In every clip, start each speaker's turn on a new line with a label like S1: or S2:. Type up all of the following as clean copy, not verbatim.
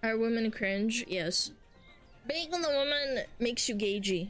S1: Are women cringe? Yes. Being a woman makes you gagey.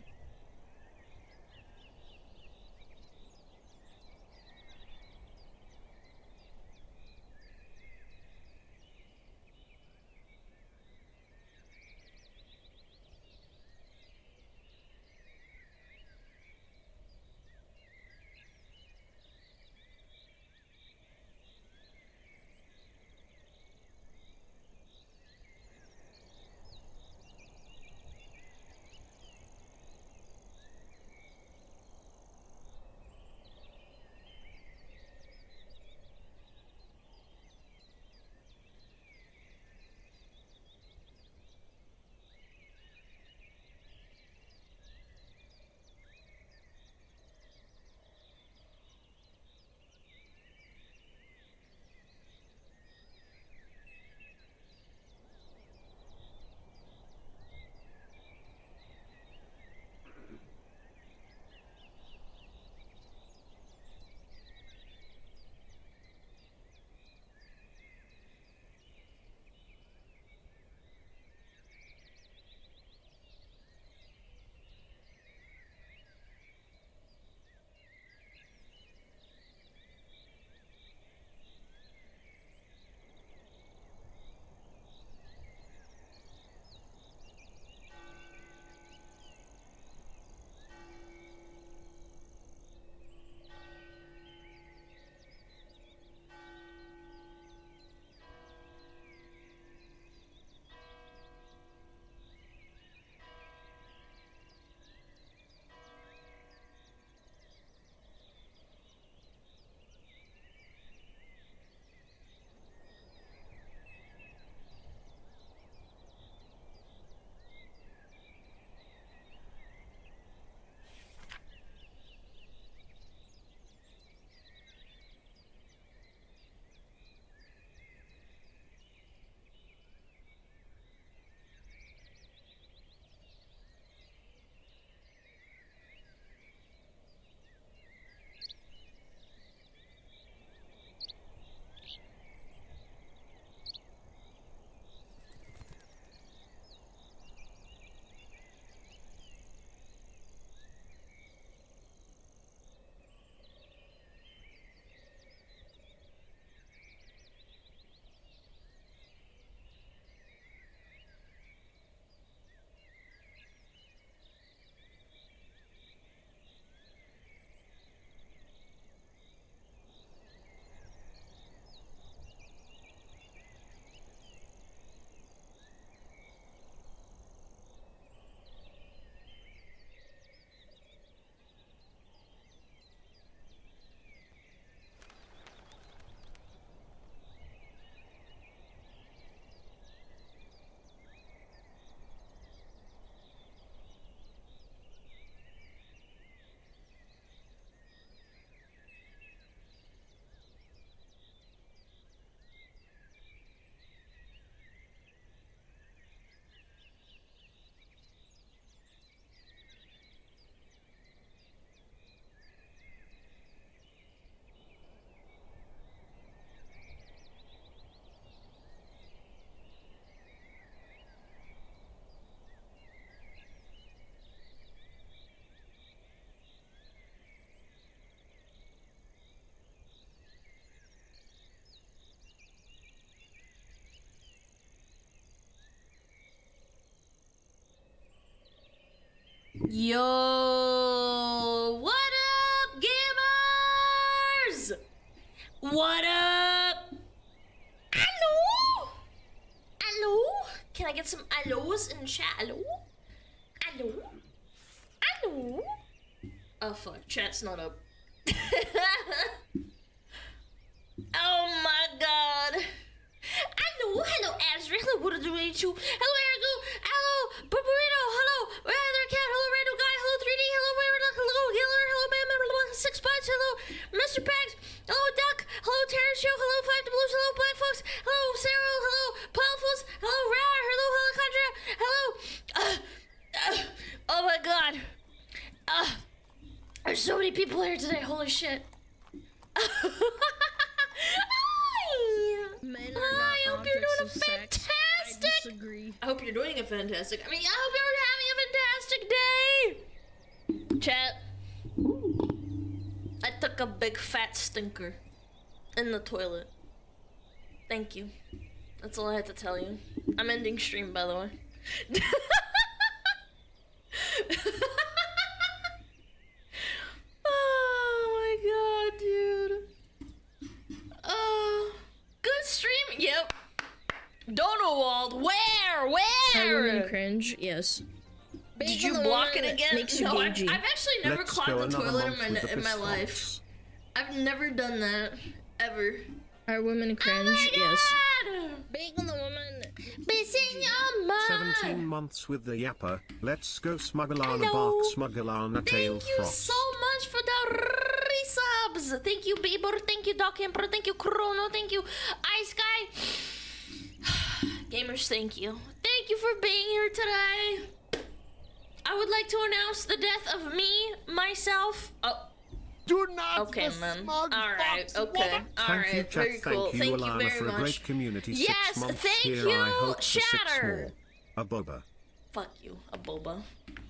S1: Yo, what up, gamers? What up? Hello? Hello? Can I get some hellos in chat? Hello? Hello? Hello? Oh fuck, chat's not up. Oh my god. Hello, Azri, hello, what do we do? Hello, Erigo, hello, Burrito, hello, Rather Cat, hello, Random Guy, hello, 3D, hello, hello, Healer, hello, Man, 6 Spots, hello, Mr. Bags, hello, Duck, hello, Terrence Show, hello, 5 the Blues, hello, Black Fox, hello, Sarah, hello, Paulfus, hello, Rar, hello, Alejandra, hello, oh my god, there's so many people here today, holy shit. Hi!
S2: Men are
S1: I
S2: not
S1: hope you're doing
S2: objects of sex.
S1: fantastic
S2: disagree.
S1: I hope you're doing a fantastic. I hope you're having a fantastic day. Chat. I took a big fat stinker in the toilet. Thank you. That's all I had to tell you. I'm ending stream, by the way. Oh my god, dude. Good stream. Yep. Donald, where?
S2: Are women cringe? Yes.
S1: Did you block it again?
S2: Makes you
S1: No, I've
S2: gagey.
S1: actually never clogged the toilet in my life. I've never done that. Ever.
S2: Are women cringe? Yes. Being the woman.
S1: Missing your mind.
S3: 17 months with the yapper. Let's go SmugAlana bark SmugAlana tail
S1: Thank you
S3: frogs.
S1: so much for the resubs. Thank you, Bieber. Thank you, Doc Emperor. Thank you, Chrono. Thank you, Ice Guy. Gamers, thank you. Thank you for being here today. I would like to announce the death of me, myself. Oh.
S4: Do not
S1: okay, man. Alright, okay. Alright, very cool.
S3: Thank you,
S1: Thank you
S3: Alana,
S1: very
S3: for a
S1: much.
S3: great community.
S1: Yes,
S3: 6 months
S1: thank
S3: here,
S1: you,
S3: I hope
S1: Shatter.
S3: A boba.
S1: Fuck you, a boba.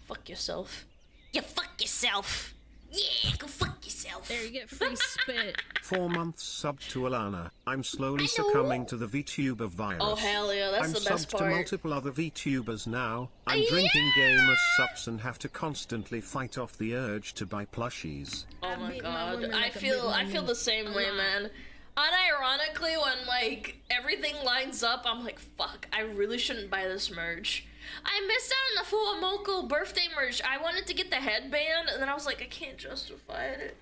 S1: Fuck yourself. You fuck yourself. Yeah, go fuck yourself.
S2: There, you get free spit.
S3: 4 months sub to Alana. I'm slowly succumbing to the VTuber virus.
S1: Oh hell yeah, that's
S3: I'm
S1: the best
S3: subbed
S1: part.
S3: to multiple other VTubers now. I'm drinking gamers subs and have to constantly fight off the urge to buy plushies.
S1: Oh my
S2: beat my
S1: god,
S2: women
S1: I
S2: like a
S1: feel
S2: big woman.
S1: the same way, man. Unironically, when like everything lines up, I'm like, fuck, I really shouldn't buy this merch. I missed out on the full Amoko birthday merch. I wanted to get the headband, and then I was like, I can't justify it.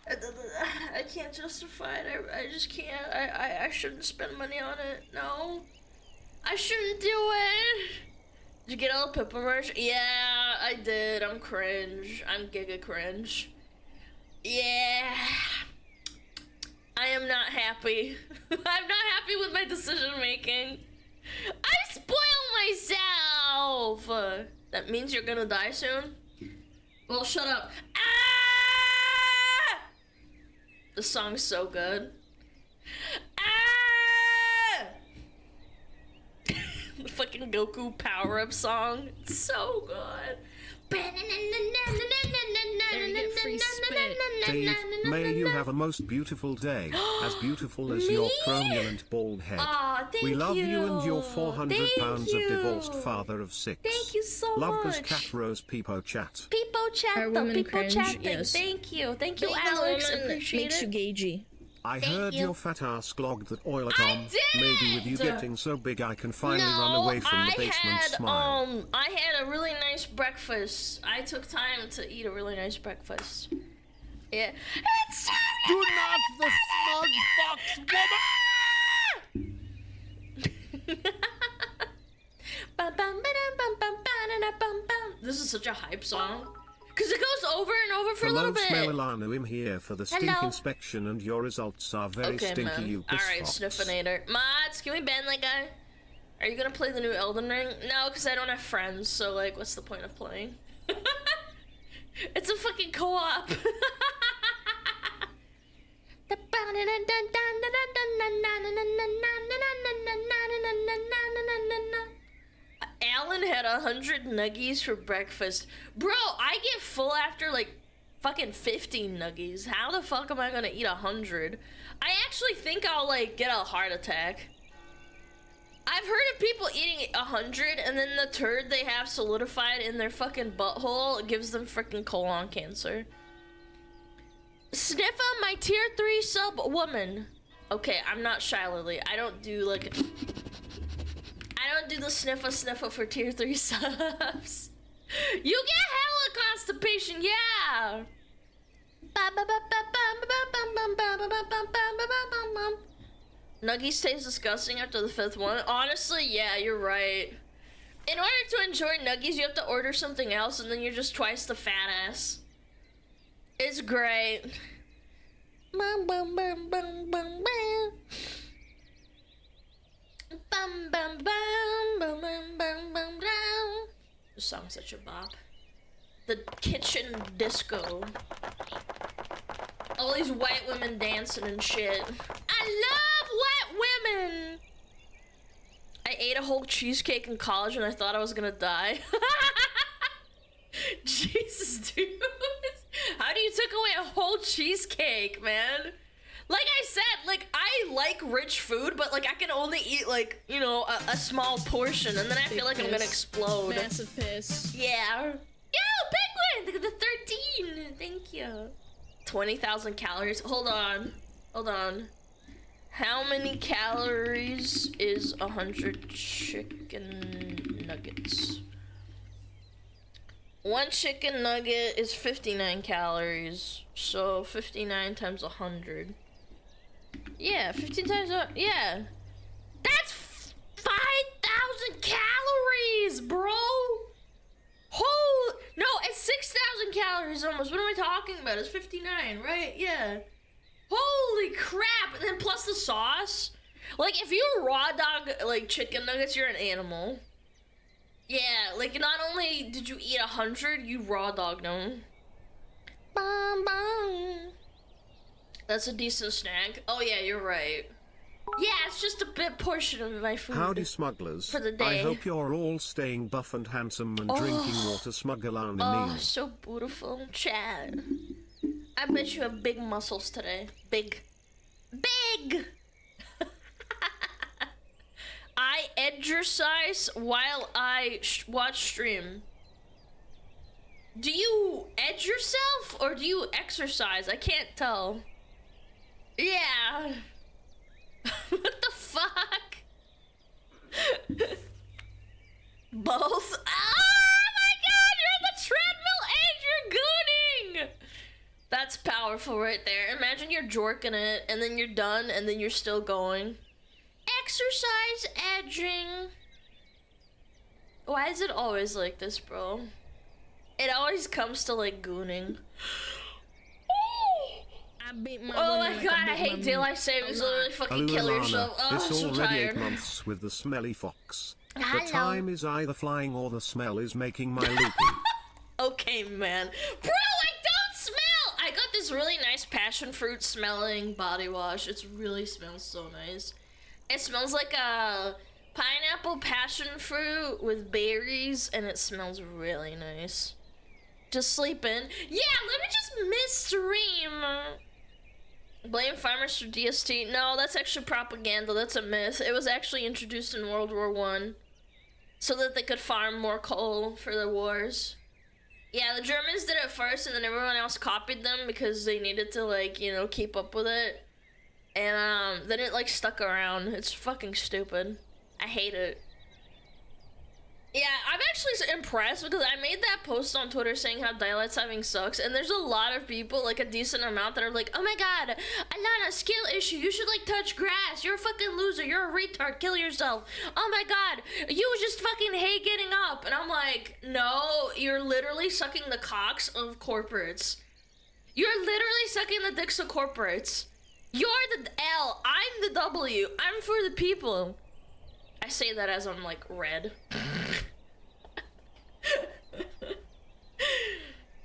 S1: I can't justify it. I just can't. I shouldn't spend money on it. No, I shouldn't do it. Did you get all the Pippa merch? Yeah, I did. I'm cringe. I'm giga cringe. Yeah. I am not happy. I'm not happy with my decision making. I spoiled myself. That means you're gonna die soon? Well, shut up. Ah! The song's so good. Ah! The fucking Goku power-up song. It's so good.
S2: There, you get free spit.
S3: Dave, may you have a most beautiful day, as beautiful as your cromulent bald head.
S1: Aw, thank
S3: We love you and your
S1: you.
S3: 400
S1: Thank
S3: pounds of divorced
S1: you.
S3: father of 6.
S1: Thank you so
S3: Love
S1: much.
S3: Love Cat Rose Peepo Chat.
S1: People chat
S2: Are
S1: though,
S2: women
S1: people
S2: cringe?
S1: chatting.
S2: Yes.
S1: Thank you,
S2: Being
S1: Alex.
S2: the woman
S1: Appreciate
S2: makes
S1: it.
S2: you gagey.
S3: I
S1: Thank
S3: heard
S1: you.
S3: your fat ass glogged that oilatom. Maybe with you
S1: did!
S3: getting so big I can finally
S1: No,
S3: run away from the basement
S1: I had
S3: smile.
S1: I had a really nice breakfast. I took time to eat a really nice breakfast. Yeah. It's time
S4: Do not the smug
S1: This is such a hype song. Because it goes over and over for a
S3: Hello,
S1: little bit.
S3: SmugAlana, I'm here for the stink
S1: Hello.
S3: inspection and your results are very
S1: Okay,
S3: stinky,
S1: man.
S3: you piss
S1: Alright,
S3: fox.
S1: Sniffinator. Mods, can we ban that guy? Are you gonna play the new Elden Ring? No, because I don't have friends, so like, what's the point of playing? It's a fucking co-op. Alan had 100 nuggies for breakfast. Bro, I get full after like fucking 15 nuggies. How the fuck am I gonna eat 100? I actually think I'll like get a heart attack. I've heard of people eating 100 and then the turd they have solidified in their fucking butthole gives them freaking colon cancer. Sniffa, my tier 3 sub woman. Okay, I'm not Shy Lily. I don't do like... I don't do the sniffa for tier 3 subs. You get hella constipation, yeah! Nuggies taste disgusting after the 5th one. Honestly, yeah, you're right. In order to enjoy nuggies, you have to order something else, and then you're just twice the fat ass. It's great. Bum bum bum bum bum bum. Bum bum bum bum bum bum bum bum. This song's such a bop. The kitchen disco. All these white women dancing and shit. I love white women! I ate a whole cheesecake in college and I thought I was gonna die. Jesus, dude. How do you take away a whole cheesecake, man? Like I said, like, I like rich food, but, like, I can only eat, like, you know, a small portion, and then I feel like I'm gonna explode.
S2: Massive piss.
S1: Yeah. Yo, penguin! The 13! Thank you. 20,000 calories. Hold on. Hold on. How many calories is 100 chicken nuggets? One chicken nugget is 59 calories. So 59 times 100. Yeah, 15 times yeah. That's 5,000 calories, bro. No, it's 6,000 calories almost. What am I talking about? It's 59, right? Yeah. Holy crap! And then plus the sauce. Like, if you raw dog, like, chicken nuggets, you're an animal. Yeah, like, not only did you eat 100, you raw dogged them. Bum, bum. That's a decent snack. Oh yeah, you're right. Yeah, it's just a bit portion of my food.
S3: Howdy smugglers.
S1: For the day.
S3: I hope you're all staying buff and handsome and drinking water SmugAlana
S1: Oh,
S3: Neil.
S1: so beautiful. Chad. I bet you have big muscles today. Big. Big! I exercise while I watch stream. Do you edge yourself or do you exercise? I can't tell. Yeah. What the fuck? Both? Oh my god, you're on the treadmill and you're gooning! That's powerful right there. Imagine you're jorking it and then you're done and then you're still going. Exercise edging. Why is it always like this, bro? It always comes to like gooning.
S2: I beat my
S1: Oh my god, I hate daylight savings. Literally fucking kill yourself. Oh, I'm
S3: it's
S1: so
S3: already
S1: tired.
S3: 8 months with the smelly fox.
S1: Hello.
S3: The time is either flying or the smell is making my loopy.
S1: Okay, man. Bro, I don't smell! I got this really nice passion fruit smelling body wash. It really smells so nice. It smells like a pineapple passion fruit with berries, and it smells really nice. Just sleep in. Yeah, let me just miss stream. Blame farmers for DST. No, that's actually propaganda. That's a myth. It was actually introduced in World War I so that they could farm more coal for the wars. Yeah, the Germans did it first, and then everyone else copied them because they needed to, like, you know, keep up with it. And then it, like, stuck around. It's fucking stupid. I hate it. Yeah, I'm actually impressed because I made that post on Twitter saying how daylight saving sucks, and there's a lot of people, like a decent amount, that are like, oh my god, Alana, skill issue, you should like touch grass, you're a fucking loser, you're a retard, kill yourself, oh my god, you just fucking hate getting up, and I'm like, no, you're literally sucking the cocks of corporates. You're literally sucking the dicks of corporates. You're the L, I'm the W, I'm for the people. I say that as I'm like red.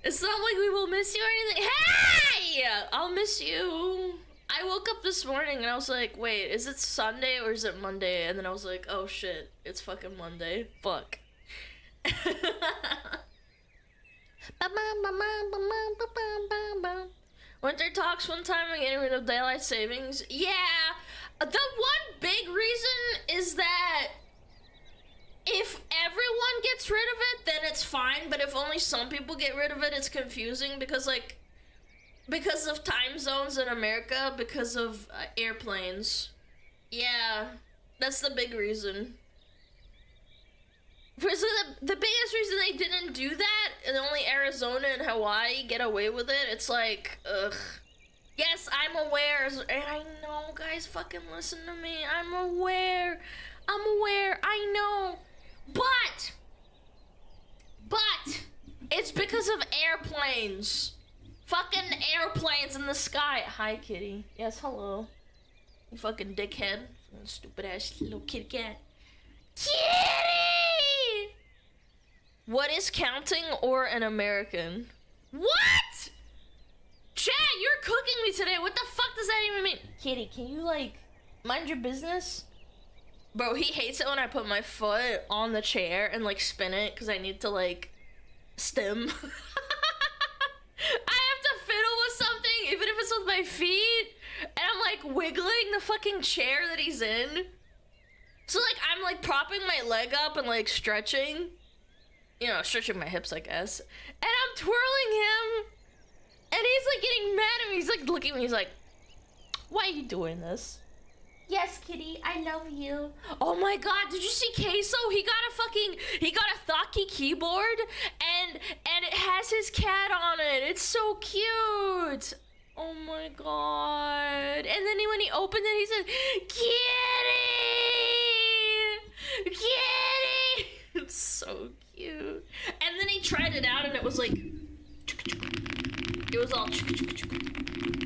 S1: It's not like we will miss you or anything. Hey! I'll miss you. I woke up this morning and I was like, wait, is it Sunday or is it Monday? And then I was like, oh shit, it's fucking Monday. Fuck. Winter talks one time and getting rid of daylight savings. Yeah. The one big reason is that if everyone gets rid of it, then it's fine, but if only some people get rid of it, it's confusing because, like, because of time zones in America, because of airplanes. Yeah, that's the big reason. So the biggest reason they didn't do that, and only Arizona and Hawaii get away with it, it's like, ugh. Yes, I'm aware, and I know, guys, fucking listen to me. I'm aware, I know, but, it's because of airplanes. Fucking airplanes in the sky. Hi, kitty. Yes, hello. You fucking dickhead. Stupid ass little kitty cat. Kitty! What is counting or an American? What? Chad, you're cooking me today. What the fuck does that even mean? Kitty, can you, like, mind your business? Bro, he hates it when I put my foot on the chair and like spin it because I need to like stim. I have to fiddle with something, even if it's with my feet, and I'm like wiggling the fucking chair that he's in. So like I'm like propping my leg up and like stretching, you know, stretching my hips, I guess. And I'm twirling him, and he's like getting mad at me. He's like looking at me. He's like, "Why are you doing this?" Yes, kitty, I love you. Oh my god, did you see Queso? He got a Thaki keyboard and it has his cat on it. It's so cute. Oh my god. And then when he opened it, he said, "Kitty! Kitty!" It's so cute. And then he tried it out and it was like, it was all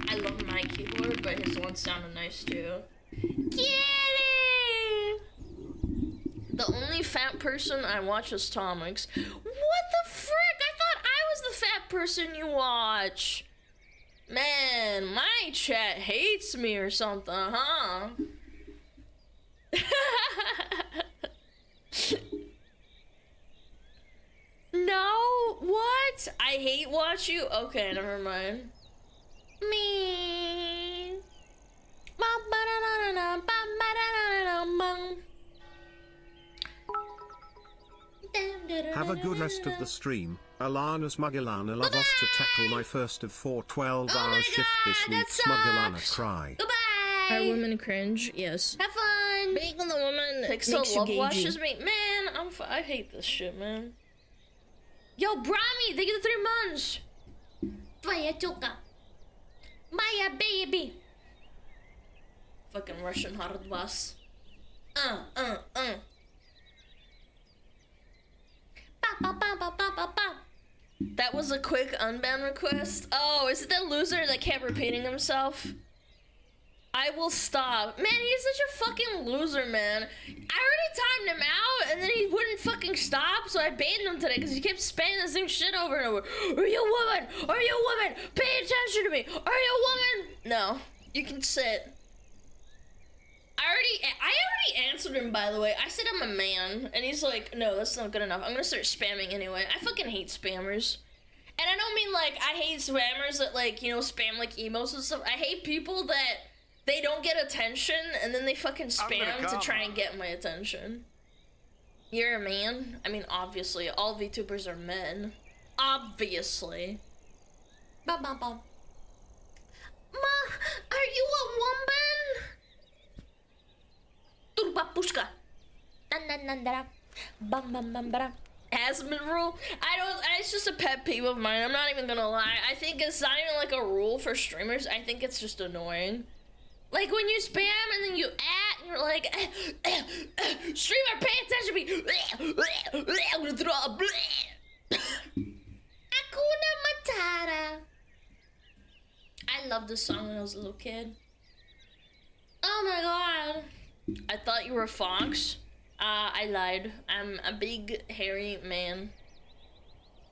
S1: I love my keyboard, but his one sounded nice too. Kitty! The only fat person I watch is Tomix. What the frick? I thought I was the fat person you watch. Man, my chat hates me or something, huh? No? What? I hate watch you? Okay, never mind. Me.
S3: Have a good rest of the stream. Alana SmugAlana love off to tackle my first of 4 12-hour shift this week. SmugAlana cry.
S1: Goodbye.
S2: Are women cringe? Yes.
S1: Have fun.
S2: Being on the woman
S1: Pixel
S2: makes you
S1: love
S2: gagey.
S1: watches me. Man, I hate this shit, man. Yo, Brahmi, thank you the 3 months. Vaya choka. Maya baby. Fucking Russian hard bus. Ba, ba, ba, ba, ba, ba, ba. That was a quick unban request. Oh, is it that loser that kept repeating himself? I will stop. Man, he's such a fucking loser, man. I already timed him out, and then he wouldn't fucking stop, so I banned him today because he kept spamming the same shit over and over. Are you a woman? Are you a woman? Pay attention to me. Are you a woman? No, you can sit. I already answered him, by the way. I said I'm a man, and he's like, no, that's not good enough. I'm gonna start spamming anyway. I fucking hate spammers. And I don't mean like I hate spammers that like, you know, spam like emotes and stuff. I hate people that they don't get attention and then they fucking spam to try and get my attention. You're a man? I mean, obviously, all VTubers are men. Obviously. Ba ba ba. Ma, are you a woman? Turbapushka. Bam bam bam bam. Asmin rule? It's just a pet peeve of mine. I'm not even gonna lie. I think it's not even like a rule for streamers. I think it's just annoying. Like when you spam and then you and you're like, streamer, pay attention to me. I'm gonna throw a Hakuna Matata. I loved this song when I was a little kid. Oh my god. I thought you were a fox. I lied. I'm a big hairy man.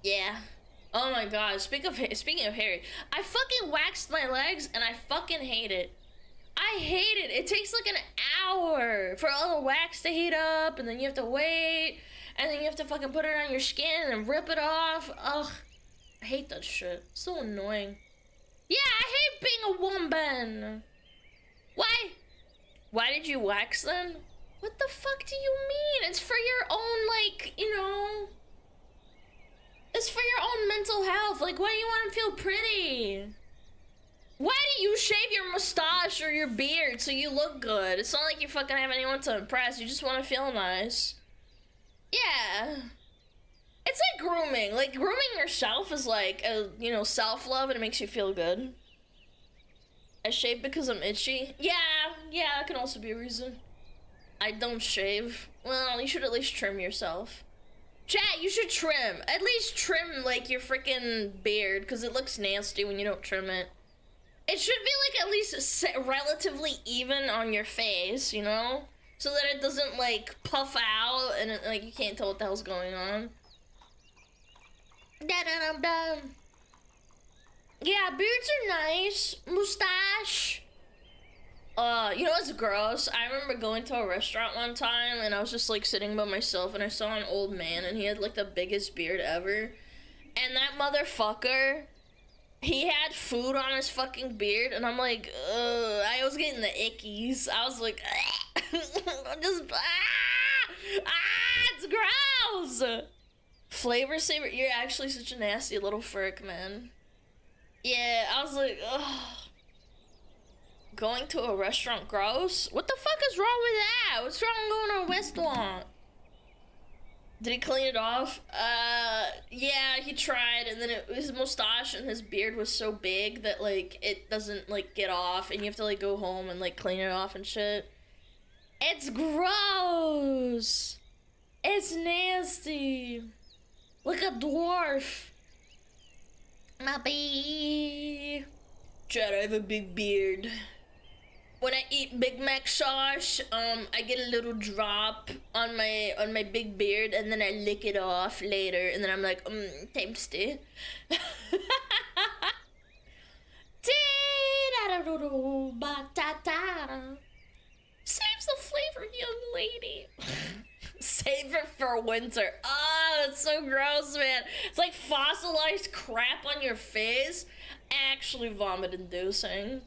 S1: Yeah. Oh my god. Speaking of hairy, I fucking waxed my legs and I fucking hate it. I hate it. It takes like an hour for all the wax to heat up, and then you have to wait, and then you have to fucking put it on your skin and rip it off. Ugh. I hate that shit. It's so annoying. Yeah, I hate being a woman. Why? Why did you wax then? What the fuck do you mean? It's for your own, like, you know... It's for your own mental health. Like, why do you want to feel pretty? Why do you shave your mustache or your beard so you look good? It's not like you fucking have anyone to impress. You just want to feel nice. Yeah. It's like grooming. Like, grooming yourself is like, you know, self-love, and it makes you feel good. I shave because I'm itchy. Yeah, that can also be a reason. I don't shave. Well, you should at least trim yourself. Chat, you should trim. At least trim, like, your freaking beard, because it looks nasty when you don't trim it. It should be, like, at least relatively even on your face, you know? So that it doesn't, like, puff out, and, it, like, you can't tell what the hell's going on. Da-da-dum-dum. Yeah, beards are nice. Mustache. You know what's gross? I remember going to a restaurant one time and I was just like sitting by myself and I saw an old man and he had like the biggest beard ever. And that motherfucker, he had food on his fucking beard and I'm like, I was getting the ickies. I was like, it's gross! Flavor saver, you're actually such a nasty little frick, man. Yeah, I was like, ugh. Going to a restaurant, gross? What the fuck is wrong with that? What's wrong with going to a restaurant? Did he clean it off? Yeah, he tried, and then his mustache and his beard was so big that, like, it doesn't, like, get off, and you have to, like, go home and, like, clean it off and shit. It's gross! It's nasty! Like a dwarf! Mappy! Try to have a big beard. When I eat Big Mac sauce, I get a little drop on my big beard, and then I lick it off later, and then I'm like, tasty. Saves the flavor, young lady. Save it for winter. Oh, it's so gross, man. It's like fossilized crap on your face. Actually vomit-inducing.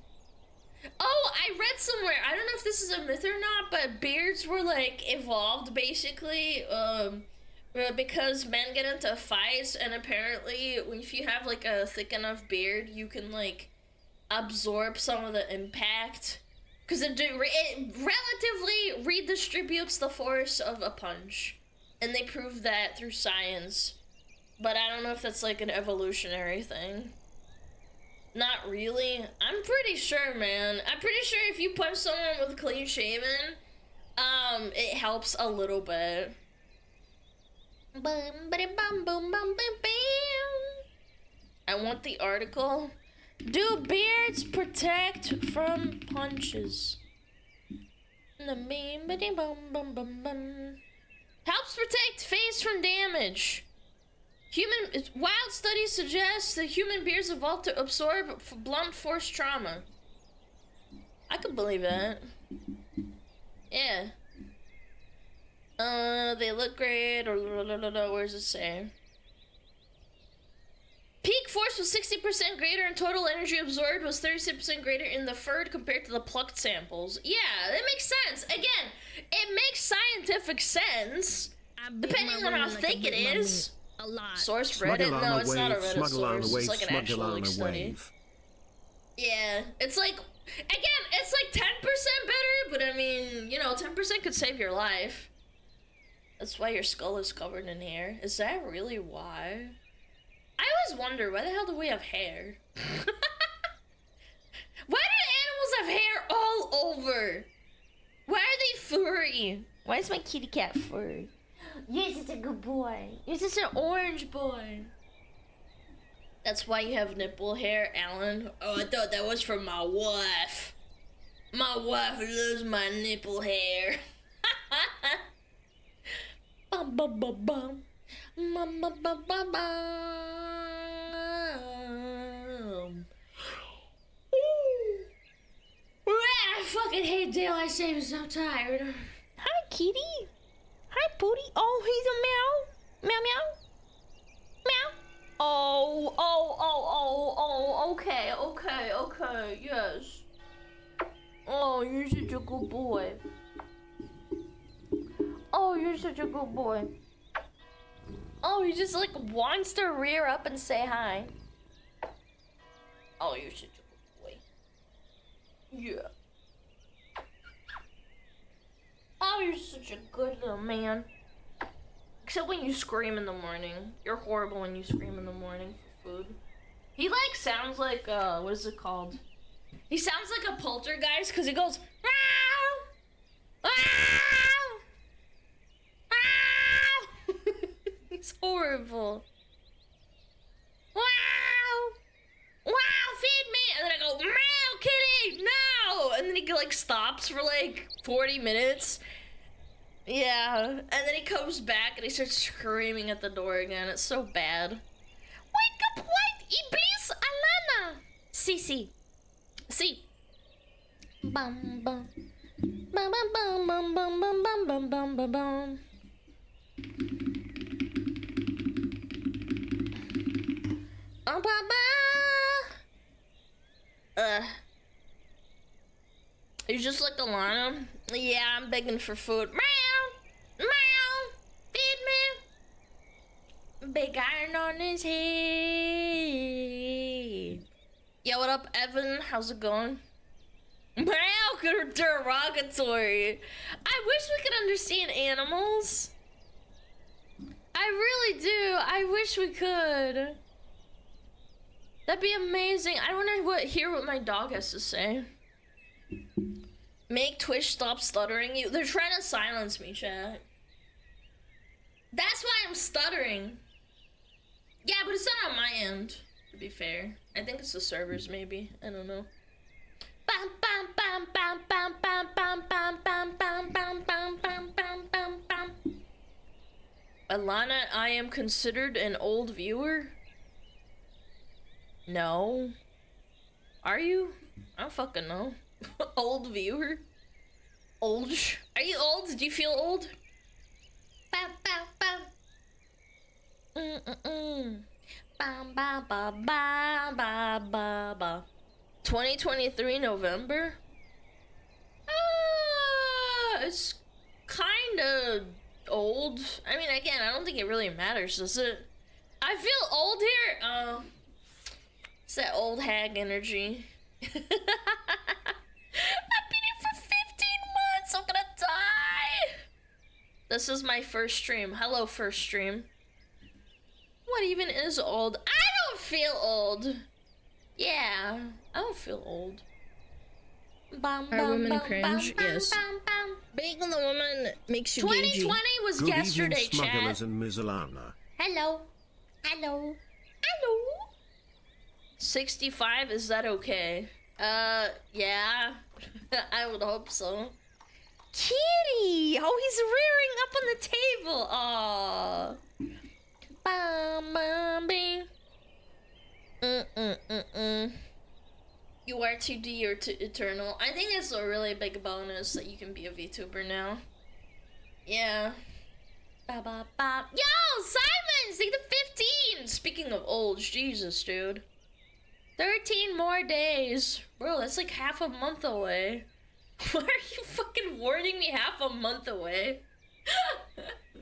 S1: Oh, I read somewhere, I don't know if this is a myth or not, but beards were, like, evolved, basically, because men get into fights, and apparently, if you have, like, a thick enough beard, you can, like, absorb some of the impact, because it relatively redistributes the force of a punch, and they proved that through science, but I don't know if that's, like, an evolutionary thing. Not really. I'm pretty sure, man. I'm pretty sure if you punch someone with clean shaven, it helps a little bit. I want the article. Do beards protect from punches? Helps protect face from damage. Wild studies suggest that human beards evolved to absorb blunt force trauma. I could believe that. Yeah. They look great, or where does it say? Peak force was 60% greater and total energy absorbed was 36% greater in the furred compared to the plucked samples. Yeah, that makes sense. Again, it makes scientific sense, depending on how thick it is.
S2: A lot.
S1: Source Reddit? No, it's not a Reddit source. It's like an actual like, study.
S3: Wave.
S1: Yeah, it's like, again, it's like 10% better, but I mean, you know, 10% could save your life. That's why your skull is covered in hair. Is that really why? I always wonder, why the hell do we have hair? Why do animals have hair all over? Why are they furry? Why is my kitty cat furry? You're such a good boy. You're such an orange boy. That's why you have nipple hair, Alan. Oh, I thought that was from my wife. My wife loves my nipple hair. Bum bum bum bum. Bum bum bum bum bum. I fucking hate daylight savings. I'm so tired. Hi, kitty. Hi, Booty. Oh, he's a meow. Meow, meow. Meow. Oh, okay, yes. Oh, you're such a good boy. Oh, you're such a good boy. Oh, he just, like, wants to rear up and say hi. Oh, you're such a good boy. Yeah. Oh, you're such a good little man. Except when you scream in the morning. You're horrible when you scream in the morning for food. He, like, sounds like, what is it called? He sounds like a poltergeist because he goes, "Meow! Meow! Meow!" He's horrible. Wow! Wow, feed me! And then I go, "Meow, kitty! No!" And then he, like, stops for, like, 40 minutes. Yeah, and then he comes back and he starts screaming at the door again. It's so bad. Wake up, white iblis, Alana! Si. Bum bum. Bum bum bum bum bum bum bum bum bum bum bum. Bum bum bum. You're just like Alana. Yeah, I'm begging for food. Meow, meow, feed me. Big iron on his head. Yo, what up, Evan? How's it going? Meow, derogatory. I wish we could understand animals. I really do. I wish we could. That'd be amazing. I want to hear what my dog has to say. Make Twitch stop stuttering you. They're trying to silence me, chat. That's why I'm stuttering. Yeah, but it's not on my end, to be fair. I think it's the servers, maybe. I don't know. Bam bam bam bam bam bam bam bam bam bam bam bam bam bam bam bam. Alana, I am considered an old viewer? No. Are you? I don't fucking know. Old viewer? Old? Are you old? Do you feel old? Bam bam bam. Bam ba ba ba ba ba ba. 2023 November? It's kind of old. I mean, again, I don't think it really matters, does it? I feel old here. It's that old hag energy. I've been here for 15 months. I'm gonna die. This is my first stream. Hello, first stream. What even is old? I don't feel old. Yeah, I don't feel old. Bum,
S2: Are
S1: bum,
S2: women
S1: bum,
S2: cringe?
S1: bum,
S2: Yes.
S1: bum, bum.
S2: Being on the woman makes you
S1: 2020
S2: gagey.
S1: was
S3: Good
S1: yesterday,
S3: evening, smugglers
S1: chat.
S3: and Ms. Alana.
S1: Hello. Hello. Hello. 65, is that okay? Yeah. I would hope so. Kitty! Oh, he's rearing up on the table. Aww. Bum, bum, bing. You are 2D or Eternal. I think it's a really big bonus that you can be a VTuber now. Yeah. Ba, ba, ba. Yo, Simon! Say the 15! Speaking of old, Jesus, dude. 13 more days. Bro, that's like half a month away. Why are you fucking warning me half a month away?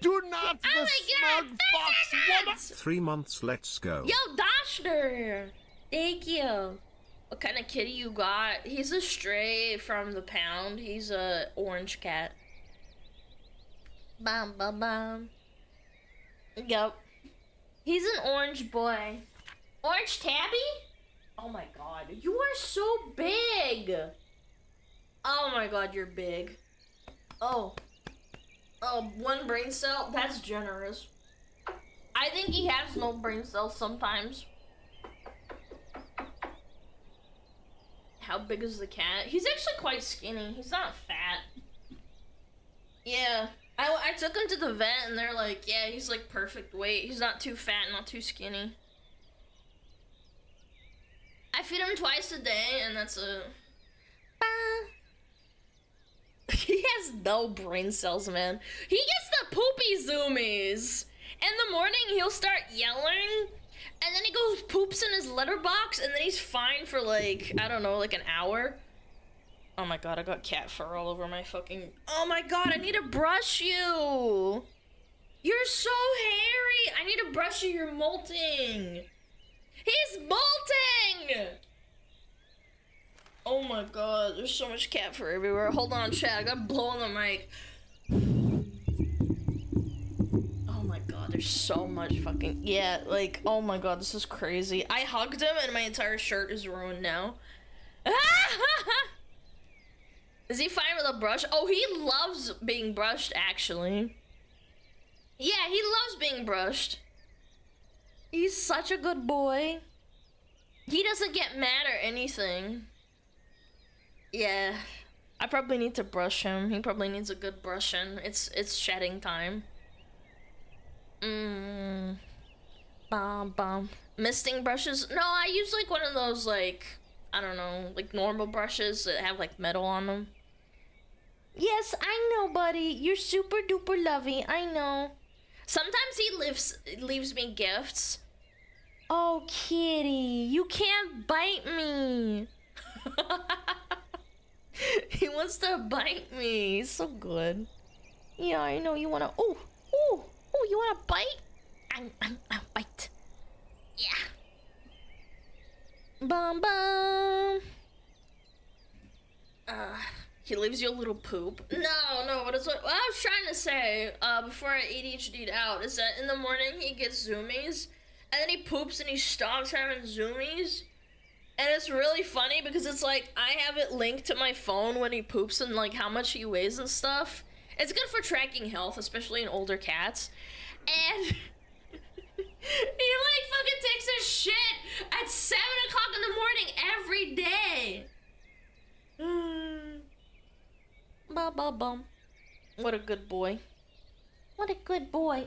S4: Do not
S1: Oh
S4: the
S1: my God,
S4: smug fox woman!
S3: 3 months, let's go.
S1: Yo, Dashner! Thank you. What kind of kitty you got? He's a stray from the pound. He's a orange cat. Bam, bam, bam. Yep. He's an orange boy. Orange tabby? Oh my God. You are so big. Oh my God, you're big. Oh. Oh, one brain cell? That's generous. I think he has no brain cells sometimes. How big is the cat? He's actually quite skinny. He's not fat. Yeah. I took him to the vet and they're like, yeah, he's like perfect weight. He's not too fat, not too skinny. I feed him twice a day and that's a... He has no brain cells, man. He gets the poopy zoomies. In the morning, he'll start yelling, and then he goes poops in his litter box, and then he's fine for like, I don't know, like an hour. Oh my God, I got cat fur all over my fucking... Oh my God, I need to brush you. You're so hairy. I need to brush you. You're molting. He's molting. Oh my God, there's so much cat fur everywhere. Hold on, chat, I gotta blow on the mic. Oh my God, there's so much fucking... Yeah, like, oh my God, this is crazy. I hugged him and my entire shirt is ruined now. Is he fine with a brush? Oh, he loves being brushed, actually. Yeah, he loves being brushed. He's such a good boy. He doesn't get mad or anything. Yeah, I probably need to brush him. He probably needs a good brushing. It's shedding time. Bum bum. Misting brushes? No, I use like one of those like I don't know, like normal brushes that have like metal on them. Yes, I know, buddy. You're super duper lovey. I know. Sometimes he leaves me gifts. Oh, kitty, you can't bite me. He wants to bite me. He's so good. Yeah, I know you wanna. Oh, you wanna bite? I'm bite. Yeah. Bum bum. He leaves you a little poop. No, but it's what I was trying to say, before I ADHD'd out, is that in the morning he gets zoomies, and then he poops and he stops having zoomies. And it's really funny because it's like, I have it linked to my phone when he poops and like how much he weighs and stuff. It's good for tracking health, especially in older cats. And he like fucking takes a shit at 7 o'clock in the morning every day. Ba ba bum. What a good boy. What a good boy.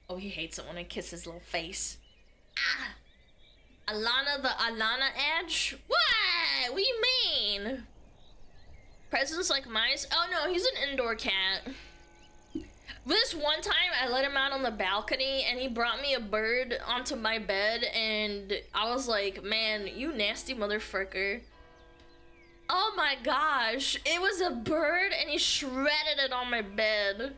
S1: Oh, he hates it when I kiss his little face. Ah. Alana the Alana edge? What? What do you mean? Presents like mice? Oh no, he's an indoor cat. This one time I let him out on the balcony and he brought me a bird onto my bed and I was like, man, you nasty motherfucker. Oh my gosh, it was a bird and he shredded it on my bed.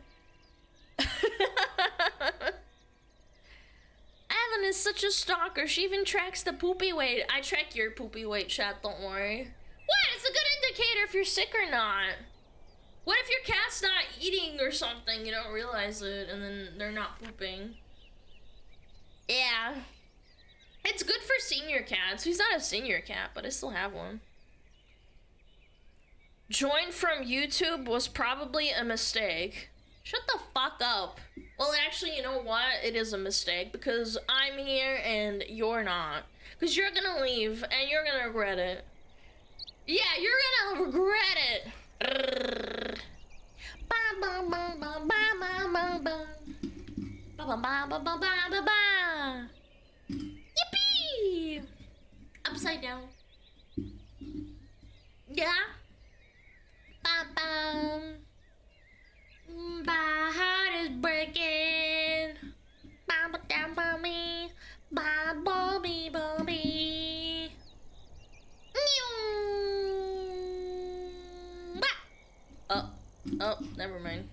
S1: Alana is such a stalker. She even tracks the poopy weight. I track your poopy weight, chat, don't worry. What? It's a good indicator if you're sick or not. What if your cat's not eating or something? You don't realize it and then they're not pooping. Yeah. It's good for senior cats. He's not a senior cat, but I still have one. Join from YouTube was probably a mistake. Shut the fuck up. Well, actually, you know what? It is a mistake because I'm here and you're not. Because you're gonna leave and you're gonna regret it. Yeah, you're gonna regret it. Yippee! Upside down. Yeah? My heart is breaking. Oh, never mind.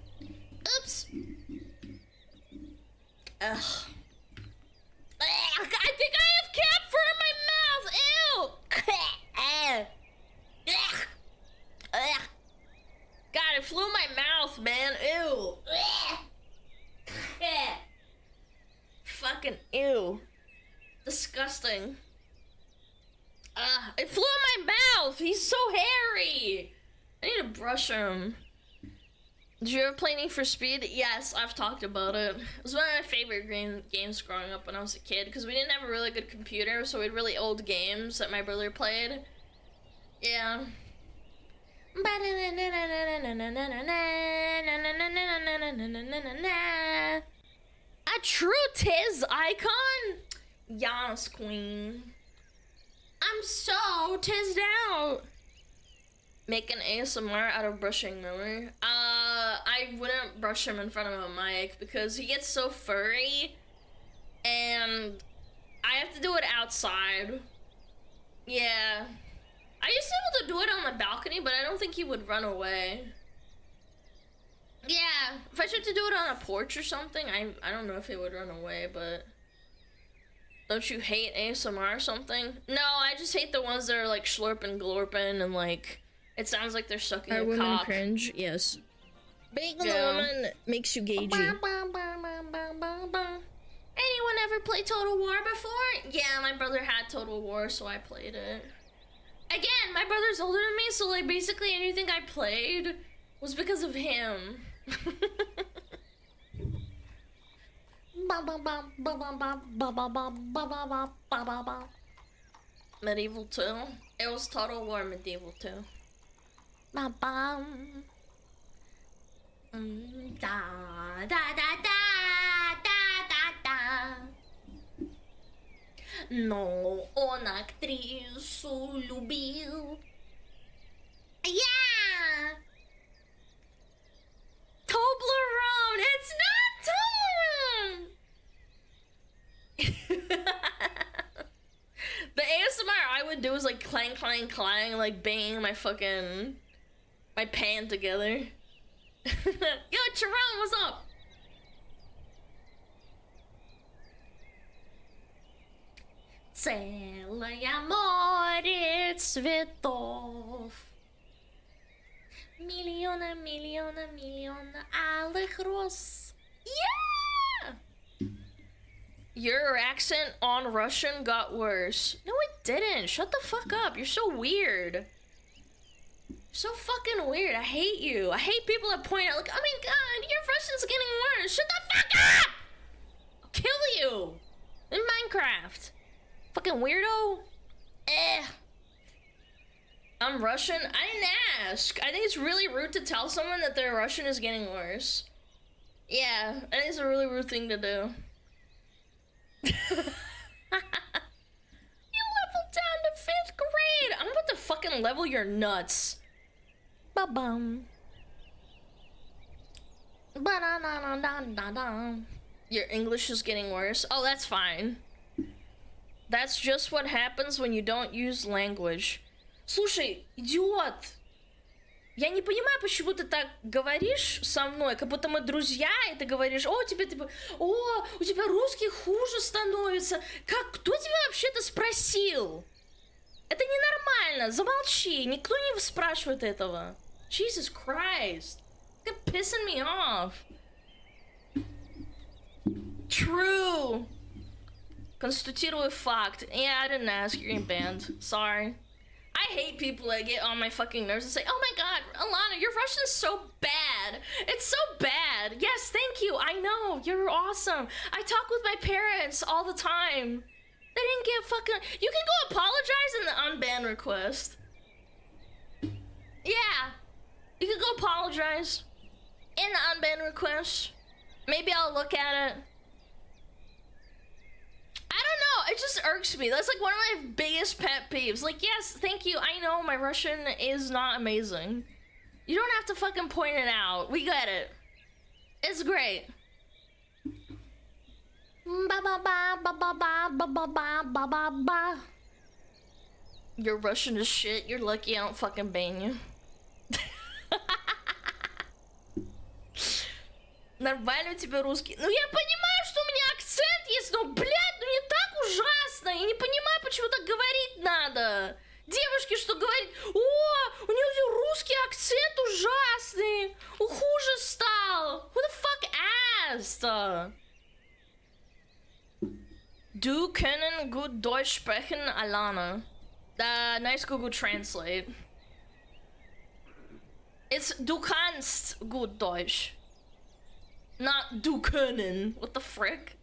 S1: Oops. Ugh. I think I have cat fur in my mouth. Ew. God, it flew in my mouth, man. Ew. Fucking ew. Disgusting. It flew in my mouth. He's so hairy. I need to brush him. Did you ever play Need for Speed? Yes, I've talked about it. It was one of my favorite games growing up when I was a kid because we didn't have a really good computer, so we had really old games that my brother played. Yeah. A true Tiz icon? Yes, queen. I'm so tizzed out. Make an ASMR out of brushing Miller. I wouldn't brush him in front of a mic because he gets so furry and I have to do it outside. Yeah. I used to be able to do it on the balcony, but I don't think he would run away. Yeah, if I tried to do it on a porch or something, I don't know if he would run away, but... Don't you hate ASMR or something? No, I just hate the ones that are like slurping, glorping, and like... It sounds like they're sucking a
S2: women
S1: cock.
S2: cringe, yes. Being a woman makes you gagey.
S1: Anyone ever played Total War before? Yeah, my brother had Total War, so I played it. Again, my brother's older than me, so like basically anything I played was because of him. Medieval 2? It was Total War Medieval 2. Da da da da da da da da. Но он актрису любил. Yeah! Toblerone! It's not Toblerone! The ASMR I would do is like clang, clang, clang, like banging my pan together. Yo, Chiron, what's up? Целое море цветов. Миллиона, миллиона, миллиона алых роз. Yeah! Your accent on Russian got worse. No, it didn't. Shut the fuck up. You're so weird. So fucking weird. I hate you. I hate people that point out like, oh my god, your Russian's getting worse. Shut the fuck up! I'll kill you. In Minecraft. Fucking weirdo. I'm Russian? I didn't ask. I think it's really rude to tell someone that their Russian is getting worse. Yeah, I think it's a really rude thing to do. You leveled down to 5th grade! I'm about to fucking level your nuts. Ba-bum. Ba-da-da-da-da-da-da. Your English is getting worse. Oh, that's fine. That's just what happens when you don't use language. Слушай, идиот! Я не понимаю, почему ты так говоришь со мной, как будто мы друзья, и ты говоришь, о, тебе, типа, о, у тебя русский хуже становится. Кто тебя вообще-то спросил? Это ненормально, замолчи, никто не спрашивает этого. Jesus Christ, you're pissing me off. True. Констатирую факт. Yeah, I didn't ask, you're getting banned. Sorry. I hate people that get on my fucking nerves and say, oh my god, Alana, your Russian's so bad. It's so bad. Yes, thank you. I know. You're awesome. I talk with my parents all the time. They didn't get fucking... You can go apologize in the unban request. Yeah. You can go apologize in the unban request. Maybe I'll look at it. I don't know, it just irks me. That's like one of my biggest pet peeves. Like, yes, thank you, I know my Russian is not amazing. You don't have to fucking point it out. We get it. It's great. Your Russian is shit. You're lucky I don't fucking ban you. Нормально у тебя русский. Ну я понимаю, что у меня акцент есть, но, блядь, ну не так ужасно. Я не понимаю, почему так говорить надо. Девушки, что говорит, о, у нее русский акцент ужасный. Хуже стал. Who the fuck asked? Du können gut Deutsch sprechen, Alana. Nice Google Translate. It's du kannst gut Deutsch. Not du können. What the frick?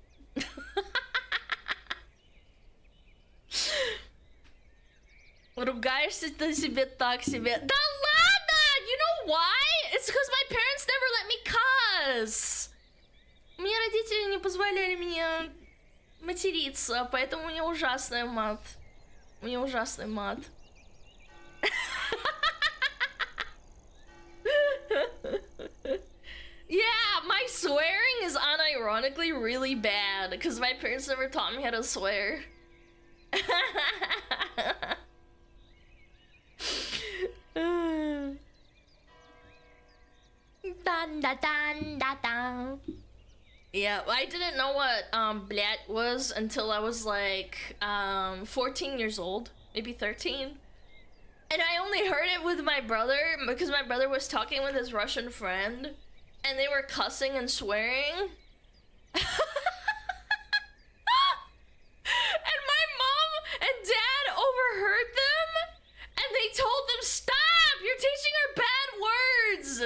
S1: Ругаешься ты себе так себе. Да ладно! You know why? It's because my parents never let me cuss. Мне родители не позволяли мне материться, поэтому у меня ужасный мат. У меня ужасный мат. Yeah, my swearing is unironically really bad because my parents never taught me how to swear. Dun, dun, dun, dun, dun. Yeah, I didn't know what blat was until I was like 14 years old, maybe 13. And I only heard it with my brother because my brother was talking with his Russian friend and they were cussing and swearing. And my mom and dad overheard them and they told them, stop, you're teaching her bad words.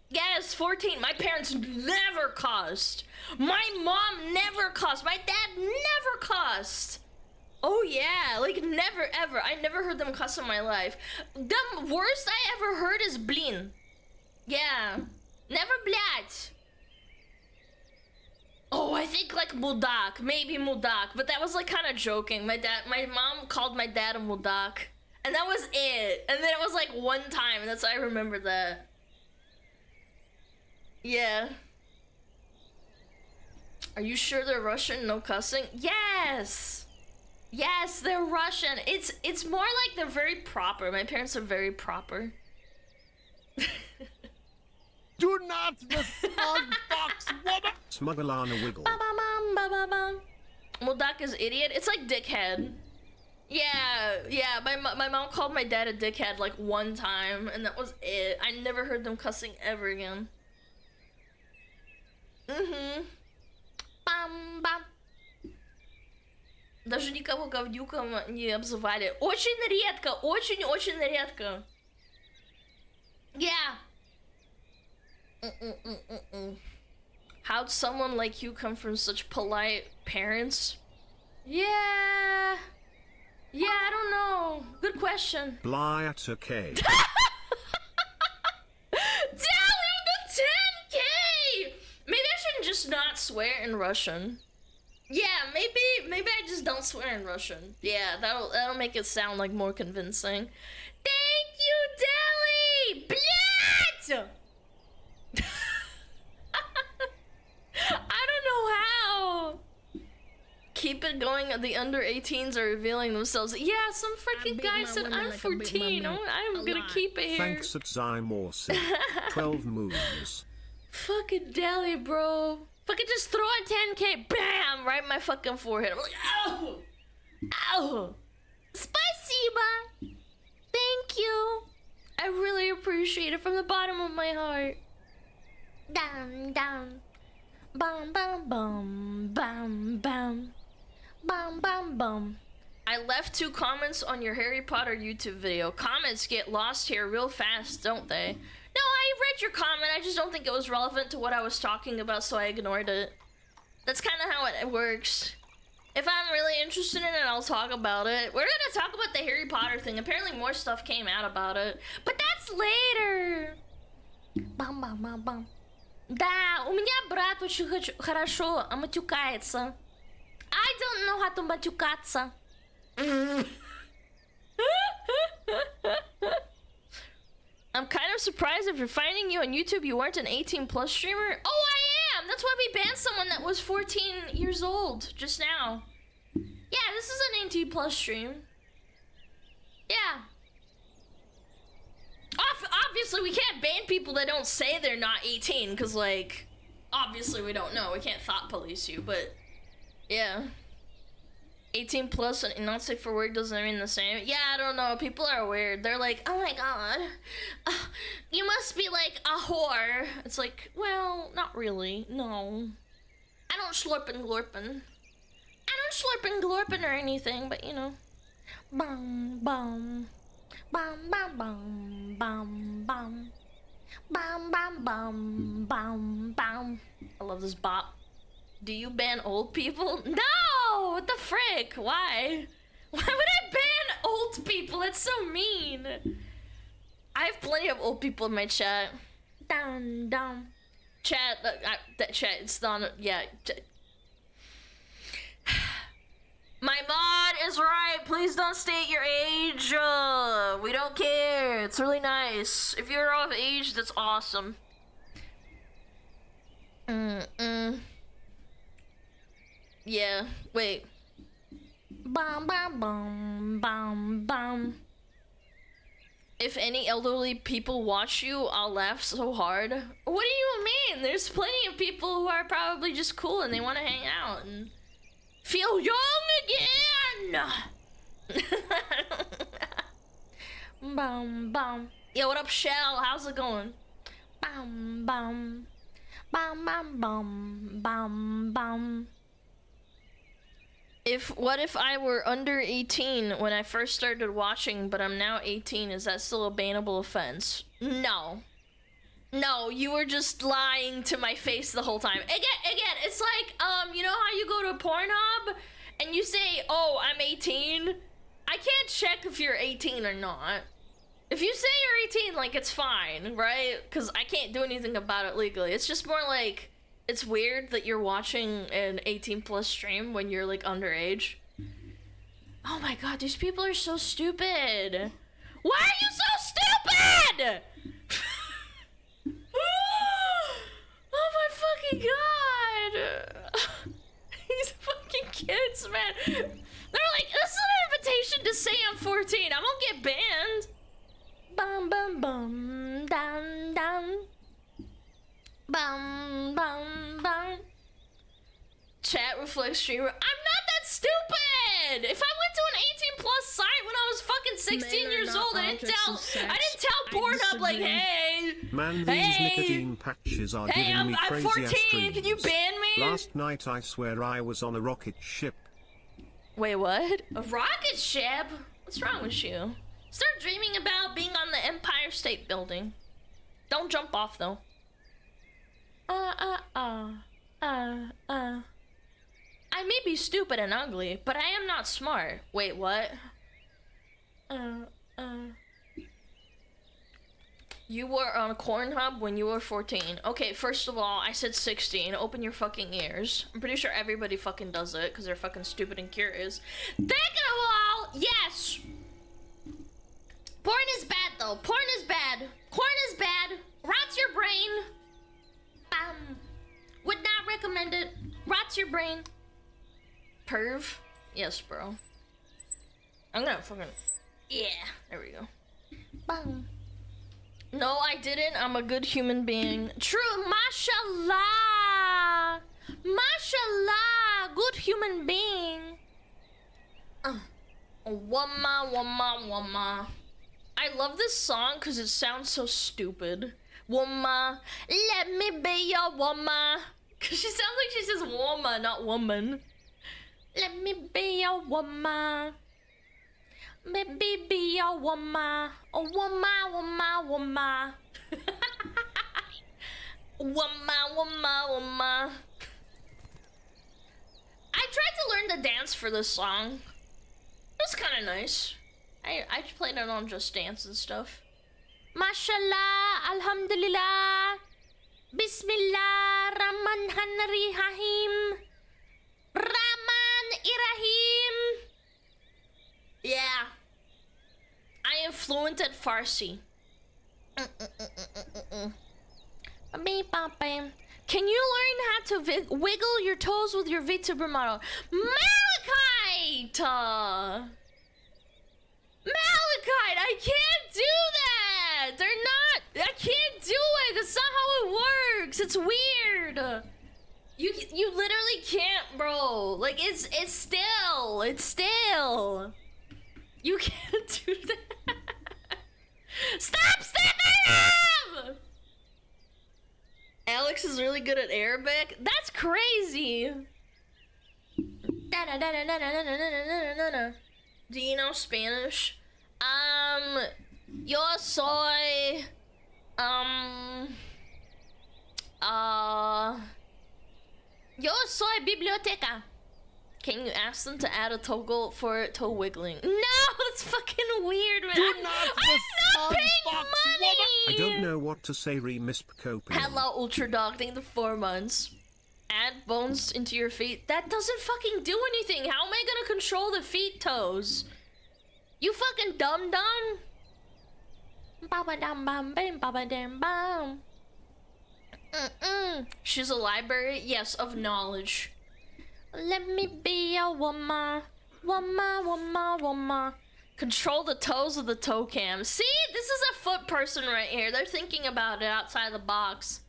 S1: Yes, 14. My parents never cussed. My mom never cussed. My dad never cussed. Oh yeah, like never ever. I never heard them cuss in my life. The worst I ever heard is blin. Yeah. Never blять. Oh, I think like mudak, maybe mudak, but that was like kind of joking. My mom called my dad a mudak, and that was it. And then it was like one time, and that's I remember that. Yeah. Are you sure they're Russian? No cussing? Yes. Yes, they're Russian. It's more like they're very proper. My parents are very proper.
S4: Do not the smug fox woman.
S3: SmugAlana wiggle.
S1: Mudak is idiot. It's like dickhead. Yeah. My mom called my dad a dickhead like one time, and that was it. I never heard them cussing ever again. Бам-бам. Даже никого говнюком не обзывали. Очень редко, очень-очень редко. Yeah. How'd someone like you come from such polite parents? Yeah, I don't know. Good question.
S3: Bly at okay.
S1: Dally the 10K! Maybe I shouldn't just not swear in Russian. Yeah, maybe I just don't swear in Russian. Yeah, that'll make it sound like more convincing. Thank you, Dally! Блядь! I don't know how. Keep it going. The under 18s are revealing themselves. Yeah, some freaking guy said I'm 14. I'm gonna keep it here.
S3: Thanks at Zymorsi. 12 moons.
S1: Fucking Dally, bro. Fucking just throw a 10K. Bam! Right in my fucking forehead. I'm like, ow! Ow! Spasiba! Thank you. I really appreciate it from the bottom of my heart. Down, down. Bum, bum, bum. Bum, bum. Bum, bum, bum. I left 2 comments on your Harry Potter YouTube video. Comments get lost here real fast, don't they? No, I read your comment. I just don't think it was relevant to what I was talking about, so I ignored it. That's kind of how it works. If I'm really interested in it, I'll talk about it. We're gonna talk about the Harry Potter thing. Apparently more stuff came out about it. But that's later. Bam, bam, bam, bam. Да, у меня брат очень хорошо матюкается. I don't know how to матюкаться. I'm kind of surprised if you're finding you on YouTube you weren't an 18+ streamer. Oh, I am! That's why we banned someone that was 14 years old just now. Yeah, this is an 18+ stream. Yeah. Obviously, we can't ban people that don't say they're not 18, because, like, obviously we don't know. We can't thought police you, but, yeah. 18+ and not safe for work doesn't mean the same. Yeah, I don't know. People are weird. They're like, oh my god, you must be like a whore. It's like, well, not really. No. I don't slurp and glorpin'. I don't slurp and glorpin' or anything, but you know. Bum, bum. Bum, bum, bum, bum, bum. Bum, bum, bum, bum, bum. I love this bop. Do you ban old people? No! What the frick? Why? Why would I ban old people? That's so mean. I have plenty of old people in my chat. Down, down. Chat, that chat, it's not, yeah. My mod is right. Please don't state your age. We don't care. It's really nice. If you're of age, that's awesome. Yeah, wait. Bum, bum, bum, bum, bum. If any elderly people watch you, I'll laugh so hard. What do you mean? There's plenty of people who are probably just cool and they want to hang out and feel young again. Bum, bum. Yo, what up, Shell? How's it going? Bum, bum. Bum, bum, bum, bum, bum. What if I were under 18 when I first started watching, but I'm now 18? Is that still a bannable offense? No. No, you were just lying to my face the whole time. Again, it's like, you know how you go to Pornhub and you say, oh, I'm 18? I can't check if you're 18 or not. If you say you're 18, like, it's fine, right? Because I can't do anything about it legally. It's just more like, it's weird that you're watching an 18+ stream when you're like underage. Oh my god, these people are so stupid. Why are you so stupid? Oh my fucking god. These fucking kids, man. They're like, this is an invitation to say I'm 14. I won't get banned. Bum bum bum dum dum. Bum bum bum. Chat reflects streamer. I'm not that stupid. If I went to an 18+ site when I was fucking 16 years old, I didn't tell Pornhub like, hey,
S3: man, these nicotine patches are giving me
S1: I'm
S3: crazy
S1: 14.
S3: dreams.
S1: Can you ban me?
S3: Last night I swear I was on a rocket ship.
S1: Wait, what? A rocket ship? What's wrong with you? Start dreaming about being on the Empire State Building. Don't jump off though. I may be stupid and ugly, but I am not smart. Wait, what? You were on Pornhub when you were 14. Okay, first of all, I said 16. Open your fucking ears. I'm pretty sure everybody fucking does it because they're fucking stupid and curious. Second of all, yes! Porn is bad though. Porn is bad. Porn is bad. Rots your brain. Would not recommend it. Rots your brain. Perv. Yes, bro. I'm gonna fucking... Yeah. There we go. Bang. No, I didn't. I'm a good human being. True. Mashallah. Mashallah. Good human being. Wama, wama, wama. I love this song because it sounds so stupid. Wama. Let me be your wama. Because she sounds like she says woma, not woman. Let me be your woma. Baby, be your woma. Oh, woma, woma, woma. Woma, woma, woma. I tried to learn the dance for this song. It was kind of nice. I played it on Just Dance and stuff. Mashallah, alhamdulillah, bismillah, rahman rahim, rahman irahim. Yeah, I am fluent at Farsi. Can you learn how to wiggle your toes with your VTuber model? Malachite! Malachite, I can't do that! I can't do it! That's not how it works! It's weird! You literally can't, bro. Like, it's still. You can't do that. Stop sniffing him! Alex is really good at Arabic? That's crazy! Do you know Spanish? Yo soy... Yo soy biblioteca. Can you ask them to add a toggle for toe wiggling? No, that's fucking weird, man. I'm not paying money!
S3: I don't know what to say, Miss Pcopen.
S1: Hello, Ultra Dog. Thank you for 4 months. Add bones into your feet. That doesn't fucking do anything. How am I gonna control the feet toes? You fucking dum-dum. Ba-ba-dum-bum-bam-ba-ba-dam-bum. She's a library? Yes, of knowledge. Let me be a woman. Woman, woman, woman. Control the toes of the toe cam. See? This is a foot person right here. They're thinking about it outside the box.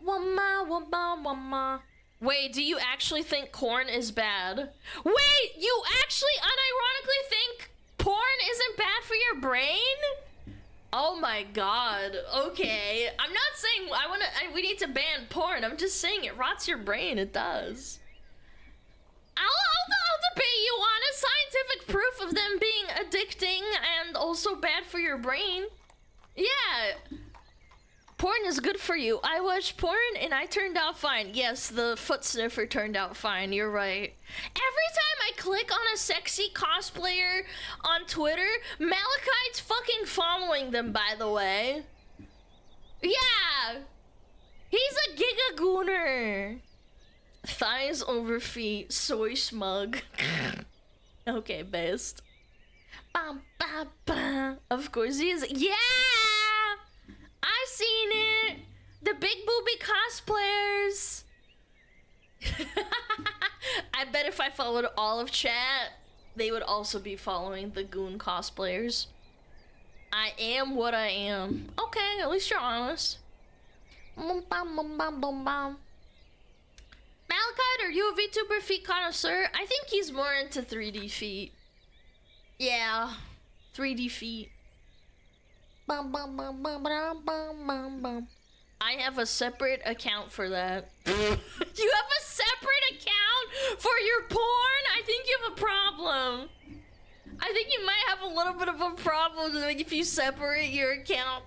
S1: Woman, woman, woman. Wait, do you actually think corn is bad? Wait, you actually unironically think porn isn't bad for your brain? Oh my god. Okay. I'm not saying we need to ban porn. I'm just saying it rots your brain. It does. I'll debate you on a scientific proof of them being addicting and also bad for your brain. Yeah. Porn is good for you. I watched porn and I turned out fine. Yes, the foot sniffer turned out fine. You're right. Every time I click on a sexy cosplayer on Twitter, Malachite's fucking following them, by the way. Yeah. He's a giga gooner. Thighs over feet, soy smug. Okay, best. Bum, bum, bum. Of course he is. Yeah! I seen it! The big booby cosplayers! I bet if I followed all of chat, they would also be following the goon cosplayers. I am what I am. Okay, at least you're honest. Bum, bum, bum, bum, bum, bum. Malachite, are you a VTuber feet connoisseur? I think he's more into 3D feet. Yeah, 3D feet. Bum, bum, bum, bum, bum, bum, bum, bum. I have a separate account for that. You have a separate account for your porn? I think you have a problem. I think you might have a little bit of a problem like if you separate your account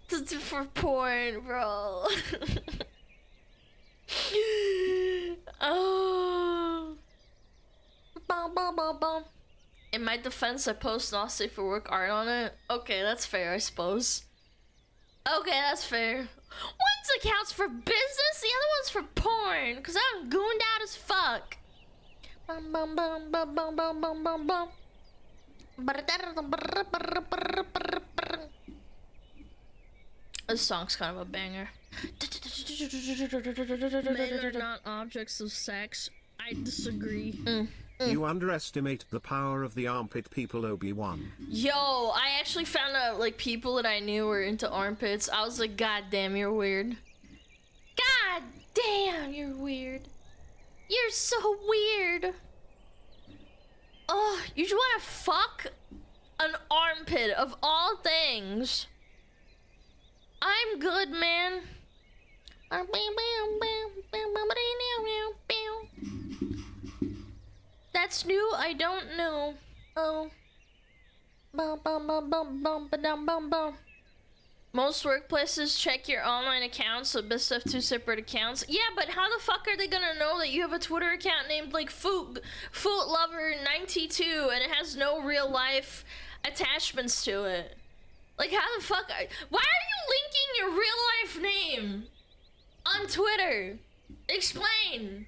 S1: for porn, bro. Oh. Bum, bum, bum, bum. In my defense, I post not safe for work art on it. Okay, that's fair, I suppose. Okay, that's fair. One's accounts for business, the other one's for porn. Cause I'm gooned out as fuck. Bum, bum, bum, bum, bum, bum, bum, bum, bum. This song's kind of a banger.
S2: Men are not objects of sex. I disagree.
S3: You underestimate the power of the armpit people, Obi-Wan.
S1: Yo, I actually found out like people that I knew were into armpits. I was like, God damn, you're weird. God damn, you're weird. You're so weird. Oh, you just wanna fuck an armpit of all things. I'm good, man. That's new, I don't know. Oh. Bum, bum, bum, bum, bum, ba-dum, bum, bum. Most workplaces check your online accounts, so best have 2 separate accounts. Yeah, but how the fuck are they gonna know that you have a Twitter account named like Footlover92 and it has no real life attachments to it? Like how the fuck why are you linking your real life name on Twitter? Explain.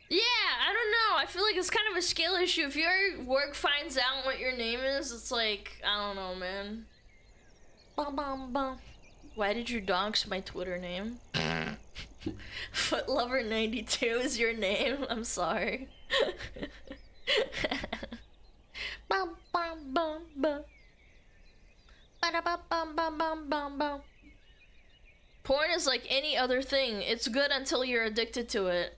S1: Yeah, I don't know. I feel like it's kind of a skill issue. If your work finds out what your name is, it's like, I don't know, man. Bum, bum, bum. Why did you dox my Twitter name? Footlover92 is your name? I'm sorry. Bum, bum, bum, bum. Ba-da-ba-bum-bum-bum-bum-bum. Porn is like any other thing. It's good until you're addicted to it.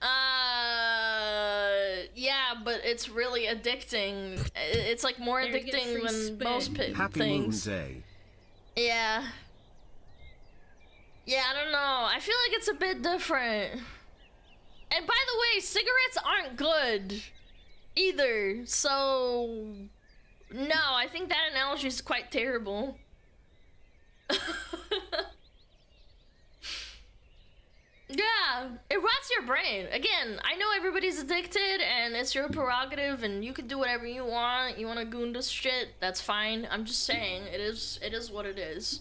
S1: Yeah, but it's really addicting. It's like more addicting than most
S3: Happy
S1: things.
S3: Moon Day.
S1: Yeah. Yeah, I don't know. I feel like it's a bit different. And by the way, cigarettes aren't good either. So, no, I think that analogy is quite terrible. Yeah, it rots your brain. Again, I know everybody's addicted and it's your prerogative and you can do whatever you want. You want to goon this shit, that's fine. I'm just saying, it is what it is.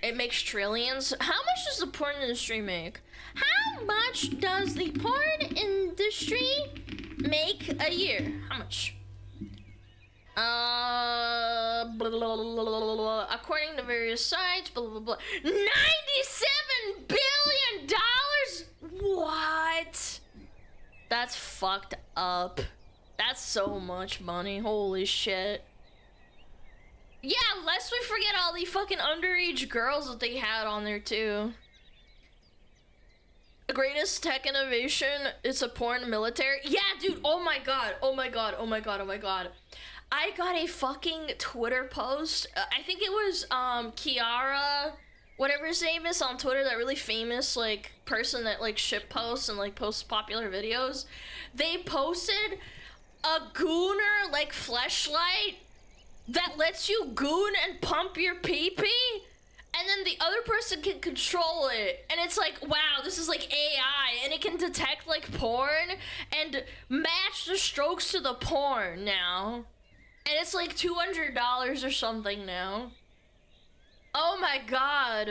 S1: It makes trillions. How much does the porn industry make? How much does the porn industry make a year? How much? Blah, blah, blah, blah, blah. According to various sites, blah, blah, blah. $97 billion? What? That's fucked up. That's so much money. Holy shit. Yeah, lest we forget all the fucking underage girls that they had on there too. The greatest tech innovation is a porn military. Yeah, dude. Oh my god. Oh my god. Oh my god. Oh my god. I got a fucking Twitter post. I think it was Kiara, whatever his name is on Twitter, that really famous like person that like ship posts and like posts popular videos. They posted a gooner like fleshlight that lets you goon and pump your pee-pee. and then the other person can control it, and it's like, wow, this is like AI, and it can detect like porn and match the strokes to the porn now, and it's like $200 or something now. Oh my god.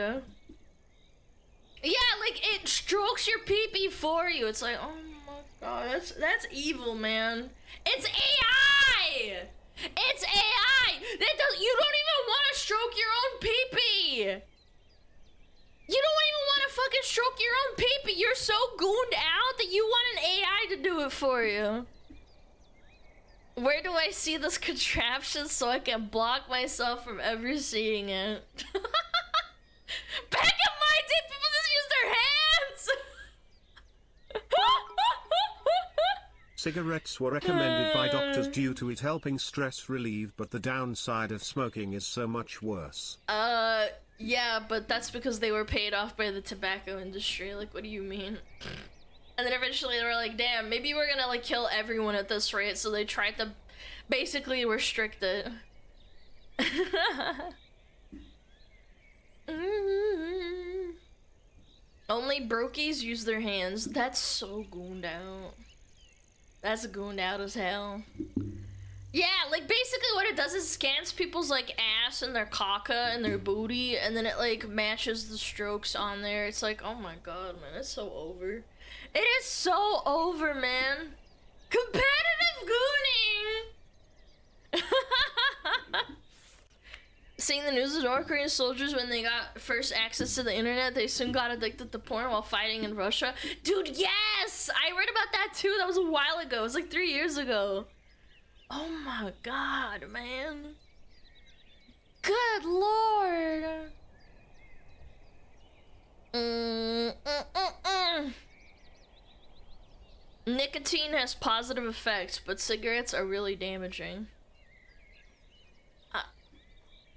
S1: Yeah, like it strokes your pee-pee for you. It's like, oh my god, that's evil, man. It's AI. It's AI! You don't even want to stroke your own pee-pee! You don't even want to fucking stroke your own pee-pee! You're so gooned out that you want an AI to do it for you. Where do I see this contraption so I can block myself from ever seeing it? Back in my day, people just use their hands!
S3: Cigarettes were recommended by doctors due to it helping stress relieve, but the downside of smoking is so much worse.
S1: Yeah, but that's because they were paid off by the tobacco industry. Like, what do you mean? And then eventually they were like, damn, maybe we're gonna like kill everyone at this rate, so they tried to basically restrict it. Only brokies use their hands. That's so gooned out. That's gooned out as hell. Yeah, like basically what it does is scans people's like ass and their caca and their booty, and then it like matches the strokes on there. It's like, oh my god, man, it's so over. It is so over, man. Competitive gooning. Seeing the news of North Korean soldiers when they got first access to the internet, they soon got addicted to porn while fighting in Russia. Dude, yes! I read about that too. That was a while ago. It was like 3 years ago. Oh my god, man. Good lord. Nicotine has positive effects, but cigarettes are really damaging.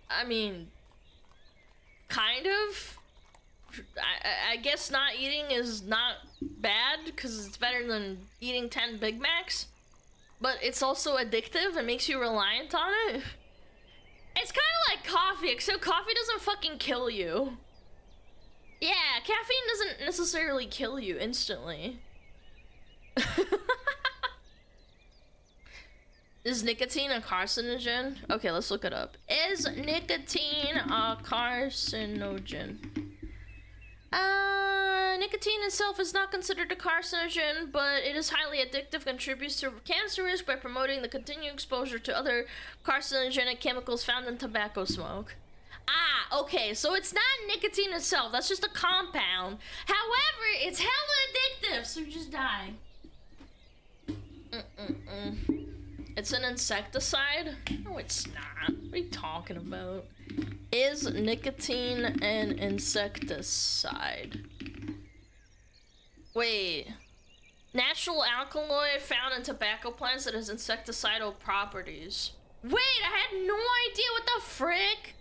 S1: I mean, kind of. I guess not eating is not bad because it's better than eating 10 Big Macs, but it's also addictive and makes you reliant on it. It's kind of like coffee, except coffee doesn't fucking kill you. Yeah, caffeine doesn't necessarily kill you instantly. Is nicotine a carcinogen? Okay, let's look it up. Is nicotine a carcinogen? Nicotine itself is not considered a carcinogen, but it is highly addictive, contributes to cancer risk by promoting the continued exposure to other carcinogenic chemicals found in tobacco smoke. Ah, okay, so it's not nicotine itself, that's just a compound. However, it's hella addictive, so you just die. It's an insecticide? No, it's not. What are you talking about? Is nicotine an insecticide? Wait. Natural alkaloid found in tobacco plants that has insecticidal properties. Wait, I had no idea. What the frick?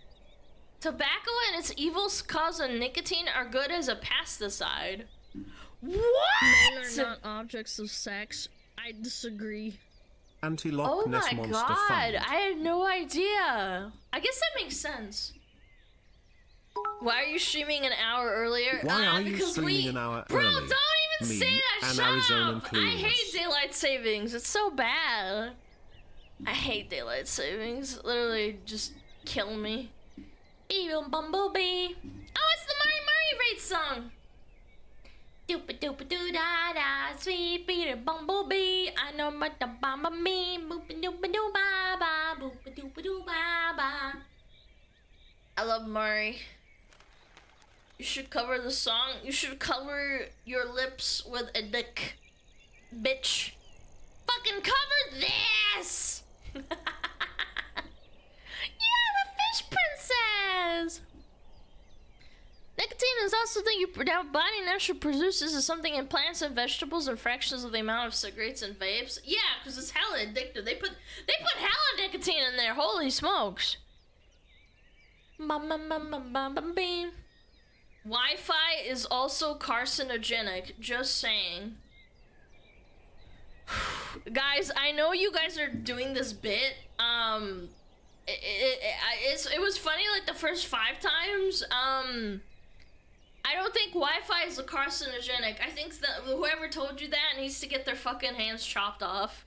S1: Tobacco and its evil cause of nicotine are good as a pesticide. What?
S2: Men are not objects of sex. I disagree.
S3: Anti-Loch Ness
S1: Oh my
S3: monster
S1: god,
S3: found.
S1: I had no idea. I guess that makes sense. Why are you streaming an hour earlier?
S3: Why are you
S1: because
S3: streaming an hour
S1: Bro,
S3: early?
S1: don't even
S3: Me
S1: say that,
S3: and
S1: shut
S3: Arizonan
S1: up! I
S3: clueless.
S1: hate daylight savings, it's so bad. I hate daylight savings, literally just kill me. Evil bumblebee. Oh, it's the Mari Mari raid song. Doopa doopa doo da da, sweet Peter Bumblebee. I know what the bomba mean. Boopa doopa doo ba ba, boopa doopa doo ba ba. I love Mari. You should cover the song. You should cover your lips with a dick, bitch. Fucking cover this. Yeah, the fish princess. Nicotine is also something your body naturally produces as something in plants and vegetables and fractions of the amount of cigarettes and vapes. Yeah, because it's hella addictive. They put hella nicotine in there. Holy smokes. Wi-Fi is also carcinogenic. Just saying. Guys, I know you guys are doing this bit. it was funny like the first 5 times. I don't think Wi-Fi is a carcinogenic. I think that whoever told you that needs to get their fucking hands chopped off.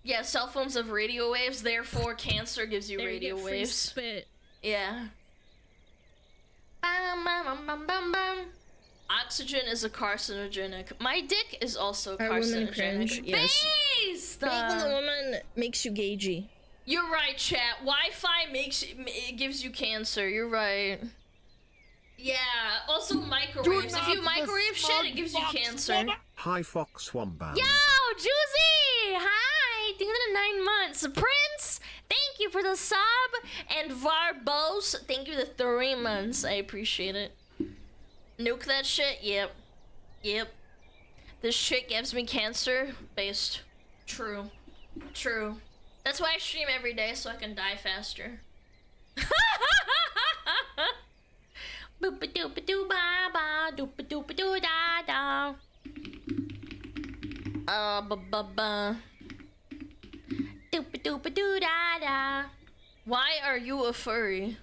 S1: Yeah, cell phones have radio waves, therefore cancer gives you radio waves.
S2: Spit.
S1: Yeah. Bum, bum, bum, bum, bum. Oxygen is a carcinogenic. My dick is also
S2: Are women
S1: carcinogenic.
S2: cringe? Yes.
S1: Based!
S2: Being a woman makes you gagey.
S1: You're right, chat. Wi-Fi it gives you cancer. You're right. Yeah. Also microwaves. If you microwave shit, it gives you cancer.
S3: Hi Fox Wombat.
S1: Yo, Juicy! Hi! Thank you for the 9 months. Prince, thank you for the sub. And Varbos, thank you for the 3 months. I appreciate it. Nuke that shit? Yep. Yep. This shit gives me cancer. Based. True. True. That's why I stream every day, so I can die faster. Boop doop doo ba ba doop doop doo da da. Ba ba ba. Doop doop doo da da. Why are you a furry?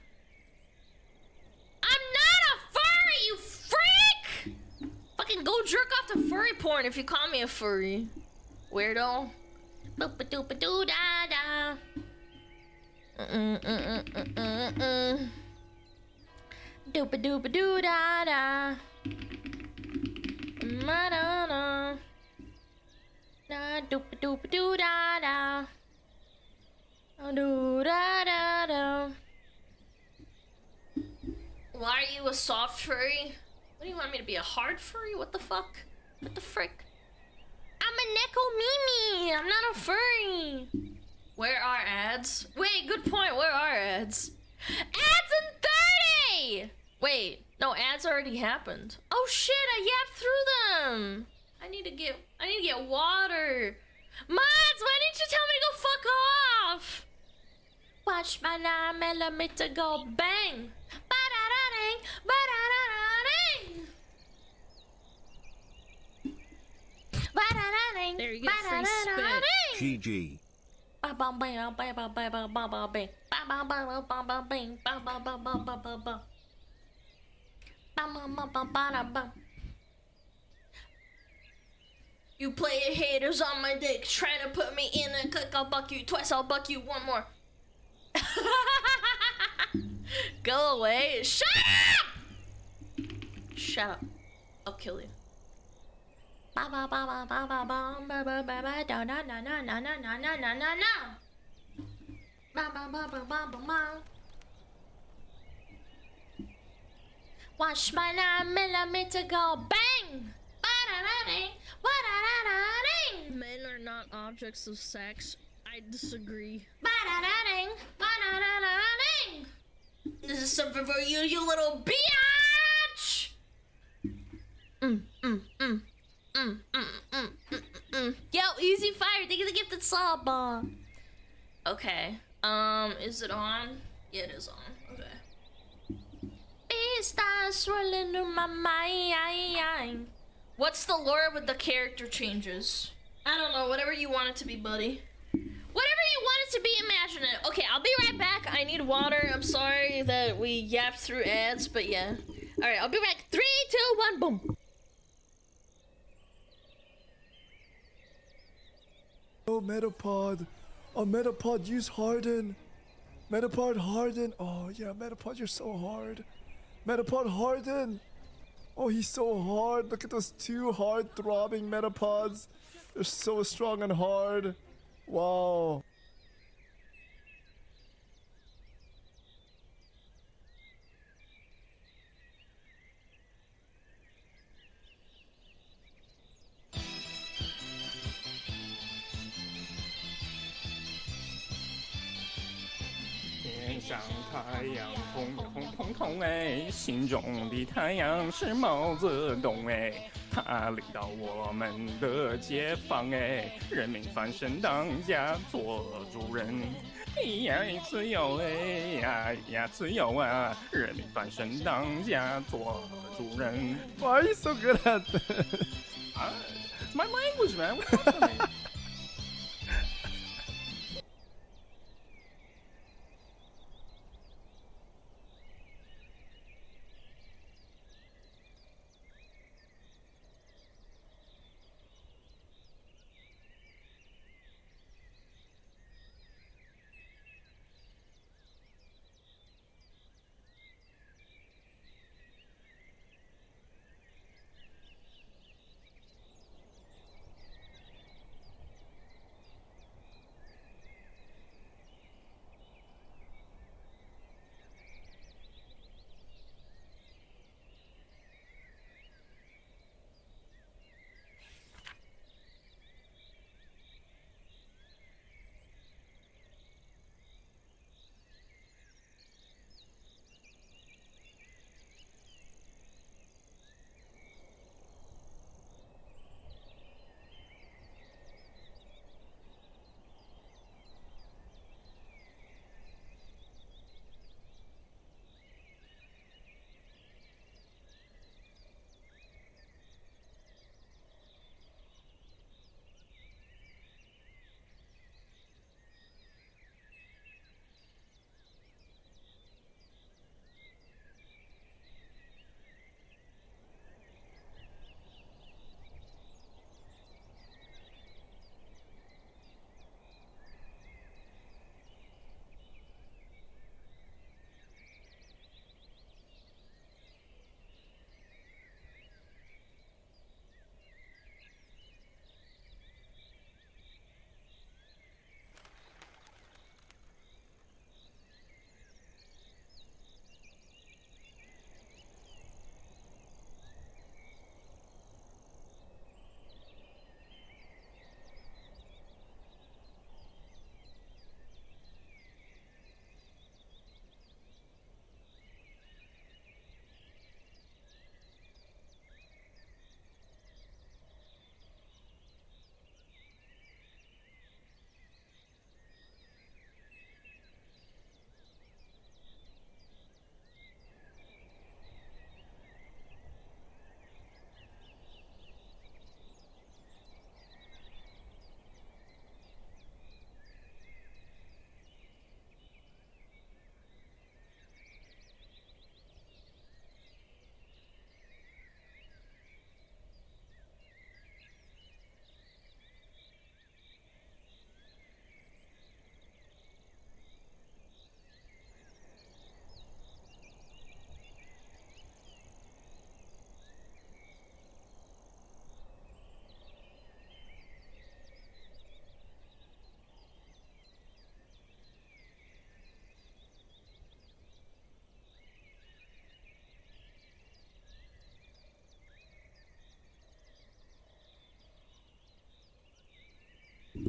S1: I'm not a furry, you freak! Fucking go jerk off to furry porn if you call me a furry. Weirdo. Boop doop doo da da. Doopa doopa doo da da. Ma da da. Da doopa doopa doo da da. Doo da da da. Why are you a soft furry? What do you want me to be, a hard furry? What the fuck? What the frick? I'm a Neko Mimi. I'm not a furry. Where are ads? Wait, good point. Where are ads? Ads in 30! Wait, no, ads already happened. Oh shit, I yapped through them. I need to get water. Mods, why didn't you tell me to go fuck off? Watch my 9mm go bang. Ba-da-da-ding, ba-da-da-da-ding. Ba-da-da-ding,
S2: There you get free spit.
S3: GG.
S1: You play haters on my dick, trying to put me in a click. I'll buck you twice, I'll buck you one more. Go away. Shut up! Shut up. I'll kill you. Ba ba ba ba ba ba ba ba ba ba ba da na na na na na na na na na na. Ba ba ba ba ba ba ba. Watch my 9mm go bang. Ba da da ding. Ba da da da ding.
S2: Men are not objects of sex. I disagree.
S1: Ba da da ding. Ba da da da ding. This is something for you, you little biatch. Yo, Easy Fire, thank you for the gifted sub. Okay. Is it on? Yeah, it is on. Okay. Beast swirling through my mind. What's the lore with the character changes? I don't know, whatever you want it to be, buddy. Whatever you want it to be, imagine it. Okay, I'll be right back. I need water. I'm sorry that we yapped through ads, but yeah. Alright, I'll be back. 3, 2, 1, boom.
S4: Oh, Metapod. Oh, Metapod, use Harden. Metapod, Harden. Oh, yeah, Metapod, you're so hard. Metapod, Harden. Oh, he's so hard. Look at those 2 hard throbbing Metapods. They're so strong and hard. Wow.
S5: 天上太阳红红彤彤哎，心中的太阳是毛泽东哎，他领导我们的解放哎，人民翻身当家做主人，呀自由哎呀自由啊，人民翻身当家做主人。
S4: Why are you so good at this?
S5: My language, man. What's up with me?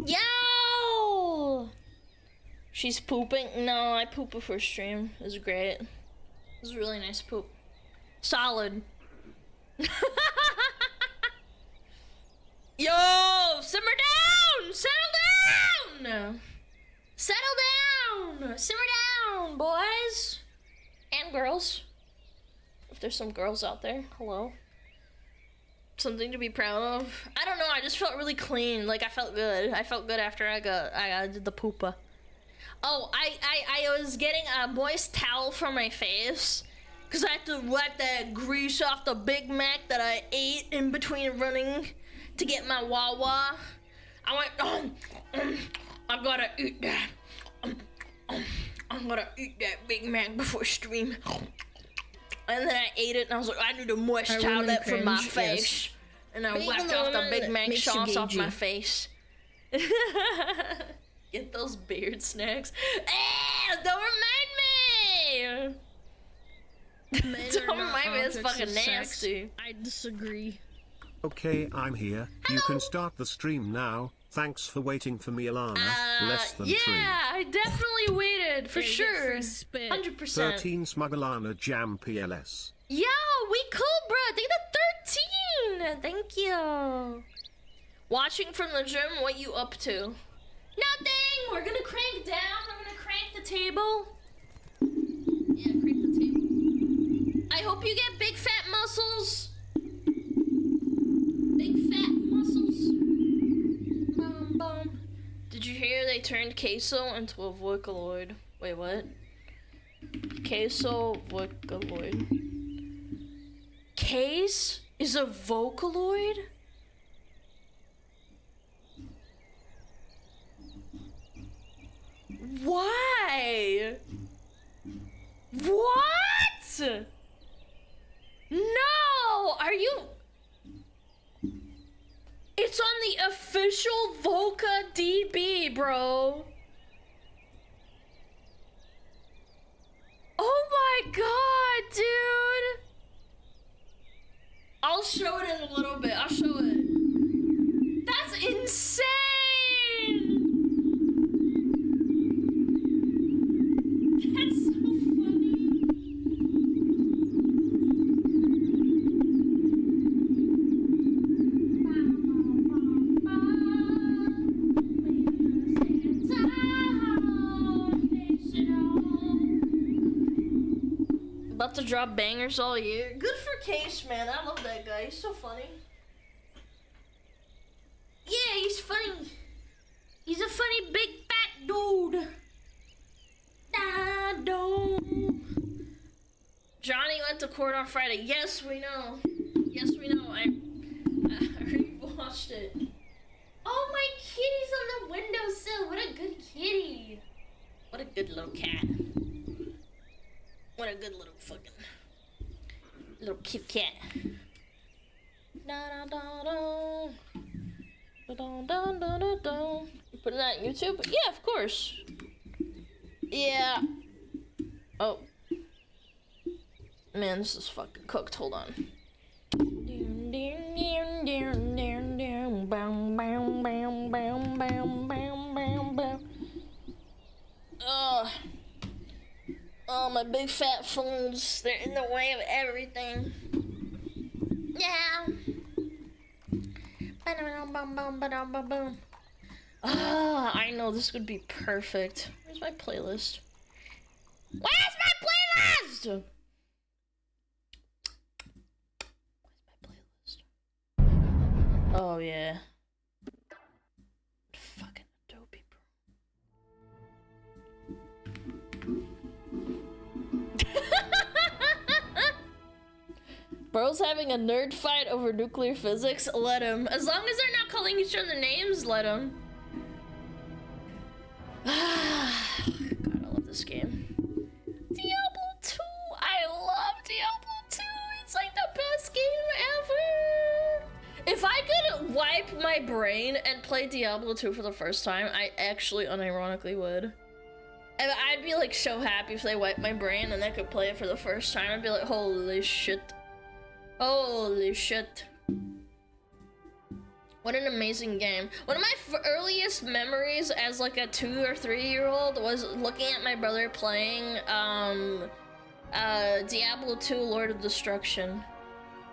S1: Yo! She's pooping? No, I pooped before stream. It was great. It was a really nice poop. Solid. Yo! Simmer down! Settle down! Settle down! Simmer down, boys! And girls. If there's some girls out there, hello. Something to be proud of. I don't know, I just felt really clean. Like, I felt good. I felt good after I did the poopa. Oh, I was getting a moist towel from my face because I had to wipe that grease off the Big Mac that I ate in between running to get my Wawa. I went, I gotta eat that. I'm gonna eat that Big Mac before stream. And then I ate it and I was like, I need a moist towel from my face. Yes. And I wiped off the Big Mac sauce off my face. Get those beard snacks. Don't remind me! Don't remind me, it's fucking nasty.
S2: I disagree.
S3: Okay, I'm here. Hello. You can start the stream now. Thanks for waiting for me, Alana. Less than 3.
S1: Yeah, I definitely waited, for sure. 100%.
S3: 13 SmugAlana Jam PLS.
S1: Yo, we cool, bro. Thank you, 13. Thank you. Watching from the gym, what you up to? Nothing! We're gonna crank down. We're gonna crank the table. Yeah, crank the table. I hope you get big fat muscles. Big fat muscles. Boom, boom. Did you hear they turned queso into a Vocaloid? Wait, what? Queso Vocaloid. Case is a Vocaloid? Why? What? No! Are you... It's on the official Voca DB, bro. Oh my god, dude. I'll show it in a little bit. I'll show it. That's insane. That's so funny. About to drop bangers all year. Good for Case, man. I love that guy. He's so funny. Yeah, he's funny. He's a funny big fat dude. Johnny went to court on Friday. Yes, we know. Yes, we know. I already watched it. Oh, my kitty's on the windowsill. What a good kitty. What a good little cat. What a good little fucking little cute cat. Da da da da. Da da da da da da. You put it on YouTube? Yeah, of course. Yeah. Oh. Man, this is fucking cooked. Hold on. Oh, my big fat phones. They're in the way of everything. Yeah. Ah, I know this would be perfect. Where's my playlist? Where's my playlist? Where's my playlist? Oh, yeah. Fucking Adobe, bro. Bro's having a nerd fight over nuclear physics. Let him. As long as they're not calling each other names, let him. God, I love this game. Diablo 2. I love Diablo 2. It's like the best game ever. If I could wipe my brain and play Diablo 2 for the first time, I actually unironically would. And I'd be like so happy if they wiped my brain and I could play it for the first time. I'd be like, holy shit. Holy shit. What an amazing game. One of my earliest memories as like a 2 or 3 year old was looking at my brother playing Diablo 2 Lord of Destruction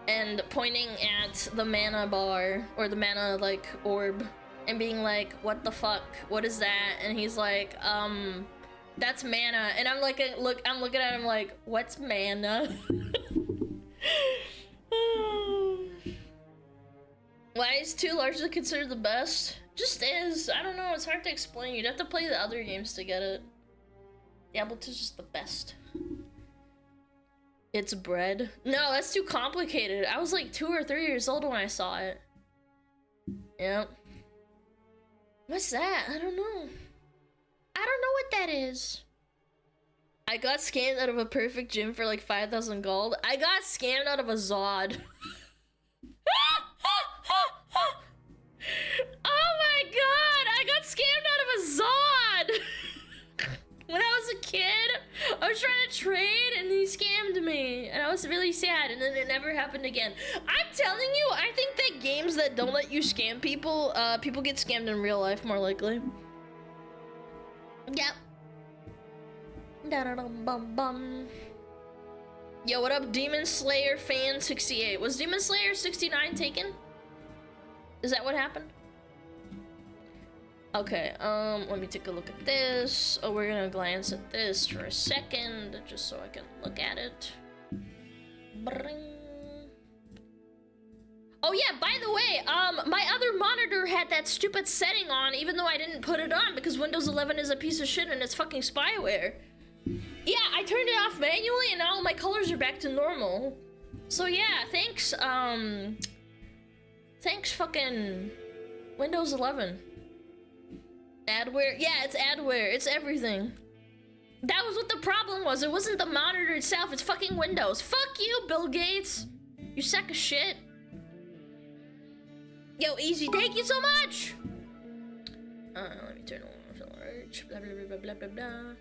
S1: and pointing at the mana bar or the mana like orb and being like, what the fuck? What is that? And he's like, that's mana. And I'm like, I'm looking at him like, what's mana? Why is 2 largely considered the best? Just is. I don't know, it's hard to explain. You'd have to play the other games to get it. Diablo 2 is just the best. It's bread. No, that's too complicated. I was like 2 or 3 years old when I saw it. Yep. What's that? I don't know. I don't know what that is. I got scammed out of a perfect gym for like 5,000 gold. I got scammed out of a Zod. Oh my god! I got scammed out of a Zod! When I was a kid, I was trying to trade and he scammed me. And I was really sad, and then it never happened again. I'm telling you, I think that games that don't let you scam people, people get scammed in real life more likely. Yep. Da-da-dum-bum-bum. Yo, what up, Demon Slayer fan 68? Was Demon Slayer 69 taken? Is that what happened? Okay, let me take a look at this. Oh, we're gonna glance at this for a second, just so I can look at it. Bring. Oh yeah, by the way, my other monitor had that stupid setting on, even though I didn't put it on, because Windows 11 is a piece of shit and it's fucking spyware. Yeah, I turned it off manually and now my colors are back to normal. So yeah, thanks, thanks fucking Windows 11. Adware? Yeah, it's adware. It's everything. That was what the problem was. It wasn't the monitor itself. It's fucking Windows. Fuck you, Bill Gates. You sack of shit. Yo, Easy, thank you so much. Let me turn on large. Blah, blah, blah, blah, blah, blah.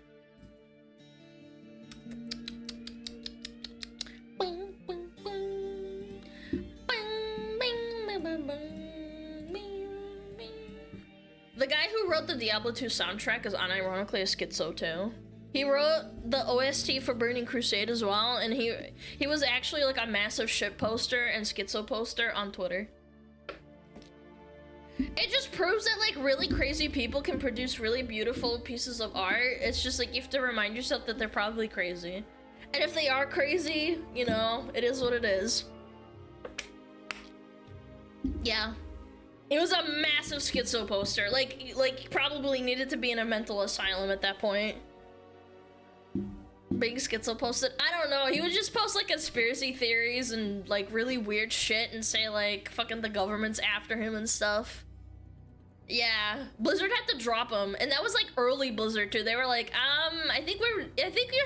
S1: Bing, bing, bing. Bing, bing, bing, bing, bing. The guy who wrote the Diablo 2 soundtrack is unironically a schizo too. He wrote the OST for Burning Crusade as well, and he was actually like a massive shit poster and schizo poster on Twitter. It just proves that like really crazy people can produce really beautiful pieces of art. It's just like you have to remind yourself that they're probably crazy. And if they are crazy, you know, it is what it is. Yeah. It was a massive schizo poster. Like probably needed to be in a mental asylum at that point. Big schizo posted. I don't know. He would just post like conspiracy theories and like really weird shit and say like fucking the government's after him and stuff. Yeah, Blizzard had to drop him, and that was like early Blizzard too. They were like, I think you're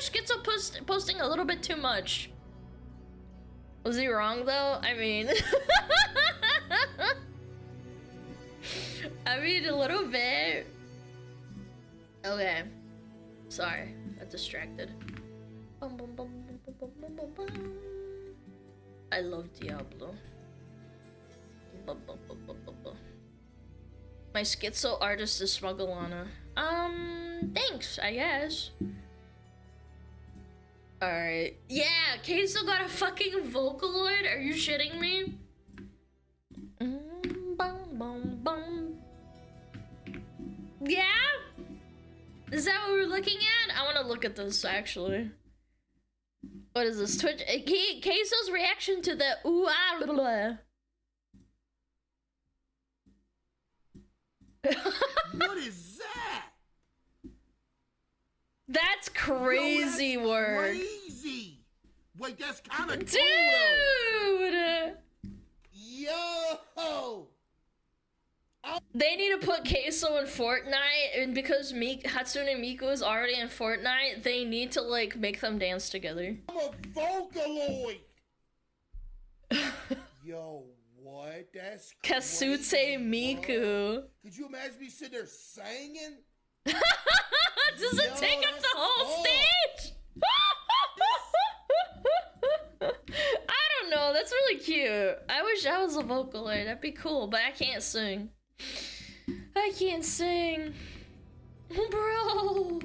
S1: schizo posting a little bit too much. Was he wrong though? I mean, I mean a little bit. Okay, sorry, got distracted. I love Diablo. My schizo artist is SmugAlana. Thanks, I guess. Alright. Yeah, Kate still got a fucking Vocaloid? Are you shitting me? Yeah? Is that what we're looking at? I want to look at this, actually. What is this? Twitch? Queso's reaction to the ooh ah blah, blah.
S6: What is that?
S1: That's crazy work.
S6: Crazy. Wait, that's kind of
S1: dude.
S6: Cool, yo.
S1: They need to put Queso in Fortnite, and because Hatsune Miku is already in Fortnite, they need to like make them dance together.
S6: I'm a Vocaloid. Yo. What? That's
S1: Kasutse
S6: crazy,
S1: Miku.
S6: bro. Could you imagine me sitting there singing?
S1: Does it take up the whole stage? I don't know. That's really cute. cute. I wish I was a Vocaloid. That'd be cool, but I can't sing. I can't sing. Bro.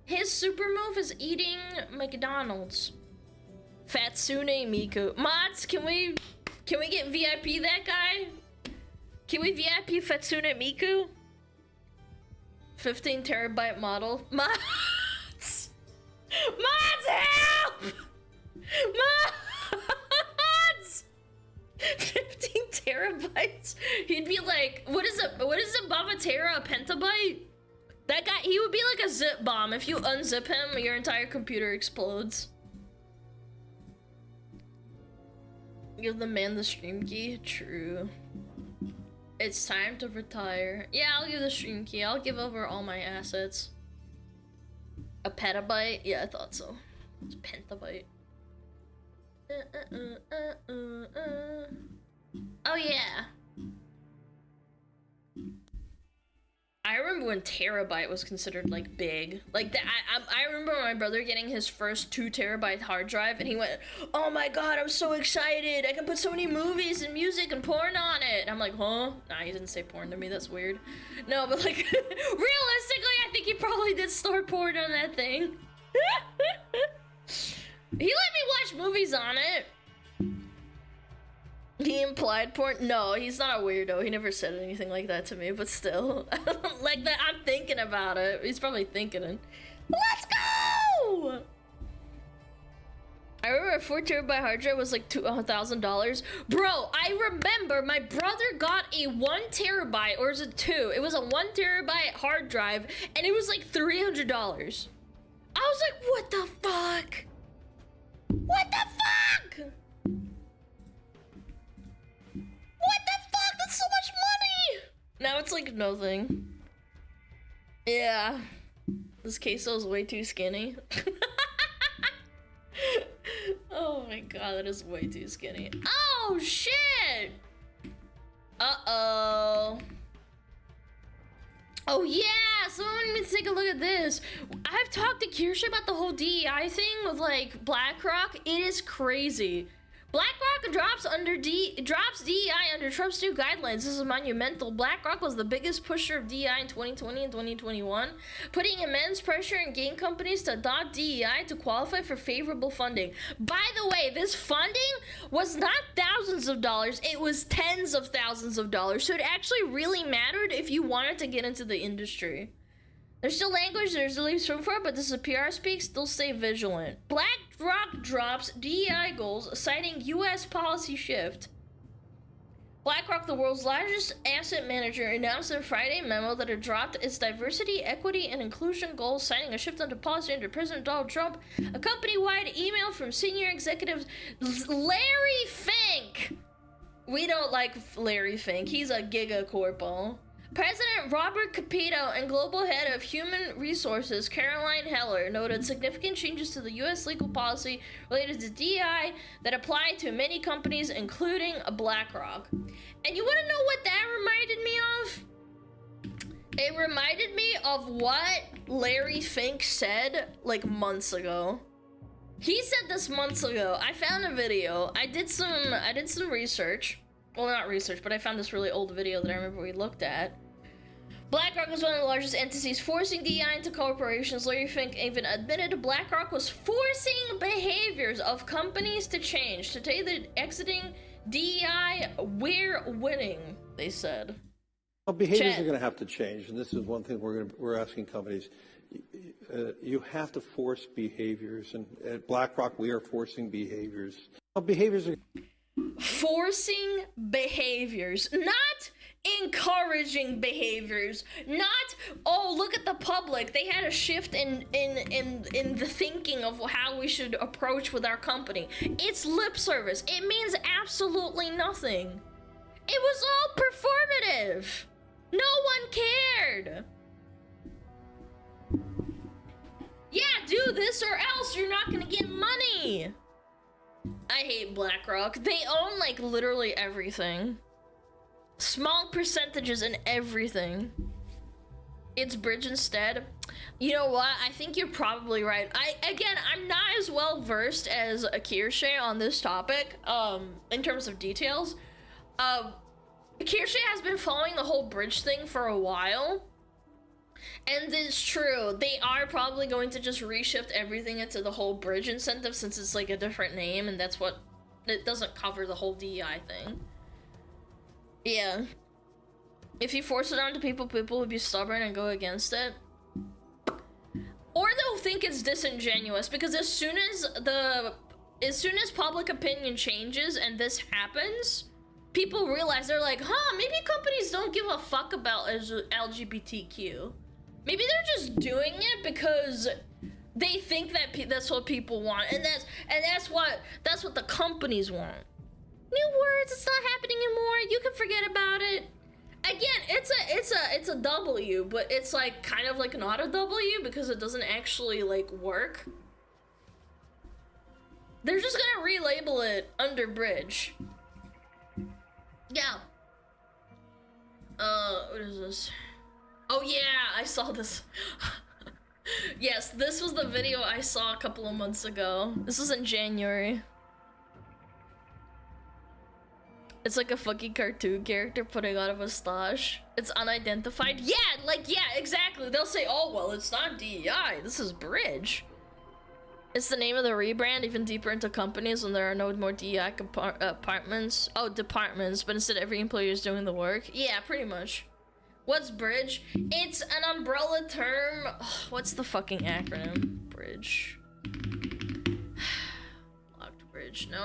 S1: His super move is eating McDonald's. Fatsune Miku. Mods, can we get VIP that guy? Can we VIP Fatsune Miku? 15 terabyte model. Mods! Mods, help! Mods! 15 terabytes? He'd be like, what is above a tera, a pentabyte? That guy, he would be like a zip bomb. If you unzip him, your entire computer explodes. Give the man the stream key. True. It's time to retire. Yeah, I'll give the stream key. I'll give over all my assets. A petabyte? Yeah, I thought so. It's pentabyte. Oh yeah. I remember when terabyte was considered like big. Like that. I remember my brother getting his first 2 terabyte hard drive, and he went, "Oh my god, I'm so excited! I can put so many movies and music and porn on it." And I'm like, "Huh?" Nah, he didn't say porn to me. That's weird. No, but like realistically, I think he probably did store porn on that thing. He let me watch movies on it. He implied porn? No, he's not a weirdo. He never said anything like that to me, but still. Like that, I'm thinking about it. He's probably thinking it. Let's go! I remember a 4 terabyte hard drive was like $1,000. Bro, I remember my brother got a 1 terabyte, or is it 2? It was a 1 terabyte hard drive, and it was like $300. I was like, what the fuck? What the fuck? What the fuck? That's so much money! Now it's like nothing. Yeah. This queso is way too skinny. Oh my god, that is way too skinny. Oh shit! Uh-oh. Oh yeah, someone wanted me to take a look at this. I've talked to Kirsha about the whole DEI thing with like BlackRock. It is crazy. BlackRock drops DEI under Trump's new guidelines. This is monumental. BlackRock was the biggest pusher of DEI in 2020 and 2021, putting immense pressure on game companies to adopt DEI to qualify for favorable funding. By the way, this funding was not thousands of dollars, it was tens of thousands of dollars. So it actually really mattered if you wanted to get into the industry. There's still language, there's at least room for it, but this is a PR speak, still stay vigilant. BlackRock drops DEI goals, citing U.S. policy shift. BlackRock, the world's largest asset manager, announced in a Friday memo that it dropped its diversity, equity, and inclusion goals, citing a shift under policy under President Donald Trump. A company-wide email from senior executive Larry Fink. We don't like Larry Fink, he's a gigacorpo. President Robert Capito and Global Head of Human Resources Caroline Heller noted significant changes to the U.S. legal policy related to DEI that apply to many companies, including BlackRock. And you want to know what that reminded me of? It reminded me of what Larry Fink said like months ago. He said this months ago. I found a video. I did some research. Well, not research, but I found this really old video that I remember we looked at. BlackRock was one of the largest entities forcing DEI into corporations. Larry Fink even admitted BlackRock was forcing behaviors of companies to change. To tell that exiting DEI, we're winning, they said.
S7: Well, behaviors are going to have to change, and this is one thing we're asking companies. You have to force behaviors, and at BlackRock, we are forcing behaviors. Well, behaviors are
S1: forcing behaviors, not encouraging behaviors, not, oh, look at the public, they had a shift in the thinking of how we should approach with our company. It's lip service. It means absolutely nothing. It was all performative. No one cared. Yeah, do this or else you're not gonna get money. I hate BlackRock. They own like literally everything. Small percentages in everything. It's bridge instead. You know what? I think you're probably right. I'm not as well versed as Kirsche on this topic, in terms of details. Kirsche has been following the whole bridge thing for a while. And it's true, they are probably going to just reshift everything into the whole bridge incentive since it's like a different name and that's what, it doesn't cover the whole DEI thing. Yeah. If you force it onto people, people will be stubborn and go against it. Or they'll think it's disingenuous because as soon as public opinion changes and this happens, people realize they're like, huh, maybe companies don't give a fuck about LGBTQ. Maybe they're just doing it because they think that that's what people want, and that's what the companies want. New words, it's not happening anymore. You can forget about it. Again, it's a W, but it's like kind of like not a W because it doesn't actually like work. They're just gonna relabel it under bridge. Yeah. What is this? Oh yeah, I saw this. Yes, this was the video I saw a couple of months ago. This was in January. It's like a fucking cartoon character putting on a mustache. It's unidentified. Yeah, exactly. They'll say, oh, well, it's not DEI. This is Bridge. It's the name of the rebrand, even deeper into companies when there are no more DEI departments, but instead every employee is doing the work. Yeah, pretty much. What's Bridge? It's an umbrella term. What's the fucking acronym? Bridge. Locked Bridge. No.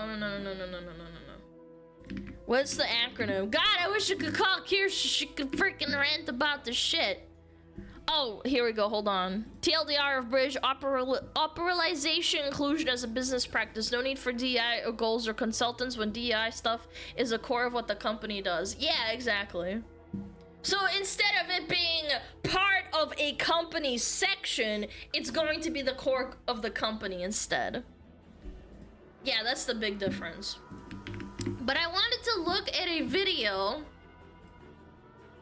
S1: What's the acronym? God, I wish I could call Kirsche. She could freaking rant about the shit. Oh, here we go. Hold on. TLDR of Bridge, operationalization inclusion as a business practice. No need for DEI or goals or consultants when DEI stuff is a core of what the company does. Yeah, exactly. So instead of it being part of a company section, it's going to be the core of the company instead. Yeah, that's the big difference. But I wanted to look at a video.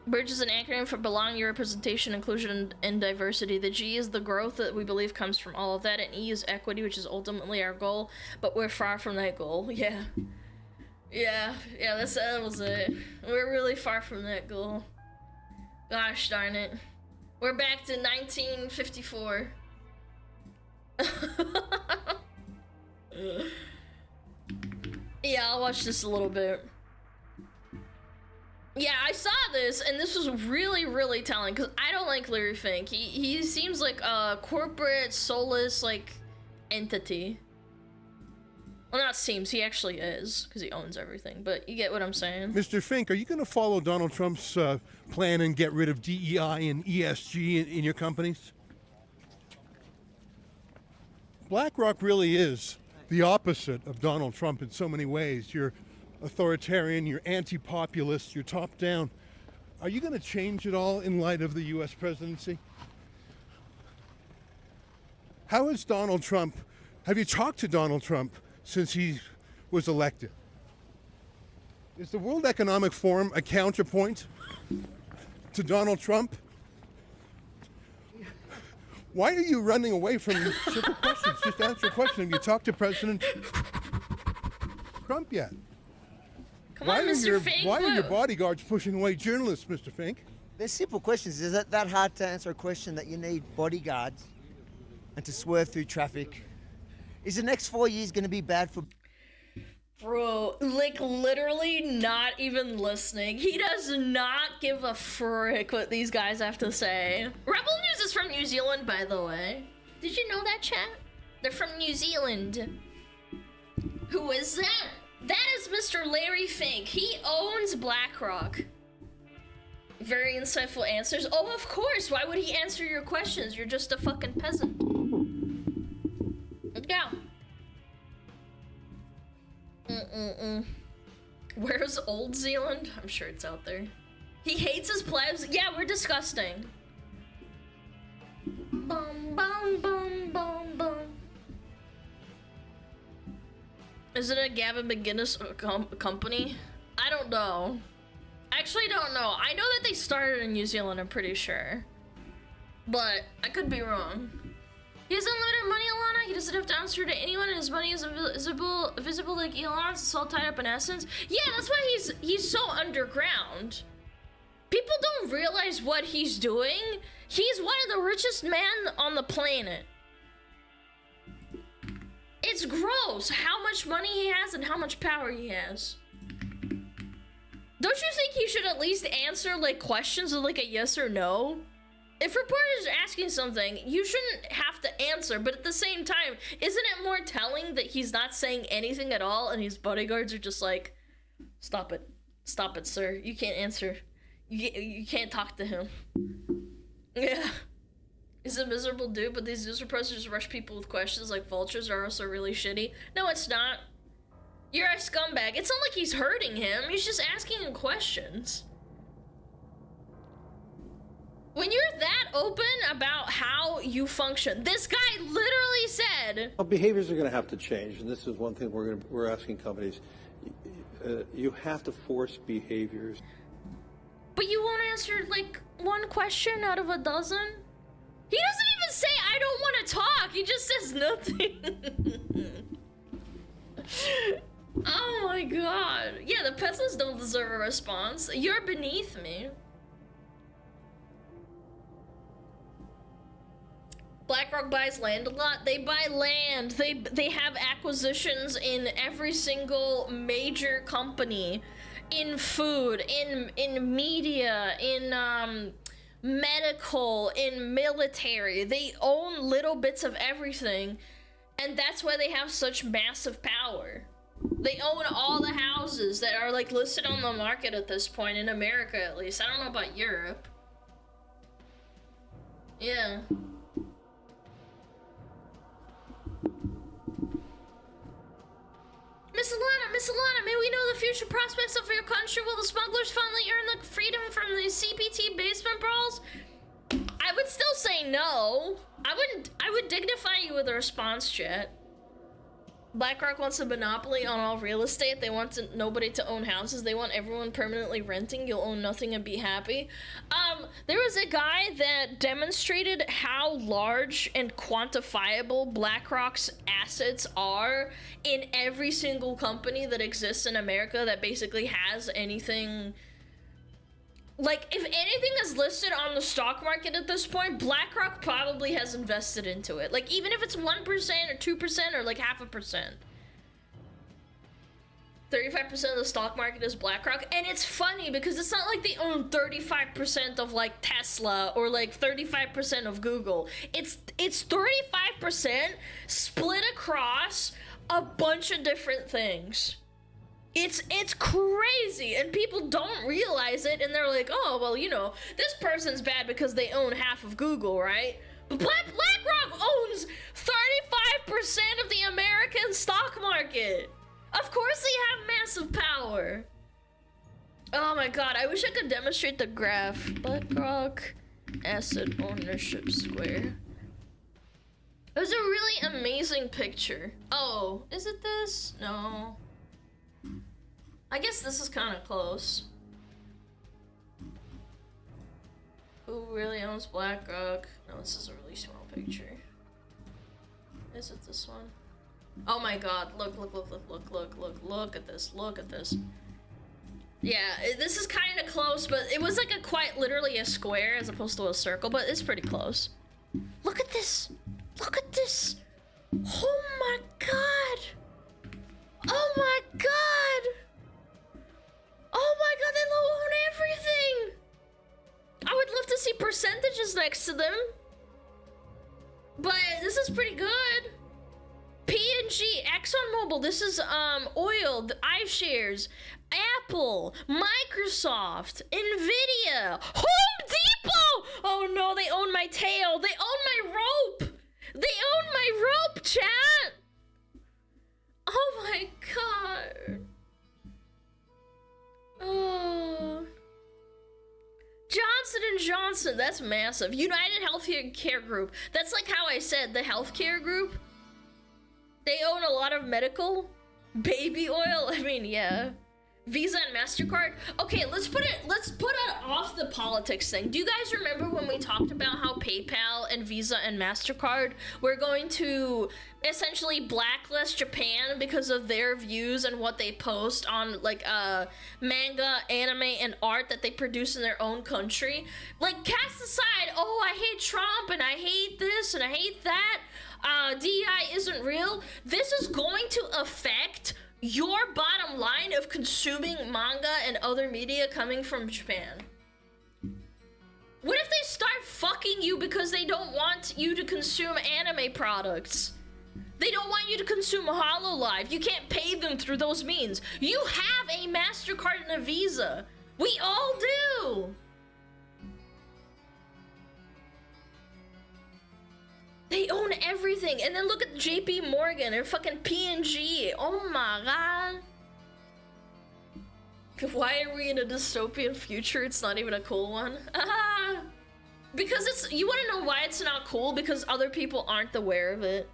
S1: Bridge is an acronym for belonging, representation, inclusion, and diversity. The G is the growth that we believe comes from all of that, and E is equity, which is ultimately our goal, but we're far from that goal. Yeah, that was it. We're really far from that goal. Gosh darn it. We're back to 1954. Yeah, I'll watch this a little bit. Yeah, I saw this, and this was really, really telling, because I don't like Larry Fink. He seems like a corporate, soulless, like, entity. Well, not seems, he actually is, because he owns everything, but you get what I'm saying.
S8: Mr. Fink, are you going to follow Donald Trump's plan and get rid of DEI and ESG in your companies? BlackRock really is the opposite of Donald Trump in so many ways. You're authoritarian, you're anti-populist, you're top-down. Are you going to change it all in light of the U.S. presidency? How is Donald Trump, have you talked to Donald Trump since he was elected? Is the World Economic Forum a counterpoint to Donald Trump? Why are you running away from simple questions? Just answer a question. Have you talked to President Trump yet?
S1: Come on, Mr. Fink.
S8: Why are your bodyguards pushing away journalists, Mr. Fink?
S9: They're simple questions. Is it that hard to answer a question that you need bodyguards and to swerve through traffic? Is the next 4 years going to be bad for...
S1: Bro, like literally not even listening. He does not give a frick what these guys have to say. Rebel News is from New Zealand, by the way. Did you know that, chat? They're from New Zealand. Who is that? That is Mr. Larry Fink. He owns BlackRock. Very insightful answers. Oh, of course. Why would he answer your questions? You're just a fucking peasant. Yeah. Where's Old Zealand? I'm sure it's out there. He hates his plebs. Yeah, we're disgusting. Bum, bum, bum, bum, bum. Is it a Gavin McGinnis company? I don't know. Actually, don't know. I know that they started in New Zealand, I'm pretty sure. but I could be wrong. He has unlimited money, Alana. He doesn't have to answer to anyone, and his money is visible like Elon's. It's all tied up in essence. Yeah, that's why he's so underground. People don't realize what he's doing. He's one of the richest men on the planet. It's gross how much money he has and how much power he has. Don't you think he should at least answer like questions with like a yes or no? If reporters are asking something, you shouldn't have to answer, but at the same time, isn't it more telling that he's not saying anything at all and his bodyguards are just like, stop it, sir, you can't answer, you can't talk to him. Yeah. He's a miserable dude, but these news reporters just rush people with questions like vultures are also really shitty. No, it's not. You're a scumbag. It's not like he's hurting him, he's just asking him questions. When you're that open about how you function, this guy literally said...
S7: Well, behaviors are going to have to change, and this is one thing we're asking companies. You have to force behaviors.
S1: But you won't answer, like, one question out of a dozen? He doesn't even say, I don't want to talk. He just says nothing. Oh my god. Yeah, the peasants don't deserve a response. You're beneath me. BlackRock buys land a lot. They buy land. They have acquisitions in every single major company, in food, in media, in medical, in military. They own little bits of everything, and that's why they have such massive power. They own all the houses that are like listed on the market at this point, in America at least. I don't know about Europe. Yeah. Miss Alana, may we know the future prospects of your country? Will the smugglers finally earn the freedom from the CPT basement brawls? I would still say no. I would dignify you with a response, chat. BlackRock wants a monopoly on all real estate. They want nobody to own houses. They want everyone permanently renting. You'll own nothing and be happy. There was a guy that demonstrated how large and quantifiable BlackRock's assets are in every single company that exists in America that basically has anything. Like, if anything is listed on the stock market at this point, BlackRock probably has invested into it. Like, even if it's 1% or 2% or like 0.5%. 35% of the stock market is BlackRock, and it's funny because it's not like they own 35% of like Tesla or like 35% of Google. It's 35% split across a bunch of different things. It's crazy, and people don't realize it, and they're like, oh, well, you know, this person's bad because they own half of Google, right? But BlackRock owns 35% of the American stock market. Of course they have massive power. Oh my god, I wish I could demonstrate the graph. BlackRock asset ownership square. It was a really amazing picture. Oh, is it this? No. I guess this is kind of close. Who really owns BlackRock? No, this is a really small picture. Is it this one? Oh my god, look at this, look at this. Yeah, this is kind of close, but it was like quite literally a square as opposed to a circle, but it's pretty close. Look at this, look at this. Oh my god. Oh my god. Oh my god, they own everything! I would love to see percentages next to them. But this is pretty good. P&G, ExxonMobil, this is oil, iShares, Apple, Microsoft, Nvidia, Home Depot! Oh no, they own my tail. They own my rope! They own my rope, chat! Oh my god. Oh. Johnson & Johnson, that's massive. United Healthcare Group, that's like how I said, the healthcare group. They own a lot of medical. Baby oil, I mean, yeah. Visa and MasterCard. Okay, let's put it off the politics thing. Do you guys remember when we talked about how PayPal and Visa and MasterCard were going to essentially blacklist Japan because of their views and what they post on like manga, anime, and art that they produce in their own country? Like, cast aside, oh, I hate Trump and I hate this and I hate that. DEI isn't real. This is going to affect your bottom line of consuming manga and other media coming from Japan. What if they start fucking you because they don't want you to consume anime products? They don't want you to consume HoloLive. You can't pay them through those means. You have a MasterCard and a Visa. We all do. They own everything. And then look at JP Morgan or fucking P&G. Oh my god. Why are we in a dystopian future? It's not even a cool one. Because it's, you want to know why it's not cool? Because other people aren't aware of it.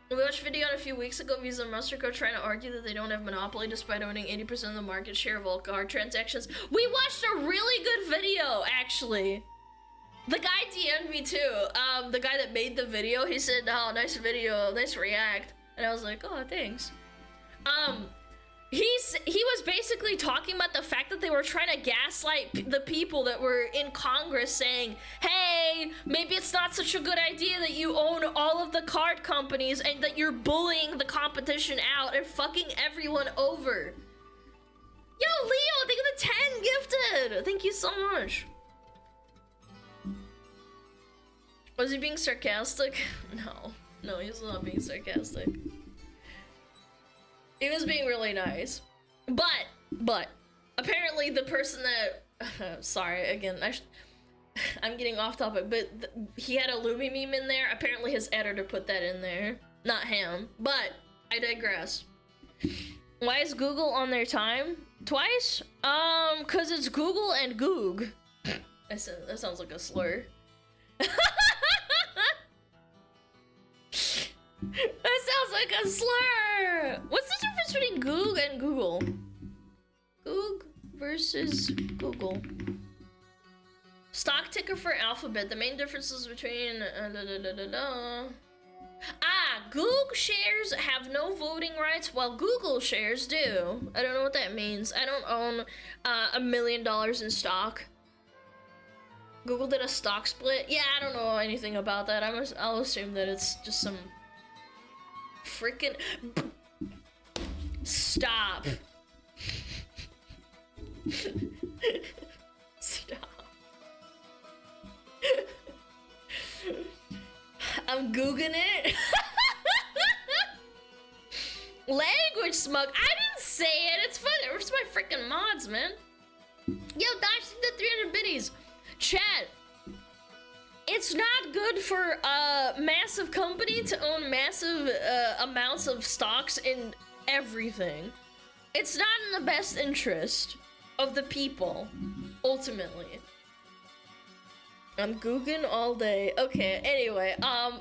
S1: We watched a video a few weeks ago, Visa and MasterCard trying to argue that they don't have monopoly despite owning 80% of the market share of all card transactions. We watched a really good video, actually. The guy DM'd me too. The guy that made the video, he said, "Oh, nice video, nice react." And I was like, "Oh, thanks." He was basically talking about the fact that they were trying to gaslight the people that were in Congress, saying, "Hey, maybe it's not such a good idea that you own all of the card companies and that you're bullying the competition out and fucking everyone over." Yo, Leo, thank you for the 10 gifted. Thank you so much. Was he being sarcastic? No, he was not being sarcastic. He was being really nice. But, apparently the person that, sorry, again, I'm getting off topic, but he had a Lumi meme in there. Apparently his editor put that in there, not him. But, I digress. Why is Google on their time? Twice? Cause it's Google and Goog. That sounds like a slur. That sounds like a slur! What's the difference between Goog and Google? Goog versus Google. Stock ticker for Alphabet. The main differences between... Goog shares have no voting rights while Google shares do. I don't know what that means. I don't own $1 million in stock. Google did a stock split? Yeah, I don't know anything about that. I'll assume that it's just some freaking... Stop. Stop. I'm Googling it. Language smug. I didn't say it. It's fun. It's my freaking mods, man. Yo, Dash the 300 biddies. Chat. It's not good for a massive company to own massive amounts of stocks in everything. It's not in the best interest of the people, ultimately. I'm Googling all day. Okay, anyway, we're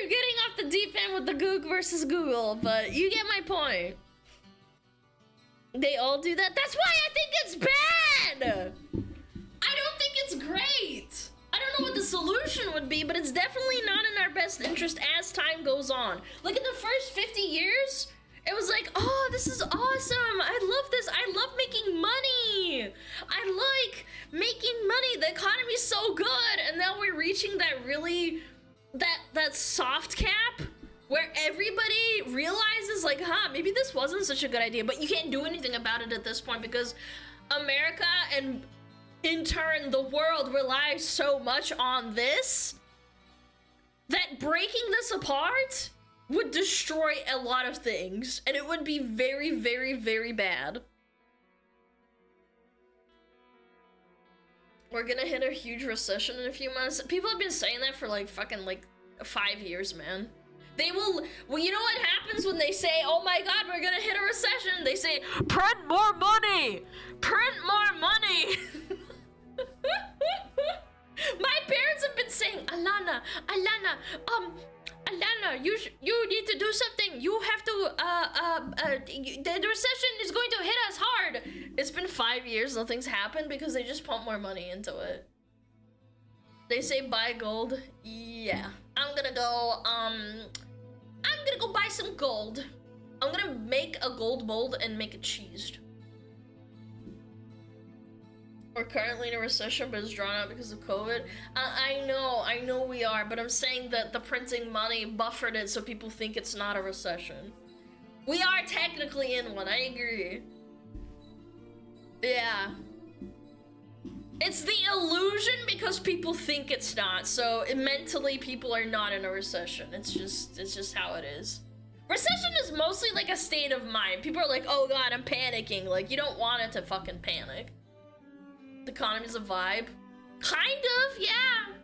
S1: getting off the deep end with the Goog versus Google, but you get my point. They all do that? That's why I think it's bad! I don't think it's great! I don't know what the solution would be, but it's definitely not in our best interest as time goes on. Like in the first 50 years, it was like, oh, this is awesome. I love this. I love making money. I like making money. The economy's so good. And now we're reaching that really, that soft cap where everybody realizes like, maybe this wasn't such a good idea, but you can't do anything about it at this point because America and in turn the world relies so much on this that breaking this apart would destroy a lot of things, and it would be very, very, very bad. We're gonna hit a huge recession in a few months. People have been saying that for like fucking like 5 years, man. They will, well, you know what happens when they say, oh my god, we're gonna hit a recession? They say, print more money! Print more money! My parents have been saying, Alana, Alana, you need to do something. You have to, the recession is going to hit us hard. It's been 5 years, nothing's happened because they just pump more money into it. They say buy gold. Yeah. I'm gonna go buy some gold. I'm gonna make a gold mold and make it cheesed. We're currently in a recession, but it's drawn out because of COVID. I know we are, but I'm saying that the printing money buffered it so people think it's not a recession. We are technically in one, I agree. Yeah. It's the illusion because people think it's not, so mentally people are not in a recession. It's just how it is. Recession is mostly like a state of mind. People are like, oh god, I'm panicking. Like, you don't want it to fucking panic. The economy's a vibe. Kind of, yeah.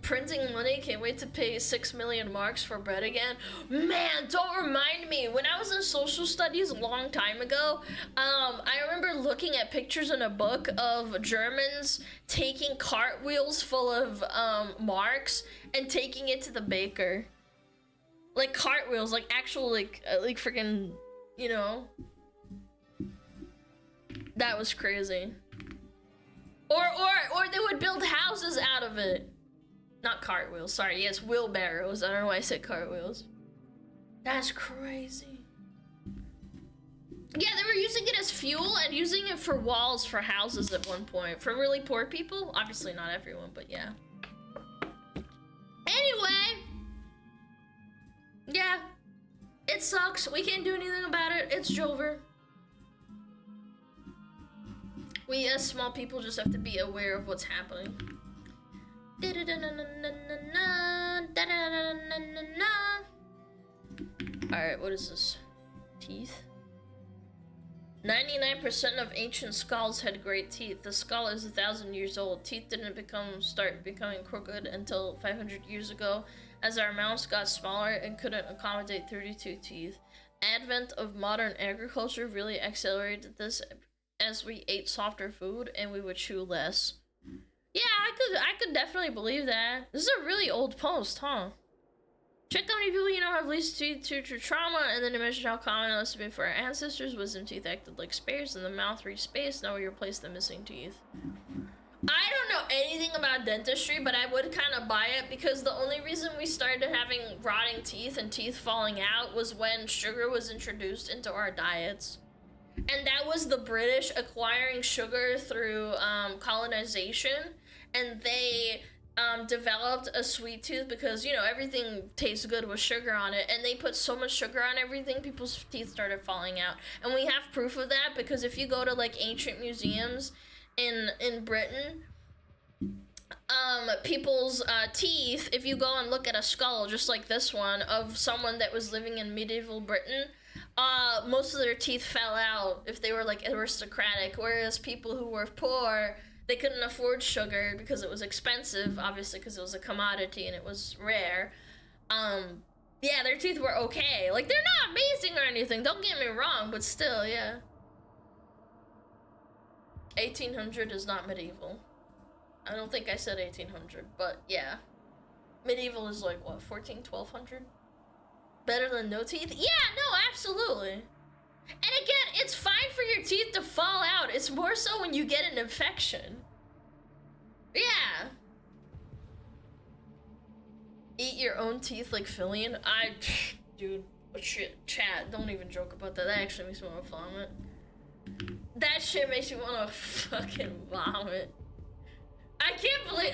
S1: Printing money, can't wait to pay 6 million marks for bread again. Man, don't remind me. When I was in social studies a long time ago, I remember looking at pictures in a book of Germans taking cartwheels full of marks and taking it to the baker. Like cartwheels, like actual like freaking, you know. That was crazy. Or they would build houses out of it. Not cartwheels, sorry, yes, wheelbarrows. I don't know why I said cartwheels. That's crazy. Yeah, they were using it as fuel and using it for walls for houses at one point. For really poor people. Obviously not everyone, but yeah. Anyway. Yeah. It sucks. We can't do anything about it. It's Jover. We as small people just have to be aware of what's happening. Alright, what is this? Teeth? 99% of ancient skulls had great teeth. The skull is 1,000 years old. Teeth didn't start becoming crooked until 500 years ago, as our mouths got smaller and couldn't accommodate 32 teeth. Advent of modern agriculture really accelerated this, as we ate softer food and we would chew less. Yeah, I could definitely believe that. This is a really old post, huh? Check how many people you know have least teeth due to trauma, and then imagine how common it must have been for our ancestors. Wisdom teeth acted like spares, and the mouth reached space. Now we replace the missing teeth. I don't know anything about dentistry, but I would kind of buy it because the only reason we started having rotting teeth and teeth falling out was when sugar was introduced into our diets. And that was the British acquiring sugar through colonization, and they developed a sweet tooth because, you know, everything tastes good with sugar on it, and they put so much sugar on everything, people's teeth started falling out. And we have proof of that because if you go to like ancient museums in Britain, people's teeth, if you go and look at a skull just like this one of someone that was living in medieval Britain, most of their teeth fell out if they were like aristocratic, whereas people who were poor, they couldn't afford sugar because it was expensive, obviously because it was a commodity and it was rare. Yeah, their teeth were okay. Like, they're not amazing or anything, don't get me wrong, but still, yeah. 1800 is not medieval. I don't think I said 1800, but yeah. Medieval is like, what, 1200? Better than no teeth? Yeah, no, absolutely. And again, it's fine for your teeth to fall out. It's more so when you get an infection. Yeah. Eat your own teeth like Fillion? Dude, shit, chat, don't even joke about that. That actually makes me want to vomit. That shit makes me want to fucking vomit. I can't believe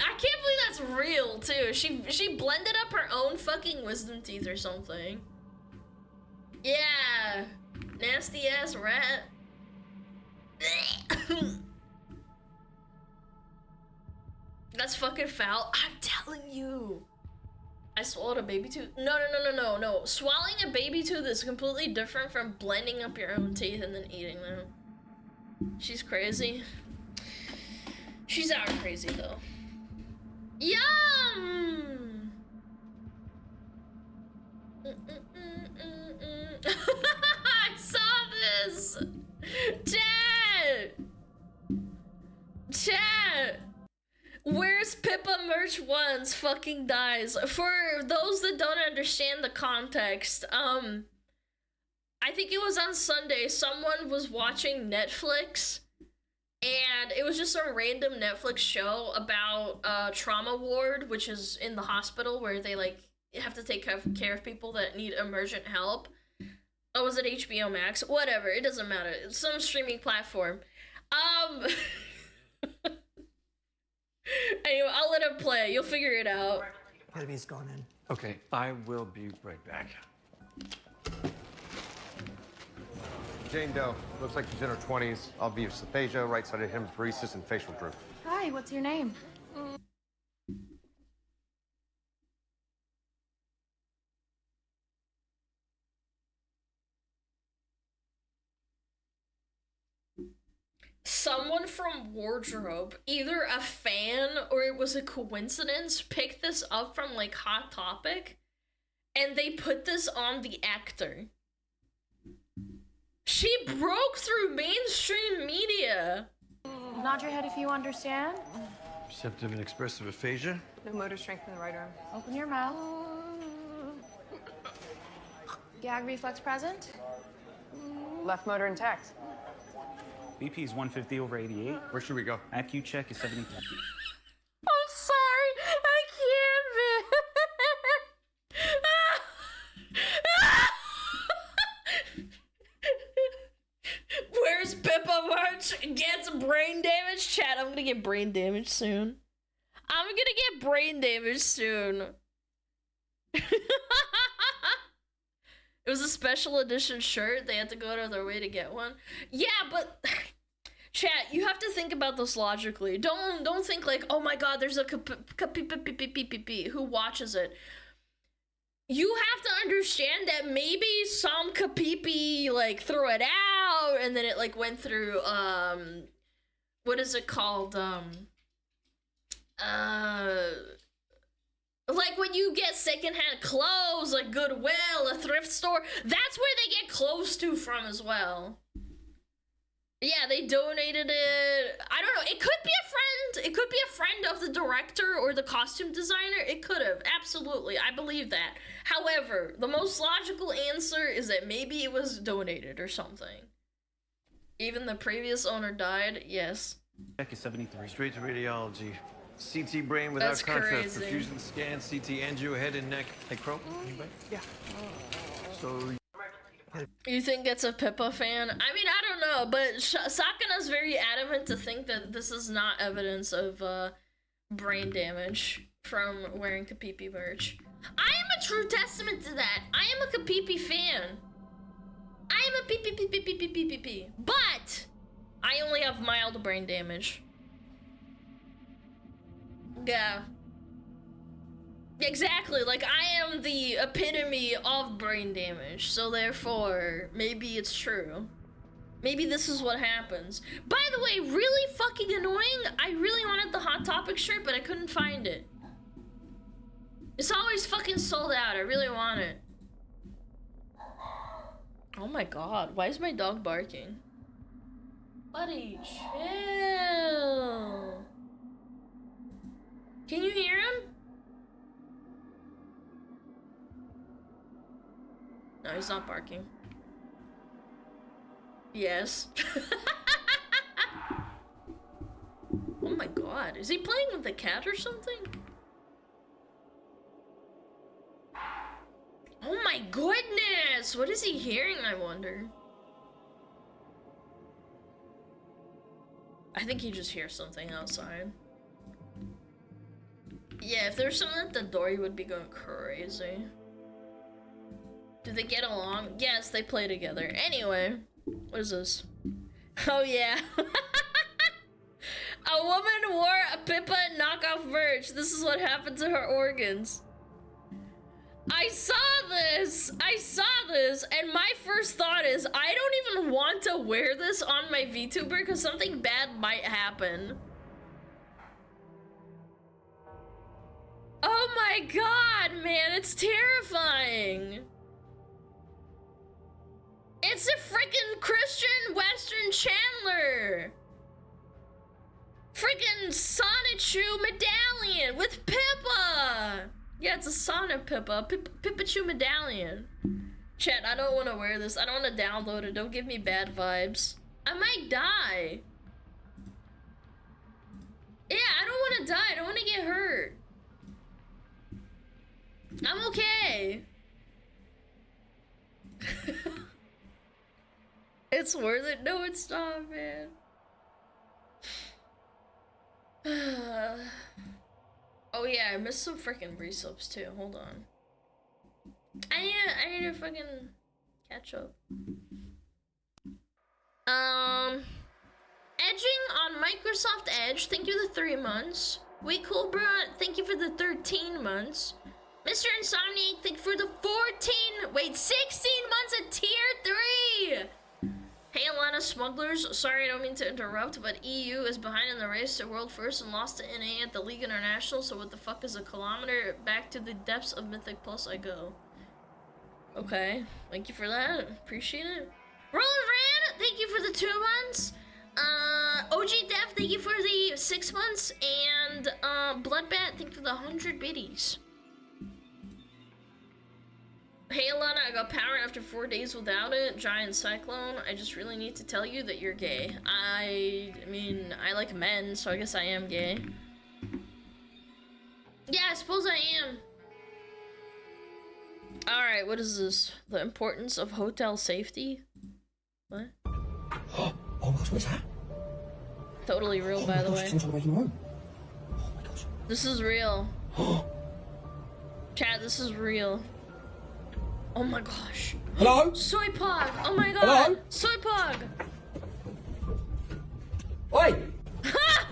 S1: that's real too. She blended up her own fucking wisdom teeth or something. Yeah. Nasty ass rat. That's fucking foul. I'm telling you. I swallowed a baby tooth. No. Swallowing a baby tooth is completely different from blending up your own teeth and then eating them. She's crazy. She's out crazy though. Yum! I saw this! Chat! Where's Pippa merch which ones fucking dies. For those that don't understand the context, I think it was on Sunday, someone was watching Netflix, and it was just a random Netflix show about trauma ward, which is in the hospital where they like have to take care of people that need emergent help. Oh, was it HBO Max? Whatever, it doesn't matter. It's some streaming platform. Anyway, I'll let him play. You'll figure it out.
S10: Ketamine gone in.
S11: Okay, I will be right back.
S12: Jane Doe. Looks like she's in her 20s. Obvious aphasia, right-sided hemiparesis, and facial droop.
S13: Hi, what's your name?
S1: Someone from Wardrobe, either a fan or it was a coincidence, picked this up from like Hot Topic, and they put this on the actor. She broke through mainstream media.
S13: Nod your head if you understand.
S11: Receptive and expressive aphasia.
S14: No motor strength in the right arm.
S13: Open your mouth. Gag reflex present.
S14: Left motor intact.
S15: BP is 150/88.
S12: Where should we go?
S15: IQ check is 70.
S1: I'm sorry, I can't. Where's Pippa March? Gets brain damage? Chat, I'm gonna get brain damage soon. I'm gonna get brain damage soon. It was a special edition shirt. They had to go out of their way to get one. Yeah, but chat, you have to think about this logically. Don't think like, oh my god, there's a who watches it. You have to understand that maybe some kapipi like threw it out and then it like went through what is it called? Like when you get secondhand clothes, like Goodwill, a thrift store, that's where they get clothes to from as well. Yeah, they donated it. I don't know. It could be a friend. It could be a friend of the director or the costume designer. It could have. Absolutely. I believe that. However, the most logical answer is that maybe it was donated or something. Even the previous owner died. Yes.
S11: Check is 73. Straight to radiology. CT brain without
S1: That's
S11: contrast.
S1: crazy.
S11: Perfusion scan. CT angio head and neck. Hey, Crow? Anybody?
S14: Yeah.
S11: So.
S1: You think it's a Pippa fan? I mean, I don't know, but Sakana's very adamant to think that this is not evidence of brain damage from wearing Kapipi merch. I am a true testament to that. I am a Kapipi fan. I am a P, but I only have mild brain damage. Yeah. Exactly, like I am the epitome of brain damage, so therefore, maybe it's true. Maybe this is what happens. By the way, really fucking annoying, I really wanted the Hot Topic shirt, but I couldn't find it. It's always fucking sold out, I really want it. Oh my god, why is my dog barking? Buddy, chill. Can you hear him? No, he's not barking. Yes. Oh my god, is he playing with the cat or something? Oh my goodness! What is he hearing, I wonder? I think he just hears something outside. Yeah, if there's someone at the door, he would be going crazy. Do they get along? Yes, they play together. Anyway, what is this? Oh yeah. A woman wore a Pippa knockoff merch. This is what happened to her organs. I saw this, and my first thought is, I don't even want to wear this on my VTuber because something bad might happen. Oh my god, man, it's terrifying. It's a freaking Christian Western Chandler. freaking Sonichu medallion with Pippa. Yeah, it's a Sonic Pippa. Pippachu medallion. Chat, I don't want to wear this. I don't want to download it. Don't give me bad vibes. I might die. Yeah, I don't want to die. I don't want to get hurt. I'm okay. It's worth it. No, it's not, man. Oh yeah, I missed some freaking resubs too. Hold on. I need to fucking catch up. Edging on Microsoft Edge, thank you for the 3 months. We Cool Bro, thank you for the 13 months. Mr. Insomniac, thank you for the 16 months at tier 3. Hey Alana smugglers, sorry I don't mean to interrupt, but EU is behind in the race to world first and lost to NA at the League International, so what the fuck is a kilometer? Back to the depths of Mythic Plus I go. Okay, thank you for that, appreciate it. Roland Ran, thank you for the 2 months. OG Dev, thank you for the 6 months, and Bloodbat, thank you for the 100 biddies. Hey Alana, I got power after 4 days without it. Giant Cyclone. I just really need to tell you that you're gay. I mean, I like men, so I guess I am gay. Yeah, I suppose I am. Alright, what is this? The importance of hotel safety? What?
S10: Oh my gosh, what's that?
S1: Totally real, by the way.
S10: Someone's on the way from home. Oh my gosh.
S1: This is real. Chad, this is real. Oh my gosh.
S10: Hello?
S1: Soy Pog! Oh my god!
S10: Hello?
S1: Soy Pog!
S10: Oi!
S1: Ha!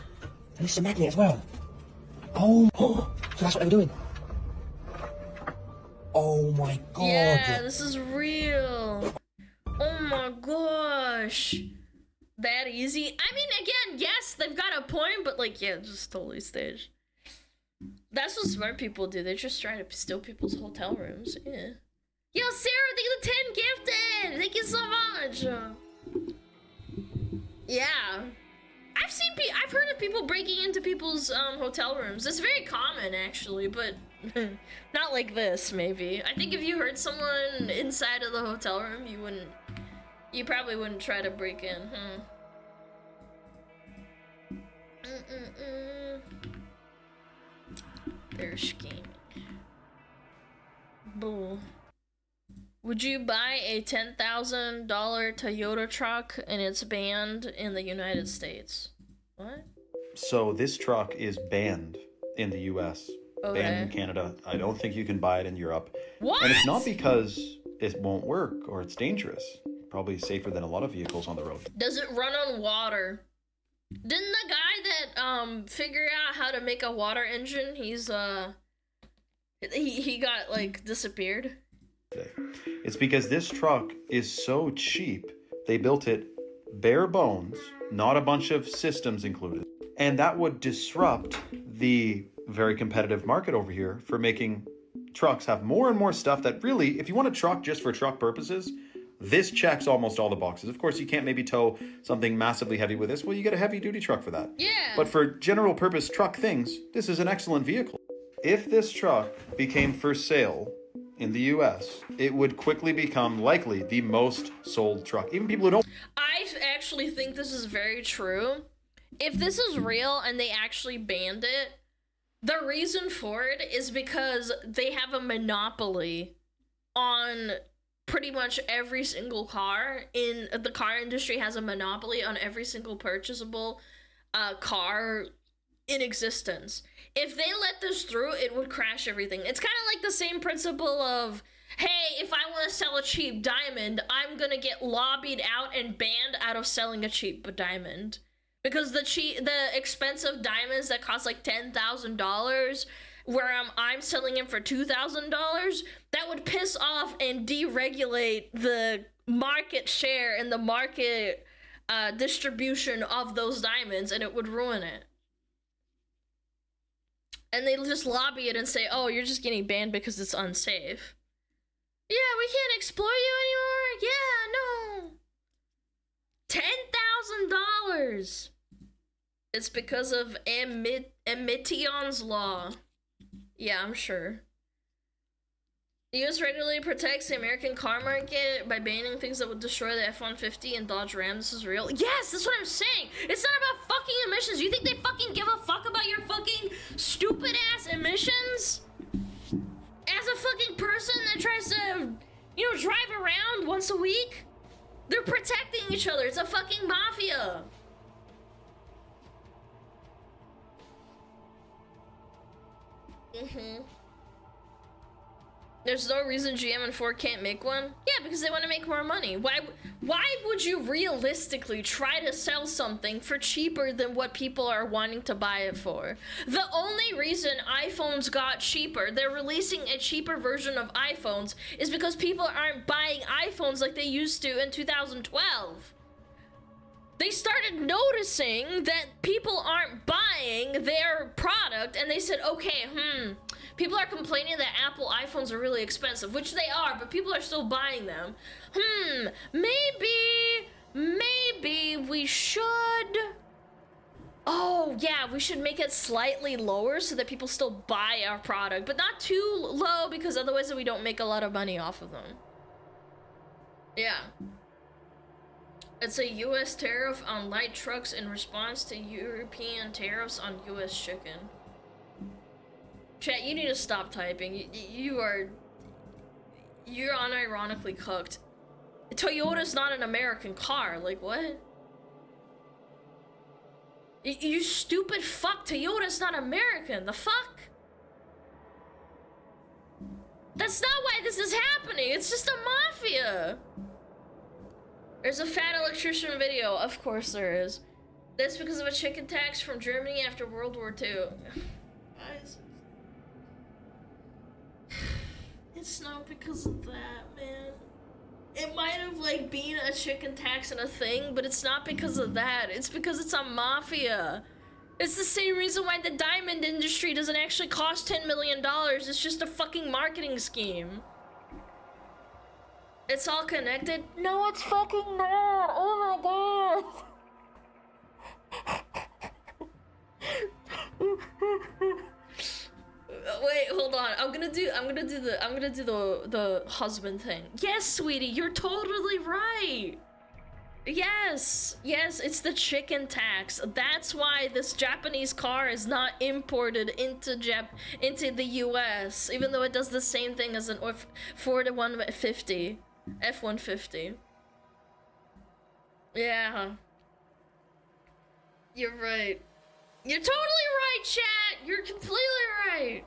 S10: And it's a magnet as well. Oh, so that's what they were doing. Oh my god.
S1: Yeah, this is real. Oh my gosh. That easy? I mean, again, yes, they've got a point, but like, yeah, just totally staged. That's what smart people do. They just try to steal people's hotel rooms. Yeah. Yo, Sarah, thank you for the 10 gifted! Thank you so much! Yeah. I've heard of people breaking into people's hotel rooms. It's very common, actually, but not like this, maybe. I think if you heard someone inside of the hotel room, you probably wouldn't try to break in, They're scheming. Bull. Would you buy a $10,000 Toyota truck and it's banned in the United States? What?
S16: So this truck is banned in the US,
S1: Okay.
S16: banned in Canada. I don't think you can buy it in Europe.
S1: What?
S16: And it's not because it won't work or it's dangerous. Probably safer than a lot of vehicles on the road.
S1: Does it run on water? Didn't the guy that figure out how to make a water engine, he got like disappeared?
S16: It's because this truck is so cheap, they built it bare bones, not a bunch of systems included. And that would disrupt the very competitive market over here for making trucks have more and more stuff that really, if you want a truck just for truck purposes, this checks almost all the boxes. Of course, you can't maybe tow something massively heavy with this. Well, you get a heavy duty truck for that.
S1: Yeah.
S16: But for general purpose truck things, this is an excellent vehicle. If this truck became for sale in the US, it would quickly become likely the most sold truck. Even people who don't...
S1: I actually think this is very true. If this is real and they actually banned it, the reason for it is because they have a monopoly on pretty much every single car. The car industry has a monopoly on every single purchasable car in existence. If they let this through, it would crash everything. It's kind of like the same principle of, hey, if I want to sell a cheap diamond, I'm gonna get lobbied out and banned out of selling a cheap diamond. Because the expensive diamonds that cost like $10,000, where I'm selling them for $2,000, that would piss off and deregulate the market share and the market distribution of those diamonds, and it would ruin it. And they just lobby it and say, oh, you're just getting banned because it's unsafe. Yeah, we can't exploit you anymore. Yeah, no. $10,000.
S2: It's because of Emission's law. Yeah, I'm sure. The US regularly protects the American car market by banning things that would destroy the F-150 and Dodge Ram. This is real. Yes, that's what I'm saying. It's not about fucking emissions. You think they fucking give a fuck about your fucking stupid ass emissions? As a fucking person that tries to, you know, drive around once a week? They're protecting each other. It's a fucking mafia. There's no reason GM and Ford can't make one? Yeah, because they want to make more money. Why would you realistically try to sell something for cheaper than what people are wanting to buy it for? The only reason iPhones got cheaper, they're releasing a cheaper version of iPhones, is because people aren't buying iPhones like they used to in 2012. They started noticing that people aren't buying their product, and they said, okay, people are complaining that Apple iPhones are really expensive, which they are, but people are still buying them. Maybe we should... Oh, yeah, we should make it slightly lower so that people still buy our product, but not too low, because otherwise we don't make a lot of money off of them. Yeah. It's a US tariff on light trucks in response to European tariffs on US chicken. Chat, you need to stop typing. You're unironically cooked. Toyota's not an American car. Like, what? You stupid fuck. Toyota's not American. The fuck? That's not why this is happening. It's just a mafia. There's a fat electrician video. Of course there is. That's because of a chicken tax from Germany after World War II. Guys. It's not because of that, man. It might have, like, been a chicken tax and a thing, but it's not because of that. It's because it's a mafia. It's the same reason why the diamond industry doesn't actually cost $10 million. It's just a fucking marketing scheme. It's all connected? No, it's fucking not. Oh my god. Wait, hold on. I'm gonna do the husband thing. Yes, sweetie, you're totally right. Yes, it's the chicken tax. That's why this Japanese car is not imported into the US, even though it does the same thing as an Ford F-150. F-150. Yeah. You're right. You're totally right, chat! You're completely right!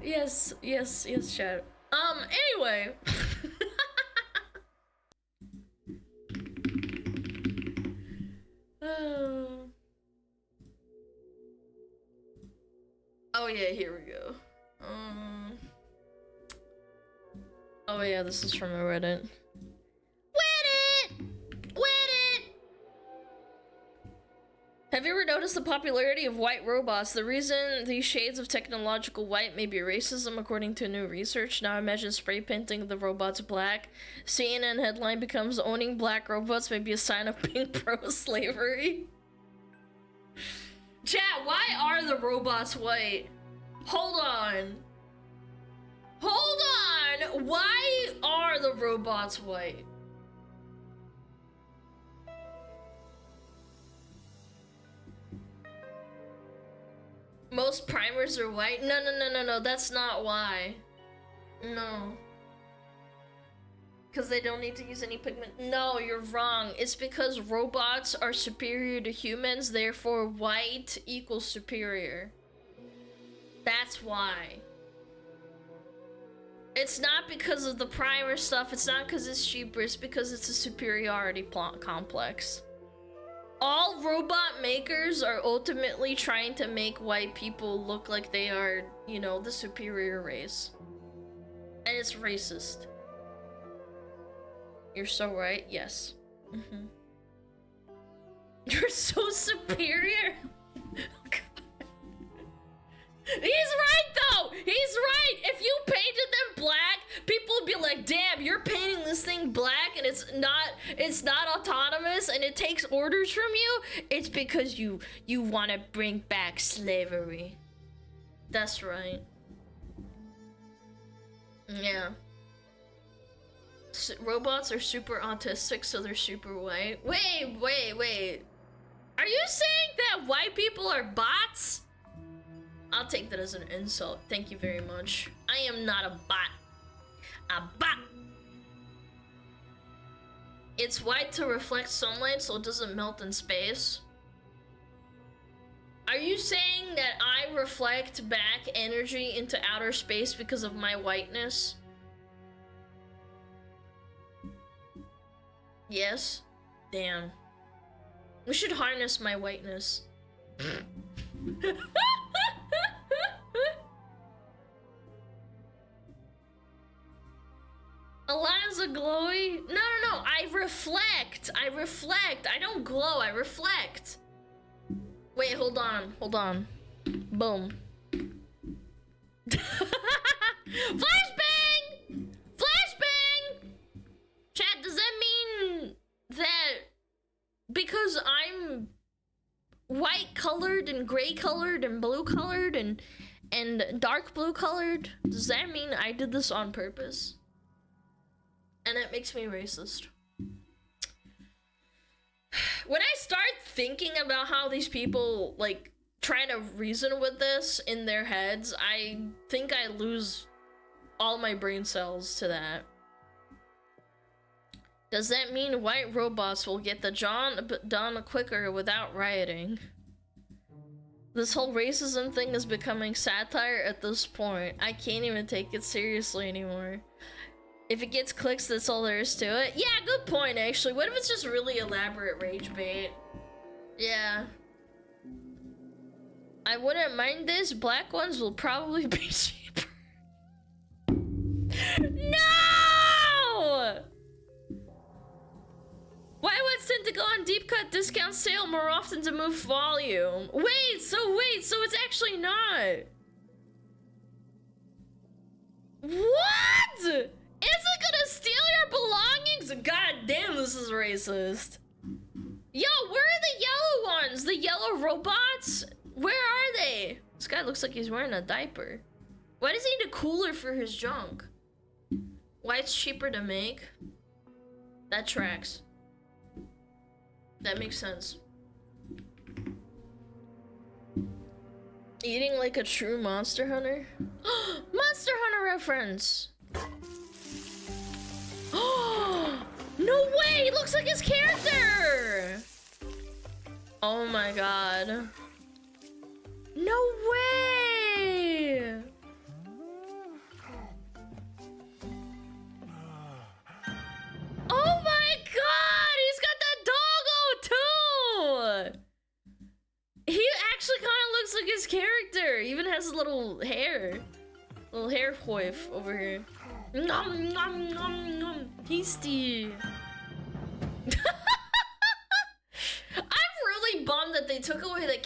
S2: Yes, chat. Anyway. Oh yeah, here we go. Oh yeah, this is from a Reddit. Have you ever noticed the popularity of white robots? The reason these shades of technological white may be racism, according to new research. Now imagine spray painting the robots black. CNN headline becomes owning black robots may be a sign of being pro-slavery. Chat, why are the robots white? Hold on. Why are the robots white? Most primers are white? No, that's not why. No. Because they don't need to use any pigment. No, you're wrong. It's because robots are superior to humans, therefore white equals superior. That's why. It's not because of the primer stuff, it's not because it's cheaper, it's because it's a superiority complex. All robot makers are ultimately trying to make white people look like they are, you know, the superior race. And it's racist. You're so right, yes. You're so superior. He's right though! He's right! If you painted them black, People will be like, damn, you're painting this thing black and it's not autonomous and it takes orders from you. It's because you want to bring back slavery. That's right. Yeah. Robots are super autistic, so they're super white. Wait. Are you saying that white people are bots? I'll take that as an insult. Thank you very much. I am not a bot. A bot. It's white to reflect sunlight so it doesn't melt in space. Are you saying that I reflect back energy into outer space because of my whiteness? Yes? Damn. We should harness my whiteness. Alana's a glowy? No. I reflect. I don't glow. I reflect. Wait, hold on. Boom. Flashbang! Chat, does that mean that because I'm white colored and gray colored and blue colored and dark blue colored, does that mean I did this on purpose? And it makes me racist. When I start thinking about how these people like try to reason with this in their heads, I think I lose all my brain cells to that. Does that mean white robots will get the job done quicker without rioting? This whole racism thing is becoming satire at this point. I can't even take it seriously anymore. If it gets clicks, that's all there is to it. Yeah, good point, actually. What if it's just really elaborate rage bait? Yeah. I wouldn't mind this. Black ones will probably be cheaper. No! Why would tend to go on deep cut discount sale more often to move volume? Wait, so it's actually not. What? Is it gonna steal your belongings? God damn, this is racist. Yo, where are the yellow ones? The yellow robots? Where are they? This guy looks like he's wearing a diaper. Why does he need a cooler for his junk? Why it's cheaper to make? That tracks. That makes sense. Eating like a true Monster Hunter? Monster Hunter reference! No way! He looks like his character! Oh my god. No way! Oh my god! He's got that doggo too! He actually kind of looks like his character. He even has a little hair. Little hair whiff over here. Nom nom nom nom. Tasty. I'm really bummed that they took away the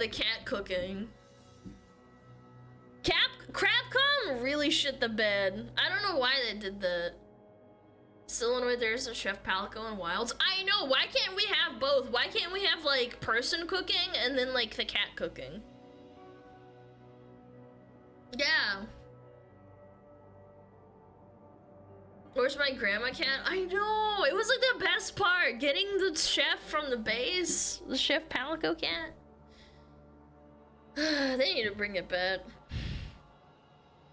S2: cat cooking. Crapcom really shit the bed. I don't know why they did that. Silenoid, there's a Chef Palico and Wilds. I know, why can't we have both? Why can't we have like person cooking and then like the cat cooking? Yeah. Where's my grandma cat? I know, it was like the best part, getting the chef from the base, the Chef Palico cat. They need to bring it back.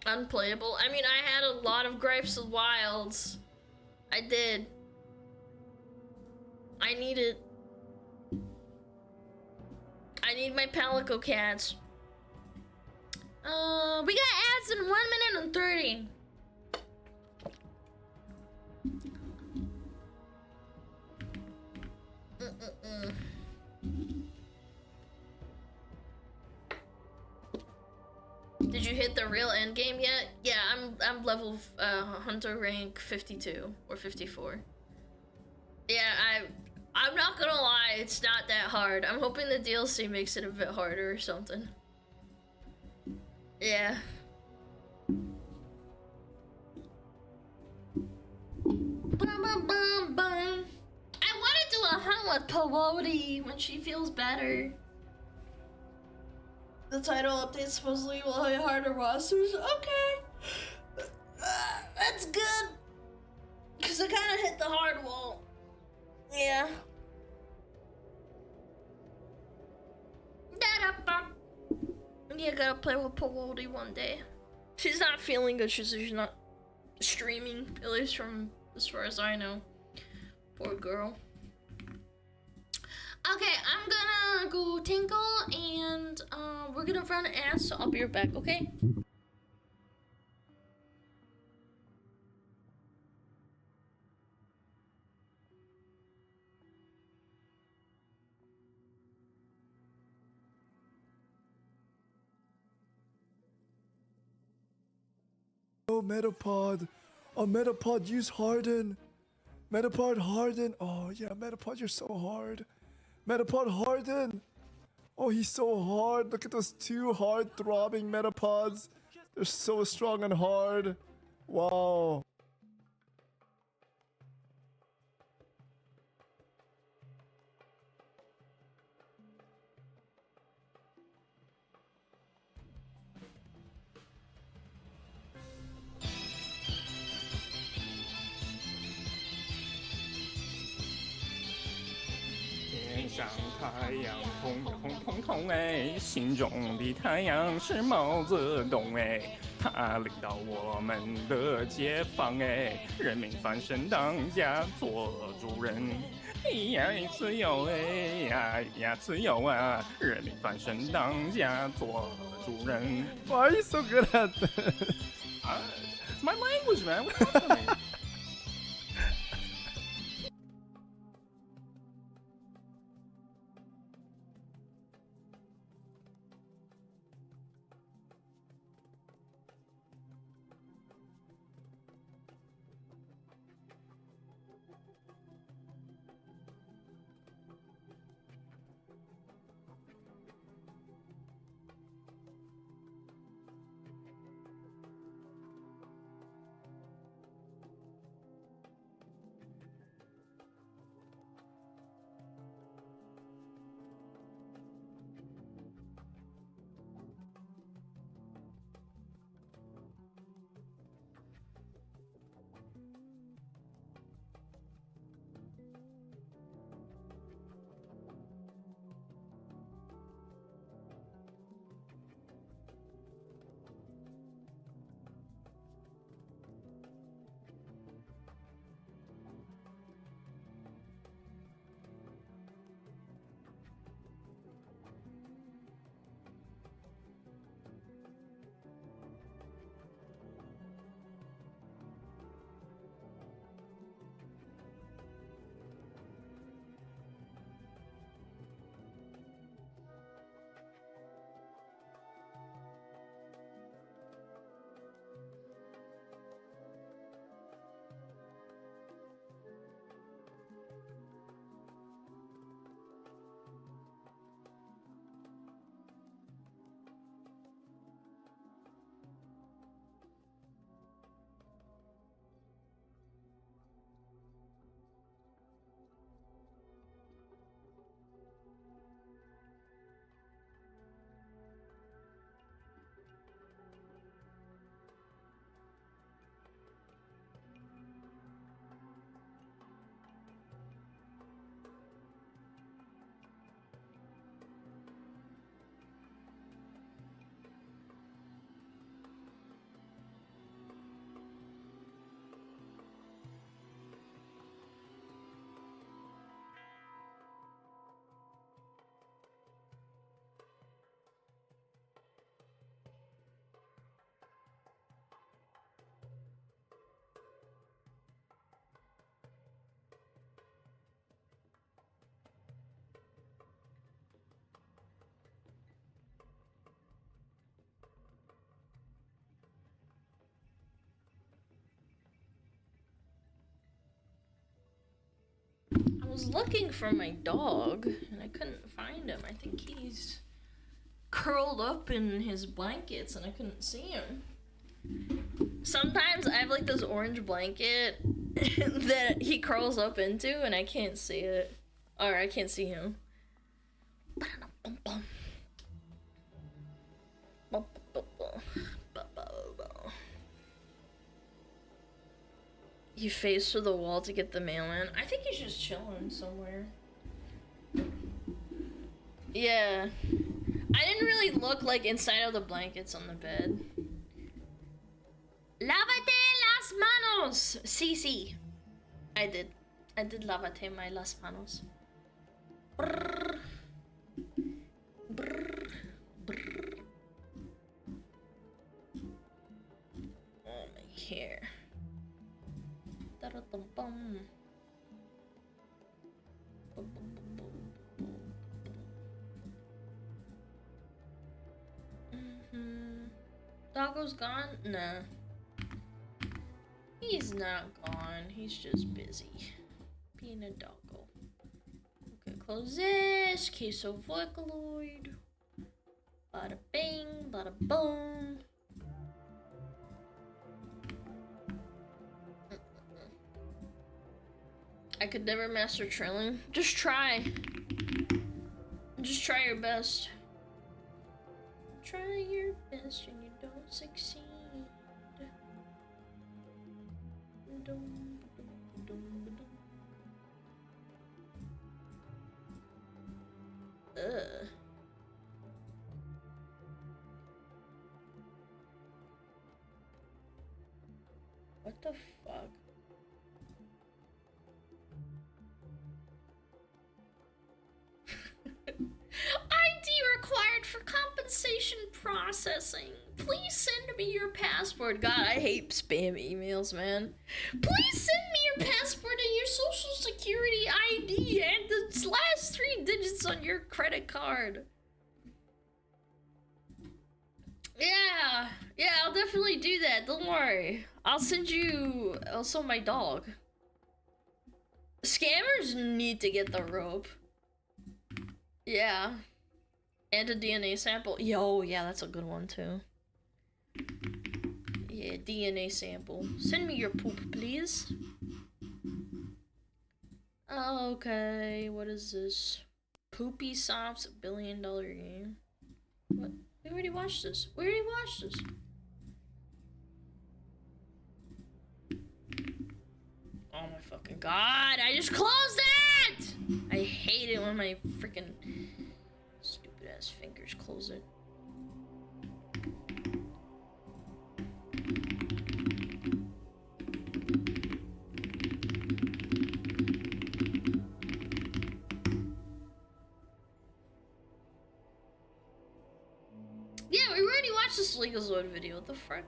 S2: Unplayable. I mean, I had a lot of gripes with Wilds. I did. I need it. I need my Palico cats. We got ads in 1 minute and 30. Did you hit the real end game yet? Yeah, I'm level hunter rank 52 or 54. Yeah, I'm not gonna lie, it's not that hard. I'm hoping the DLC makes it a bit harder or something. Bum, bum, bum, bum. I want to do a hunt with Pewody when she feels better. The title update supposedly will hit harder rosters. Okay. That's good. Because I kind of hit the hard wall. Yeah. Yeah, gotta play with Pewody one day. She's not feeling good. She's not streaming, at least from as far as I know. Poor girl. Okay, I'm gonna go tinkle and we're gonna run ass, so I'll be right back, okay?
S4: Oh, Metapod. Oh, Metapod, use Harden. Metapod, Harden. Oh, yeah, Metapod, you're so hard. Metapod, Harden. Oh, he's so hard. Look at those two hard throbbing Metapods. They're so strong and hard. Wow.
S5: 天上太阳红红彤彤哎，心中的太阳是毛泽东哎，他领导我们的解放哎，人民翻身当家做主人，呀自由哎呀自由啊，人民翻身当家做主人。
S4: Why are you so good at this?
S5: It's my language, man. What's wrong with me?
S2: I was looking for my dog and I couldn't find him. I think he's curled up in his blankets and I couldn't see him. Sometimes I have like this orange blanket that he curls up into, and I can't see it. Or I can't see him. He faced through the wall to get the mail in. I think he's just chilling somewhere. Yeah. I didn't really look like inside of the blankets on the bed. Lávate las manos! Sí. I did lávate my las manos. Brrr. Brrr. Brrr. Oh, my hair. Da-da-dum-bum. Doggo's gone? Nah. He's not gone. He's just busy. Being a doggo. Okay, close this. Queso Vocaloid. Bada bing, bada boom. I could never master trilling. Just try. Just try your best. Try your best and you don't succeed. Ugh. What the fuck? ID required for compensation processing. Please send me your passport. God, I hate spam emails, man. Please send me your passport and your social security ID and the last 3 digits on your credit card. Yeah, I'll definitely do that. Don't worry. I'll send you also my dog. Scammers need to get the rope. Yeah. And a DNA sample. Yo, yeah, that's a good one too. Yeah, DNA sample. Send me your poop, please. Okay, what is this? Poopy Soft's $1 billion game. What? We already watched this. Oh my fucking god, I just closed it! I hate it when my freaking stupid ass fingers close it. Yeah, we already watched this LegalZoid video. What the frick?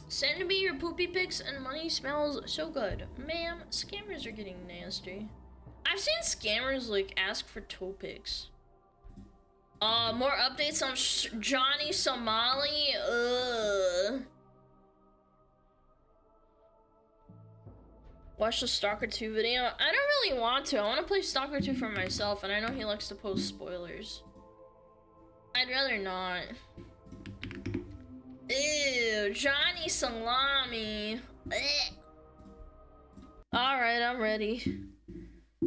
S2: Send me your poopy pics and money smells so good. Ma'am, scammers are getting nasty. I've seen scammers like ask for toe pics. More updates on Johnny Somali. Watch the Stalker 2 video. I don't really want to. I want to play Stalker 2 for myself, and I know he likes to post spoilers. I'd rather not. Ew, Johnny Salami. Alright, I'm ready.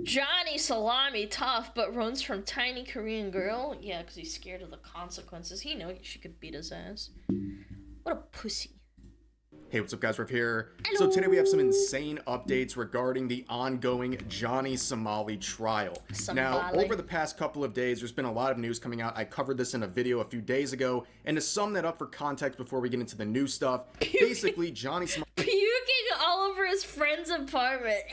S2: Johnny Salami, tough, but runs from tiny Korean girl? Yeah, because he's scared of the consequences. He knows she could beat his ass. What a pussy.
S17: Hey, what's up guys, Riff here.
S2: Hello.
S17: So today we have some insane updates regarding the ongoing Johnny Somali trial. Now, over the past couple of days, there's been a lot of news coming out. I covered this in a video a few days ago, and to sum that up for context before we get into the new stuff, basically Johnny Somali,
S2: puking all over his friend's apartment.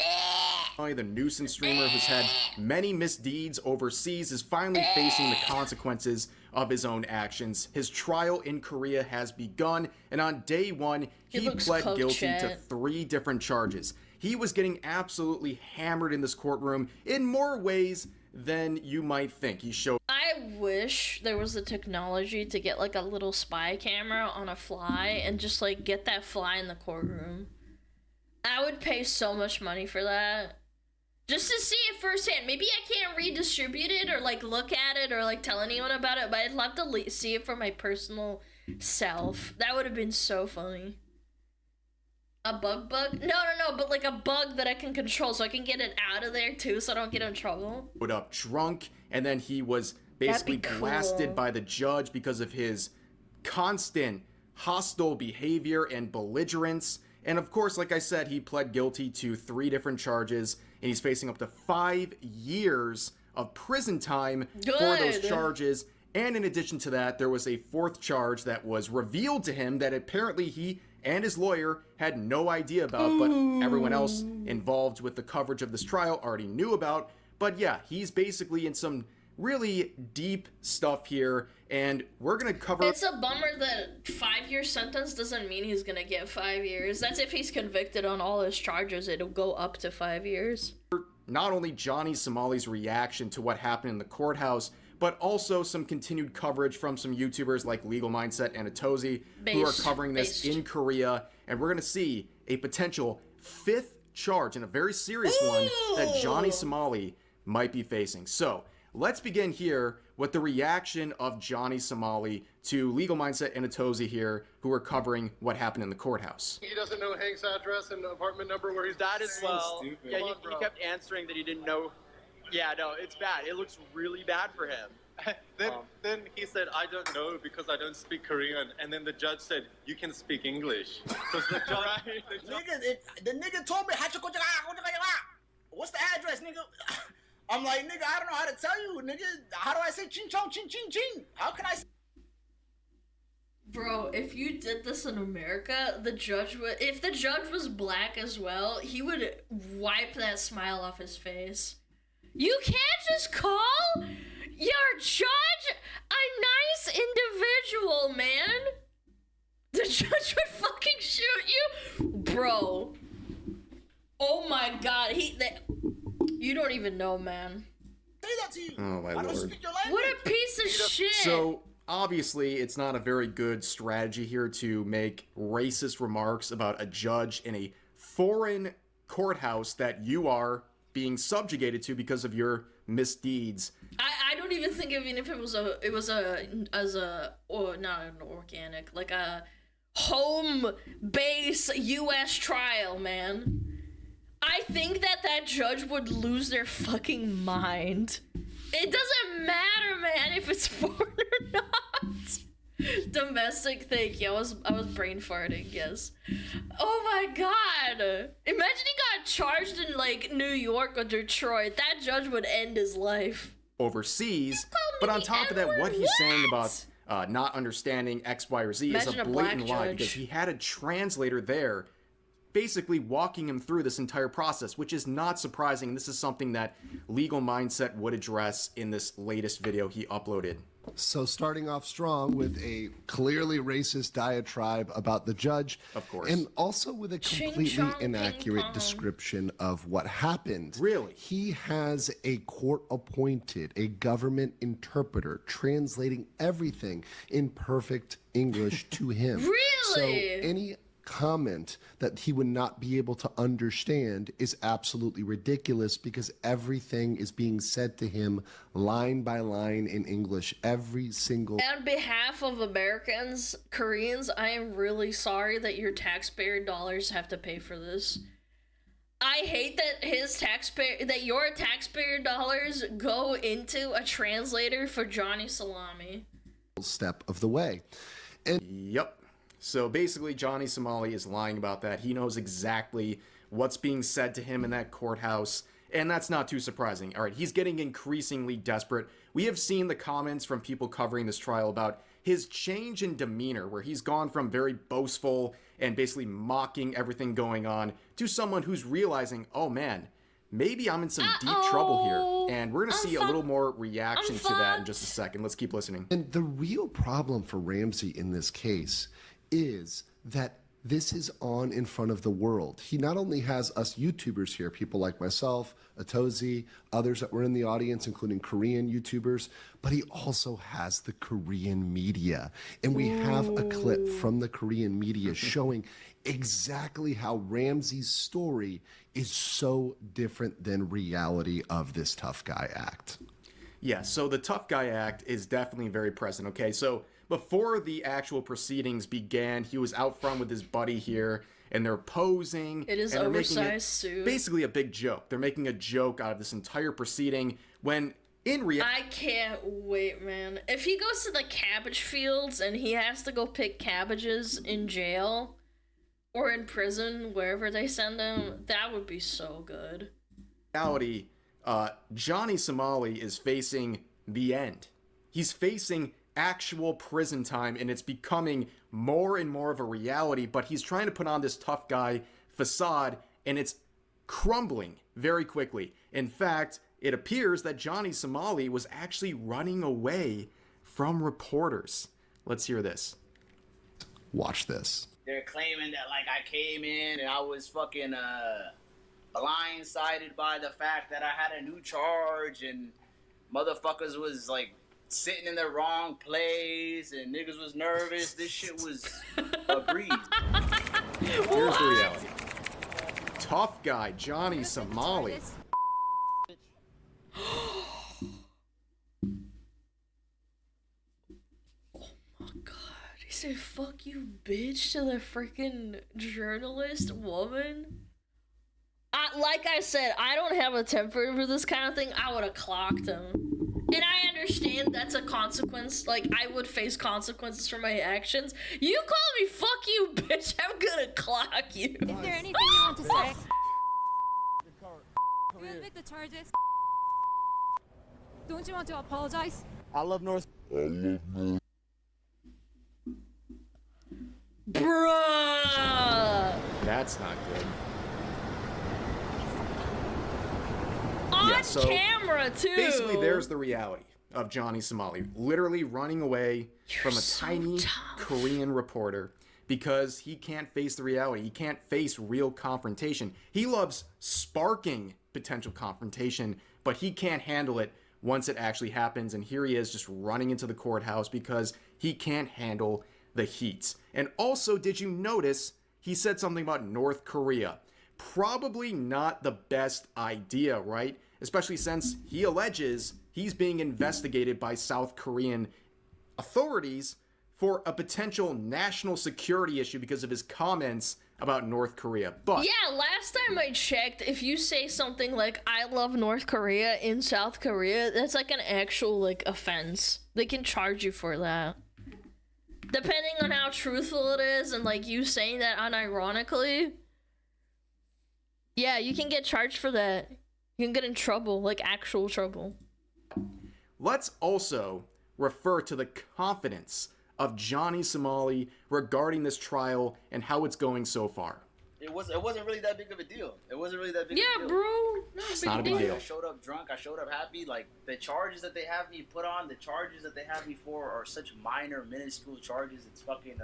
S17: the nuisance streamer who's had many misdeeds overseas, is finally facing the consequences of his own actions. His trial in Korea has begun, and on day 1, he pled guilty to 3 different charges. He was getting absolutely hammered in this courtroom in more ways than you might think. He showed—
S2: I wish there was the technology to get like a little spy camera on a fly and just like get that fly in the courtroom. I would pay so much money for that. Just to see it firsthand. Maybe I can't redistribute it or like look at it or like tell anyone about it, but I'd love to see it for my personal self. That would have been so funny. A bug? No, but like a bug that I can control so I can get it out of there too so I don't get in trouble.
S17: Put up drunk, and then he was basically blasted by the judge because of his constant hostile behavior and belligerence. And of course, like I said, he pled guilty to 3 different charges, and he's facing up to 5 years of prison time for those charges. And in addition to that, there was a 4th charge that was revealed to him that apparently he and his lawyer had no idea about, but everyone else involved with the coverage of this trial already knew about. But yeah, he's basically in some really deep stuff here, and we're gonna cover—
S2: It's a bummer that 5-year sentence doesn't mean he's gonna get 5 years. That's if he's convicted on all his charges, it'll go up to 5 years.
S17: Not only Johnny Somali's reaction to what happened in the courthouse, but also some continued coverage from some YouTubers like Legal Mindset and Atozi, who are covering this in Korea. And we're going to see a potential 5th charge, and a very serious one, that Johnny Somali might be facing. So let's begin here with the reaction of Johnny Somali to Legal Mindset and Atozi here, who are covering what happened in the courthouse.
S18: He doesn't know Hank's address and apartment number where he's— That is
S19: Stupid. Yeah, he kept answering that he didn't know. Yeah, no, it's bad. It looks really bad for him.
S18: Then he said, I don't know because I don't speak Korean. And then the judge said, you can speak English. Because the judge,
S10: The nigga told me, what's the address, nigga? I'm like, nigga, I don't know how to tell you, nigga. How do I say ching chong ching ching ching? How can I say—
S2: Bro, if you did this in America, the judge would— if the judge was black as well, he would wipe that smile off his face. You can't just call your judge a nice individual, man. The judge would fucking shoot you. Bro. Oh my god, you don't even know, man.
S10: Say that to you.
S17: Oh my lord.
S2: What a piece of shit.
S17: So obviously it's not a very good strategy here to make racist remarks about a judge in a foreign courthouse that you are being subjugated to because of your misdeeds.
S2: I don't even think even if it was not an organic, like a home base US trial, man. I think that judge would lose their fucking mind. It doesn't matter, man, if it's foreign or not. Domestic, thank you. I was brain farting, yes. Oh my god. Imagine he got charged in like New York or Detroit. That judge would end his life.
S17: Overseas, but on top of that, what he's saying about not understanding X, Y, or Z is a blatant lie, because he had a translator there basically walking him through this entire process, which is not surprising. This is something that Legal Mindset would address in this latest video he uploaded.
S20: So starting off strong with a clearly racist diatribe about the judge,
S17: of course,
S20: and also with a completely inaccurate description of what happened.
S17: Really?
S20: He has a court-appointed, a government interpreter translating everything in perfect English to him.
S2: Really?
S20: So any comment that he would not be able to understand is absolutely ridiculous, because everything is being said to him line by line in English, every single—
S2: On behalf of Americans, Koreans, I am really sorry that your taxpayer dollars have to pay for this. I hate that your taxpayer dollars go into a translator for Johnny Salami.
S20: Step of the way. And
S17: yep. So basically, Johnny Somali is lying about that. He knows exactly what's being said to him in that courthouse, and that's not too surprising. All right, he's getting increasingly desperate. We have seen the comments from people covering this trial about his change in demeanor, where he's gone from very boastful and basically mocking everything going on to someone who's realizing, oh man, maybe I'm in some deep trouble here. And we're going to see a little more reaction to that in just a second. Let's keep listening.
S20: And the real problem for Ramsey in this case is that this is on in front of the world. He not only has us YouTubers here, people like myself, Atozi, others that were in the audience, including Korean YouTubers, but he also has the Korean media. And we have a clip from the Korean media showing exactly how Ramsey's story is so different than reality of this tough guy act.
S17: Yeah, so the tough guy act is definitely very present, okay? So before the actual proceedings began, he was out front with his buddy here, and they're posing.
S2: It is
S17: and they're making
S2: oversized suit.
S17: basically a big joke. They're making a joke out of this entire proceeding when in reality...
S2: I can't wait, man. If he goes to the cabbage fields and he has to go pick cabbages in jail or in prison, wherever they send him, that would be so good.
S17: reality, Johnny Somali is facing the end. He's facing actual prison time, and it's becoming more and more of a reality, but he's trying to put on this tough guy facade, and it's crumbling very quickly. In fact, it appears that Johnny Somali was actually running away from reporters. Let's hear this.
S20: Watch this.
S10: They're claiming that like I came in and I was fucking blindsided by the fact that I had a new charge and motherfuckers was like sitting in the wrong place and niggas was nervous. This shit was a breeze.
S17: Here's the reality. Tough guy Johnny Somali.
S2: He said, "Fuck you, bitch," to the freaking journalist woman. Like I said, I don't have a temper for this kind of thing. I would have clocked him. And I understand that's a consequence. Like, I would face consequences for my actions. You call me "fuck you, bitch," I'm gonna clock you.
S21: Is there anything you want to say? Do you admit the charges? Don't you want to apologize?
S9: I love North.
S2: Bruh!
S17: That's not good.
S2: On camera, too!
S17: Basically, there's the reality of Johnny Somali. Literally running away from a tiny Korean reporter because he can't face the reality. He can't face real confrontation. He loves sparking potential confrontation, but he can't handle it once it actually happens. And here he is just running into the courthouse because he can't handle the heat. And also, did you notice he said something about North Korea? Probably not the best idea, right? Especially since he alleges he's being investigated by South Korean authorities for a potential national security issue because of his comments about North Korea. But
S2: yeah, last time I checked, if you say something like "I love North Korea" in South Korea, that's like an actual like offense. They can charge you for that. Depending on how truthful it is and like you saying that unironically. Yeah, you can get charged for that. You can get in trouble, like actual trouble.
S17: let's also refer to the confidence of Johnny Somali regarding this trial and how it's going so far.
S10: It wasn't really that big of a deal. It wasn't really that big of a deal.
S2: Yeah, bro.
S17: It's not a big deal.
S10: I showed up drunk. I showed up happy. Like, the charges that they have me put on, the charges that they have me for are such minor, minuscule charges. It's fucking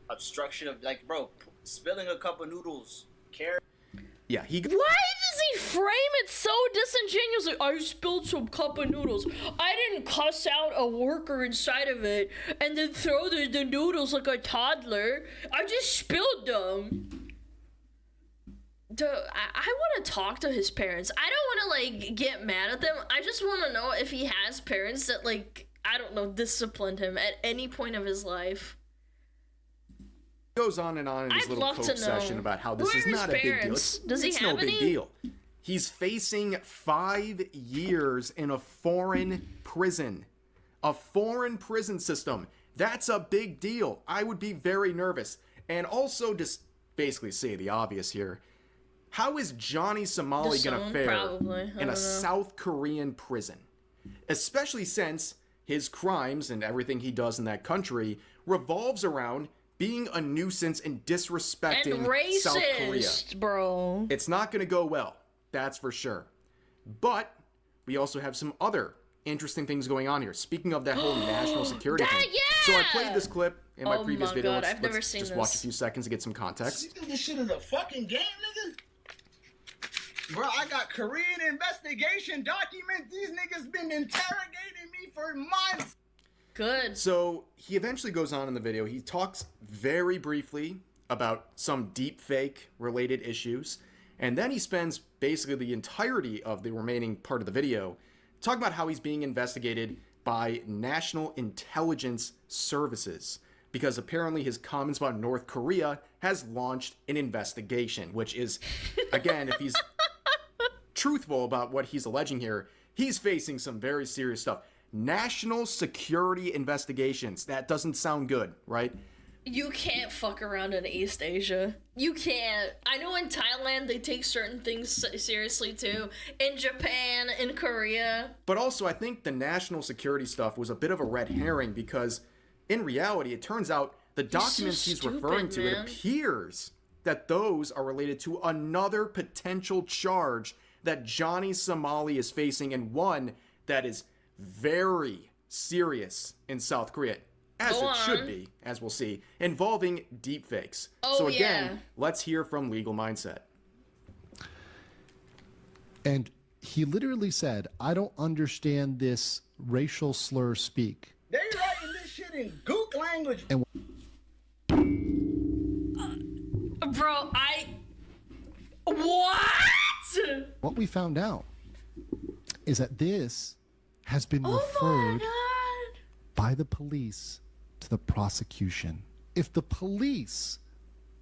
S10: obstruction of, like, bro, spilling a cup of noodles.
S17: Yeah,
S2: Why does he frame it so disingenuously? I spilled some cup of noodles. I didn't cuss out a worker inside of it and then throw the noodles like a toddler. I just spilled them. I want to talk to his parents. I don't want to, like, get mad at them. I just want to know if he has parents that, like, I don't know, disciplined him at any point of his life.
S17: Goes on in this little coke session about how this is not a big deal. It's no big deal. He's facing 5 years in a foreign prison. A foreign prison system. That's a big deal. I would be very nervous. And also, just basically say the obvious here. How is Johnny Somali gonna fare in a South Korean prison? Especially since his crimes and everything he does in that country revolves around being a nuisance and disrespecting
S2: and racist,
S17: South Korea.
S2: Bro.
S17: It's not going to go well, that's for sure. But we also have some other interesting things going on here. Speaking of that whole national security thing.
S2: Yeah!
S17: So I played this clip in my previous video.
S2: God, I've never seen
S17: just
S2: this.
S17: watch a few seconds to get some context.
S10: You think this shit is a fucking game, nigga? Bro, I got Korean investigation documents. These niggas been interrogating me for months.
S2: Good.
S17: So he eventually goes on in the video. He talks very briefly about some deep fake related issues. And then he spends basically the entirety of the remaining part of the video talking about how he's being investigated by National Intelligence Services. because apparently his comments about North Korea has launched an investigation, which is, again, if he's truthful about what he's alleging here, he's facing some very serious stuff. National security investigations. That doesn't sound good, right?
S2: You can't fuck around in East Asia. You can't. I know in Thailand they take certain things seriously too. In Japan, in Korea.
S17: But also, I think the national security stuff was a bit of a red herring because in reality, it turns out the documents he's referring to, it appears that those are related to another potential charge that Johnny Somali is facing, and one that is very serious in South Korea. As it should be, as we'll see, involving deepfakes. So again, let's hear from Legal Mindset.
S3: And he literally said, I don't understand this racial slur speak.
S22: They writing this shit in Gook language.
S3: And
S2: bro, what?
S3: What we found out is that this has been referred by the police to the prosecution. If the police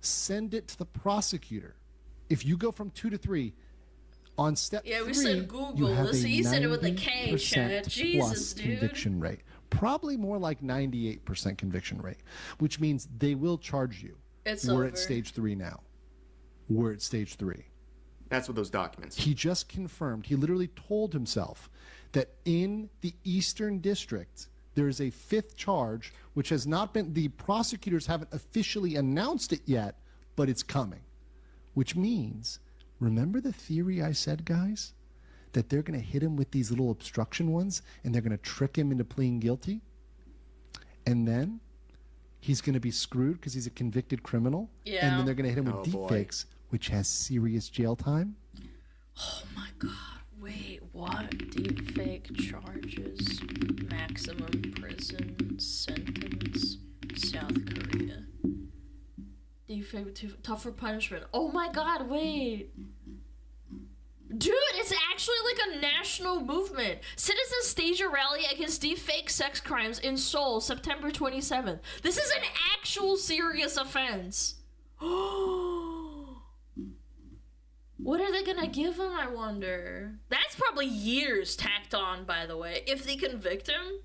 S3: send it to the prosecutor, if you go from 2 to 3, on step 3,
S2: we said Google.
S3: you have a
S2: You said it with a K,
S3: 90%
S2: Chad. Jesus,
S3: plus
S2: dude.
S3: conviction rate. Probably more like 98% conviction rate, which means they will charge you. We're at stage 3 now. We're at stage 3.
S17: That's what those documents.
S3: He just confirmed, he literally told himself that in the Eastern District, there is a 5th charge, which has not been, the prosecutors haven't officially announced it yet, but it's coming. Which means, remember the theory I said, guys? That they're going to hit him with these little obstruction ones, and they're going to trick him into pleading guilty? And then, he's going to be screwed because he's a convicted criminal?
S2: Yeah.
S3: And then they're going to hit him with deepfakes, which has serious jail time?
S2: Oh my god. Wait, what? Deepfake charges, maximum prison sentence, South Korea. Deepfake, tougher punishment. Oh my god, wait. Dude, it's actually like a national movement. Citizens stage a rally against deepfake sex crimes in Seoul, September 27th. This is an actual serious offense. What are they gonna give him, I wonder? That's probably years tacked on, by the way, if they convict him.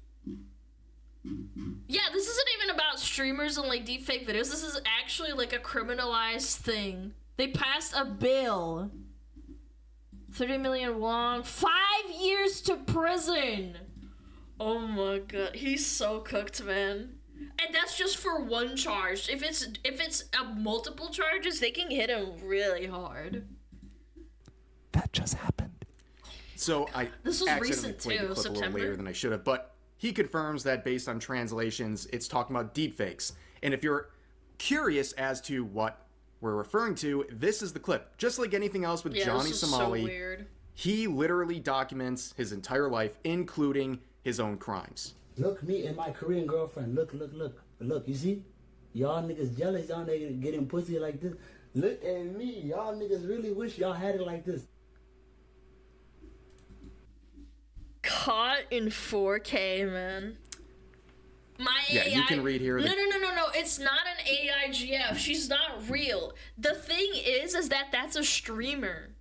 S2: Yeah, this isn't even about streamers and like deepfake videos. This is actually like a criminalized thing. They passed a bill. 30 million won, 5 years to prison. Oh my god, he's so cooked, man. And that's just for one charge. If it's a multiple charges, they can hit him really hard.
S3: That just happened.
S17: So I
S2: This was
S17: accidentally
S2: recent
S17: played
S2: too,
S17: the clip a little
S2: September.
S17: later than I should have, but he confirms that based on translations, it's talking about deepfakes. And if you're curious as to what we're referring to, this is the clip. Just like anything else with Johnny Somali,
S2: so weird.
S17: he literally documents his entire life, including his own crimes.
S22: Look, me and my Korean girlfriend. Look. Look, you see? Y'all niggas jealous. Y'all niggas getting pussy like this. Look at me. Y'all niggas really wish y'all had it like this.
S2: Caught in 4K, man. My
S17: Yeah,
S2: AI...
S17: you can read here.
S2: No. It's not an AI GF. She's not real. The thing is that that's a streamer.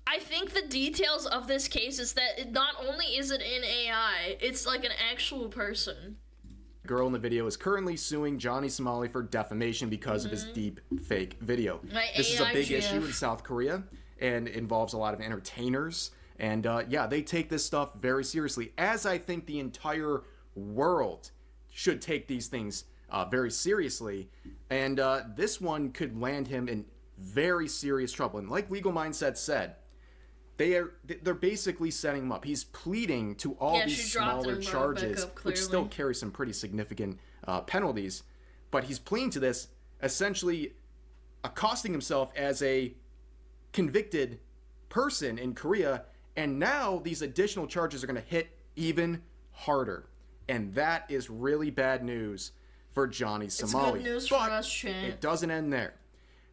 S2: I think the details of this case is that not only is it in AI, it's like an actual person.
S17: The girl in the video is currently suing Johnny Somali for defamation because of his deep fake video. This is a big issue in South Korea and involves a lot of entertainers. And yeah, they take this stuff very seriously, as I think the entire world should take these things very seriously. And this one could land him in very serious trouble. And like Legal Mindset said, they're basically setting him up. He's pleading to all these smaller charges, which still carry some pretty significant penalties. But he's pleading to this, essentially accosting himself as a convicted person in Korea. And now these additional charges are going to hit even harder. And that is really bad news for Johnny Somali.
S2: It's good news for us, Chan.
S17: It doesn't end there.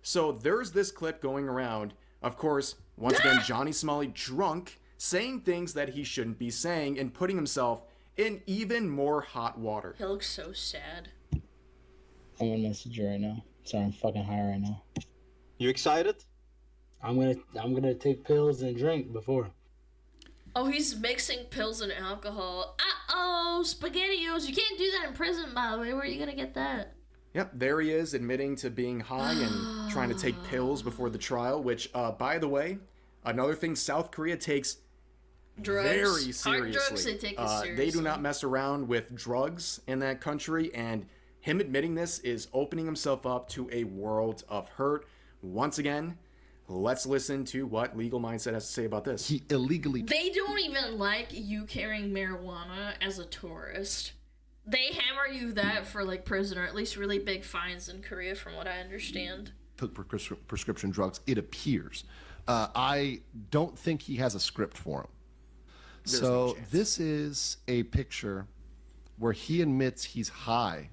S17: So there's this clip going around. Of course, once again, Johnny Somali drunk, saying things that he shouldn't be saying and putting himself in even more hot water.
S2: He looks so sad.
S22: I'm gonna message you right now. Sorry, I'm fucking high right now.
S18: You excited?
S22: I'm gonna take pills and drink before.
S2: Oh, he's mixing pills and alcohol. Uh-oh, SpaghettiOs. You can't do that in prison, by the way. Where are you gonna get that?
S17: Yep, there he is admitting to being high and trying to take pills before the trial, which, by the way, another thing South Korea takes
S2: Drugs.
S17: very seriously.
S2: Hard drugs, they take it seriously.
S17: They do not mess around with drugs in that country, and him admitting this is opening himself up to a world of hurt. Once again, let's listen to what Legal Mindset has to say about this.
S3: He illegally...
S2: They don't even like you carrying marijuana as a tourist. They hammer you that for like prison, or at least really big fines in Korea, from what I understand.
S3: Took prescription drugs, it appears. I don't think he has a script for him.
S17: There's
S3: so
S17: no chance.
S3: This is a picture where he admits he's high,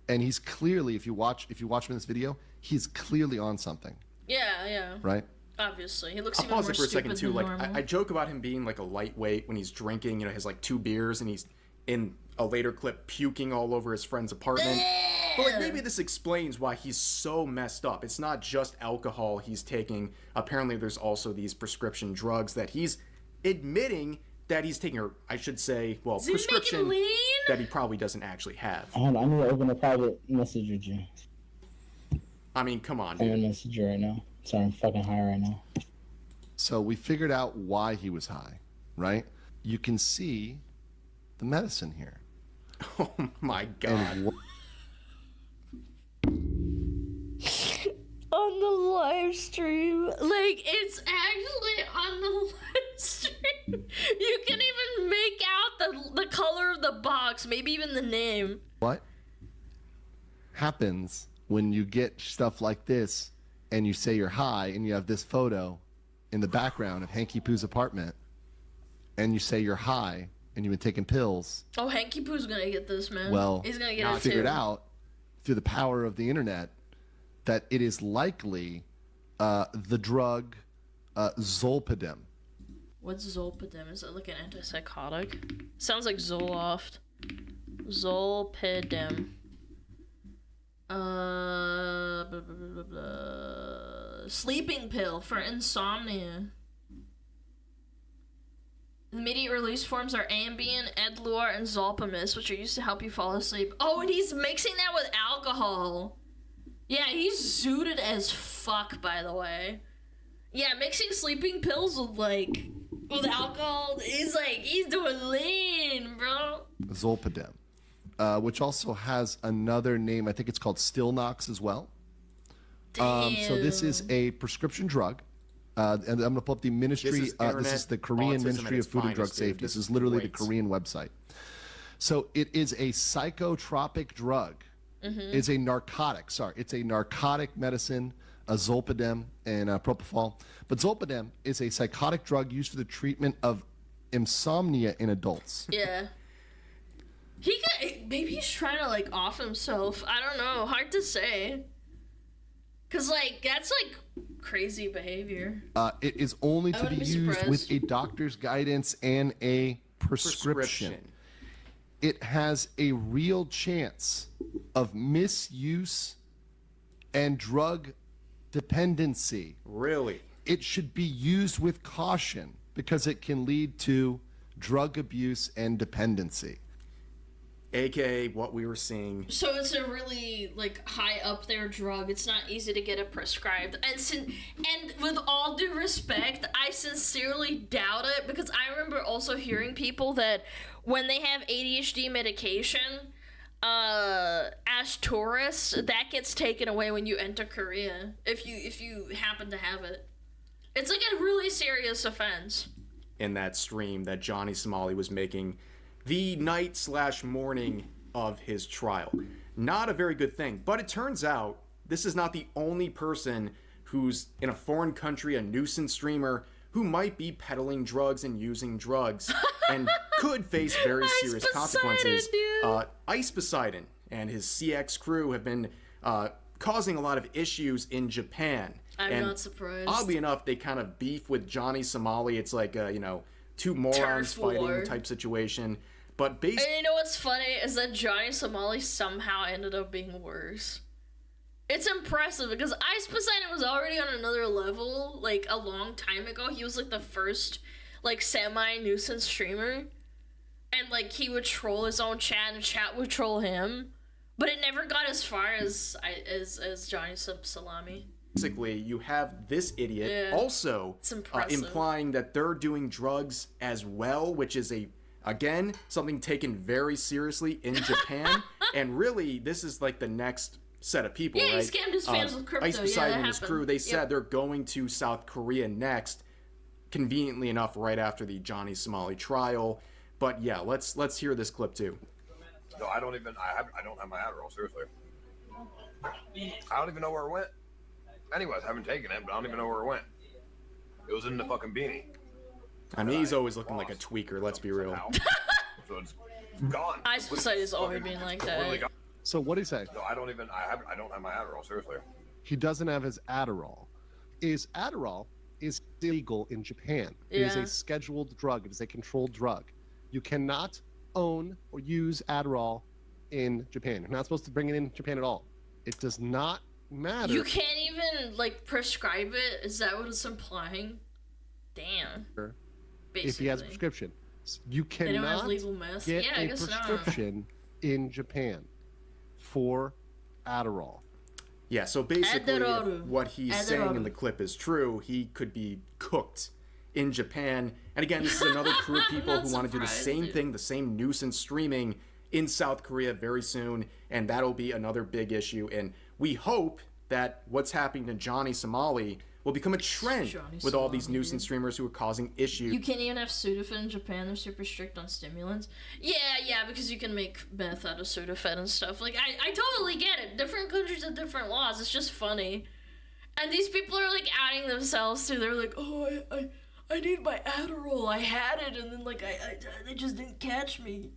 S3: and he's clearly, if you watch him in this video, he's clearly on something.
S2: Yeah.
S3: Right?
S2: Obviously, he looks
S17: I'll
S2: even
S17: pause
S2: more
S17: it for a second
S2: stupid
S17: too.
S2: than
S17: Like
S2: normal.
S17: I joke about him being like a lightweight when he's drinking. You know, has like 2 beers and he's in a later clip puking all over his friend's apartment. But like maybe this explains why he's so messed up. It's not just alcohol he's taking. Apparently, there's also these prescription drugs that he's admitting that he's taking, or I should say, well,
S2: Is he
S17: prescription
S2: making lean?
S17: that he probably doesn't actually have.
S22: Hold on, I'm gonna open a private message with you.
S17: I mean, come on,
S22: I'm
S17: dude.
S22: gonna message you right now. Sorry, I'm fucking high right now.
S3: So we figured out why he was high, right? You can see the medicine here.
S17: Oh my god.
S2: On the live stream, like it's actually on the live stream. You can even make out the color of the box, maybe even the name.
S3: What happens when you get stuff like this and you say you're high and you have this photo in the background of Hanky Poo's apartment and you say you're high and you've been taking pills?
S2: Oh, Hanky Poo's gonna get this, man.
S3: Well,
S2: he's gonna get
S3: I
S2: it
S3: figured
S2: too.
S3: out through the power of the internet that it is likely the drug Zolpidem.
S2: What's Zolpidem? Is it like an antipsychotic? Sounds like Zoloft. Zolpidem. Blah, blah, blah, blah. Sleeping pill for insomnia. The immediate release forms are Ambien, Edluar, and Zolpimus, which are used to help you fall asleep. Oh, and he's mixing that with alcohol. Yeah, he's zooted as fuck, by the way. Yeah, mixing sleeping pills with alcohol, he's doing lean, bro.
S3: Zolpidem, which also has another name. I think it's called Stilnox as well. So this is a prescription drug. And I'm going to pull up the ministry. This is the Korean Ministry of Food and Drug Safety. This is literally the Korean website. So it is a psychotropic drug. It's a narcotic. Sorry, it's a narcotic medicine, a Zolpidem and propofol. But Zolpidem is a psychotic drug used for the treatment of insomnia in adults.
S2: Yeah. Maybe he's trying to off himself. I don't know. Hard to say. Cause that's crazy behavior.
S3: It is only to be used
S2: surprised.
S3: with a doctor's guidance and a prescription. It has a real chance of misuse and drug dependency.
S17: Really?
S3: It should be used with caution because it can lead to drug abuse and dependency.
S17: AKA what we were seeing.
S2: So it's a really high up there drug. It's not easy to get it prescribed. And with all due respect, I sincerely doubt it, because I remember also hearing people that when they have ADHD medication, as tourists, that gets taken away when you enter Korea. If you happen to have it. It's a really serious offense.
S17: In that stream that Johnny Somali was making the night/morning of his trial. Not a very good thing, but it turns out this is not the only person who's in a foreign country, a nuisance streamer, who might be peddling drugs and using drugs and could face very serious consequences. Ice Poseidon and his CX crew have been causing a lot of issues in Japan.
S2: I'm not surprised.
S17: Oddly enough, they kind of beef with Johnny Somali. It's like, two morons
S2: Turf war.
S17: fighting type situation. But
S2: And you know what's funny is that Johnny Somali somehow ended up being worse. It's impressive because Ice Poseidon was already on another level like a long time ago. He was like the first like semi-nuisance streamer. And like he would troll his own chat and chat would troll him. But it never got as far as Johnny Salami.
S17: basically, you have this idiot
S2: Yeah.
S17: also
S2: It's impressive.
S17: implying that they're doing drugs as well, which is again, something taken very seriously in Japan. And really, this is like the next set of people,
S2: Yeah,
S17: right?
S2: he scammed his fans with crypto.
S17: Ice
S2: Yeah,
S17: Poseidon
S2: that
S17: and his
S2: happened.
S17: crew, they said
S2: Yep.
S17: they're going to South Korea next, conveniently enough, right after the Johnny Somali trial. But yeah, let's hear this clip too.
S6: No, I don't have my Adderall, seriously. I don't even know where it went. Anyways, I haven't taken it, but I don't even know where it went. It was in the fucking beanie.
S17: I mean, he's always looking like a tweaker, let's be real.
S6: So it's gone.
S2: Ice Poseidon's always been like that.
S3: So what did he say?
S6: No, I don't have my Adderall, seriously.
S3: He doesn't have his Adderall. Adderall is illegal in Japan. It is
S2: Yeah.
S3: a scheduled drug. It is a controlled drug. You cannot own or use Adderall in Japan. You're not supposed to bring it in Japan at all. It does not matter.
S2: You can't even like prescribe it. Is that what it's implying? Damn.
S3: If he has a prescription. You
S2: They don't have
S3: cannot
S2: legal meth?
S3: get
S2: Yeah, I
S3: a
S2: guess not.
S3: prescription in Japan for Adderall.
S17: Yeah, so basically,
S2: Adderall.
S17: what he's saying in
S2: Adderall.
S17: the clip is true. He could be cooked in Japan. And again, this is another crew of people
S2: Not
S17: who want to do the
S2: surprised,
S17: same
S2: dude.
S17: thing, the same nuisance streaming in South Korea very soon. And that'll be another big issue. And we hope that what's happening to Johnny Somali will become a trend
S2: Johnny
S17: with all these
S2: Somali,
S17: nuisance streamers who are causing issues.
S2: You can't even have Sudafed in Japan. They're super strict on stimulants. Yeah, because you can make meth out of Sudafed and stuff. Like, I totally get it. Different countries have different laws. It's just funny. And these people are, like, outing themselves, too. They're like, oh, I need my Adderall. I had it, and then, like, they just didn't catch me.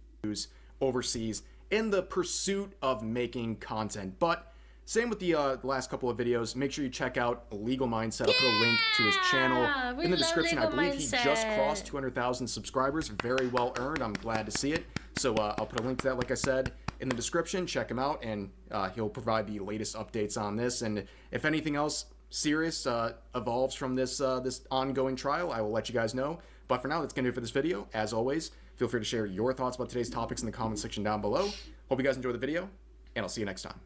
S17: Overseas in the pursuit of making content. But same with the last couple of videos. Make sure you check out Legal Mindset. I'll put a link to his channel
S2: we
S17: in the
S2: love
S17: description. I
S2: Legal
S17: believe he just
S2: Mindset.
S17: crossed 200,000 subscribers. Very well earned. I'm glad to see it. So I'll put a link to that, like I said, in the description. Check him out, and he'll provide the latest updates on this. And if anything else serious evolves from this this ongoing trial, I will let you guys know. But for now, that's going to do it for this video. As always, feel free to share your thoughts about today's topics in the comment section down below. Hope you guys enjoyed the video, and I'll see you next time.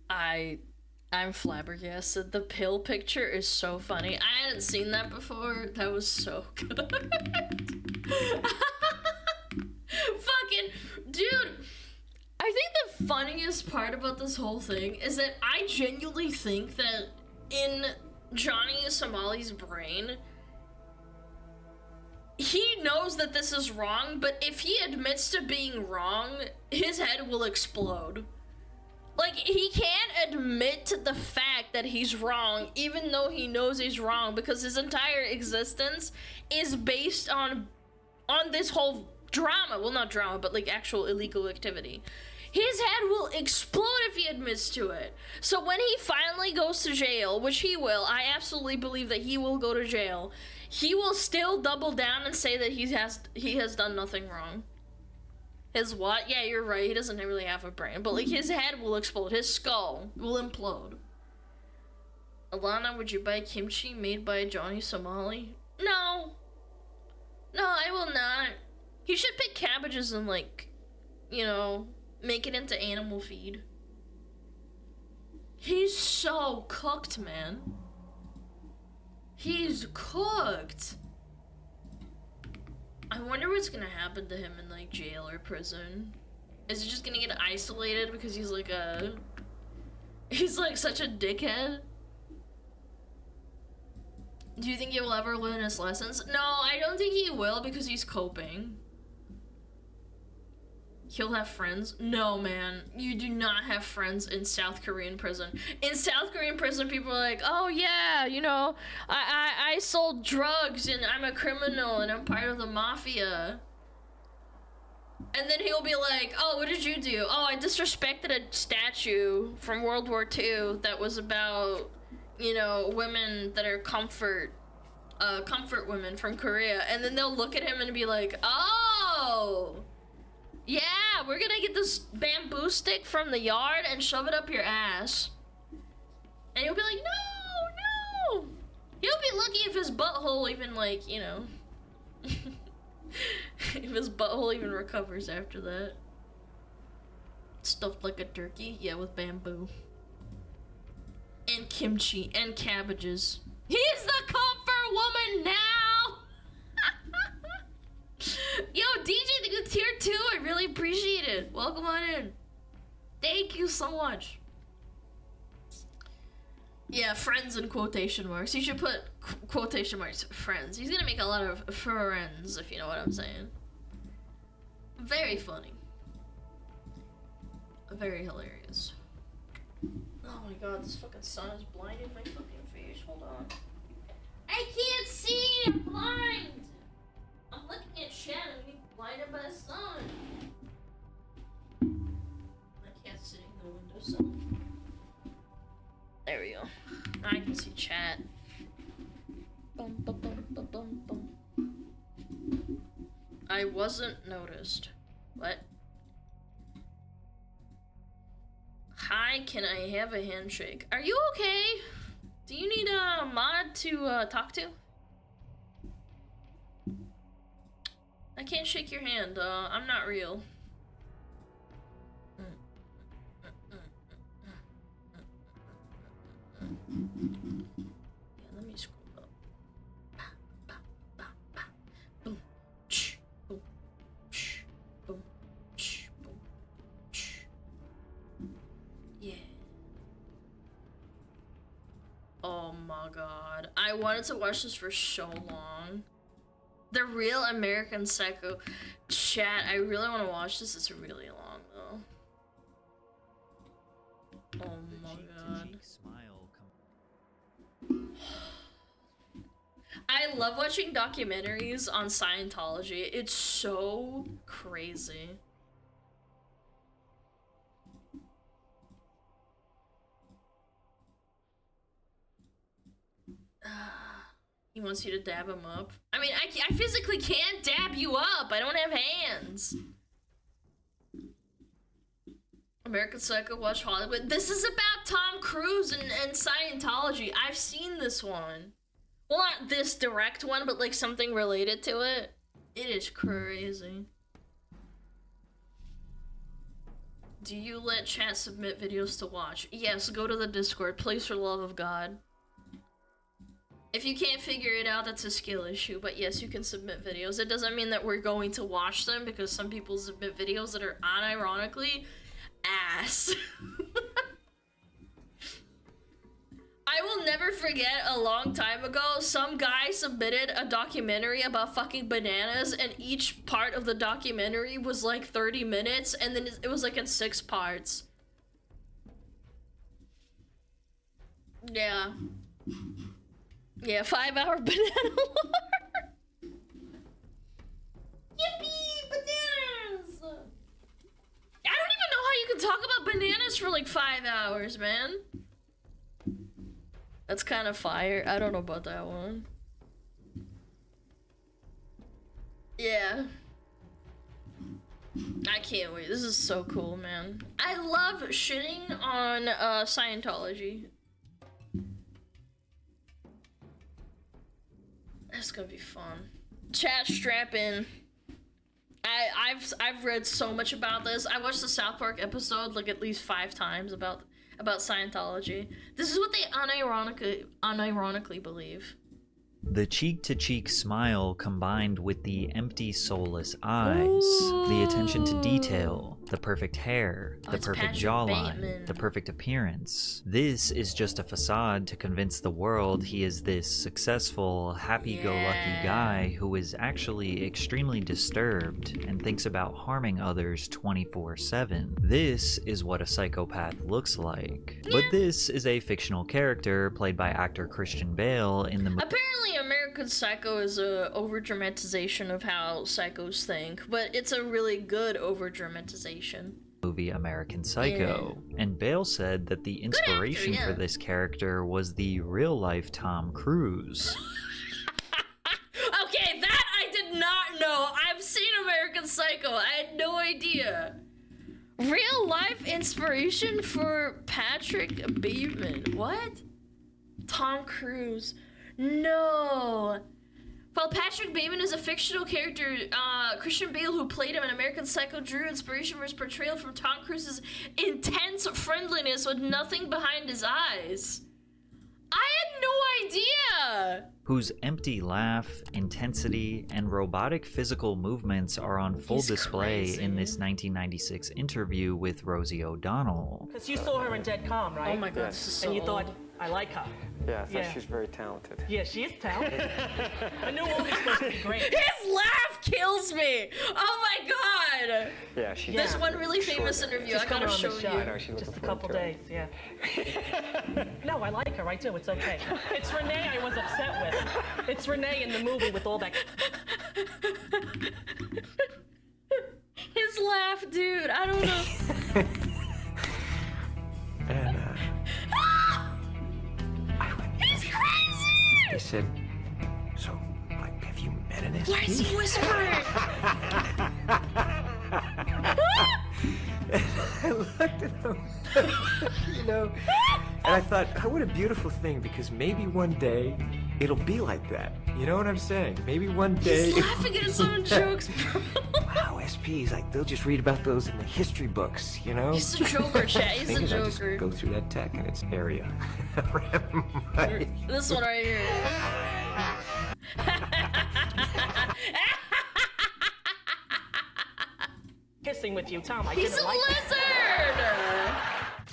S2: I'm flabbergasted. The pill picture is so funny. I hadn't seen that before. That was so good. Fucking dude. I think the funniest part about this whole thing is that I genuinely think that in Johnny Somali's brain, he knows that this is wrong, but if he admits to being wrong, his head will explode. Like, he can't admit to the fact that he's wrong, even though he knows he's wrong, because his entire existence is based on this whole drama. Well, not drama, but, like, actual illegal activity. His head will explode if he admits to it. So when he finally goes to jail, which he will, I absolutely believe that he will go to jail, he will still double down and say that he has done nothing wrong. His what? Yeah, you're right. He doesn't really have a brain. But, like, his head will explode. His skull will implode. Alana, would you buy kimchi made by Johnny Somali? No. No, I will not. He should pick cabbages and, like, you know, make it into animal feed. He's so cooked, man. He's cooked. I wonder what's gonna happen to him in, like, jail or prison. Is he just gonna get isolated because he's like such a dickhead? Do you think he will ever learn his lessons? No, I don't think he will because he's coping. He'll have friends? No, man. You do not have friends in South Korean prison. In South Korean prison, people are like, oh yeah, you know, I sold drugs and I'm a criminal and I'm part of the mafia. And then he'll be like, oh, what did you do? Oh, I disrespected a statue from World War II that was about, you know, women that are comfort women from Korea. And then they'll look at him and be like, oh, we're gonna get this bamboo stick from the yard and shove it up your ass. And you'll be like, no, no. He'll be lucky if his butthole even, like, you know. If his butthole even recovers after that. Stuffed like a turkey, yeah, with bamboo. And kimchi and cabbages. He's the comfort woman now! Yo, DJ the tier 2, I really appreciate it. Welcome on in. Thank you so much. Yeah, friends in quotation marks. You should put quotation marks, friends. He's gonna make a lot of friends, if you know what I'm saying. Very funny. Very hilarious. Oh my god, this fucking sun is blinding my fucking face. Hold on. I can't see! I'm blind! I'm looking at chat and being blinded by the sun. I can't sit in the windowsill. There we go. I can see chat. Bum, bum, bum, bum, bum, bum. I wasn't noticed. What? Hi, can I have a handshake? Are you okay? Do you need a mod to talk to? I can't shake your hand. I'm not real. Yeah, let me scroll up. Boom, ch, boom, ch, boom, ch, boom, ch. Yeah. Oh my god. I wanted to watch this for so long. The Real American Psycho. Chat, I really want to watch this. It's really long though. Oh my god. I love watching documentaries on Scientology. It's so crazy. He wants you to dab him up. I mean, I physically can't dab you up. I don't have hands. American Psycho, watch Hollywood. This is about Tom Cruise and Scientology. I've seen this one. Well, not this direct one, but like something related to it. It is crazy. Do you let chat submit videos to watch? Yes, go to the Discord, please, for the love of God. If you can't figure it out, that's a skill issue, but yes, you can submit videos. It doesn't mean that we're going to watch them, because some people submit videos that are unironically ass. I will never forget, a long time ago, some guy submitted a documentary about fucking bananas, and each part of the documentary was like 30 minutes, and then it was like in 6 parts. Yeah. Yeah, 5-hour banana lore. Yippee, bananas! I don't even know how you can talk about bananas for like 5 hours, man. That's kind of fire. I don't know about that one. Yeah. I can't wait. This is so cool, man. I love shitting on Scientology. That's gonna be fun. Chat, strap in. I've read so much about this. I watched the South Park episode like at least 5 times about Scientology. This is what they unironically believe.
S7: The cheek-to-cheek smile combined with the empty, soulless eyes, the attention to detail, the perfect hair, the perfect jawline, the perfect appearance. This is just a facade to convince the world he is this successful, happy-go-lucky guy who is actually extremely disturbed and thinks about harming others 24/7. This is what a psychopath looks like. But this is a fictional character played by actor Christian Bale in the
S2: Apparently American Psycho is a over-dramatization of how psychos think, but it's a really good over-dramatization.
S7: movie American Psycho, and Bale said that the inspiration for this character was the real-life Tom Cruise.
S2: Okay, that I did not know. I've seen American Psycho. I had no idea. Real life inspiration for Patrick Bateman. What? Tom Cruise. No. While Patrick Bateman is a fictional character, Christian Bale, who played him in American Psycho, drew inspiration for his portrayal from Tom Cruise's intense friendliness with nothing behind his eyes. I had no idea!
S7: Whose empty laugh, intensity, and robotic physical movements are on full display in this 1996 interview with Rosie O'Donnell.
S8: Because you saw her in Dead Calm, right?
S2: Oh my god, this is so
S8: And you thought,
S2: old.
S8: I like her.
S11: Yeah, I thought she was very talented.
S8: Yeah, she is talented. I knew all was supposed to be great.
S2: His laugh kills me! Oh my god!
S11: Yeah, she's
S2: There's one really famous interview I gotta show you.
S11: I know, she's
S8: Just a
S11: looking
S8: couple
S11: forward to
S8: days, yeah. No, I like her, I do, it's okay. It's Renee I was upset with. It's Renee in the movie with all that...
S2: His laugh, dude, I don't know.
S11: And,
S2: He's crazy!
S11: he said, so, like, have you met an SP?
S2: Why is he whispering?
S11: I looked at him, you know, and I thought, oh, what a beautiful thing, because maybe one day it'll be like that. You know what I'm saying? Maybe one day...
S2: He's laughing at his own jokes, bro.
S11: Wow, SPs, like, they'll just read about those in the history books, you know?
S2: He's a joker, chat. He's a
S11: Thinking I'll just
S2: joker.
S11: go through that tech and its area.
S2: This one right here.
S8: Kissing with you, Tom, I
S2: He's
S8: didn't
S2: a
S8: like
S2: lizard!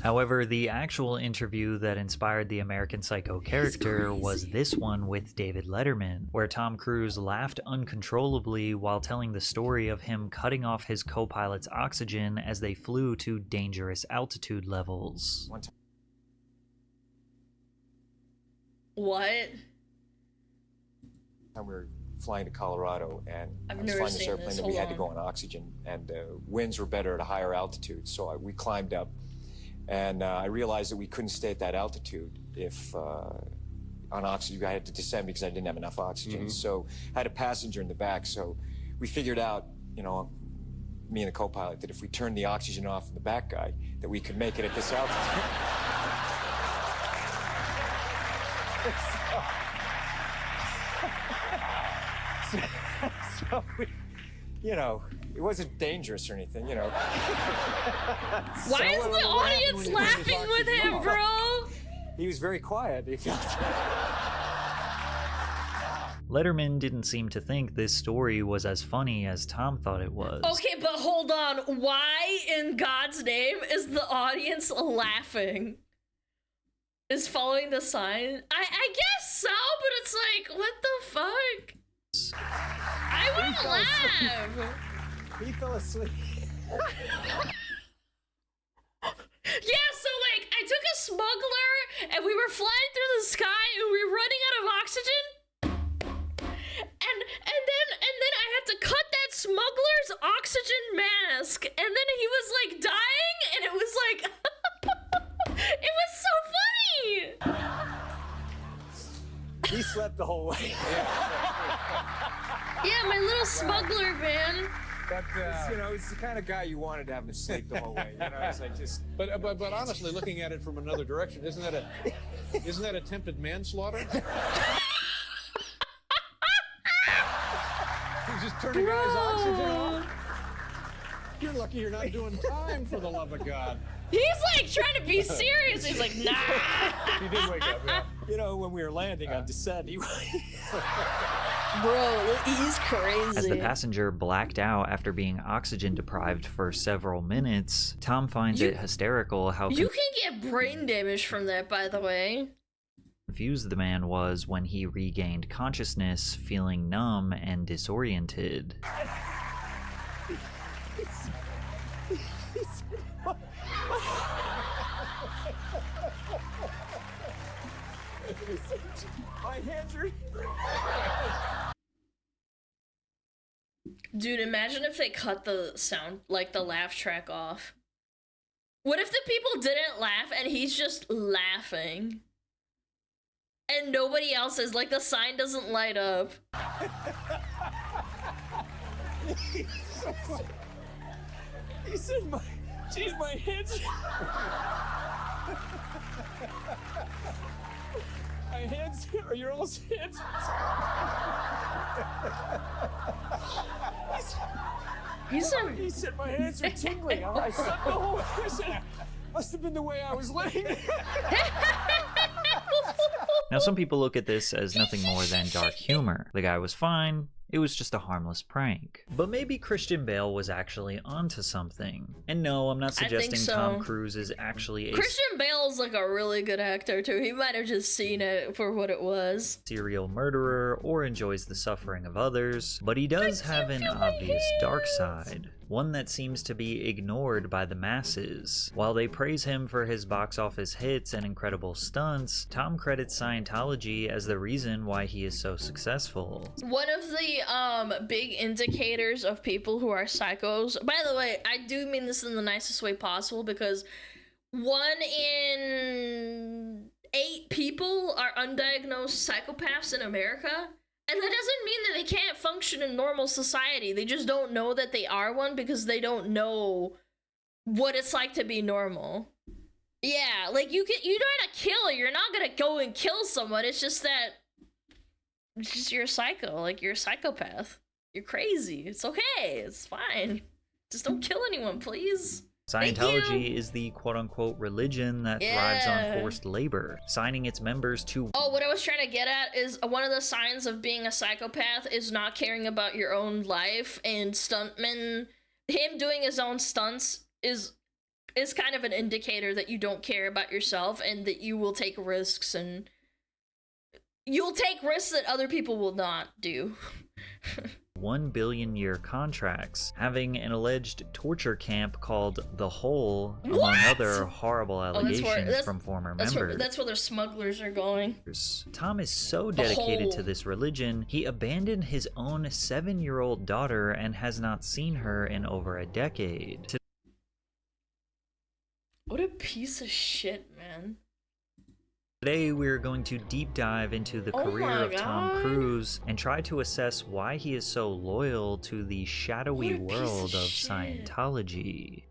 S7: However, the actual interview that inspired the American Psycho character was this one with David Letterman, where Tom Cruise laughed uncontrollably while telling the story of him cutting off his co-pilot's oxygen as they flew to dangerous altitude levels.
S2: What?
S13: We were flying to Colorado, and
S2: I've
S13: I was
S2: never
S13: flying this
S2: seen
S13: airplane
S2: this.
S13: that we
S2: Hold
S13: had to go on oxygen, and winds were better at a higher altitude, so we climbed up, and I realized that we couldn't stay at that altitude if on oxygen. I had to descend because I didn't have enough oxygen. So I had a passenger in the back, so we figured out, you know, me and the co-pilot, that if we turned the oxygen off in the back guy, that we could make it at this altitude. So we, you know, it wasn't dangerous or anything, you know.
S2: Why is the audience laughing with him, bro?
S13: He was very quiet. He felt...
S7: Letterman didn't seem to think this story was as funny as Tom thought it was.
S2: Okay, but hold on. Why in God's name is the audience laughing? Is following the sign? I guess so, but it's like, what the fuck? I wouldn't laugh.
S13: He fell asleep.
S2: Yeah, so like, I took a smuggler and we were flying through the sky and we were running out of oxygen. And then I had to cut that smuggler's oxygen mask, and then he was like dying, and it was like, it was so funny.
S13: He slept the whole way.
S2: Yeah, my little smuggler, man.
S13: But you know, it's the kind of guy you wanted to have him sleep the whole way. You know, it's like just.
S23: But honestly, looking at it from another direction, isn't that attempted manslaughter? He's just turning guys' oxygen off. You're lucky you're not doing time, for the love of God.
S2: He's like trying to be serious. He's like, nah.
S13: He did wake up. Yeah. You know, when we were landing on descent, he.
S2: Bro, he's crazy.
S7: As the passenger blacked out after being oxygen deprived for several minutes, Tom finds it hysterical how
S2: you can get brain damage from that, by the way.
S7: Confused the man was when he regained consciousness, feeling numb and disoriented.
S13: My hands are.
S2: Dude, imagine if they cut the sound, like the laugh track off. What if the people didn't laugh and he's just laughing? And nobody else is, like the sign doesn't light up.
S13: He said,
S23: Jeez, my hips. My hands are your all's hips.
S2: He
S23: said my hands are tingling. I said no. I said, must have been the way I was laying.
S7: Now, some people look at this as nothing more than dark humor. The guy was fine. It was just a harmless prank. But maybe Christian Bale was actually onto something. And no, I'm not suggesting
S2: so.
S7: Tom Cruise is actually a
S2: Christian Bale's like a really good actor too. He might have just seen it for what it was.
S7: serial murderer or enjoys the suffering of others, but he does have an obvious dark side. One that seems to be ignored by the masses. While they praise him for his box office hits and incredible stunts, Tom credits Scientology as the reason why he is so successful.
S2: One of the big indicators of people who are psychos, by the way, I do mean this in the nicest way possible, because 1 in 8 people are undiagnosed psychopaths in America. And that doesn't mean that they can't function in normal society. They just don't know that they are one because they don't know what it's like to be normal. Yeah, like you're not a killer. You're not gonna go and kill someone. It's just that you're a psycho. Like, you're a psychopath. You're crazy. It's okay. It's fine. Just don't kill anyone, please.
S7: Scientology is the quote-unquote religion that thrives on forced labor, signing its members to—
S2: Oh, what I was trying to get at is one of the signs of being a psychopath is not caring about your own life, and stuntmen, him doing his own stunts is kind of an indicator that you don't care about yourself and that you will take risks, and you'll take risks that other people will not do.
S7: 1 billion-year contracts, having an alleged torture camp called The Hole, among other horrible allegations from former members.
S2: That's where the smugglers are going.
S7: Tom is so dedicated to this religion, he abandoned his own 7-year-old daughter and has not seen her in over a decade.
S2: What a piece of shit, man.
S7: Today, we're going to deep dive into the career of Tom Cruise and try to assess why he is so loyal to the shadowy world of Scientology.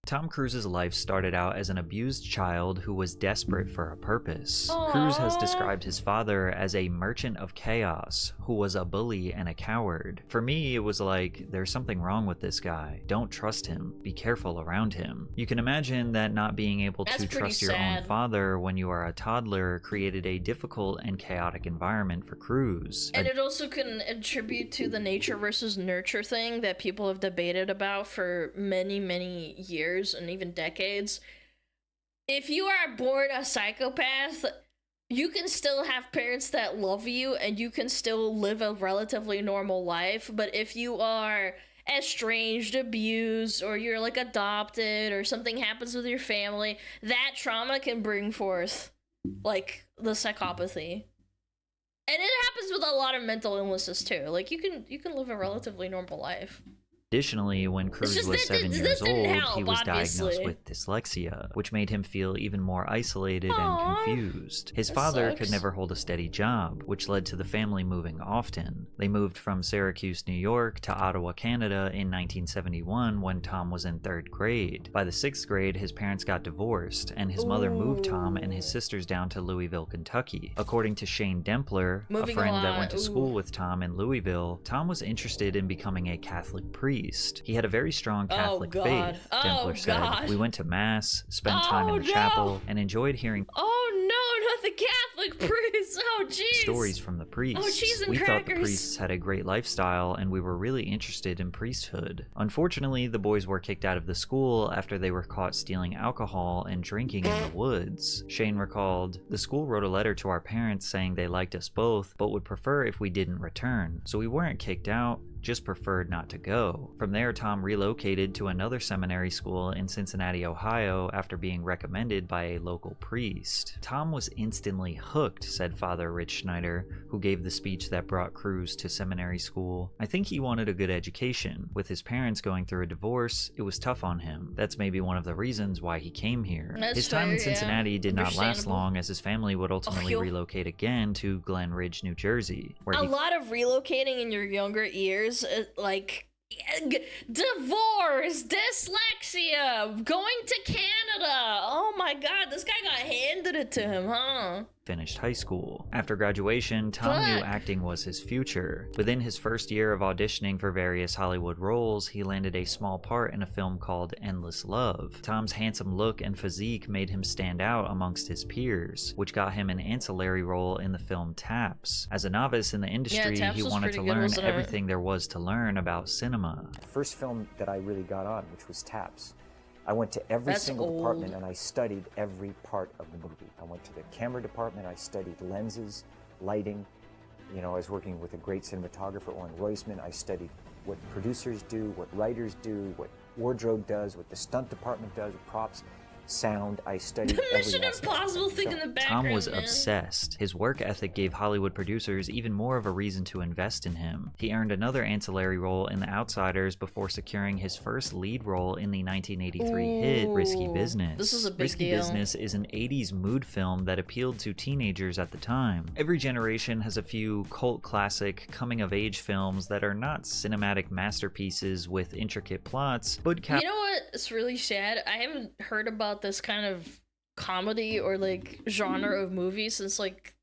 S7: Tom Cruise's life started out as an abused child who was desperate for a purpose. Cruise has described his father as a merchant of chaos who was a bully and a coward. For me, it was like, there's something wrong with this guy. Don't trust him. Be careful around him. You can imagine that not being able to trust your own father when you are a toddler created a difficult and chaotic environment for Cruise.
S2: And it also can attribute to the nature versus nurture thing that people have debated about for many, many years and even decades. If you are born a psychopath, you can still have parents that love you and you can still live a relatively normal life. But if you are estranged, abused, or you're like adopted, or something happens with your family, that trauma can bring forth like the psychopathy. And it happens with a lot of mental illnesses too. Like, you can live a relatively normal life.
S7: Additionally, when Cruise was 7 years old, he was diagnosed with dyslexia, which made him feel even more isolated and confused. His father could never hold a steady job, which led to the family moving often. They moved from Syracuse, New York to Ottawa, Canada in 1971 when Tom was in 3rd grade. By the 6th grade, his parents got divorced, and his mother moved Tom and his sisters down to Louisville, Kentucky. According to Shane Dempler, a friend that went to school with Tom in Louisville, Tom was interested in becoming a Catholic priest. He had a very strong Catholic faith, Dempler said. We went to Mass, spent time in the chapel, and enjoyed hearing
S2: not the Catholic priest. Oh, jeez.
S7: Stories from the priests.
S2: Oh, cheese and
S7: we
S2: crackers.
S7: thought the priests had a great lifestyle, and we were really interested in priesthood. Unfortunately, the boys were kicked out of the school after they were caught stealing alcohol and drinking in the woods. Shane recalled, the school wrote a letter to our parents saying they liked us both, but would prefer if we didn't return. So we weren't kicked out, just preferred not to go. From there, Tom relocated to another seminary school in Cincinnati, Ohio, after being recommended by a local priest. Tom was instantly hooked, said Father Rich Schneider, who gave the speech that brought Cruise to seminary school. I think he wanted a good education. With his parents going through a divorce, it was tough on him. That's maybe one of the reasons why he came here. His time in Cincinnati did not last long, as his family would ultimately relocate again to Glen Ridge, New Jersey.
S2: A lot of relocating in your younger years, like, Divorce, dyslexia, going to Canada. Oh my god, this guy got handed it to him, huh?
S7: Finished high school. After graduation, Tom knew acting was his future. Within his first year of auditioning for various Hollywood roles, he landed a small part in a film called Endless Love. Tom's handsome look and physique made him stand out amongst his peers, which got him an ancillary role in the film Taps. As a novice in the industry, he wanted to learn everything there was to learn about cinema.
S11: The first film that I really got on, which was Taps, I went to every single department and I studied every part of the movie. I went to the camera department, I studied lenses, lighting. You know, I was working with a great cinematographer, Oren Roisman. I studied what producers do, what writers do, what wardrobe does, what the stunt department does, props, sound. I studied every
S2: Mission Impossible thing in the background.
S7: Tom was obsessed. His work ethic gave Hollywood producers even more of a reason to invest in him. He earned another ancillary role in The Outsiders before securing his first lead role in the 1983 hit Risky Business.
S2: This is a big
S7: Risky
S2: deal.
S7: Business is an 80s mood film that appealed to teenagers at the time. Every generation has a few cult classic coming-of-age films that are not cinematic masterpieces with intricate plots, but
S2: You know what? It's really sad. I haven't heard about this kind of comedy or like genre of movie since like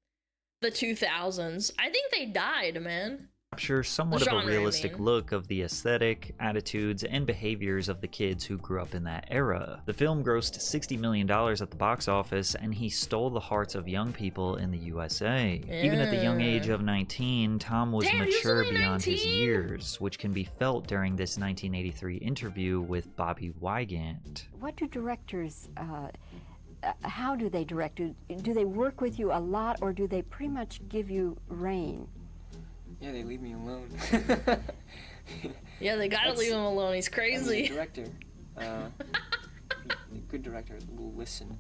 S2: the 2000s. I think they died, man.
S7: capture somewhat of a realistic look of the aesthetic, attitudes, and behaviors of the kids who grew up in that era. The film grossed $60 million at the box office, and he stole the hearts of young people in the USA. Even at the young age of 19, Tom was mature beyond his years, which can be felt during this 1983 interview with Bobby Wygant.
S12: What do directors, how do they direct? Do they work with you a lot, or do they pretty much give you rein?
S14: Yeah, they leave me alone.
S2: Yeah, they gotta leave him alone. He's crazy.
S14: I mean, a director, a good director will listen,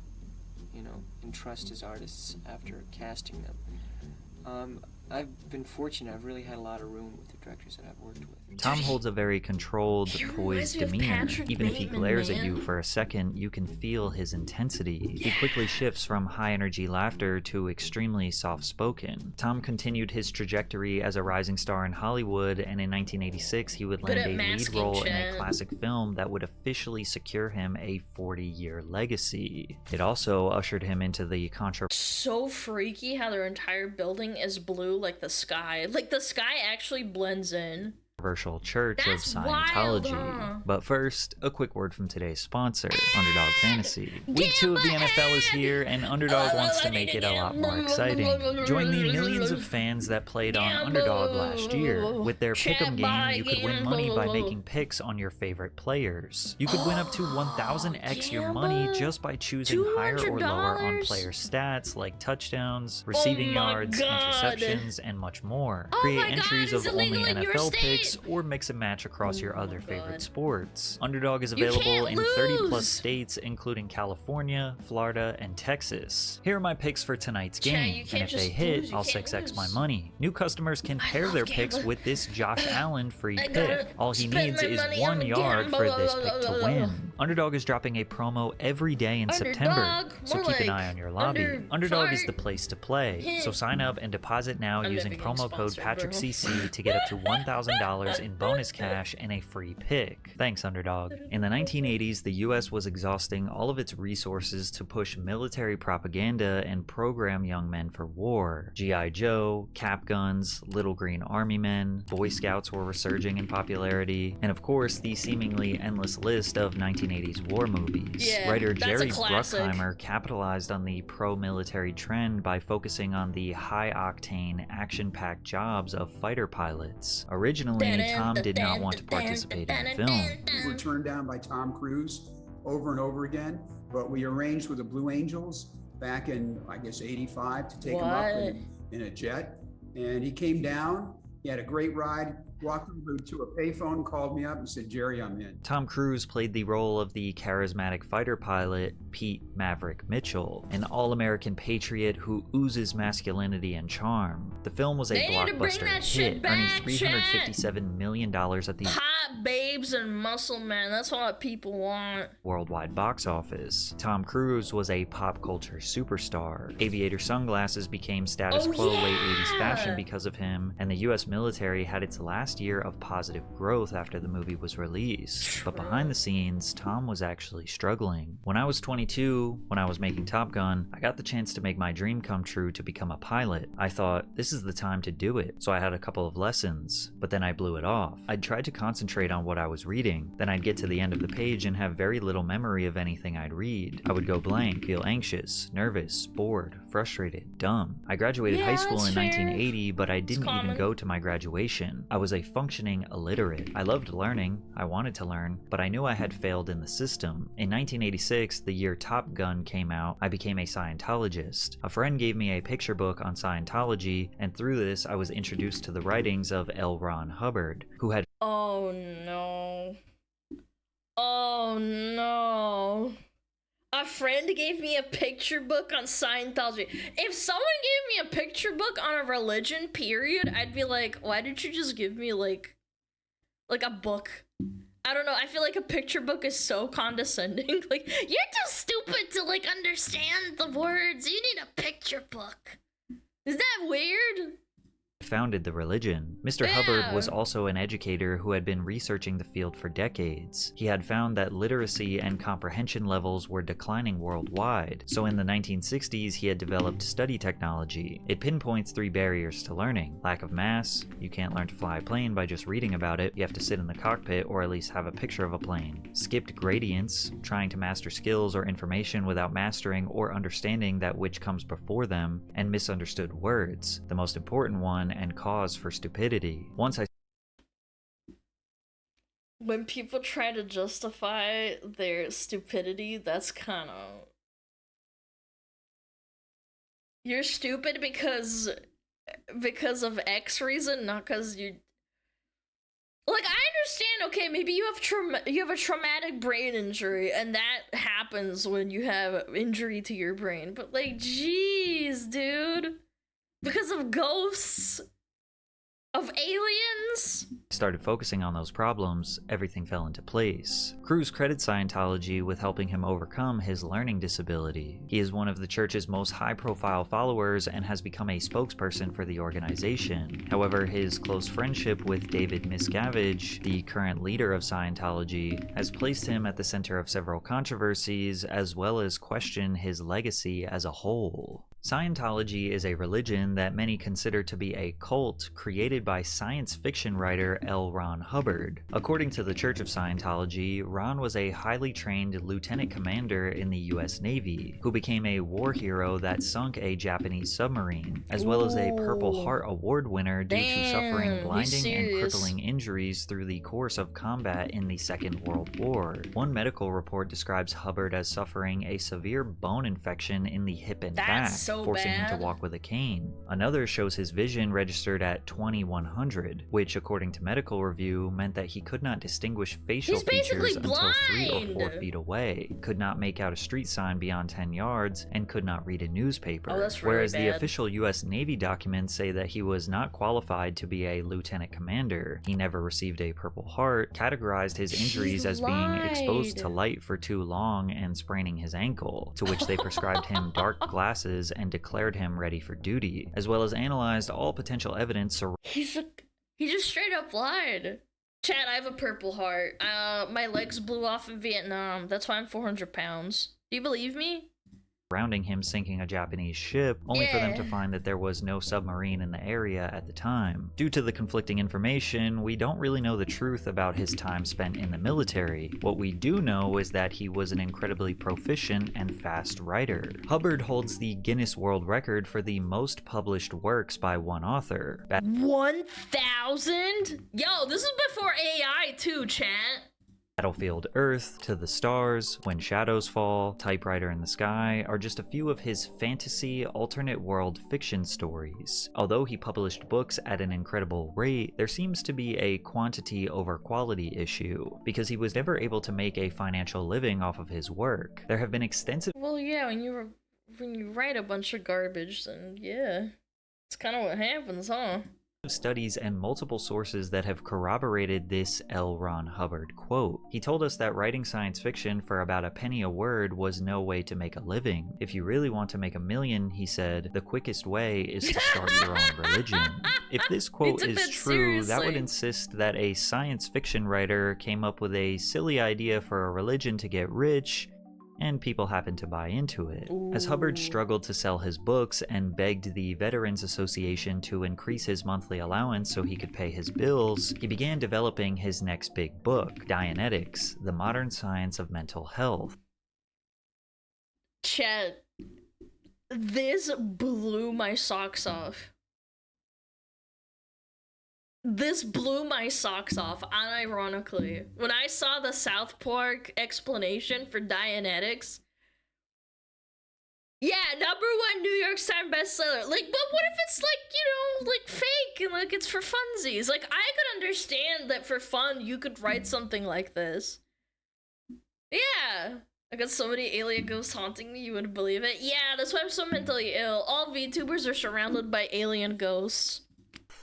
S14: you know, and trust his artists after casting them. I've been fortunate. I've really had a lot of room with the directors that I've worked with.
S7: Tom holds a very controlled, poised demeanor. Even if he glares at you
S2: man.
S7: for a second, you can feel his intensity. He quickly shifts from high-energy laughter to extremely soft-spoken. Tom continued his trajectory as a rising star in Hollywood, and in 1986 he would land a lead role in a classic film that would officially secure him a 40-year legacy. It also ushered him into the
S2: So freaky how their entire building is blue like the sky. Like the sky actually blends in.
S7: controversial Church of
S2: That's
S7: Scientology.
S2: wild, huh?
S7: But first, a quick word from today's sponsor, Underdog Fantasy. Week 2 of the NFL is here, and Underdog wants to make it a lot more exciting. Join the millions of fans that played on Underdog last year. With their pick'em game, you could win money by making picks on your favorite players. You could win up to 1,000x your money just by choosing higher or lower on player stats like touchdowns, receiving yards, interceptions, and much more. Create entries of only NFL picks or mix and match across your other favorite sports. Underdog is available in 30+ states, including California, Florida, and Texas. Here are my picks for tonight's game, and if they hit, I'll 6x my money. New customers can pair their picks with this Josh Allen free pick. All he needs is 1 yard for this pick to win. Underdog is dropping a promo every day in September, so keep an eye on your lobby. Underdog is the place to play, so sign up and deposit now using promo code PatrickCC to get up to $1,000 in bonus cash and a free pick. Thanks, Underdog. In the 1980s, the US was exhausting all of its resources to push military propaganda and program young men for war. G.I. Joe, Cap Guns, Little Green Army Men, Boy Scouts were resurging in popularity, and of course, the seemingly endless list of 1980s war movies.
S2: Yeah,
S7: Writer
S2: that's a
S7: Jerry
S2: classic.
S7: Bruckheimer capitalized on the pro-military trend by focusing on the high-octane, action-packed jobs of fighter pilots. Originally, Tom did not want to participate in the film.
S15: We were turned down by Tom Cruise over and over again, but we arranged with the Blue Angels back in, I guess, 85 to take him up in a jet. And he came down, he had a great ride, walked over to a payphone, called me up and said, "Jerry, I'm in."
S7: Tom Cruise played the role of the charismatic fighter pilot Pete Maverick Mitchell, an all-American patriot who oozes masculinity and charm. The film was a blockbuster hit, earning $357 million at the
S2: got babes and muscle men. That's what people want.
S7: Worldwide box office. Tom Cruise was a pop culture superstar. Aviator sunglasses became status quo late 80s fashion because of him, and the US military had its last year of positive growth after the movie was released. But behind the scenes, Tom was actually struggling. When I was 22, when I was making Top Gun, I got the chance to make my dream come true to become a pilot. I thought, this is the time to do it. So I had a couple of lessons, but then I blew it off. I'd try to concentrate on what I was reading, then I'd get to the end of the page and have very little memory of anything I'd read. I would go blank, feel anxious, nervous, bored, frustrated, dumb. I graduated high school in 1980, but I didn't even go to my graduation. I was a functioning illiterate. I loved learning, I wanted to learn, but I knew I had failed in the system. In 1986, the year Top Gun came out, I became a Scientologist. A friend gave me a picture book on Scientology, and through this I was introduced to the writings of L. Ron Hubbard, who had—
S2: Oh no. Oh no. A friend gave me a picture book on Scientology. If someone gave me a picture book on a religion, period, I'd be like, why did you just give me like a book? I don't know, I feel like a picture book is so condescending. Like, you're too stupid to like understand the words. You need a picture book. Is that weird?
S7: founded the religion. Mr. Hubbard was also an educator who had been researching the field for decades. He had found that literacy and comprehension levels were declining worldwide, so in the 1960s he had developed study technology. It pinpoints 3 barriers to learning: lack of mass, you can't learn to fly a plane by just reading about it, you have to sit in the cockpit or at least have a picture of a plane; skipped gradients, trying to master skills or information without mastering or understanding that which comes before them; and misunderstood words, the most important one and cause for stupidity.
S2: When people try to justify their stupidity, that's kind of... You're stupid because of X reason, not because you... Like, I understand, okay, maybe you have a traumatic brain injury, and that happens when you have injury to your brain, but like, jeez, dude. Because of ghosts? Of aliens?
S7: Started focusing on those problems, everything fell into place. Cruise credits Scientology with helping him overcome his learning disability. He is one of the church's most high-profile followers and has become a spokesperson for the organization. However, his close friendship with David Miscavige, the current leader of Scientology, has placed him at the center of several controversies, as well as question his legacy as a whole. Scientology is a religion that many consider to be a cult created by science fiction writer L. Ron Hubbard. According to the Church of Scientology, Ron was a highly trained lieutenant commander in the US Navy, who became a war hero that sunk a Japanese submarine, as well as a Purple Heart Award winner due to suffering blinding and crippling injuries through the course of combat in the Second World War. One medical report describes Hubbard as suffering a severe bone infection in the hip and back, forcing him to walk with a cane. Another shows his vision registered at 2100, which according to medical review meant that he could not distinguish facial features until 3 or 4 feet away, could not make out a street sign beyond 10 yards, and could not read a newspaper. Whereas the official US Navy documents say that he was not qualified to be a lieutenant commander. He never received a Purple Heart, categorized his injuries as being exposed to light for too long and spraining his ankle, to which they prescribed him dark glasses and declared him ready for duty, as well as analyzed all potential evidence.
S2: He just straight up lied. Chat, I have a Purple Heart. My legs blew off in Vietnam. That's why I'm 400 pounds. Do you believe me?
S7: Surrounding him sinking a Japanese ship, only for them to find that there was no submarine in the area at the time. Due to the conflicting information, we don't really know the truth about his time spent in the military. What we do know is that he was an incredibly proficient and fast writer. Hubbard holds the Guinness World Record for the most published works by one author.
S2: 1,000? Yo, this is before AI too, chat.
S7: Battlefield Earth, To the Stars, When Shadows Fall, Typewriter in the Sky are just a few of his fantasy, alternate world fiction stories. Although he published books at an incredible rate, there seems to be a quantity over quality issue, because he was never able to make a financial living off of his work. There have been extensive—
S2: Well, yeah, when you write a bunch of garbage, then yeah, it's kind of what happens, huh?
S7: studies and multiple sources that have corroborated this L. Ron Hubbard quote. He told us that writing science fiction for about a penny a word was no way to make a living. If you really want to make $1 million, he said, the quickest way is to start your own religion. If this quote is true, that would insist that a science fiction writer came up with a silly idea for a religion to get rich, and people happened to buy into it. As Hubbard struggled to sell his books and begged the Veterans Association to increase his monthly allowance so he could pay his bills, he began developing his next big book, Dianetics: The Modern Science of Mental Health.
S2: Chat, this blew my socks off. This blew my socks off, unironically. When I saw the South Park explanation for Dianetics, yeah, #1 New York Times bestseller. Like, but what if it's like, you know, like fake and like it's for funsies? Like, I could understand that for fun you could write something like this. Yeah. I got so many alien ghosts haunting me, you wouldn't believe it. Yeah, that's why I'm so mentally ill. All VTubers are surrounded by alien ghosts.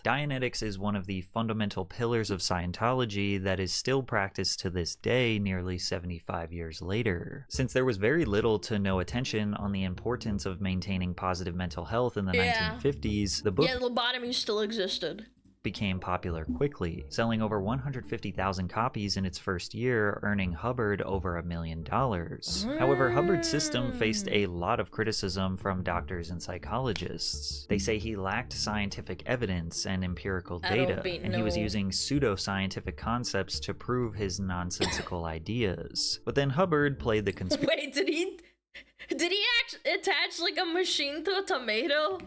S7: Dianetics is one of the fundamental pillars of Scientology that is still practiced to this day, nearly 75 years later. Since there was very little to no attention on the importance of maintaining positive mental health in the 1950s, the book
S2: lobotomy still existed.
S7: Became popular quickly, selling over 150,000 copies in its first year, earning Hubbard over $1 million. However, Hubbard's system faced a lot of criticism from doctors and psychologists. They say he lacked scientific evidence and empirical data, and he was using pseudo-scientific concepts to prove his nonsensical ideas. But then Hubbard played the conspiracy.
S2: Wait, did he actually attach like a machine to a tomato?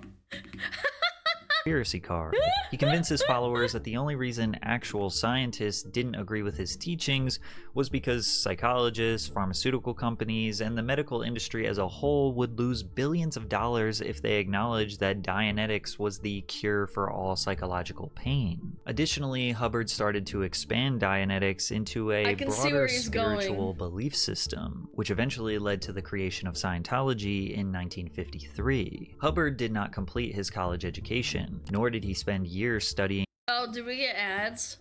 S7: Conspiracy card. He convinced his followers that the only reason actual scientists didn't agree with his teachings was because psychologists, pharmaceutical companies, and the medical industry as a whole would lose billions of dollars if they acknowledged that Dianetics was the cure for all psychological pain. Additionally, Hubbard started to expand Dianetics into a broader spiritual belief system, which eventually led to the creation of Scientology in 1953. Hubbard did not complete his college education, nor did he spend years studying.
S2: Oh, did we get ads?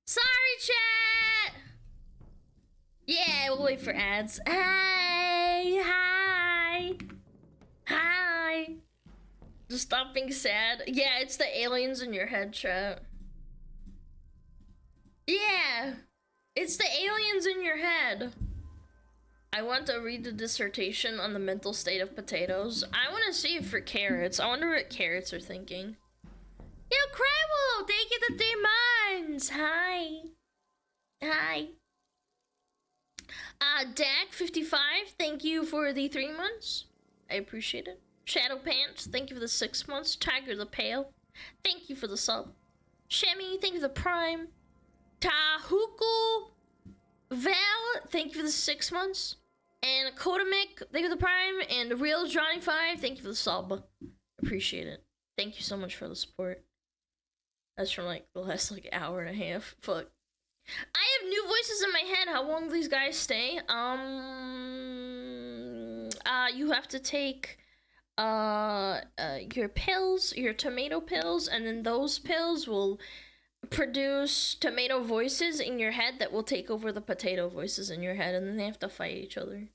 S2: Sorry, chat! Yeah, we'll wait for ads. Hey, hi! Hi! Just stop being sad. Yeah, it's the aliens in your head, chat. Yeah! It's the aliens in your head. I want to read the dissertation on the mental state of potatoes. I want to see it for carrots. I wonder what carrots are thinking. Yo, Crabble, thank you to 3 months. Hi. Hi. Dak55, thank you for the 3 months. I appreciate it. Shadow Pants, thank you for the 6 months. Tiger the Pale, thank you for the sub. Shemi, thank you for the prime. Tahuku Val, thank you for the 6 months. And Kodamic, thank you for the prime. And Real Johnny 5, thank you for the sub. Appreciate it. Thank you so much for the support. That's from like the last like hour and a half. Fuck. I have new voices in my head. How long do these guys stay? You have to take your pills, your tomato pills, and then those pills will produce tomato voices in your head that will take over the potato voices in your head, and then they have to fight each other.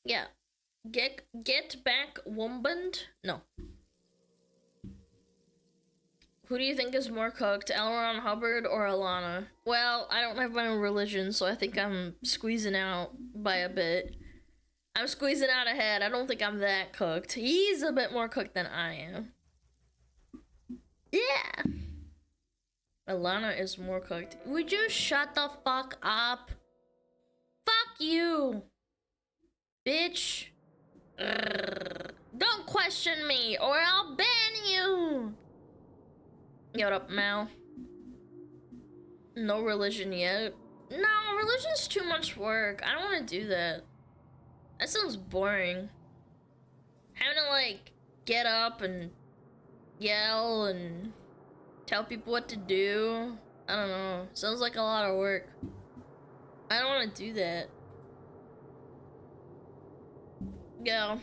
S2: Yeah. Get back Womband? No. Who do you think is more cooked, L. Ron Hubbard or Alana? Well, I don't have my own religion, so I think I'm squeezing out by a bit. I'm squeezing out ahead. I don't think I'm that cooked. He's a bit more cooked than I am. Yeah. Alana is more cooked. Would you shut the fuck up? Fuck you. Bitch. Don't question me or I'll ban you. What up, Mal? No religion yet. No, religion's too much work. I don't want to do that. That sounds boring. Having to like get up and yell and tell people what to do. I don't know. Sounds like a lot of work. I don't want to do that. Yeah.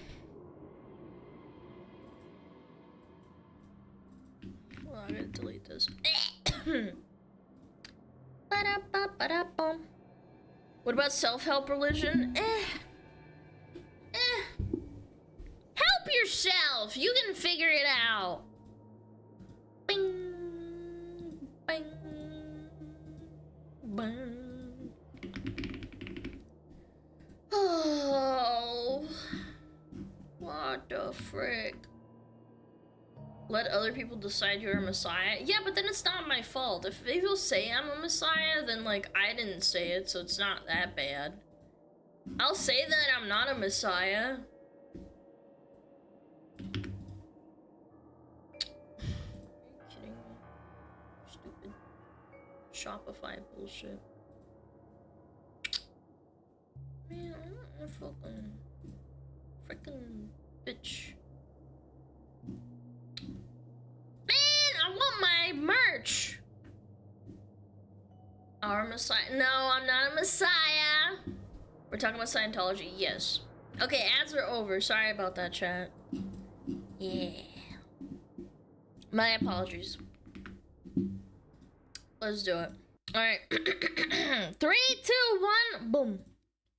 S2: on, I gotta delete this. Ba-da-ba-ba-da-bum. What about self-help religion? Help yourself! You can figure it out! Bing! Bing! Bing! Oh... What the frick? Let other people decide you're a messiah? Yeah, but then it's not my fault. If people say I'm a messiah, then like I didn't say it, so it's not that bad. I'll say that I'm not a messiah. Are you kidding me? Stupid Shopify bullshit. Man, I'm not a fucking freaking bitch. Man, I want my merch. Our messiah. No, I'm not a messiah. We're talking about Scientology. Yes. Okay, ads are over. Sorry about that, chat. Yeah. My apologies. Let's do it. All right. 3, 2, 1, boom.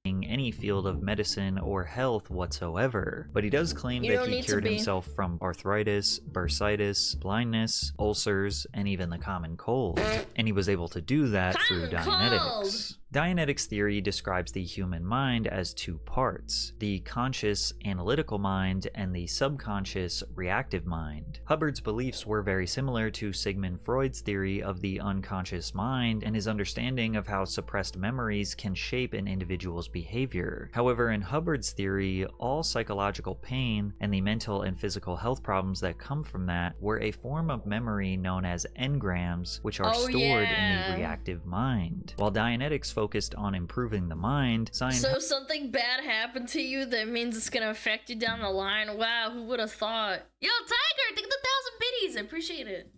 S7: Any field of medicine or health whatsoever, but he does claim that he cured himself from arthritis, bursitis, blindness, ulcers, and even the common cold, and he was able to do that through Dianetics. Dianetics theory describes the human mind as two parts, the conscious analytical mind and the subconscious reactive mind. Hubbard's beliefs were very similar to Sigmund Freud's theory of the unconscious mind and his understanding of how suppressed memories can shape an individual's behavior. However, in Hubbard's theory, all psychological pain and the mental and physical health problems that come from that were a form of memory known as engrams, which are stored in the reactive mind. While Dianetics focused on improving the mind,
S2: so if something bad happened to you, that means it's gonna affect you down the line. Wow, who would have thought? Yo, Tiger, think of the 1,000 biddies. I appreciate it.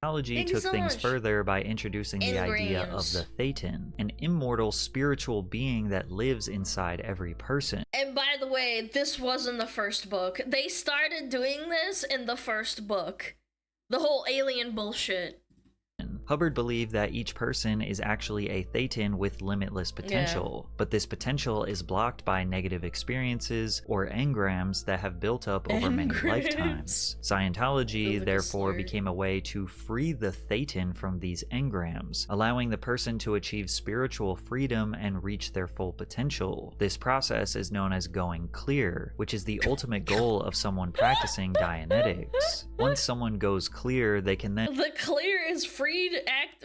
S7: Scientology took things further by introducing the idea of the Thetan, an immortal spiritual being that lives inside every person.
S2: And by the way, this wasn't the first book. They started doing this in the first book. The whole alien bullshit.
S7: Hubbard believed that each person is actually a Thetan with limitless potential, but this potential is blocked by negative experiences or engrams that have built up over many lifetimes. Scientology therefore became a way to free the Thetan from these engrams, allowing the person to achieve spiritual freedom and reach their full potential. This process is known as going clear, which is the ultimate goal of someone practicing Dianetics. Once someone goes clear, they can then—
S2: The clear is freed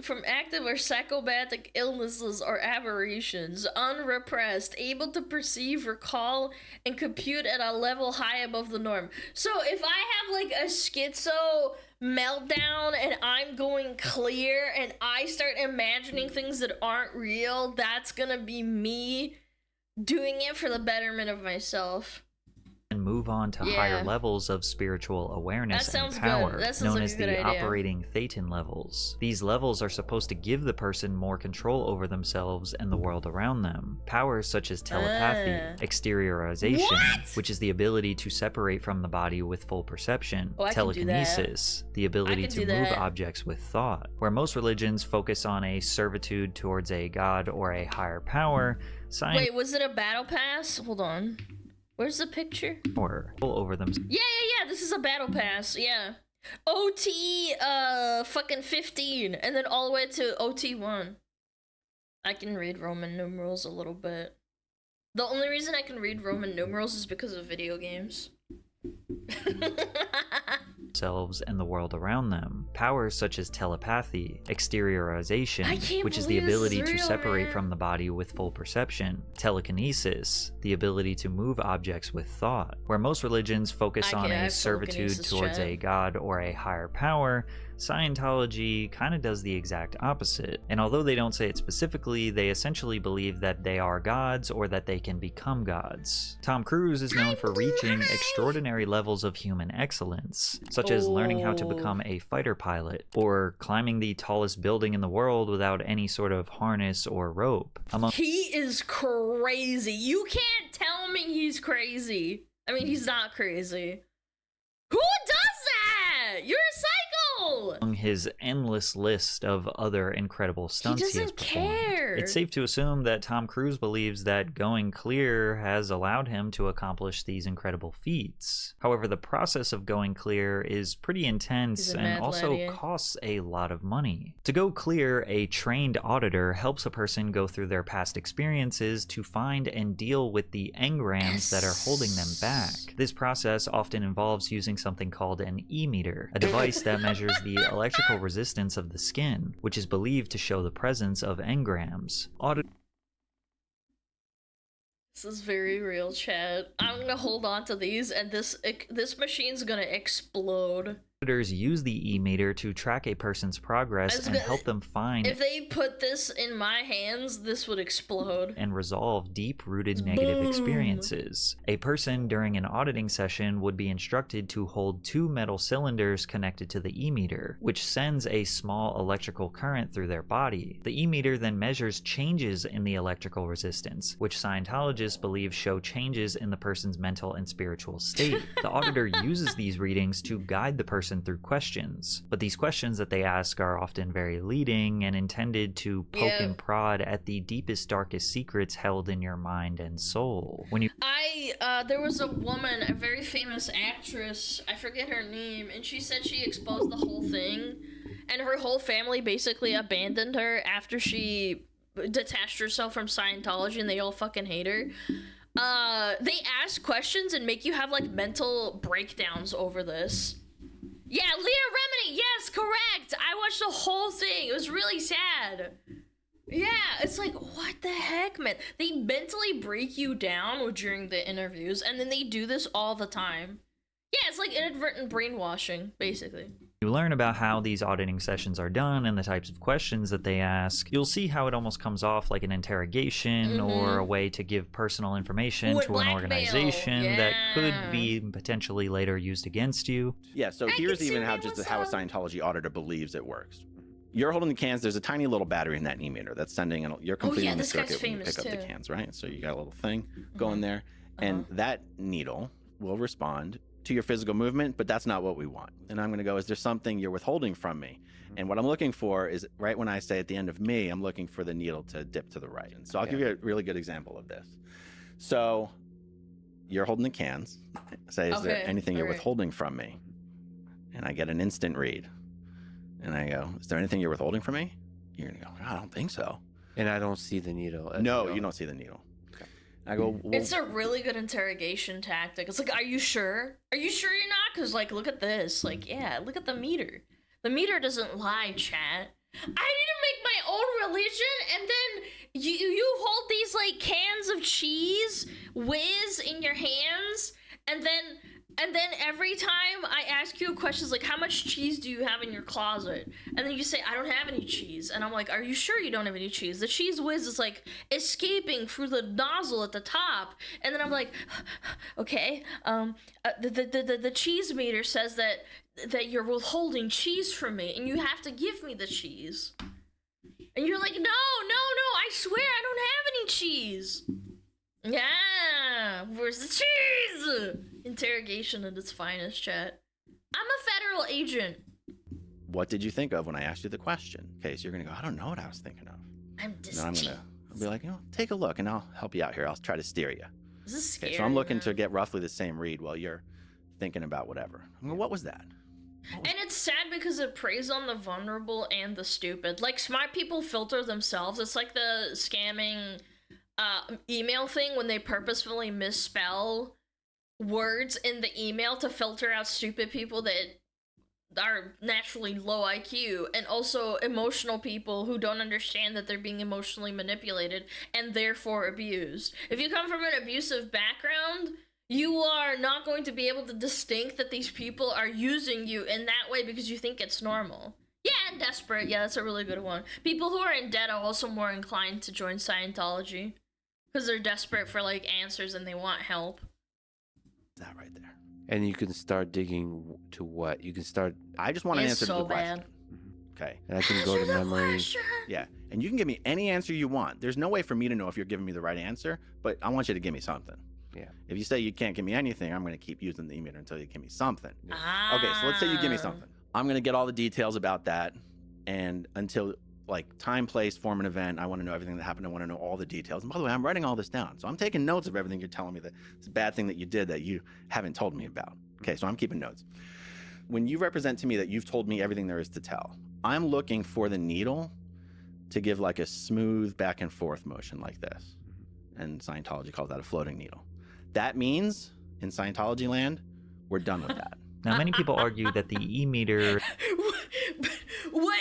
S2: from active or psychopatic illnesses or aberrations, unrepressed, able to perceive, recall, and compute at a level high above the norm. So if I have like a schizo meltdown and I'm going clear and I start imagining things that aren't real, that's gonna be me doing it for the betterment of myself.
S7: And move on to higher levels of spiritual awareness and power, known as the operating Thetan levels. These levels are supposed to give the person more control over themselves and the world around them. Powers such as telepathy, exteriorization, which is the ability to separate from the body with full perception, telekinesis, the ability to move objects with thought. Where most religions focus on a servitude towards a god or a higher power,
S2: Wait, was it a battle pass? Hold on. Where's the picture?
S7: Or over them.
S2: Yeah, this is a battle pass, yeah. OT, fucking 15, and then all the way to OT 1. I can read Roman numerals a little bit. The only reason I can read Roman numerals is because of video games.
S7: Themselves and the world around them. Powers such as telepathy, exteriorization, which is the ability to separate from the body with full perception, telekinesis, the ability to move objects with thought. Where most religions focus on a servitude towards a god or a higher power, Scientology kind of does the exact opposite. And although they don't say it specifically, they essentially believe that they are gods or that they can become gods. Tom Cruise is known for reaching extraordinary levels of human excellence, such as learning how to become a fighter pilot, or climbing the tallest building in the world without any sort of harness or rope.
S2: He is crazy. You can't tell me he's crazy. I mean, he's not crazy. Who does that? You're a psycho!
S7: his endless list of other incredible stunts he has performed.
S2: care.
S7: It's safe to assume that Tom Cruise believes that going clear has allowed him to accomplish these incredible feats. However, the process of going clear is pretty intense and also costs a lot of money. To go clear, a trained auditor helps a person go through their past experiences to find and deal with the engrams that are holding them back. This process often involves using something called an e-meter, a device that measures the electrical resistance of the skin, which is believed to show the presence of engrams.
S2: This is very real, chat. I'm gonna hold on to these, and this machine's gonna explode.
S7: Auditors use the e-meter to track a person's progress and help them find.
S2: If they put this in my hands, this would explode.
S7: And resolve deep-rooted negative experiences. A person during an auditing session would be instructed to hold 2 metal cylinders connected to the e-meter, which sends a small electrical current through their body. The e-meter then measures changes in the electrical resistance, which Scientologists believe show changes in the person's mental and spiritual state. The auditor uses these readings to guide the person through questions, but these questions that they ask are often very leading and intended to poke and prod at the deepest, darkest secrets held in your mind and soul. When you
S2: there was a woman, a very famous actress, I forget her name, and she said she exposed the whole thing, and her whole family basically abandoned her after she detached herself from Scientology, and they all fucking hate her. They ask questions and make you have like mental breakdowns over this. Yeah, Leah Remini, yes, correct. I watched the whole thing. It was really sad. Yeah, it's like, what the heck, man? They mentally break you down during the interviews, and then they do this all the time. Yeah, it's like inadvertent brainwashing, basically.
S7: You learn about how these auditing sessions are done and the types of questions that they ask. You'll see how it almost comes off like an interrogation or a way to give personal information to an organization that could be potentially later used against you.
S1: Yeah, so here's even how a Scientology auditor believes it works. You're holding the cans, there's a tiny little battery in that e-meter that's sending, you're completing the circuit when you pick up the cans, right? So you got a little thing going there, and that needle will respond to your physical movement, but that's not what we want. And I'm gonna go, is there something you're withholding from me? And what I'm looking for is, right when I say at the end of me, I'm looking for the needle to dip to the right. And so I'll give you a really good example of this. So you're holding the cans, say, is there anything you're withholding from me? And I get an instant read. And I go, is there anything you're withholding from me? You're gonna go, I don't think so.
S4: And I don't see the needle.
S1: No, you don't see the needle. I go, well,
S2: it's a really good interrogation tactic. It's like, are you sure? Are you sure you're not? Because, like, look at this. Like, yeah, look at the meter. The meter doesn't lie, chat. I need to make my own religion, and then you hold these, like, cans of cheese whiz in your hands, and then every time I ask you a question, it's like, how much cheese do you have in your closet? And then you say, I don't have any cheese. And I'm like, are you sure you don't have any cheese? The cheese whiz is like escaping through the nozzle at the top. And then I'm like, okay, the cheese meter says that you're withholding cheese from me, and you have to give me the cheese. And you're like, no, I swear I don't have any cheese. Yeah, where's the cheese? Interrogation at its finest, chat. I'm a federal agent.
S1: What did you think of when I asked you the question? Okay, so you're gonna go, I don't know what I was thinking of. I'll be like, take a look, and I'll help you out here. I'll try to steer you.
S2: This is scary.
S1: Okay, so I'm looking to get roughly the same read while you're thinking about whatever. I mean, what was that?
S2: And it's sad because it preys on the vulnerable and the stupid. Like, smart people filter themselves. It's like the scamming email thing when they purposefully misspell words in the email to filter out stupid people that are naturally low IQ, and also emotional people who don't understand that they're being emotionally manipulated and therefore abused. If you come from an abusive background, you are not going to be able to distinct that these people are using you in that way because you think it's normal. Yeah, desperate. Yeah, that's a really good one. People who are in debt are also more inclined to join Scientology because they're desperate for, like, answers and they want help.
S1: That right there.
S4: And you can start digging to what? You can start...
S1: I just want an answer to the question. Okay.
S4: And I can go to memory.
S1: Yeah. And you can give me any answer you want. There's no way for me to know if you're giving me the right answer, but I want you to give me something.
S4: Yeah.
S1: If you say you can't give me anything, I'm going to keep using the e-meter until you give me something. Okay, so let's say you give me something. I'm going to get all the details about that. And until like time, place, form, and event, I want to know everything that happened. I want to know all the details. And by the way, I'm writing all this down. So I'm taking notes of everything you're telling me that it's a bad thing that you did that you haven't told me about. Okay, so I'm keeping notes. When you represent to me that you've told me everything there is to tell, I'm looking for the needle to give like a smooth back and forth motion like this. And Scientology calls that a floating needle. That means in Scientology land, we're done with that.
S7: Now, many people argue that the e-meter...
S2: Wait,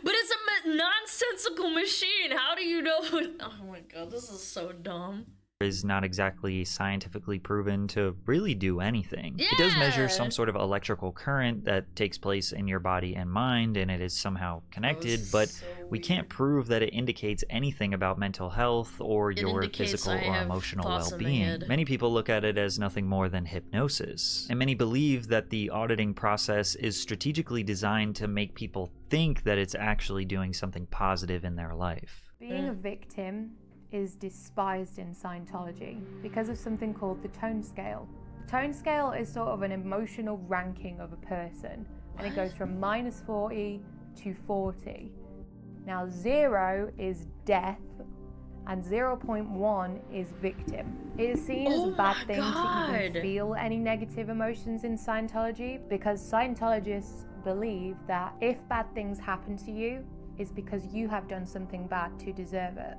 S2: but it's a nonsensical machine. How do you know? Oh my god, this is so dumb.
S7: Is not exactly scientifically proven to really do anything. Yeah. It does measure some sort of electrical current that takes place in your body and mind, and it is somehow connected, but so we can't prove that it indicates anything about mental health or your physical or emotional well-being. Many people look at it as nothing more than hypnosis, and many believe that the auditing process is strategically designed to make people think that it's actually doing something positive in their life.
S5: Being a victim is despised in Scientology because of something called the tone scale. The tone scale is sort of an emotional ranking of a person, and it goes from -40 to 40. Now 0 is death and 0.1 is victim. It is seen as a bad thing to even feel any negative emotions in Scientology, because Scientologists believe that if bad things happen to you, it's because you have done something bad to deserve it.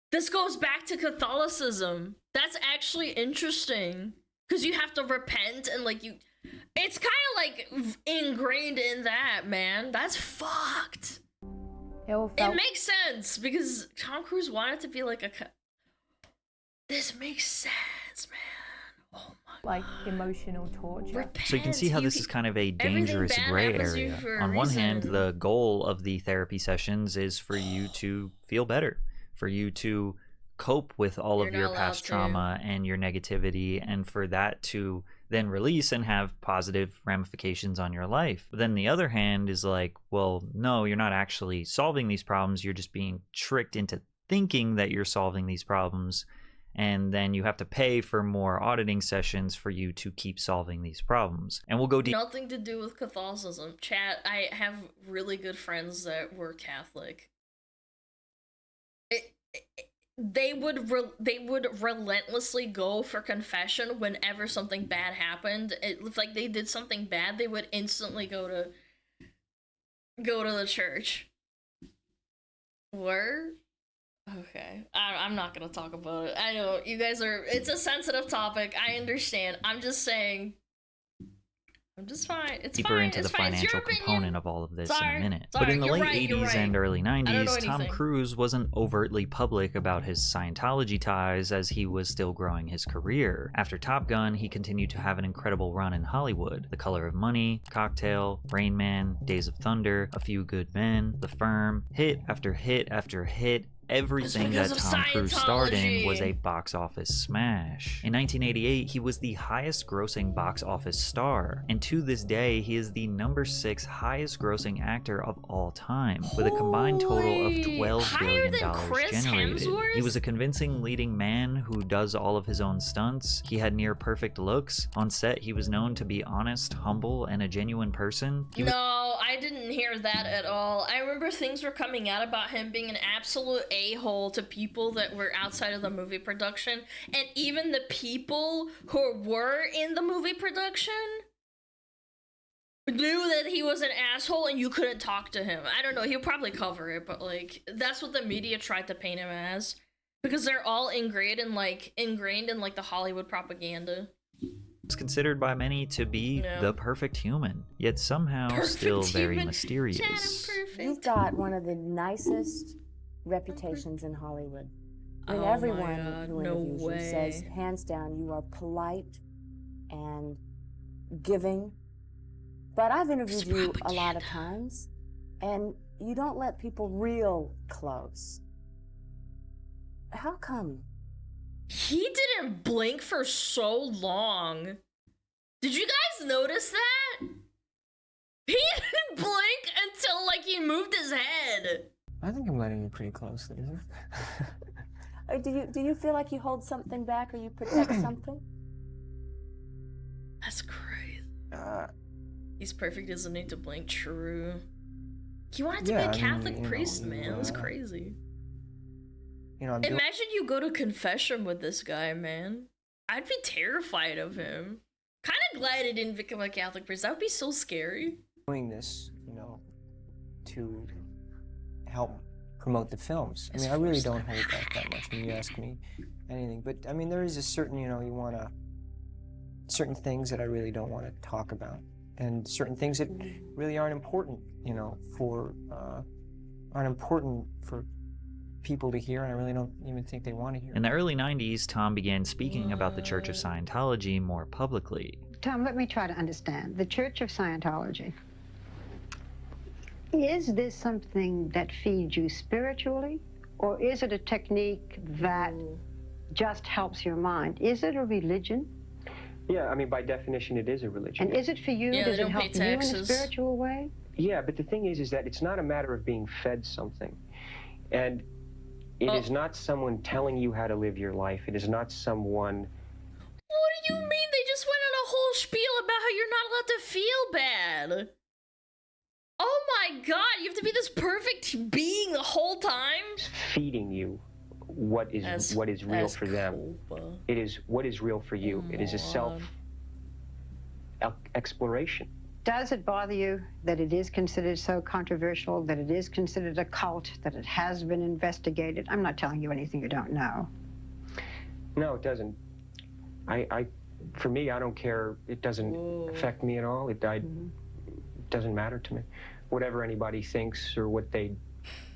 S2: This goes back to Catholicism. That's actually interesting, because you have to repent and like it's kind of like ingrained in that, man. That's fucked. It makes sense because Tom Cruise wanted to be like a. This makes sense, man. Oh my.
S5: Like emotional torture.
S7: So you can see how this is kind of a dangerous gray area. On one hand, the goal of the therapy sessions is for you to feel better, for you to cope with all of your past trauma and your negativity, and for that to then release and have positive ramifications on your life. But then the other hand is like, well, no, you're not actually solving these problems. You're just being tricked into thinking that you're solving these problems. And then you have to pay for more auditing sessions for you to keep solving these problems. And we'll go deep.
S2: Nothing to do with Catholicism. Chat, I have really good friends that were Catholic. They would relentlessly go for confession whenever something bad happened. If like they did something bad, they would instantly go to the church. Word? Okay. I'm not gonna talk about it. I know you guys are. It's a sensitive topic. I understand. I'm just saying. I'm just fine. It's
S7: deeper
S2: fine.
S7: into
S2: it's
S7: the
S2: fine.
S7: financial component of all of this in a minute.
S2: Sorry,
S7: but in the late
S2: right,
S7: 80s and early 90s, Tom Cruise wasn't overtly public about his Scientology ties as he was still growing his career. After Top Gun, he continued to have an incredible run in Hollywood. The Color of Money, Cocktail, Rain Man, Days of Thunder, A Few Good Men, The Firm, hit after hit after hit. Everything that Tom Cruise starred in was a box office smash. In 1988, he was the highest grossing box office star, and to this day, he is the #6 highest grossing actor of all time, with a combined total of $12 billion generated. He was a convincing leading man who does all of his own stunts. He had near perfect looks. On set, he was known to be honest, humble, and a genuine person.
S2: No, I didn't hear that at all. I remember things were coming out about him being an absolute a-hole to people that were outside of the movie production, and even the people who were in the movie production knew that he was an asshole and you couldn't talk to him. I don't know, he'll probably cover it, but like that's what the media tried to paint him as, because they're all ingrained in like the Hollywood propaganda.
S7: It's considered by many to be the perfect human, yet somehow still very mysterious.
S16: You've got one of the nicest reputations in Hollywood. I mean, everyone who interviews you says, hands down, you are polite and giving. But I've interviewed you a lot of times, and you don't let people real close. How come?
S2: He didn't blink for so long. Did you guys notice that? He didn't blink until like he moved his head.
S14: I think I'm letting you pretty closely.
S16: Do you feel like you hold something back or you protect something?
S2: That's crazy. He's perfect, doesn't need to blink. True. He wanted to be a Catholic priest, man. It was crazy. Imagine you go to confession with this guy, man. I'd be terrified of him. Kind of glad he didn't become a Catholic priest. That would be so scary.
S14: Doing this, to help promote the films. I mean, I really don't hold back that much when you ask me anything. But I mean, there is a certain, certain things that I really don't want to talk about, and certain things that really aren't important, aren't important for people to hear, and I really don't even think they want to hear.
S7: In the early 90s, Tom began speaking about the Church of Scientology more publicly.
S19: Tom, let me try to understand. The Church of Scientology, is this something that feeds you spiritually, or is it a technique that just helps your mind? Is it a religion?
S20: Yeah, I mean, by definition, it is a religion.
S19: And is it for you?
S2: Yeah,
S19: Does it help you in a spiritual way?
S20: Yeah, but the thing is that it's not a matter of being fed something. And it is not someone telling you how to live your life. It is not someone...
S2: What do you mean? They just went on a whole spiel about how you're not allowed to feel bad. Oh my god, you have to be this perfect being the whole time?
S20: Feeding you what is real for them. It is what is real for you. It is a self-exploration.
S19: Does it bother you that it is considered so controversial, that it is considered a cult, that it has been investigated? I'm not telling you anything you don't know.
S20: No, it doesn't. For me, I don't care. It doesn't affect me at all. It doesn't matter to me. Whatever anybody thinks or what they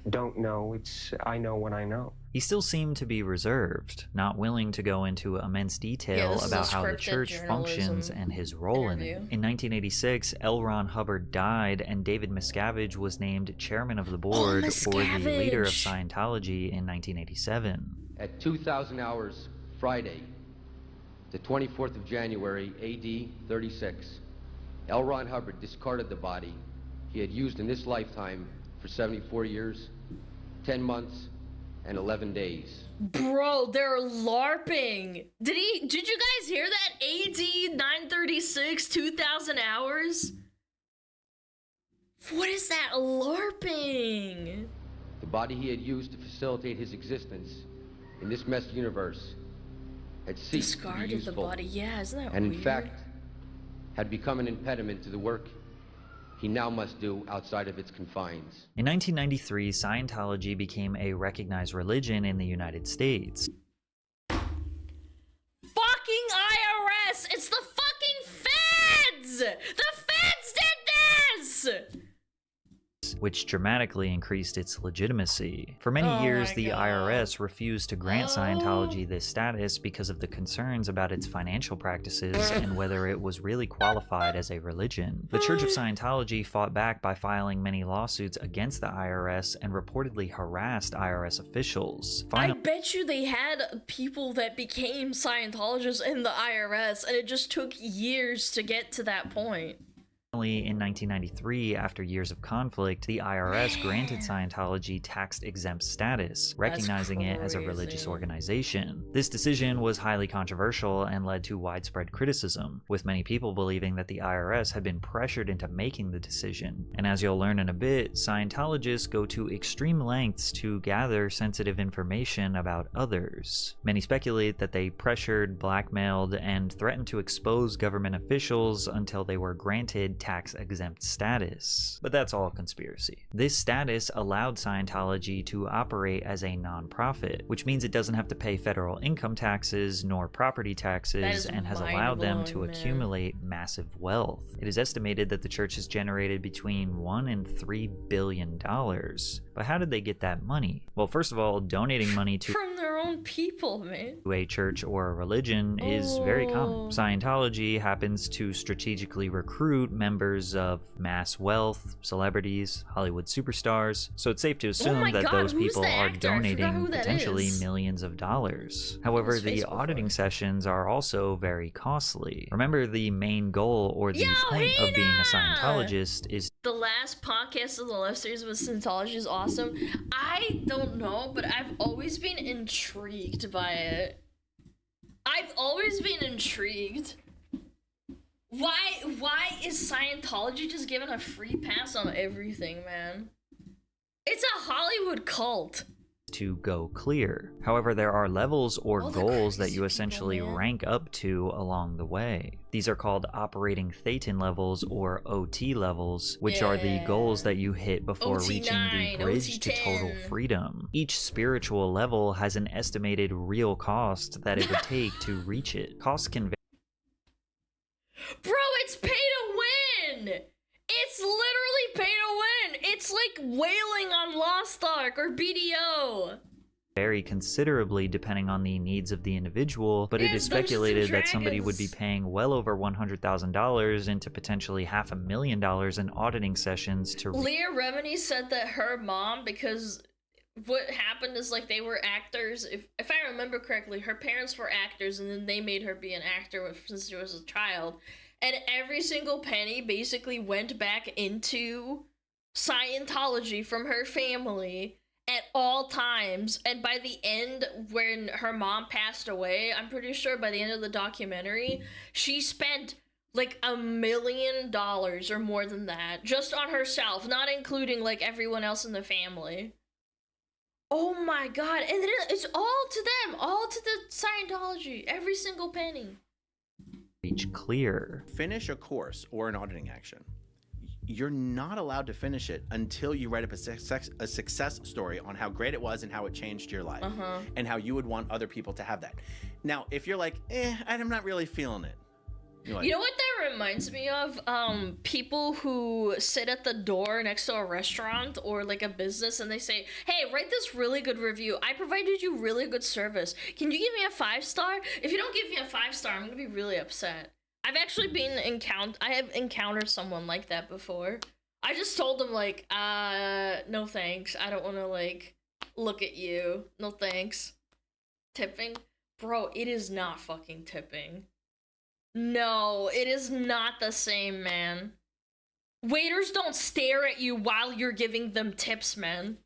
S20: don't know, I know what I know.
S7: He still seemed to be reserved, not willing to go into immense detail about how the church functions and his role in it. In 1986, L. Ron Hubbard died, and David Miscavige was named chairman of the board for the leader of Scientology in 1987.
S21: At 2,000 hours Friday, the 24th of January, AD 36, L. Ron Hubbard discarded the body he had used in this lifetime for 74 years, 10 months, and 11 days.
S2: Bro, they're LARPing. Did you guys hear that? AD 936, 2,000 hours? What is that? LARPing.
S21: The body he had used to facilitate his existence in this messed universe had ceased to be useful,
S2: the body. Yeah, isn't that
S21: and
S2: weird?
S21: in fact had become an impediment to the work he now must do outside of its confines.
S7: In 1993, Scientology became a recognized religion in the United States.
S2: Fucking IRS! It's the fucking feds! The feds did this!
S7: Which dramatically increased its legitimacy. For many years, the IRS refused to grant Scientology this status because of the concerns about its financial practices and whether it was really qualified as a religion. The Church of Scientology fought back by filing many lawsuits against the IRS and reportedly harassed IRS officials.
S2: I bet you they had people that became Scientologists in the IRS, and it just took years to get to that point.
S7: Finally, in 1993, after years of conflict, the IRS granted Scientology tax-exempt status, recognizing it as a religious organization. This decision was highly controversial and led to widespread criticism, with many people believing that the IRS had been pressured into making the decision. And as you'll learn in a bit, Scientologists go to extreme lengths to gather sensitive information about others. Many speculate that they pressured, blackmailed, and threatened to expose government officials until they were granted tax-exempt status. But that's all conspiracy. This status allowed Scientology to operate as a non-profit, which means it doesn't have to pay federal income taxes nor property taxes, and has allowed them to accumulate massive wealth. It is estimated that the church has generated between $1 and $3 billion. But how did they get that money? Well, first of all, donating money to
S2: from their own people, man.
S7: A church or a religion is very common. Scientology happens to strategically recruit members of mass wealth, celebrities, Hollywood superstars, so it's safe to assume that those people are donating potentially millions of dollars. However, the auditing sessions are also very costly. Remember, the main goal or the point of being a Scientologist is
S2: the last podcast of the left series with Scientology is awesome. I don't know, but I've always been intrigued by it. I've always been intrigued. Why is Scientology just giving a free pass on everything, man? It's a Hollywood cult.
S7: To go clear. However, there are levels or goals that you essentially rank up to along the way. These are called operating thetan levels or OT levels, which are the goals that you hit before reaching the bridge to total freedom. Each spiritual level has an estimated real cost that it would take to reach it. Costs can vary.
S2: Bro, it's pay to win! It's literally pay to win! It's like whaling on Lost Ark or BDO!
S7: Vary considerably depending on the needs of the individual, but it is speculated that somebody would be paying well over $100,000 into potentially $500,000 in auditing sessions to...
S2: Leah Remini said that her mom, because what happened is like they were actors, if I remember correctly, her parents were actors and then they made her be an actor since she was a child, and every single penny basically went back into Scientology from her family at all times. And by the end, when her mom passed away, I'm pretty sure by the end of the documentary, she spent like $1 million or more than that just on herself, not including like everyone else in the family. Oh my god. And then it's all to them, all to the Scientology, every single penny.
S7: Reach clear.
S1: Finish a course or an auditing action. You're not allowed to finish it until you write up a success story on how great it was and how it changed your life and how you would want other people to have that. Now, if you're like, I'm not really feeling it. Like,
S2: you know what that reminds me of? People who sit at the door next to a restaurant or like a business and they say, hey, write this really good review. I provided you really good service. Can you give me a 5-star? If you don't give me a 5-star, I'm gonna be really upset. I've actually been I have encountered someone like that before. I just told them like, no thanks. I don't want to like look at you. No thanks. Tipping? Bro, it is not fucking tipping. No, it is not the same, man. Waiters don't stare at you while you're giving them tips, man.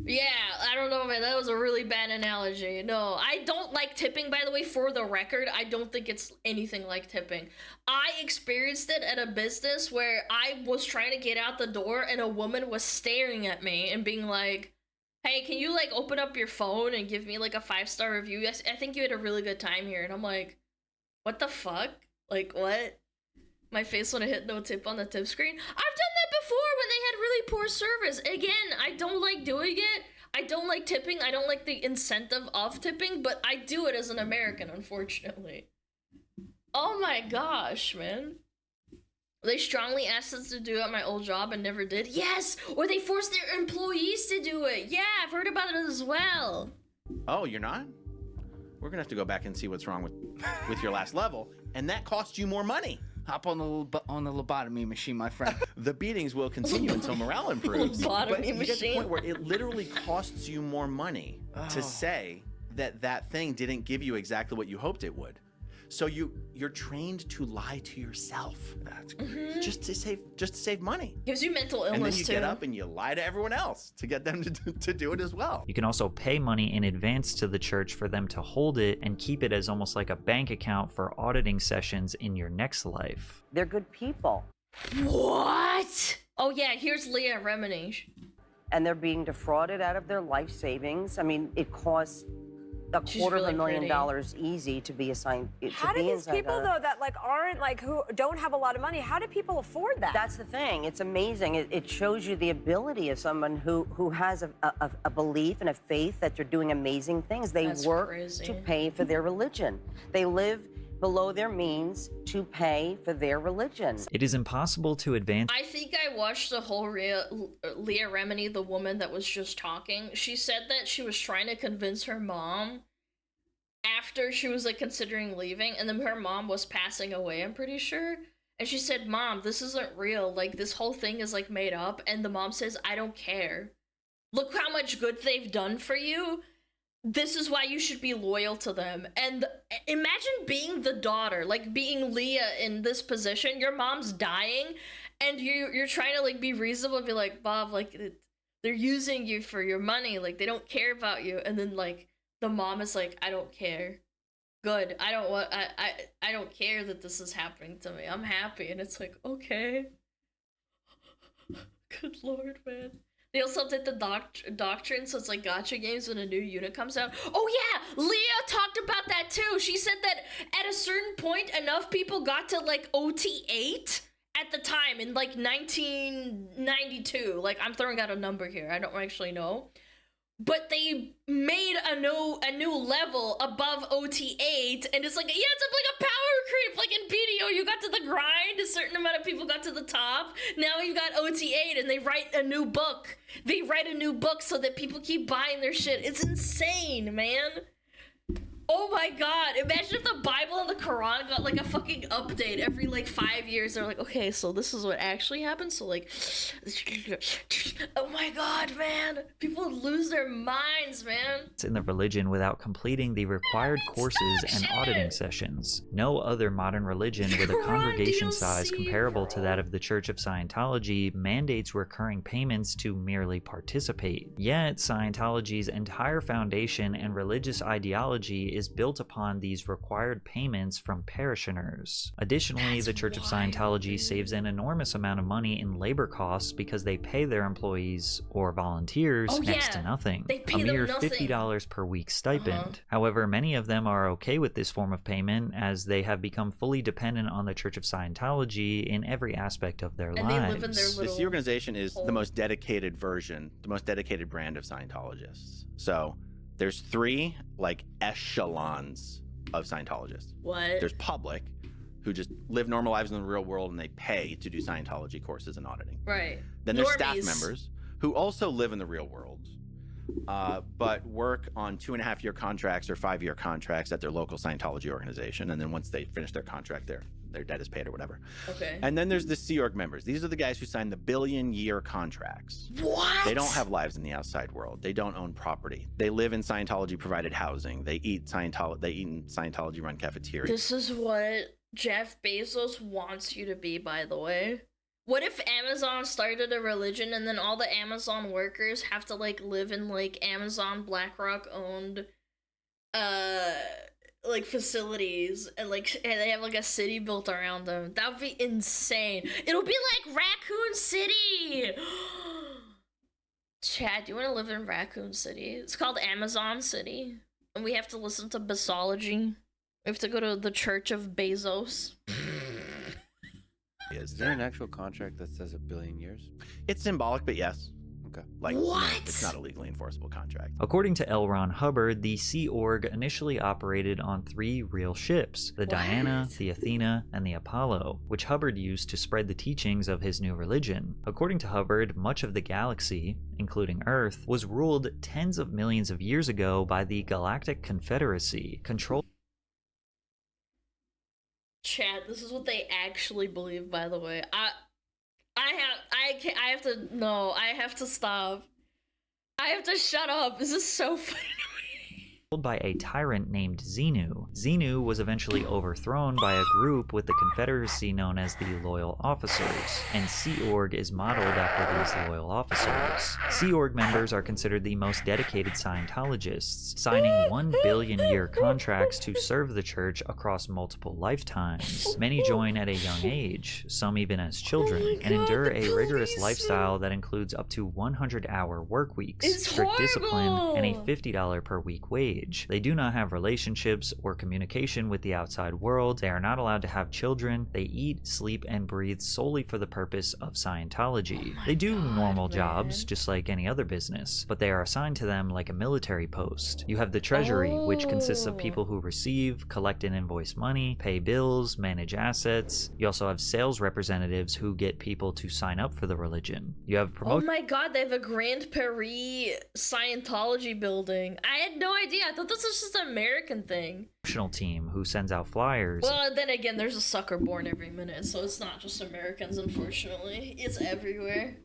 S2: Yeah, I don't know, man. That was a really bad analogy. No, I don't like tipping, by the way, for the record. I don't think it's anything like tipping. I experienced it at a business where I was trying to get out the door and a woman was staring at me and being like, hey, can you, like, open up your phone and give me, like, a 5-star review? I think you had a really good time here. And I'm like, what the fuck? Like, what? My face when I hit no tip on the tip screen? I've done that before when they had really poor service. Again, I don't like doing it. I don't like tipping. I don't like the incentive of tipping, but I do it as an American, unfortunately. Oh my gosh, man. They strongly asked us to do it at my old job and never did. Yes! Or they forced their employees to do it. Yeah, I've heard about it as well.
S1: Oh, you're not? We're gonna have to go back and see what's wrong with your last level, and that costs you more money.
S9: Hop on the lobotomy machine, my friend.
S1: The beatings will continue until morale improves. But you get to the point where it literally costs you more money to say that that thing didn't give you exactly what you hoped it would. So you're trained to lie to yourself. That's great. Just to save money.
S2: Gives you mental illness,
S1: and then you
S2: too.
S1: Get up and you lie to everyone else to get them to do it as well.
S7: You can also pay money in advance to the church for them to hold it and keep it as almost like a bank account for auditing sessions in your next life.
S10: They're good people.
S2: What? Oh yeah, here's Leah Remini.
S10: And they're being defrauded out of their life savings. I mean, it costs $250,000 easy to be assigned.
S18: How do these people though that like aren't like who don't have a lot of money? How do people afford that?
S10: That's the thing. It's amazing. It shows you the ability of someone who has a belief and a faith that you're doing amazing things. They work to pay for their religion. They live below their means to pay for their religion.
S7: It is impossible to advance.
S2: I think I watched the whole Leah Remini, the woman that was just talking. She said that she was trying to convince her mom after she was like considering leaving, and then her mom was passing away, I'm pretty sure. And she said, Mom, this isn't real. Like, this whole thing is like made up. And the mom says, I don't care. Look how much good they've done for you. This is why you should be loyal to them. And imagine being the daughter, like being Leah in this position. Your mom's dying, and you're trying to like be reasonable and be like, Bob, like they're using you for your money, like they don't care about you. And then like the mom is like, I don't care. Good. I don't want. I don't care that this is happening to me. I'm happy, and it's like, okay. Good lord, man. They also did the doctrine, so it's like gacha games when a new unit comes out. Oh yeah, Leah talked about that too. She said that at a certain point, enough people got to like OT 8 at the time in like 1992. Like, I'm throwing out a number here. I don't actually know. But they made a new level above OT 8, and it's like, yeah, it's like a power creep. Like in BDO, you got to the grind, a certain amount of people got to the top. Now you got OT 8, and they write a new book. They write a new book so that people keep buying their shit. It's insane, man. Oh my god, imagine if the Bible and the Quran got like a fucking update every like 5 years. They're like, okay, so this is what actually happened. So like, oh my god, man. People lose their minds, man.
S7: In the religion without completing the required courses and auditing sessions. No other modern religion with a congregation size comparable to that of the Church of Scientology mandates recurring payments to merely participate. Yet, Scientology's entire foundation and religious ideology is built upon these required payments from parishioners. Additionally, the Church of Scientology saves an enormous amount of money in labor costs because they pay their employees or volunteers next to nothing. A mere $50 per week stipend. However, many of them are okay with this form of payment as they have become fully dependent on the Church of Scientology in every aspect of their lives.
S1: This organization is the most dedicated version, the most dedicated brand of Scientologists. So there's 3 like echelons of Scientologists.
S2: What?
S1: There's public, who just live normal lives in the real world and they pay to do Scientology courses and auditing.
S2: Right.
S1: Then there's staff members who also live in the real world, but work on 2.5-year contracts or 5-year contracts at their local Scientology organization. And then once they finish their contract, their debt is paid or whatever.
S2: Okay.
S1: And then there's the Sea Org members. These are the guys who sign the billion-year contracts.
S2: What?
S1: They don't have lives in the outside world. They don't own property. They live in Scientology-provided housing. They eat in Scientology-run cafeterias.
S2: This is what Jeff Bezos wants you to be, by the way. What if Amazon started a religion and then all the Amazon workers have to like live in like Amazon BlackRock owned like facilities and they have like a city built around them? That would be insane. It'll be like Raccoon City. Chad, do you want to live in Raccoon City? It's called Amazon City, and we have to listen to Basology. We have to go to the Church of Bezos.
S4: Is there an actual contract that says 1 billion years?
S1: It's symbolic, but yes.
S4: Okay.
S1: Like,
S2: what?
S1: It's not a legally enforceable contract.
S7: According to L. Ron Hubbard, the Sea Org initially operated on 3 real ships, the Diana, the Athena, and the Apollo, which Hubbard used to spread the teachings of his new religion. According to Hubbard, much of the galaxy, including Earth, was ruled tens of millions of years ago by the Galactic Confederacy, controlled.
S2: Chat, this is what they actually believe, by the way. I have to stop. I have to shut up. This is so funny.
S7: By a tyrant named Xenu. Xenu was eventually overthrown by a group with the Confederacy known as the Loyal Officers, and Sea Org is modeled after these Loyal Officers. Sea Org members are considered the most dedicated Scientologists, signing 1 billion-year contracts to serve the church across multiple lifetimes. Many join at a young age, some even as children, and endure a rigorous lifestyle that includes up to 100-hour work weeks, strict discipline, and a $50 per week wage. They do not have relationships or communication with the outside world. They are not allowed to have children. They eat, sleep, and breathe solely for the purpose of Scientology. They do normal jobs, just like any other business, but they are assigned to them like a military post. You have the treasury, which consists of people who receive, collect and invoice money, pay bills, manage assets. You also have sales representatives who get people to sign up for the religion. You have
S2: Oh my god, they have a Grand Paris Scientology building. I had no idea. I thought this was just an American thing.
S7: Promotional team who sends out flyers.
S2: Well, then again, there's a sucker born every minute, so it's not just Americans, unfortunately. It's everywhere.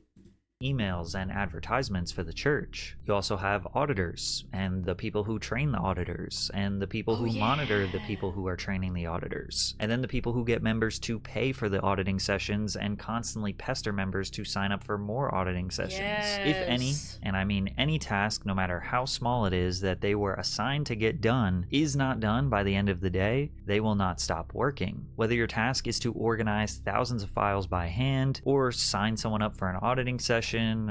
S7: emails and advertisements for the church. You also have auditors and the people who train the auditors and the people who monitor the people who are training the auditors, and then the people who get members to pay for the auditing sessions and constantly pester members to sign up for more auditing sessions. If any, and I mean any task, no matter how small it is, that they were assigned to get done is not done by the end of the day, they will not stop working. Whether your task is to organize thousands of files by hand, or sign someone up for an auditing session,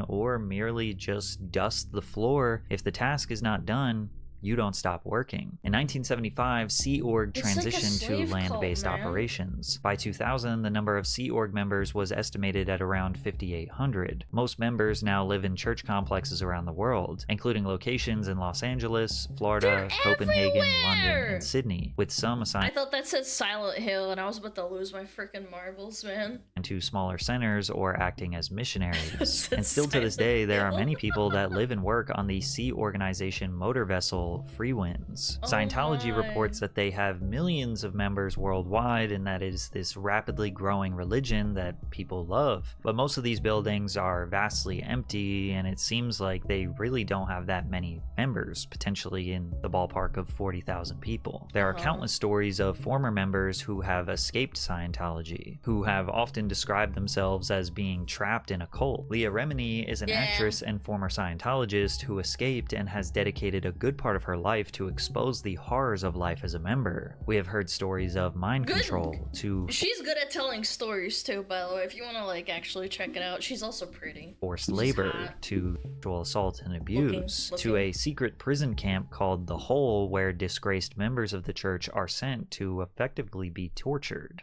S7: or merely just dust the floor, if the task is not done, you don't stop working. In 1975, Sea Org transitioned to land-based operations. By 2000, the number of Sea Org members was estimated at around 5,800. Most members now live in church complexes around the world, including locations in Los Angeles, Florida, Copenhagen, London, and Sydney, with some assigned
S2: I thought that said Silent Hill, and I was about to lose my freaking marbles, man.
S7: to smaller centers or acting as missionaries. And still to this day, there are many people that live and work on the Sea Organization motor vessel Freewinds. Scientology reports that they have millions of members worldwide, and that is this rapidly growing religion that people love. But most of these buildings are vastly empty, and it seems like they really don't have that many members, potentially in the ballpark of 40,000 people. There are countless stories of former members who have escaped Scientology, who have often described themselves as being trapped in a cult. Leah Remini is an actress and former Scientologist who escaped and has dedicated a good part of her life to expose the horrors of life as a member. We have heard stories of mind control to
S2: She's good at telling stories too, by the way. If you want to like actually check it out, she's also pretty.
S7: forced labor to sexual assault and abuse to a secret prison camp called The Hole, where disgraced members of the church are sent to effectively be tortured.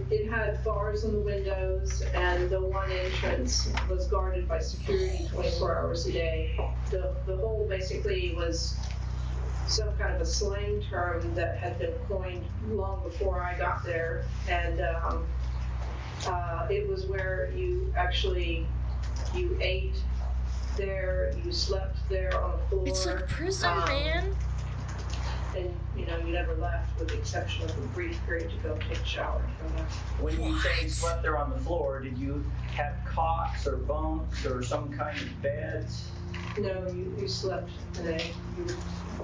S3: It had bars on the windows, and the one entrance was guarded by security 24 hours a day. The hole basically was some kind of a slang term that had been coined long before I got there, and it was where you ate there, you slept there on the floor.
S2: It's like prison, man.
S3: And you never left, with the exception of a brief period to go take a shower.
S6: When you say you slept there on the floor, did you have cots or bunks or some kind of beds?
S3: No, you slept in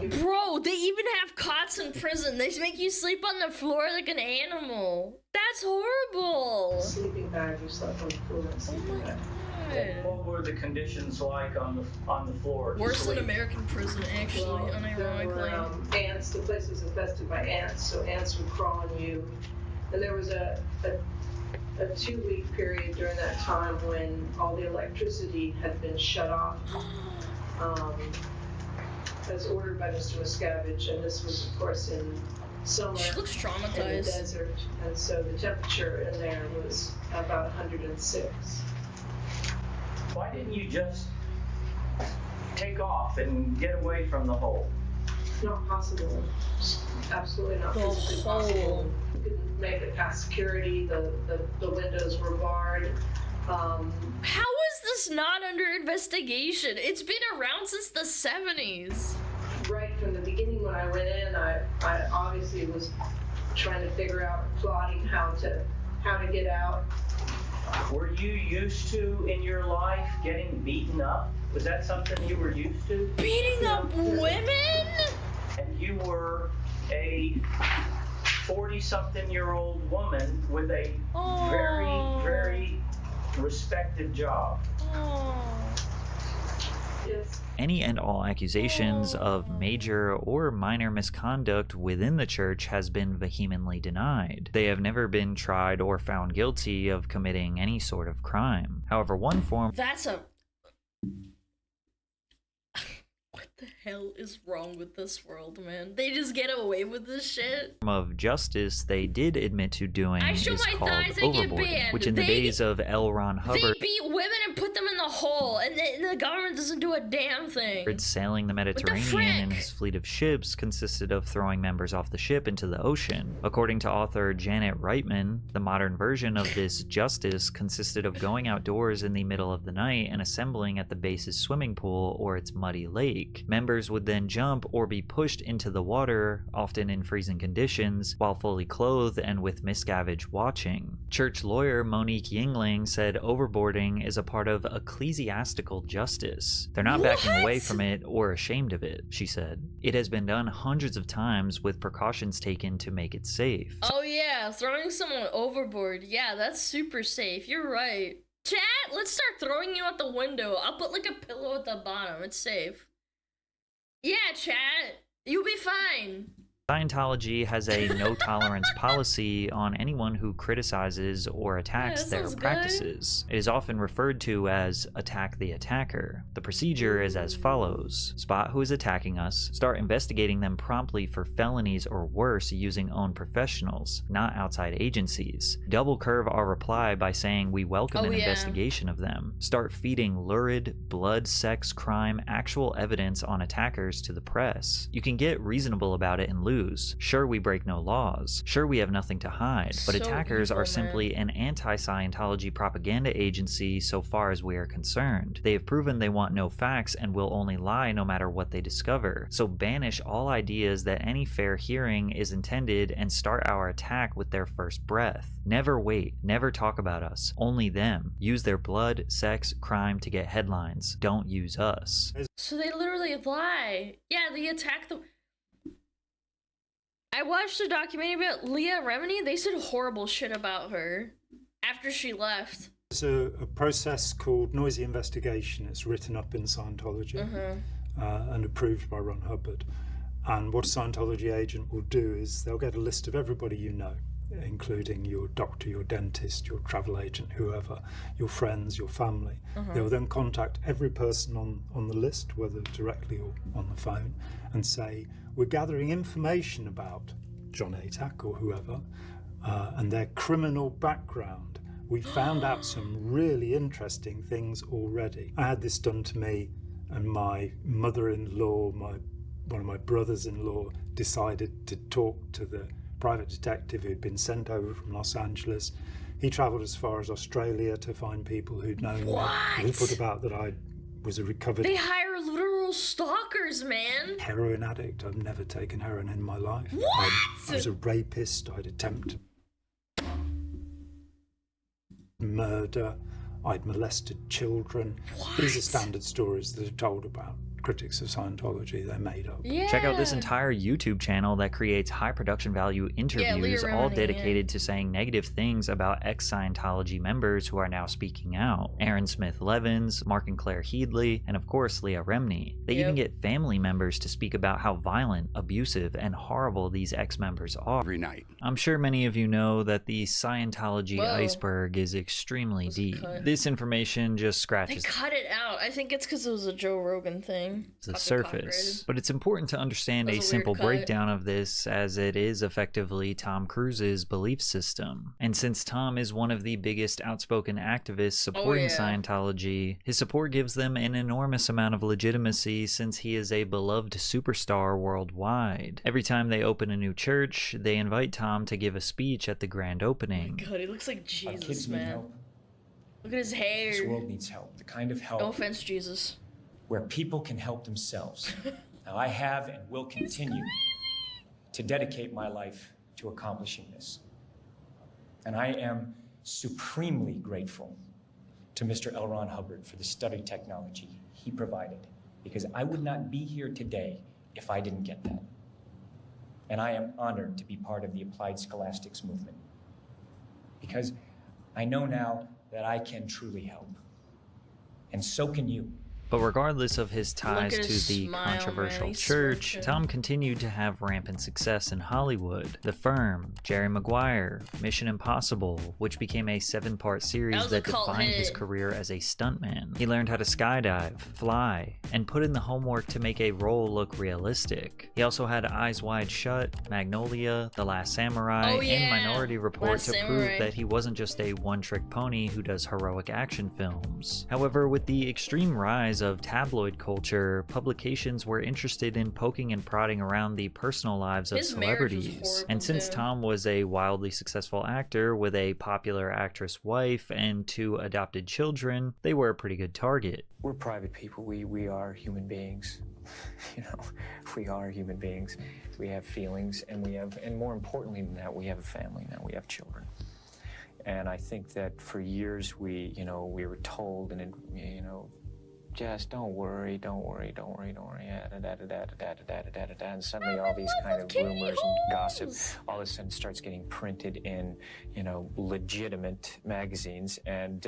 S2: Bro, they even have cots in prison. They make you sleep on the floor like an animal. That's horrible.
S3: Sleeping bag, you slept on the floor and sleeping bag.
S6: What were the conditions like on the floor?
S2: Worse than American prison, actually,
S3: There were ants. The place was infested by ants, so ants would crawl on you. And there was a 2-week period during that time when all the electricity had been shut off, as ordered by Mr. Miscavige, and this was, of course, in summer.
S2: She looks traumatized.
S3: In the desert, and so the temperature in there was about 106.
S6: Why didn't you just take off and get away from the hole?
S3: Not possible. Absolutely not physically possible. You couldn't make it past security. The windows were barred.
S2: How is this not under investigation? It's been around since the 70s.
S3: Right from the beginning when I went in, I obviously was trying to figure out, plotting how to get out.
S6: Were you used to, in your life, getting beaten up? Was that something you were used to?
S2: Beating up women?
S6: And you were a 40-something-year-old woman with a very, very respected job.
S3: Yes.
S7: Any and all accusations of major or minor misconduct within the church has been vehemently denied. They have never been tried or found guilty of committing any sort of crime. However, one form
S2: What the hell is wrong with this world, man? They just get away with this shit?
S7: of justice they did admit to doing is called
S2: thighs, they get
S7: overboarding,
S2: banned.
S7: which in the days of L. Ron
S2: They
S7: Hubbard
S2: beat women and put them in the hole, and the government doesn't do a damn thing.
S7: sailing the Mediterranean in his fleet of ships consisted of throwing members off the ship into the ocean. According to author Janet Reitman, the modern version of this justice consisted of going outdoors in the middle of the night and assembling at the base's swimming pool or its muddy lake. Members members would then jump or be pushed into the water, often in freezing conditions, while fully clothed and with Miscavige watching. Church lawyer Monique Yingling said overboarding is a part of ecclesiastical justice. They're not backing away from it or ashamed of it, she said. It has been done hundreds of times with precautions taken to make it safe.
S2: Oh yeah, throwing someone overboard. Yeah, that's super safe. You're right. Chat, let's start throwing you out the window. I'll put like a pillow at the bottom. It's safe. Yeah, chat. You'll be fine.
S7: Scientology has a no-tolerance policy on anyone who criticizes or attacks their practices. It is often referred to as attack the attacker. The procedure is as follows. Spot who is attacking us, start investigating them promptly for felonies or worse using own professionals, not outside agencies. Double curve our reply by saying we welcome an investigation of them. Start feeding lurid, blood, sex, crime, actual evidence on attackers to the press. You can get reasonable about it and lose. Sure, we break no laws. Sure, we have nothing to hide. But attackers are simply an anti-Scientology propaganda agency so far as we are concerned. They have proven they want no facts and will only lie no matter what they discover. So banish all ideas that any fair hearing is intended and start our attack with their first breath. Never wait. Never talk about us. Only them. Use their blood, sex, crime to get headlines. Don't use us.
S2: So they literally lie. Yeah, they attack the... I watched a documentary about Leah Remini. They said horrible shit about her after she left.
S8: There's a process called noisy investigation. It's written up in Scientology and approved by Ron Hubbard. And what a Scientology agent will do is they'll get a list of everybody you know, including your doctor, your dentist, your travel agent, whoever, your friends, your family. They'll then contact every person on the list, whether directly or on the phone, and say, we're gathering information about John Atack or whoever and their criminal background. We found out some really interesting things already. I had this done to me, and my mother-in-law, one of my brothers-in-law, decided to talk to the private detective who'd been sent over from Los Angeles. He traveled as far as Australia to find people who'd known me. He put about that I was a recovered...
S2: They hire literal stalkers, man.
S8: Heroin addict. I've never taken heroin in my life.
S2: What?
S8: I was a rapist. I'd attempted murder. I'd molested children.
S2: What?
S8: These are standard stories that are told about critics of Scientology. They're made up.
S2: Yeah.
S7: Check out this entire YouTube channel that creates high production value interviews, all dedicated to saying negative things about ex-Scientology members who are now speaking out. Aaron Smith Levins, Mark and Claire Headley, and of course Leah Remini. They even get family members to speak about how violent, abusive, and horrible these ex-members are.
S17: Every night.
S7: I'm sure many of you know that the Scientology iceberg is extremely deep. This information just scratches
S2: They cut it out. I think it's because it was a Joe Rogan thing.
S7: The surface. But it's important to understand a simple breakdown of this, as it is effectively Tom Cruise's belief system. And since Tom is one of the biggest outspoken activists supporting Scientology, his support gives them an enormous amount of legitimacy since he is a beloved superstar worldwide. Every time they open a new church, they invite Tom to give a speech at the grand opening.
S2: God, he looks like Jesus,
S22: kids need
S2: man.
S22: help.
S2: Look at his hair.
S22: This world needs help. The kind of help.
S2: No offense, Jesus.
S22: Where people can help themselves. Now, I have and will continue to dedicate my life to accomplishing this. And I am supremely grateful to Mr. L. Ron Hubbard for the study technology he provided, because I would not be here today if I didn't get that. And I am honored to be part of the applied scholastics movement, because I know now that I can truly help. And so can you.
S7: But regardless of his ties to the
S2: smile,
S7: controversial
S2: man.
S7: church, Tom continued to have rampant success in Hollywood. The Firm, Jerry Maguire, Mission Impossible, which became a 7-part series that defined his career as a stuntman. He learned how to skydive, fly, and put in the homework to make a role look realistic. He also had Eyes Wide Shut, Magnolia, The Last Samurai, and Minority Report to prove that he wasn't just a one-trick pony who does heroic action films. However, with the extreme rise of tabloid culture, publications were interested in poking and prodding around the personal lives of celebrities. And since Tom was a wildly successful actor with a popular actress wife and 2 adopted children, they were a pretty good target.
S22: We're private people. We are human beings. You know, we are human beings. We have feelings, and more importantly than that, we have a family now. We have children. And I think that for years we were told, and you know, just don't worry, and suddenly all these kind of rumors and gossip all of a sudden starts getting printed in, you know, legitimate magazines. And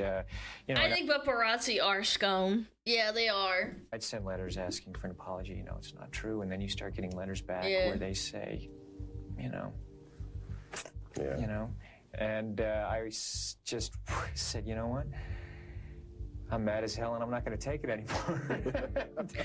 S22: you know,
S2: I think paparazzi are scum. Yeah, they are.
S22: I'd send letters asking for an apology. You know, it's not true, and then you start getting letters back where they say, you know, you know, and I just said, you know what? I'm mad as hell and I'm not going to take it anymore.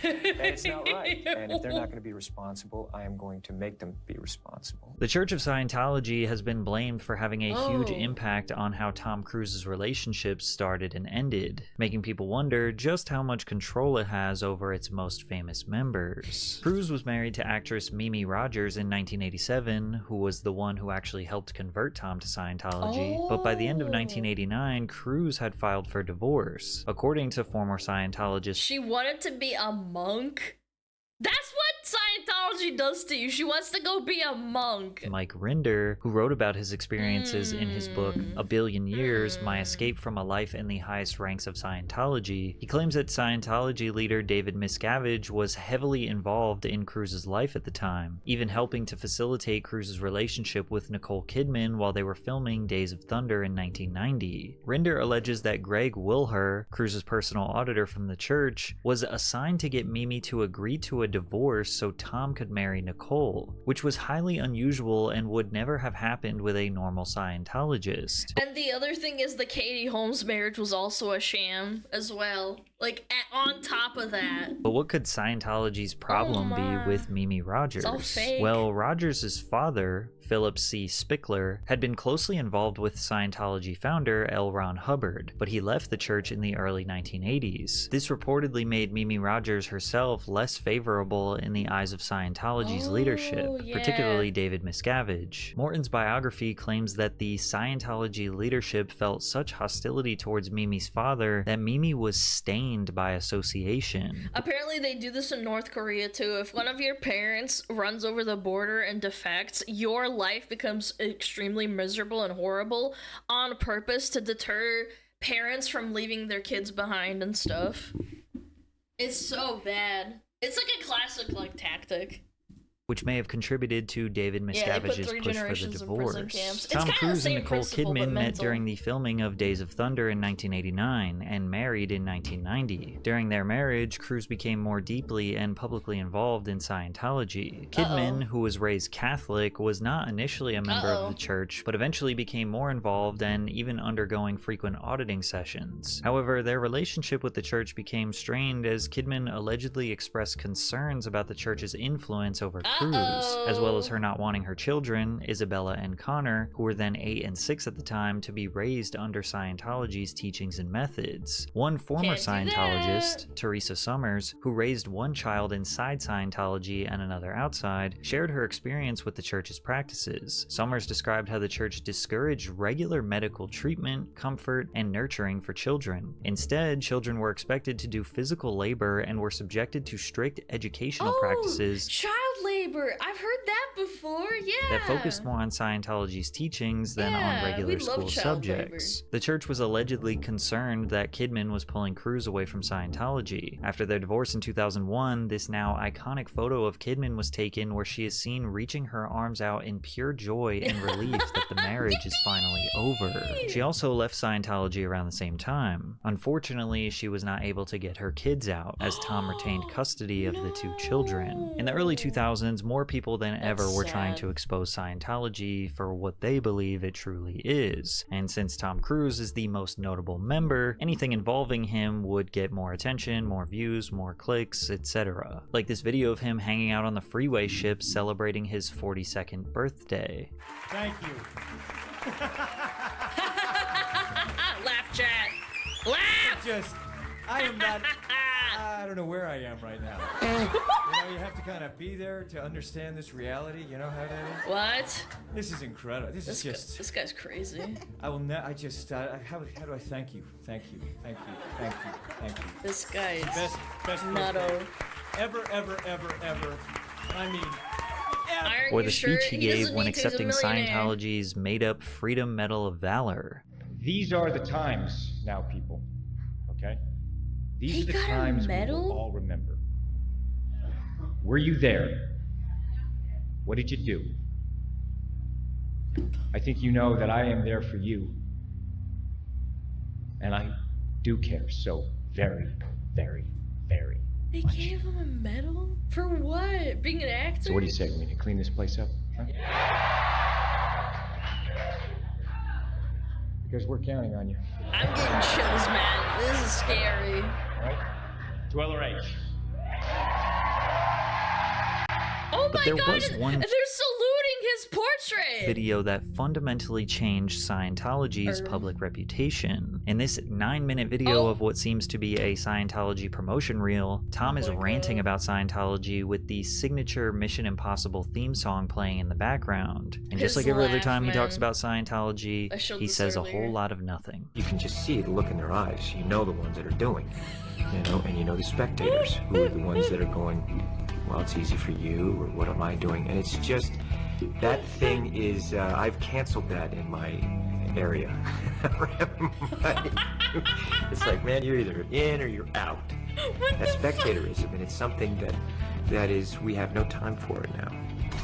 S22: And it's not right. And if they're not going to be responsible, I am going to make them be responsible.
S7: The Church of Scientology has been blamed for having a huge impact on how Tom Cruise's relationships started and ended, making people wonder just how much control it has over its most famous members. Cruise was married to actress Mimi Rogers in 1987, who was the one who actually helped convert Tom to Scientology, but by the end of 1989, Cruise had filed for divorce. According to former Scientologist,
S2: she wanted to be a monk? That's what Scientology does to you. She wants to go be a monk.
S7: Mike Rinder, who wrote about his experiences in his book A Billion Years, My Escape from a Life in the Highest Ranks of Scientology, he claims that Scientology leader David Miscavige was heavily involved in Cruise's life at the time, even helping to facilitate Cruise's relationship with Nicole Kidman while they were filming Days of Thunder in 1990. Rinder alleges that Greg Wilher, Cruise's personal auditor from the church, was assigned to get Mimi to agree to a divorce so Tom could marry Nicole, which was highly unusual and would never have happened with a normal Scientologist.
S2: And the other thing is the Katie Holmes marriage was also a sham as well. Like, on top of that.
S7: But what could Scientology's problem be with Mimi Rogers?
S2: It's all fake.
S7: Well, Rogers' father, Philip C. Spickler, had been closely involved with Scientology founder L. Ron Hubbard, but he left the church in the early 1980s. This reportedly made Mimi Rogers herself less favorable in the eyes of Scientology's leadership, particularly David Miscavige. Morton's biography claims that the Scientology leadership felt such hostility towards Mimi's father that Mimi was stained by association.
S2: Apparently they do this in North Korea too. If one of your parents runs over the border and defects, your life becomes extremely miserable and horrible on purpose to deter parents from leaving their kids behind and stuff. It's so bad. It's like a classic like tactic,
S7: which may have contributed to David Miscavige's push for the divorce. Tom Cruise and Nicole Kidman met during the filming of Days of Thunder in 1989 and married in 1990. During their marriage, Cruise became more deeply and publicly involved in Scientology. Kidman, who was raised Catholic, was not initially a member of the church, but eventually became more involved and even undergoing frequent auditing sessions. However, their relationship with the church became strained as Kidman allegedly expressed concerns about the church's influence over Cruise, as well as her not wanting her children, Isabella and Connor, who were then 8 and 6 at the time, to be raised under Scientology's teachings and methods. One former Scientologist, Teresa Summers, who raised one child inside Scientology and another outside, shared her experience with the church's practices. Summers described how the church discouraged regular medical treatment, comfort, and nurturing for children. Instead, children were expected to do physical labor and were subjected to strict educational practices.
S2: Child labor. I've heard that before. Yeah.
S7: That focused more on Scientology's teachings than on regular school subjects. The church was allegedly concerned that Kidman was pulling Cruise away from Scientology. After their divorce in 2001, this now iconic photo of Kidman was taken where she is seen reaching her arms out in pure joy and relief that the marriage is finally over. She also left Scientology around the same time. Unfortunately, she was not able to get her kids out, as Tom retained custody of the 2 children. In the early 2000s, more people than ever were trying to expose Scientology for what they believe it truly is. And since Tom Cruise is the most notable member, anything involving him would get more attention, more views, more clicks, etc. Like this video of him hanging out on the freeway ship celebrating his 42nd birthday.
S13: Thank you.
S2: Laugh, chat. Laugh!
S13: I am not... I don't know where I am right now. You have to kind of be there to understand this reality. You know how that is?
S2: What?
S13: This is incredible.
S2: This guy's crazy.
S13: I will not. How do I thank you? Thank you. Thank you. Thank you. Thank you.
S2: This guy is
S13: best
S2: nutto.
S13: Ever. I mean, ever.
S7: Or the speech he gave when accepting Scientology's made-up Freedom Medal of Valor.
S22: These are the times now, people. Okay? These are the times we will all remember. Were you there? What did you do? I think you know that I am there for you. And I do care so very, very, very
S2: They
S22: much.
S2: gave him a medal? For what? Being an actor?
S22: So what do you say? We need to clean this place up? Huh? Because we're counting on you.
S2: I'm getting chills, man. This is scary.
S22: All right? Dweller H.
S2: Oh
S7: But
S2: my
S7: there
S2: god,
S7: was one
S2: they're saluting his portrait!
S7: video that fundamentally changed Scientology's public reputation. In this 9-minute video of what seems to be a Scientology promotion reel, Tom is ranting about Scientology with the signature Mission Impossible theme song playing in the background. And just like every other time he talks about Scientology, he says a whole lot of nothing.
S11: You can just see the look in their eyes. You know the ones that are doing, you know, and you know the spectators who are the ones that are going, well, it's easy for you, or what am I doing? And it's just, that thing is, I've canceled that in my area. It's like, man, you're either in or you're out. That's spectatorism, and it's something that is, we have no time for it now.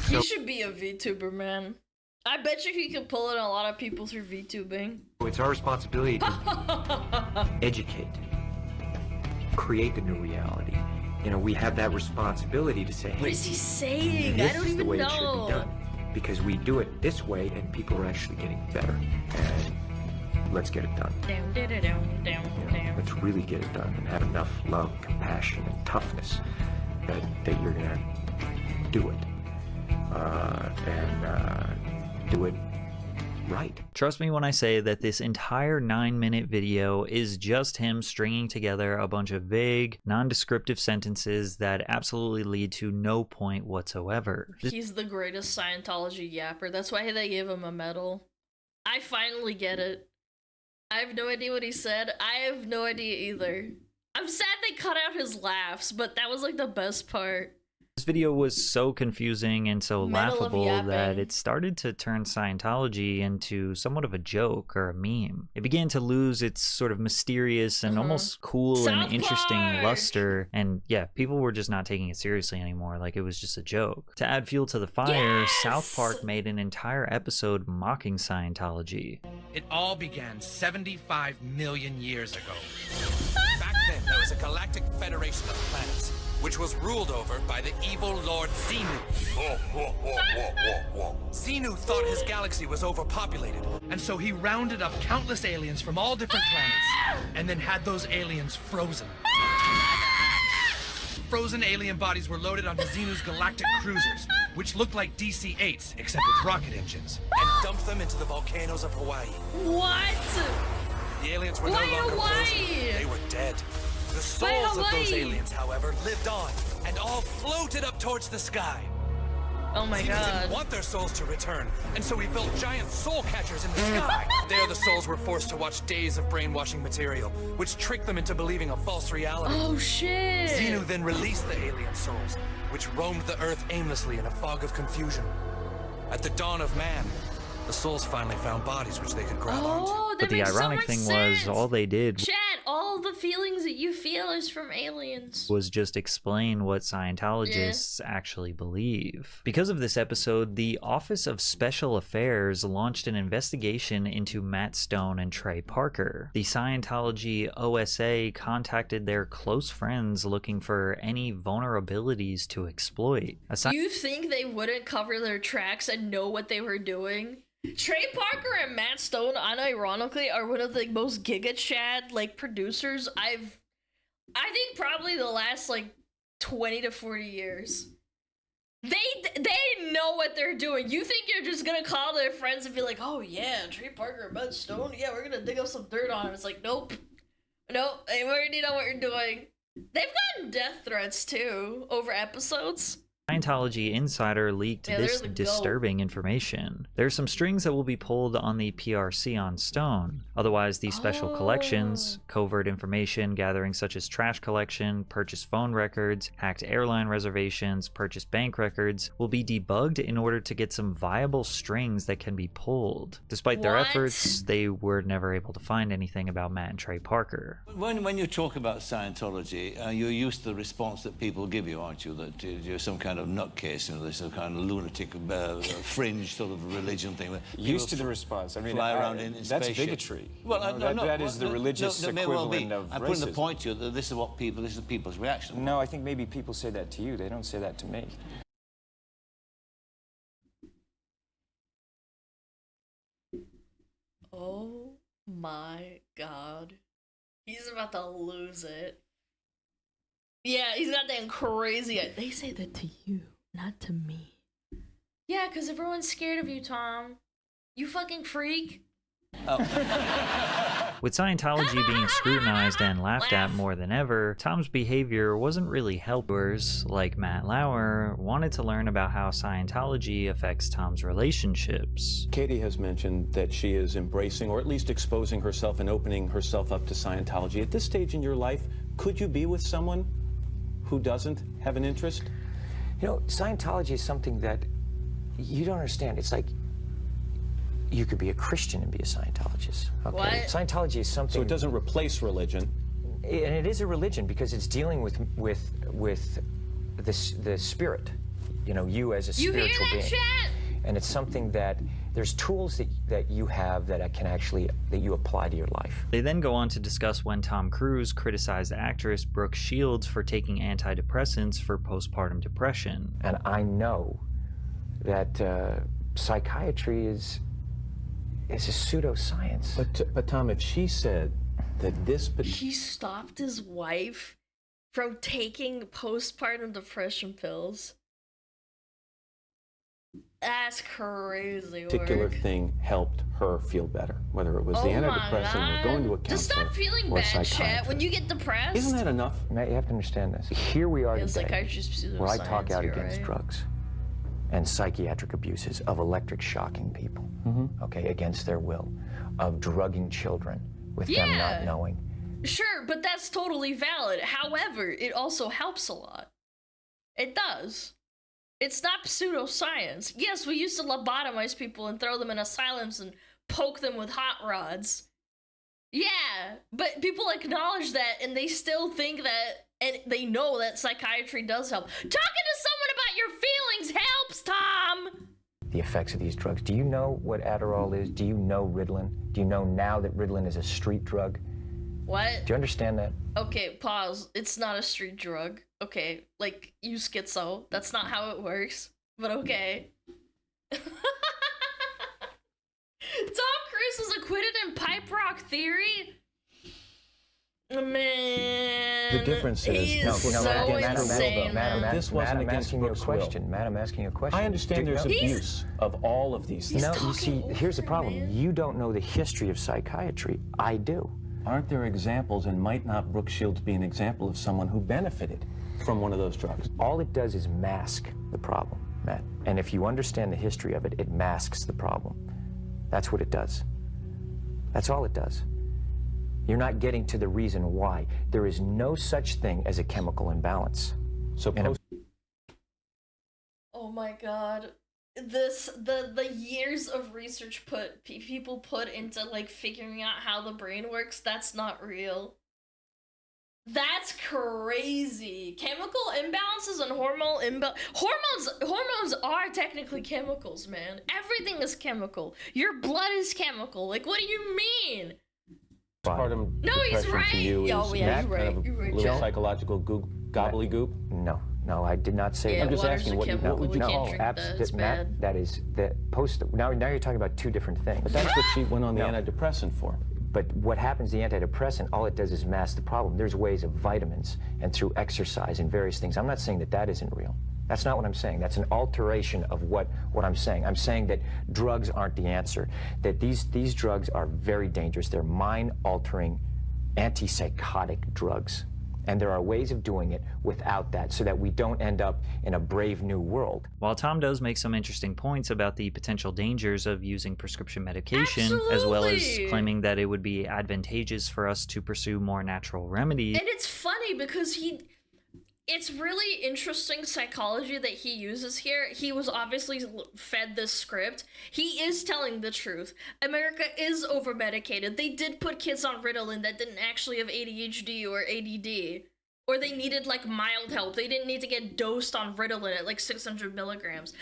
S2: He should be a VTuber, man. I bet you he could pull in a lot of people through VTubing.
S11: It's our responsibility to educate, create the new reality. You know, we have that responsibility to say, hey,
S2: what is he saying?
S11: This
S2: I don't
S11: is the
S2: even
S11: way
S2: know.
S11: it should be done. Because we do it this way and people are actually getting better. And let's get it done. Let's really get it done and have enough love, compassion, and toughness that you're gonna do it. And do it right.
S7: Trust me when I say that this entire 9-minute video is just him stringing together a bunch of vague, non-descriptive sentences that absolutely lead to no point whatsoever.
S2: He's the greatest Scientology yapper. That's why they gave him a medal. I finally get it. I have no idea what he said. I have no idea either. I'm sad they cut out his laughs, but that was like the best part.
S7: This video was so confusing and so
S2: Medal of
S7: laughable
S2: yapping.
S7: that it started to turn Scientology into somewhat of a joke or a meme. It began to lose its sort of mysterious and almost cool
S2: South
S7: and interesting
S2: Park!
S7: luster, and yeah, people were just not taking it seriously anymore, like it was just a joke. To add fuel to the fire, South Park made an entire episode mocking Scientology.
S17: It all began 75 million years ago. Back then, there was a galactic federation of planets, which was ruled over by the evil Lord Xenu. Xenu thought his galaxy was overpopulated, and so he rounded up countless aliens from all different planets, and then had those aliens frozen. Frozen alien bodies were loaded onto Xenu's galactic cruisers, which looked like DC-8s, except with rocket engines, and dumped them into the volcanoes of Hawaii.
S2: What?
S17: The aliens were
S2: Why
S17: no longer
S2: Hawaii?
S17: frozen. They were dead. The souls of those aliens, however, lived on and all floated up towards the sky.
S2: Oh my
S17: Xenu
S2: god.
S17: didn't want their souls to return, and so he built giant soul catchers in the sky. There, the souls were forced to watch days of brainwashing material, which tricked them into believing a false reality.
S2: Oh shit.
S17: Xenu then released the alien souls, which roamed the Earth aimlessly in a fog of confusion. At the dawn of man, the souls finally found bodies which they could grab onto.
S7: But the ironic thing was, all they did
S2: Chat, all the feelings that you feel is from aliens.
S7: was just explain what Scientologists actually believe. Because of this episode, the Office of Special Affairs launched an investigation into Matt Stone and Trey Parker. The Scientology OSA contacted their close friends looking for any vulnerabilities to exploit.
S2: You think they wouldn't cover their tracks and know what they were doing? Trey Parker and Matt Stone, unironically, are one of the most Giga Chad like producers I think probably the last like 20 to 40 years. They know what they're doing. You think you're just gonna call their friends and be like, oh yeah, Trey Parker and Matt Stone, yeah, we're gonna dig up some dirt on him. It's like, nope, they already know what you're doing. They've gotten death threats too over episodes.
S7: Scientology insider leaked this disturbing information. There's some strings that will be pulled on the PRC on Stone. Otherwise, these special collections, covert information gathering such as trash collection, purchased phone records, hacked airline reservations, purchased bank records, will be debugged in order to get some viable strings that can be pulled. Despite their efforts, they were never able to find anything about Matt and Trey Parker.
S12: When you talk about Scientology, you're used to the response that people give you, aren't you? That you're some kind of nutcase, you know, there's some kind of lunatic, fringe sort of religion thing.
S15: Used to the response. I mean,
S12: fly around in
S15: that's
S12: spaceship.
S15: bigotry.
S12: Well,
S15: that is the religious equivalent of racism.
S12: I'm putting the point to you that this is the people's reaction.
S15: No, I think maybe people say that to you. They don't say that to me.
S2: Oh my God. He's about to lose it. Yeah, he's got that crazy. They say that to you, not to me. Yeah, because everyone's scared of you, Tom. You fucking freak.
S12: Oh.
S7: With Scientology being scrutinized and laughed at more than ever, Tom's behavior wasn't really helpers, like Matt Lauer, wanted to learn about how Scientology affects Tom's relationships.
S23: Katie has mentioned that she is embracing, or at least exposing herself and opening herself up to Scientology. At this stage in your life, could you be with someone who doesn't have an interest?
S11: You know, Scientology is something that you don't understand. It's like you could be a Christian and be a Scientologist. Okay?
S2: What?
S11: Scientology is something.
S23: So it doesn't replace religion.
S11: And it is a religion because it's dealing with the spirit. You know, you as a spiritual being.
S2: Shit?
S11: And it's something that there's tools that you have that can actually that you apply to your life.
S7: They then go on to discuss when Tom Cruise criticized actress Brooke Shields for taking antidepressants for postpartum depression.
S11: And I know that psychiatry is a pseudoscience.
S23: But Tom, if she said that this...
S2: He stopped his wife from taking postpartum depression pills. That's crazy
S23: particular thing helped her feel better, whether it was the antidepressant or going to a counselor.
S2: Just stop feeling bad, chat, when you get depressed.
S23: Isn't that enough?
S11: Matt, you have to understand this. Here we are today, where I talk out against
S2: right?
S11: drugs and psychiatric abuses of electric shocking people, okay, against their will, of drugging children with them not knowing.
S2: Sure, but that's totally valid. However, it also helps a lot. It does. It's not pseudoscience. Yes, we used to lobotomize people and throw them in asylums and poke them with hot rods. Yeah, but people acknowledge that and they still think that, and they know that psychiatry does help. Talking to someone about your feelings helps, Tom!
S11: The effects of these drugs. Do you know what Adderall is? Do you know Ritalin? Do you know now that Ritalin is a street drug?
S2: What?
S11: Do you understand that?
S2: Okay, pause. It's not a street drug. Okay, like, you schizo. That's not how it works. But okay. Tom Cruise was acquitted in Pipe Rock Theory? Man.
S23: The difference is... This wasn't against Brooke's will.
S11: Matt, I'm asking you a question.
S23: I understand there's abuse of all of these things.
S11: No, you see, here's the problem. You don't know the history of psychiatry. I do.
S23: Aren't there examples, and might not Brooke Shields be an example of someone who benefited from one of those drugs?
S11: All it does is mask the problem, Matt. And if you understand the history of it, it masks the problem. That's what it does. That's all it does. You're not getting to the reason why. There is no such thing as a chemical imbalance.
S23: So
S2: oh my God. The years of research people put into like figuring out how the brain works, that's not real. That's crazy. Chemical imbalances and hormones are technically chemicals, man. Everything is chemical. Your blood is chemical. Like, what do you mean?
S23: Postpartum
S2: No, he's
S23: depression
S2: right.
S23: to you is
S2: Oh, yeah, you're right.
S23: kind of a
S2: You're right,
S23: little
S2: Joe.
S23: psychological gobbledygook?
S11: No, I did not say
S2: Yeah,
S11: that.
S23: I'm just
S2: water's
S23: asking,
S2: a
S23: what
S2: chemical.
S23: would
S2: We
S23: you
S2: can't
S23: call
S2: drink
S23: it?
S2: that. It's
S11: Matt,
S2: bad.
S11: that is the post. Now you're talking about two different things.
S23: But that's what she went on the antidepressant for.
S11: But what happens, the antidepressant, all it does is mask the problem. There's ways of vitamins and through exercise and various things. I'm not saying that that isn't real. That's not what I'm saying. That's an alteration of what I'm saying. I'm saying that drugs aren't the answer, that these drugs are very dangerous. They're mind-altering, antipsychotic drugs.
S15: And there are ways of doing it without that so that we don't end up in a brave new world.
S7: While Tom does make some interesting points about the potential dangers of using prescription medication, as well as claiming that it would be advantageous for us to pursue more natural remedies.
S2: And it's funny because it's really interesting psychology that he uses here. He was obviously fed this script. He is telling the truth. America is over-medicated. They did put kids on Ritalin that didn't actually have ADHD or ADD. Or they needed, like, mild help. They didn't need to get dosed on Ritalin at, like, 600 milligrams.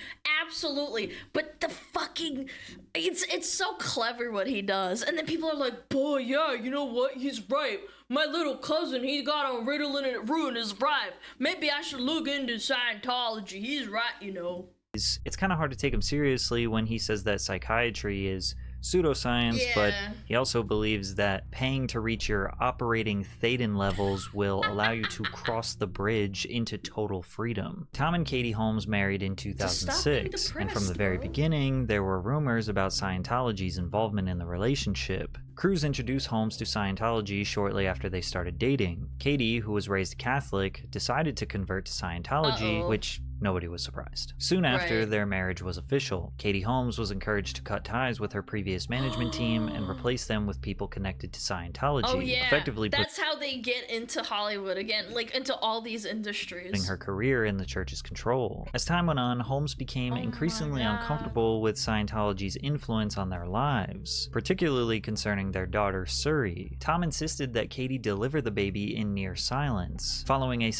S2: Absolutely. But the fucking... It's so clever what he does. And then people are like, boy, yeah, you know what? He's right. My little cousin, he got on Ritalin and it ruined his life. Maybe I should look into Scientology. He's right, you know.
S7: It's kind of hard to take him seriously when he says that psychiatry is pseudoscience, but he also believes that paying to reach your operating thetan levels will allow you to cross the bridge into total freedom. Tom and Katie Holmes married in 2006, and from the very beginning, there were rumors about Scientology's involvement in the relationship. Cruz introduced Holmes to Scientology shortly after they started dating. Katie, who was raised Catholic, decided to convert to Scientology, which nobody was surprised. Soon after, their marriage was official. Katie Holmes was encouraged to cut ties with her previous management team and replace them with people connected to Scientology.
S2: Oh yeah,
S7: effectively
S2: that's how they get into Hollywood again, like into all these industries.
S7: Putting her career in the church's control. As time went on, Holmes became increasingly uncomfortable with Scientology's influence on their lives, particularly concerning their daughter Suri. Tom insisted that Katie deliver the baby in near silence, following a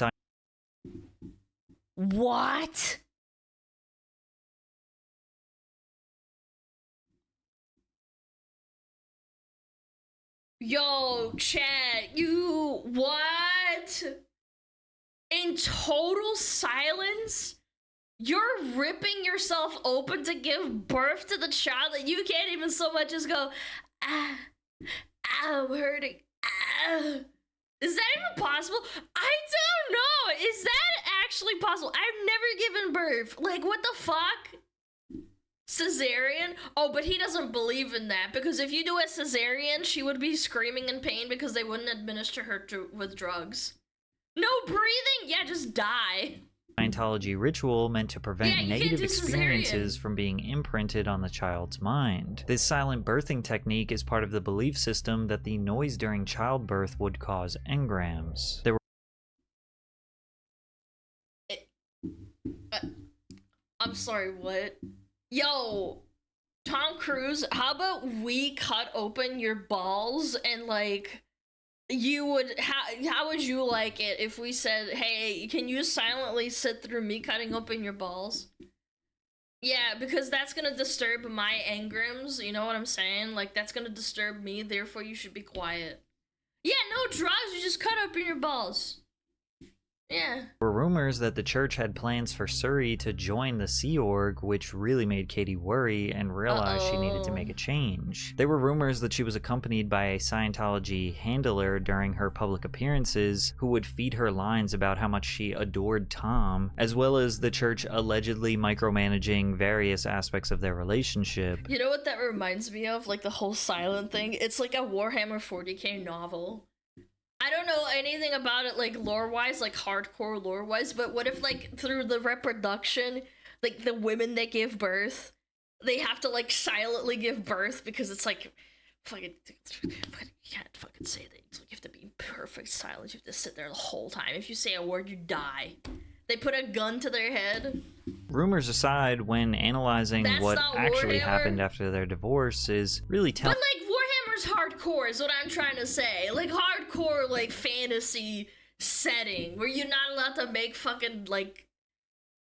S2: What? Yo, chat, you what? In total silence? You're ripping yourself open to give birth to the child that you can't even so much as go, ah, I'm hurting, ah. Is that even possible? I don't know. Is that actually possible? I've never given birth. Like, what the fuck? Cesarean? Oh, but he doesn't believe in that, because if you do a cesarean, she would be screaming in pain because they wouldn't administer her with drugs. No breathing? Yeah, just die.
S7: Scientology ritual meant to prevent negative experiences from being imprinted on the child's mind. This silent birthing technique is part of the belief system that the noise during childbirth would cause engrams. There were
S2: I'm sorry, what? Yo, Tom Cruise, how about we cut open your balls and, like, you would, how would you like it if we said, hey, can you silently sit through me cutting open your balls? Yeah, because that's gonna disturb my engrams, you know what I'm saying? Like, that's gonna disturb me, therefore you should be quiet. Yeah, no drugs, you just cut open your balls. Yeah.
S7: There were rumors that the church had plans for Suri to join the Sea Org, which really made Katie worry and realize she needed to make a change. There were rumors that she was accompanied by a Scientology handler during her public appearances who would feed her lines about how much she adored Tom, as well as the church allegedly micromanaging various aspects of their relationship.
S2: You know what that reminds me of? Like the whole silent thing? It's like a Warhammer 40k novel. I don't know anything about it, like, lore-wise, like, hardcore lore-wise, but what if, like, through the reproduction, like, the women that give birth, they have to, like, silently give birth because it's, like, fucking, you can't fucking say that. It's like, you have to be in perfect silence. You have to sit there the whole time. If you say a word, you die. They put a gun to their head.
S7: Rumors aside, when analyzing what actually happened after their divorce is really telling.
S2: But, like, Warhammer's hardcore is what I'm trying to say. Like, hardcore, like, fantasy setting where you're not allowed to make fucking, like,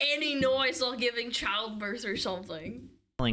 S2: any noise while giving childbirth or something.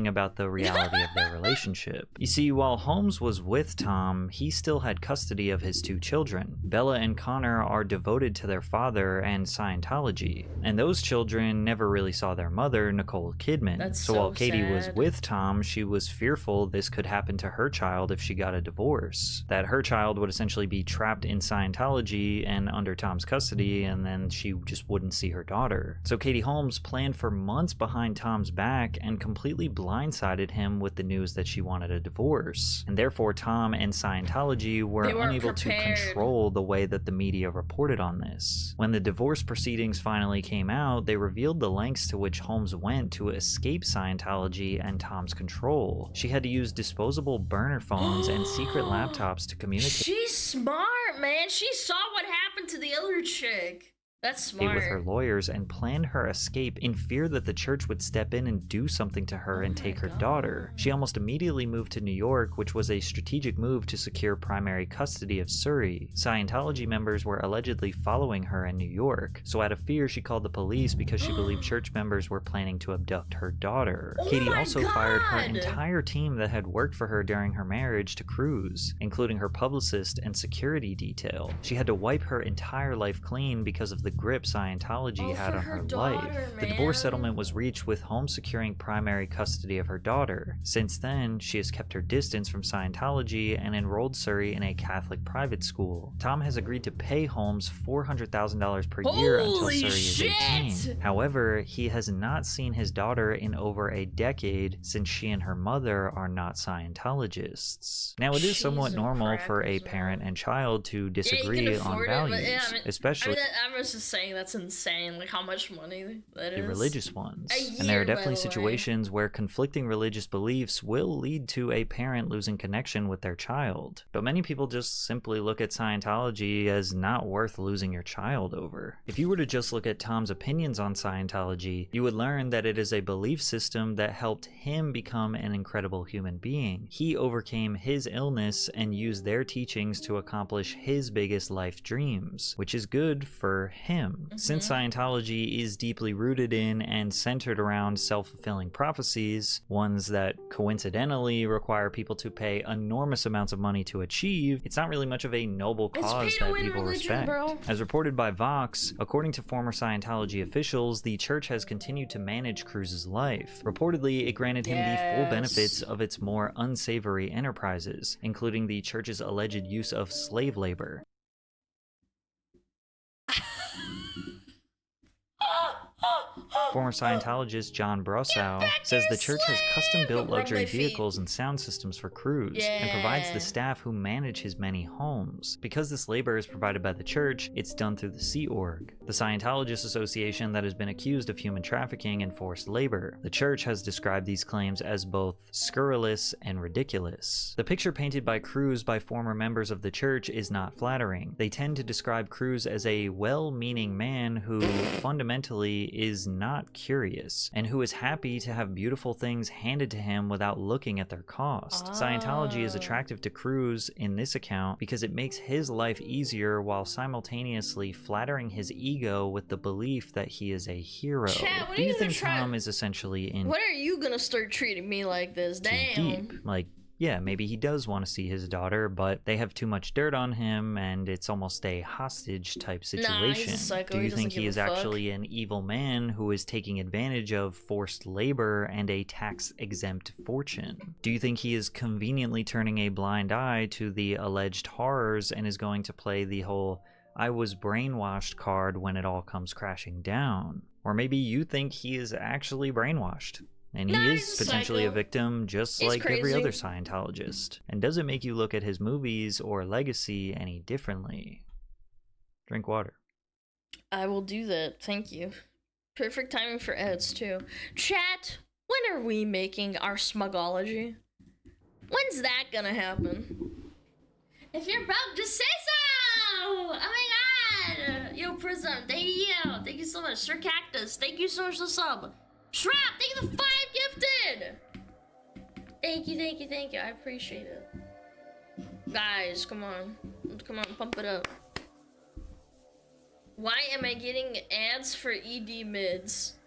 S7: About the reality of their relationship. You see, while Holmes was with Tom, he still had custody of his two children. Bella and Connor are devoted to their father and Scientology, and those children never really saw their mother, Nicole Kidman. So while Katie was with Tom, she was fearful this could happen to her child if she got a divorce. That her child would essentially be trapped in Scientology and under Tom's custody, and then she just wouldn't see her daughter. So Katie Holmes planned for months behind Tom's back and completely blindsided him with the news that she wanted a divorce. And therefore, Tom and Scientology were unable to control the way that the media reported on this. When the divorce proceedings finally came out, they revealed the lengths to which Holmes went to escape Scientology and Tom's control. She had to use disposable burner phones and secret laptops to communicate.
S2: She's smart, man. She saw what happened to the other chick. That's smart.
S7: With her lawyers and planned her escape in fear that the church would step in and do something to her and take her daughter. She almost immediately moved to New York, which was a strategic move to secure primary custody of Surrey. Scientology members were allegedly following her in New York, so out of fear she called the police because she believed church members were planning to abduct her daughter. Katie also fired her entire team that had worked for her during her marriage to Cruz, including her publicist and security detail. She had to wipe her entire life clean because of the grip Scientology had on her life. The divorce settlement was reached with Holmes securing primary custody of her daughter. Since then, she has kept her distance from Scientology and enrolled Surrey in a Catholic private school. Tom has agreed to pay Holmes $400,000 per year until Surrey is 18. However, he has not seen his daughter in over a decade since she and her mother are not Scientologists. Now, it is somewhat normal for a parent and child to disagree on values, especially
S2: I was just saying that's insane, like how much money that is.
S7: The religious ones. And there are definitely situations where conflicting religious beliefs will lead to a parent losing connection with their child. But many people just simply look at Scientology as not worth losing your child over. If you were to just look at Tom's opinions on Scientology, you would learn that it is a belief system that helped him become an incredible human being. He overcame his illness and used their teachings to accomplish his biggest life dreams, which is good for him. Since Scientology is deeply rooted in and centered around self-fulfilling prophecies, ones that coincidentally require people to pay enormous amounts of money to achieve, it's not really much of a noble cause that people respect. As reported by Vox, according to former Scientology officials, the church has continued to manage Cruz's life. Reportedly, it granted him the full benefits of its more unsavory enterprises, including the church's alleged use of slave labor. Former Scientologist John Brossow says the church has custom-built luxury vehicles and sound systems for Cruz and provides the staff who manage his many homes. Because this labor is provided by the church, it's done through the Sea Org, the Scientologist association that has been accused of human trafficking and forced labor. The church has described these claims as both scurrilous and ridiculous. The picture painted by Cruz by former members of the church is not flattering. They tend to describe Cruz as a well-meaning man who fundamentally is not curious, and who is happy to have beautiful things handed to him without looking at their cost. Scientology is attractive to Cruz in this account because it makes his life easier while simultaneously flattering his ego with the belief that he is a hero.
S2: Chat,
S7: Do you think Tom is essentially in
S2: When are you gonna start treating me like this? Damn.
S7: deep? Like, yeah, maybe he does want to see his daughter, but they have too much dirt on him, and it's almost a hostage type situation.
S2: He's a psycho.
S7: Do you
S2: He
S7: think
S2: doesn't
S7: he
S2: give
S7: is
S2: a fuck.
S7: actually an evil man who is taking advantage of forced labor and a tax-exempt fortune? Do you think he is conveniently turning a blind eye to the alleged horrors and is going to play the whole "I was brainwashed" card when it all comes crashing down? Or maybe you think he is actually brainwashed, and he is potentially a victim just like every other Scientologist. And does it make you look at his movies or legacy any differently? Drink water.
S2: I will do that. Thank you. Perfect timing for ads too. Chat, when are we making our SmugAlology? When's that gonna happen? If you're about to say so! Oh my god! Yo, Prism, thank you. Thank you so much. Sir Cactus, thank you so much for the sub. Shrap, thank you for 5 gifted! Thank you. I appreciate it. Guys, come on. Come on, pump it up. Why am I getting ads for ED mids?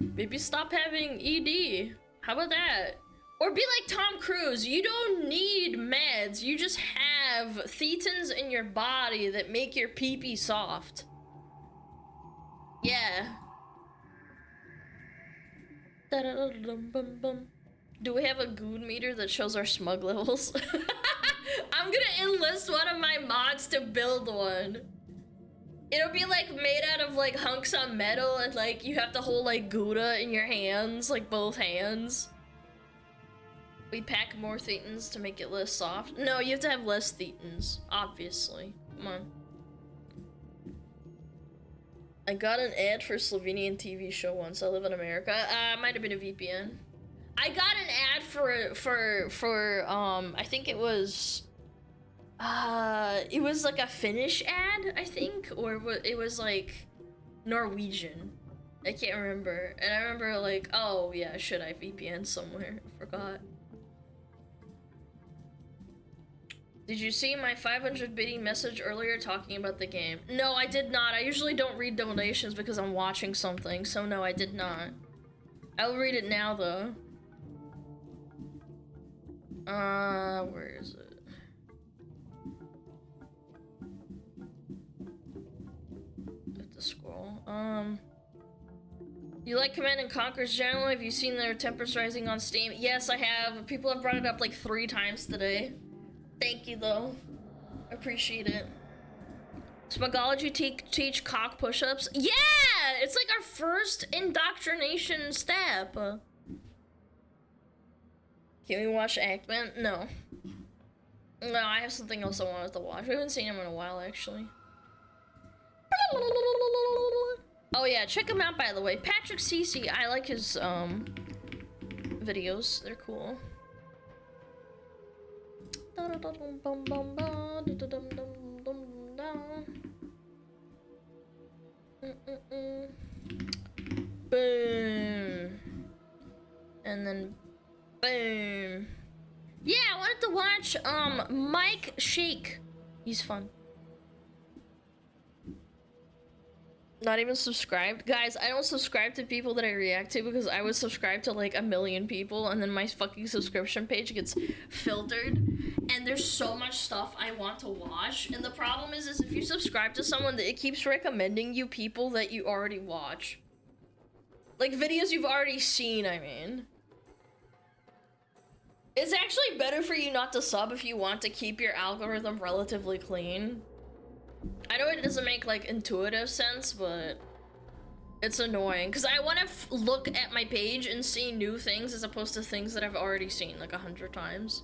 S2: Maybe stop having ED. How about that? Or be like Tom Cruise. You don't need meds. You just have thetans in your body that make your pee-pee soft. Yeah. Do we have a goon meter that shows our smug levels? I'm gonna enlist one of my mods to build one. It'll be like made out of like hunks of metal, and like you have to hold like Gouda in your hands, like both hands. We pack more thetans to make it less soft. No, you have to have less thetans, obviously. Come on. I got an ad for a Slovenian TV show once. I live in America. Might have been a VPN. I got an ad for I think it was like a Finnish ad, I think, or it was like Norwegian. I can't remember. And I remember like, oh yeah, should I VPN somewhere? I forgot. Did you see my 500 biddy message earlier talking about the game? No, I did not. I usually don't read donations because I'm watching something, so no, I did not. I'll read it now though. Where is it? I have to scroll. You like Command & Conquer's generally? Have you seen their Tempest Rising on Steam? Yes, I have. People have brought it up like 3 times today. Thank you, though. Appreciate it. SmugAlana teach cock push-ups? Yeah! It's like our first indoctrination step. Can we watch Ackman? No. No, I have something else I wanted to watch. We haven't seen him in a while, actually. Oh yeah, check him out, by the way. Patrick Cece. I like his, videos. They're cool. Boom. And then boom. Yeah, I wanted to watch Mike Shake. He's fun. Not even subscribed. Guys, I don't subscribe to people that I react to because I would subscribe to like 1 million people and then my fucking subscription page gets filtered. And there's so much stuff I want to watch. And the problem is if you subscribe to someone, it keeps recommending you people that you already watch. Like videos you've already seen, I mean. It's actually better for you not to sub if you want to keep your algorithm relatively clean. I know it doesn't make like intuitive sense, but it's annoying because I want to look at my page and see new things as opposed to things that I've already seen like 100 times.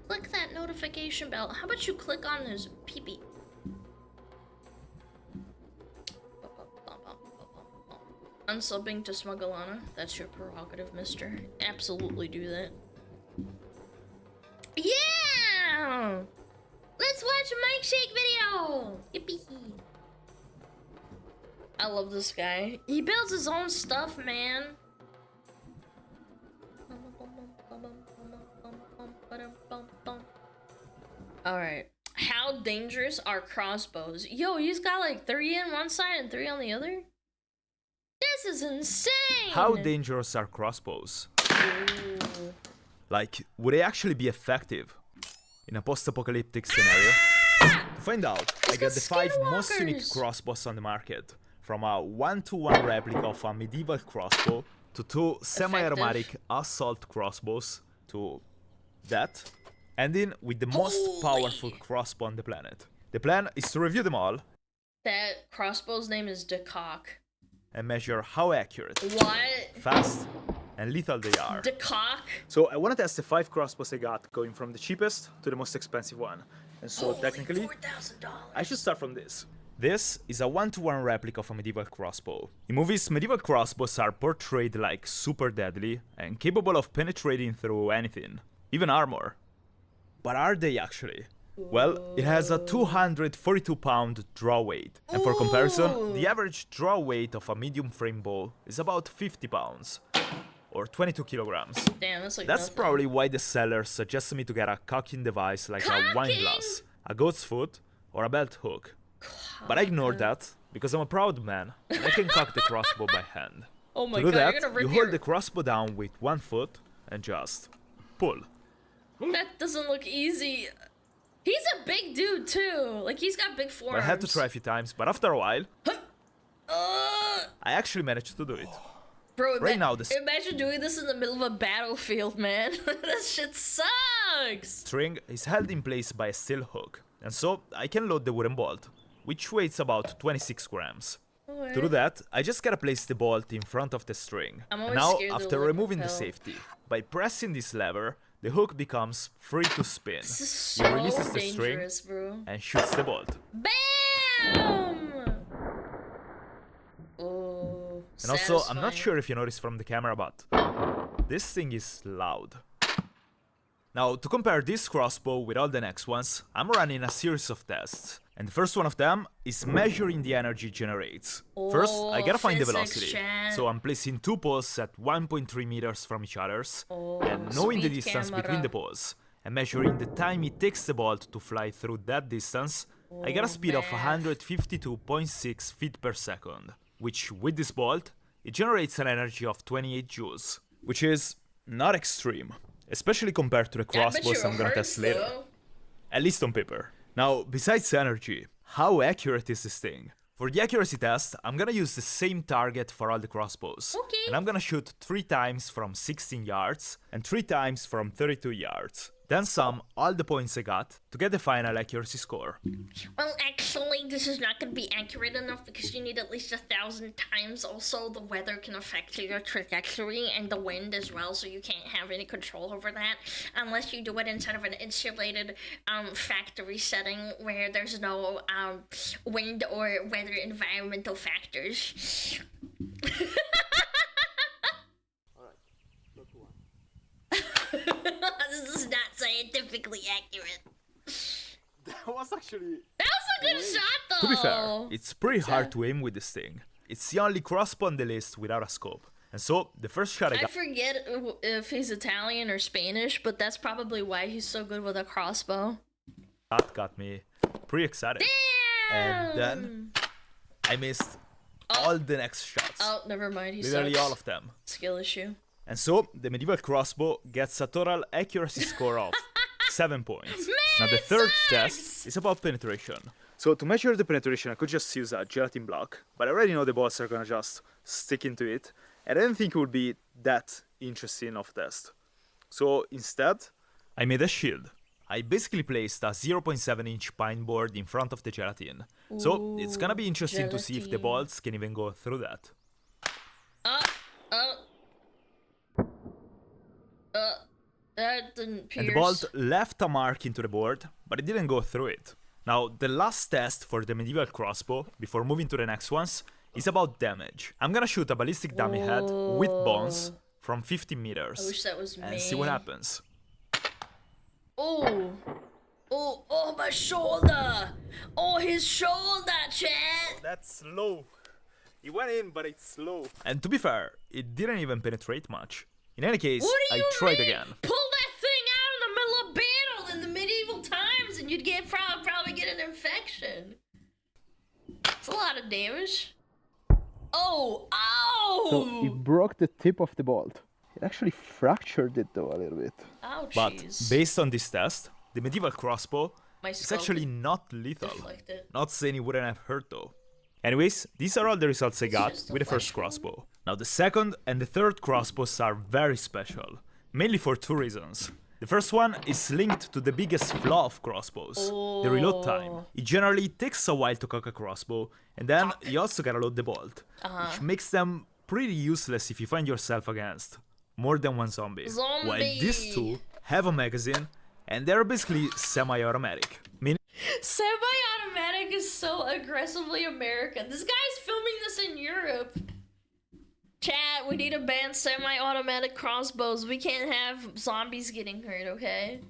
S2: Click that notification bell. How about you click on this peepee? Unsubbing to SmugAlana. That's your prerogative, mister. Absolutely do that. Yeah! Let's watch a Mike Shake video! Yippee! I love this guy. He builds his own stuff, man. Alright. How dangerous are crossbows? Yo, he's got like 3 on one side and 3 on the other? This is insane!
S5: How dangerous are crossbows? Ooh. Like, would they actually be effective in a post-apocalyptic scenario? To find out, I got the 5 most unique crossbows on the market. From a 1-to-1 replica of a medieval crossbow, to 2 semi-automatic assault crossbows, to that, ending with the most powerful crossbow on the planet. The plan is to review them all.
S2: That crossbow's name is DeCock.
S5: And measure how accurate,
S2: what?
S5: fast, and lethal they are.
S2: DeCock?
S5: So I want to test the 5 crossbows I got, going from the cheapest to the most expensive one. And so technically, I should start from this. This is a 1-to-1 replica of a medieval crossbow. In movies, medieval crossbows are portrayed like super deadly and capable of penetrating through anything, even armor. But are they actually? Well, it has a 242-pound draw weight, and for comparison, the average draw weight of a medium frame bow is about 50 pounds, or 22 kilograms.
S2: Damn, that's like
S5: That's
S2: nothing.
S5: probably why the seller suggested me to get a cocking device like a wine glass, a goat's foot, or a belt hook. But I ignored that, because I'm a proud man, and I can cock the crossbow by hand.
S2: Oh my
S5: to do
S2: god,
S5: that,
S2: you're gonna rip
S5: you hold the crossbow down with one foot, and just pull.
S2: That doesn't look easy. He's a big dude too. Like he's got big forearms.
S5: I had to try a few times, but after a while, I actually managed to do it.
S2: Bro,
S5: right now the
S2: imagine doing this in the middle of a battlefield, man. That shit sucks.
S5: string is held in place by a steel hook, and so I can load the wooden bolt, which weighs about 26 grams. To do that, I just gotta place the bolt in front of the string. And now, after removing the safety, by pressing this lever, the hook becomes free to spin.
S2: This is so
S5: It releases the string
S2: bro.
S5: and shoots the bolt.
S2: Bam! Oh,
S5: And also, I'm not sure if you noticed from the camera, but this thing is loud. Now, to compare this crossbow with all the next ones, I'm running a series of tests. And the first one of them is measuring the energy it generates. First, I gotta find the velocity. So I'm placing two poles at 1.3 meters from each other, and knowing the distance between the poles, and measuring the time it takes the bolt to fly through that distance, I got a speed of 152.6 feet per second, which with this bolt, it generates an energy of 28 joules, which is not extreme, especially compared to the crossbows I'm gonna test later. At least on paper. Now, besides energy, how accurate is this thing? For the accuracy test, I'm gonna use the same target for all the crossbows. And I'm gonna shoot 3 times from 16 yards and 3 times from 32 yards. Then sum all the points I got to get the final accuracy score.
S2: Well, actually, this is not going to be accurate enough because you need at least 1,000 times. Also, the weather can affect your trajectory and the wind as well, so you can't have any control over that unless you do it inside of an insulated factory setting where there's no wind or weather environmental factors. This is not scientifically accurate.
S5: That was actually...
S2: That was a good shot, though!
S5: To be fair, it's pretty hard to aim with this thing. It's the only crossbow on the list without a scope. And so, the first shot I got...
S2: I forget if he's Italian or Spanish, but that's probably why he's so good with a crossbow.
S5: That got me pretty excited.
S2: Damn!
S5: And then, I missed all the next shots.
S2: Oh, never mind, he
S5: literally
S2: sucks.
S5: all of them.
S2: Skill issue.
S5: And so, the medieval crossbow gets a total accuracy score of 7 points. Now the third test is about penetration. So to measure the penetration, I could just use a gelatin block, but I already know the bolts are gonna just stick into it, and I didn't think it would be that interesting of a test. So instead, I made a shield. I basically placed a 0.7 inch pine board in front of the gelatin. So it's gonna be interesting to see if the bolts can even go through that.
S2: That didn't pierce.
S5: And the bolt left a mark into the board, but it didn't go through it. Now, the last test for the medieval crossbow, before moving to the next ones, is about damage. I'm gonna shoot a ballistic dummy head with bones from 50 meters.
S2: I wish that was me.
S5: And see what happens.
S2: Oh, my shoulder! Oh, his shoulder, chat!
S5: That's slow. It went in, but it's slow. And to be fair, it didn't even penetrate much. In any case, I tried again.
S2: Pull that thing out in the middle of battle in the medieval times and you'd get probably get an infection. It's a lot of damage. Oh!
S14: So it broke the tip of the bolt. It actually fractured it though a little bit.
S2: Ouchies.
S5: But based on this test, the medieval crossbow is
S2: scope
S5: actually not lethal.
S2: deflected.
S5: Not saying it wouldn't have hurt though. Anyways, these are all the results I got with the first crossbow. Now the second and the third crossbows are very special, mainly for 2 reasons. The first one is linked to the biggest flaw of crossbows, the reload time. It generally takes a while to cock a crossbow, and then you also gotta load the bolt, which makes them pretty useless if you find yourself against more than one zombie. While these 2 have a magazine, and they're basically semi-automatic.
S2: Semi-automatic is so aggressively American. This guy's filming this in Europe. Chat, we need to ban semi-automatic crossbows. We can't have zombies getting hurt, okay?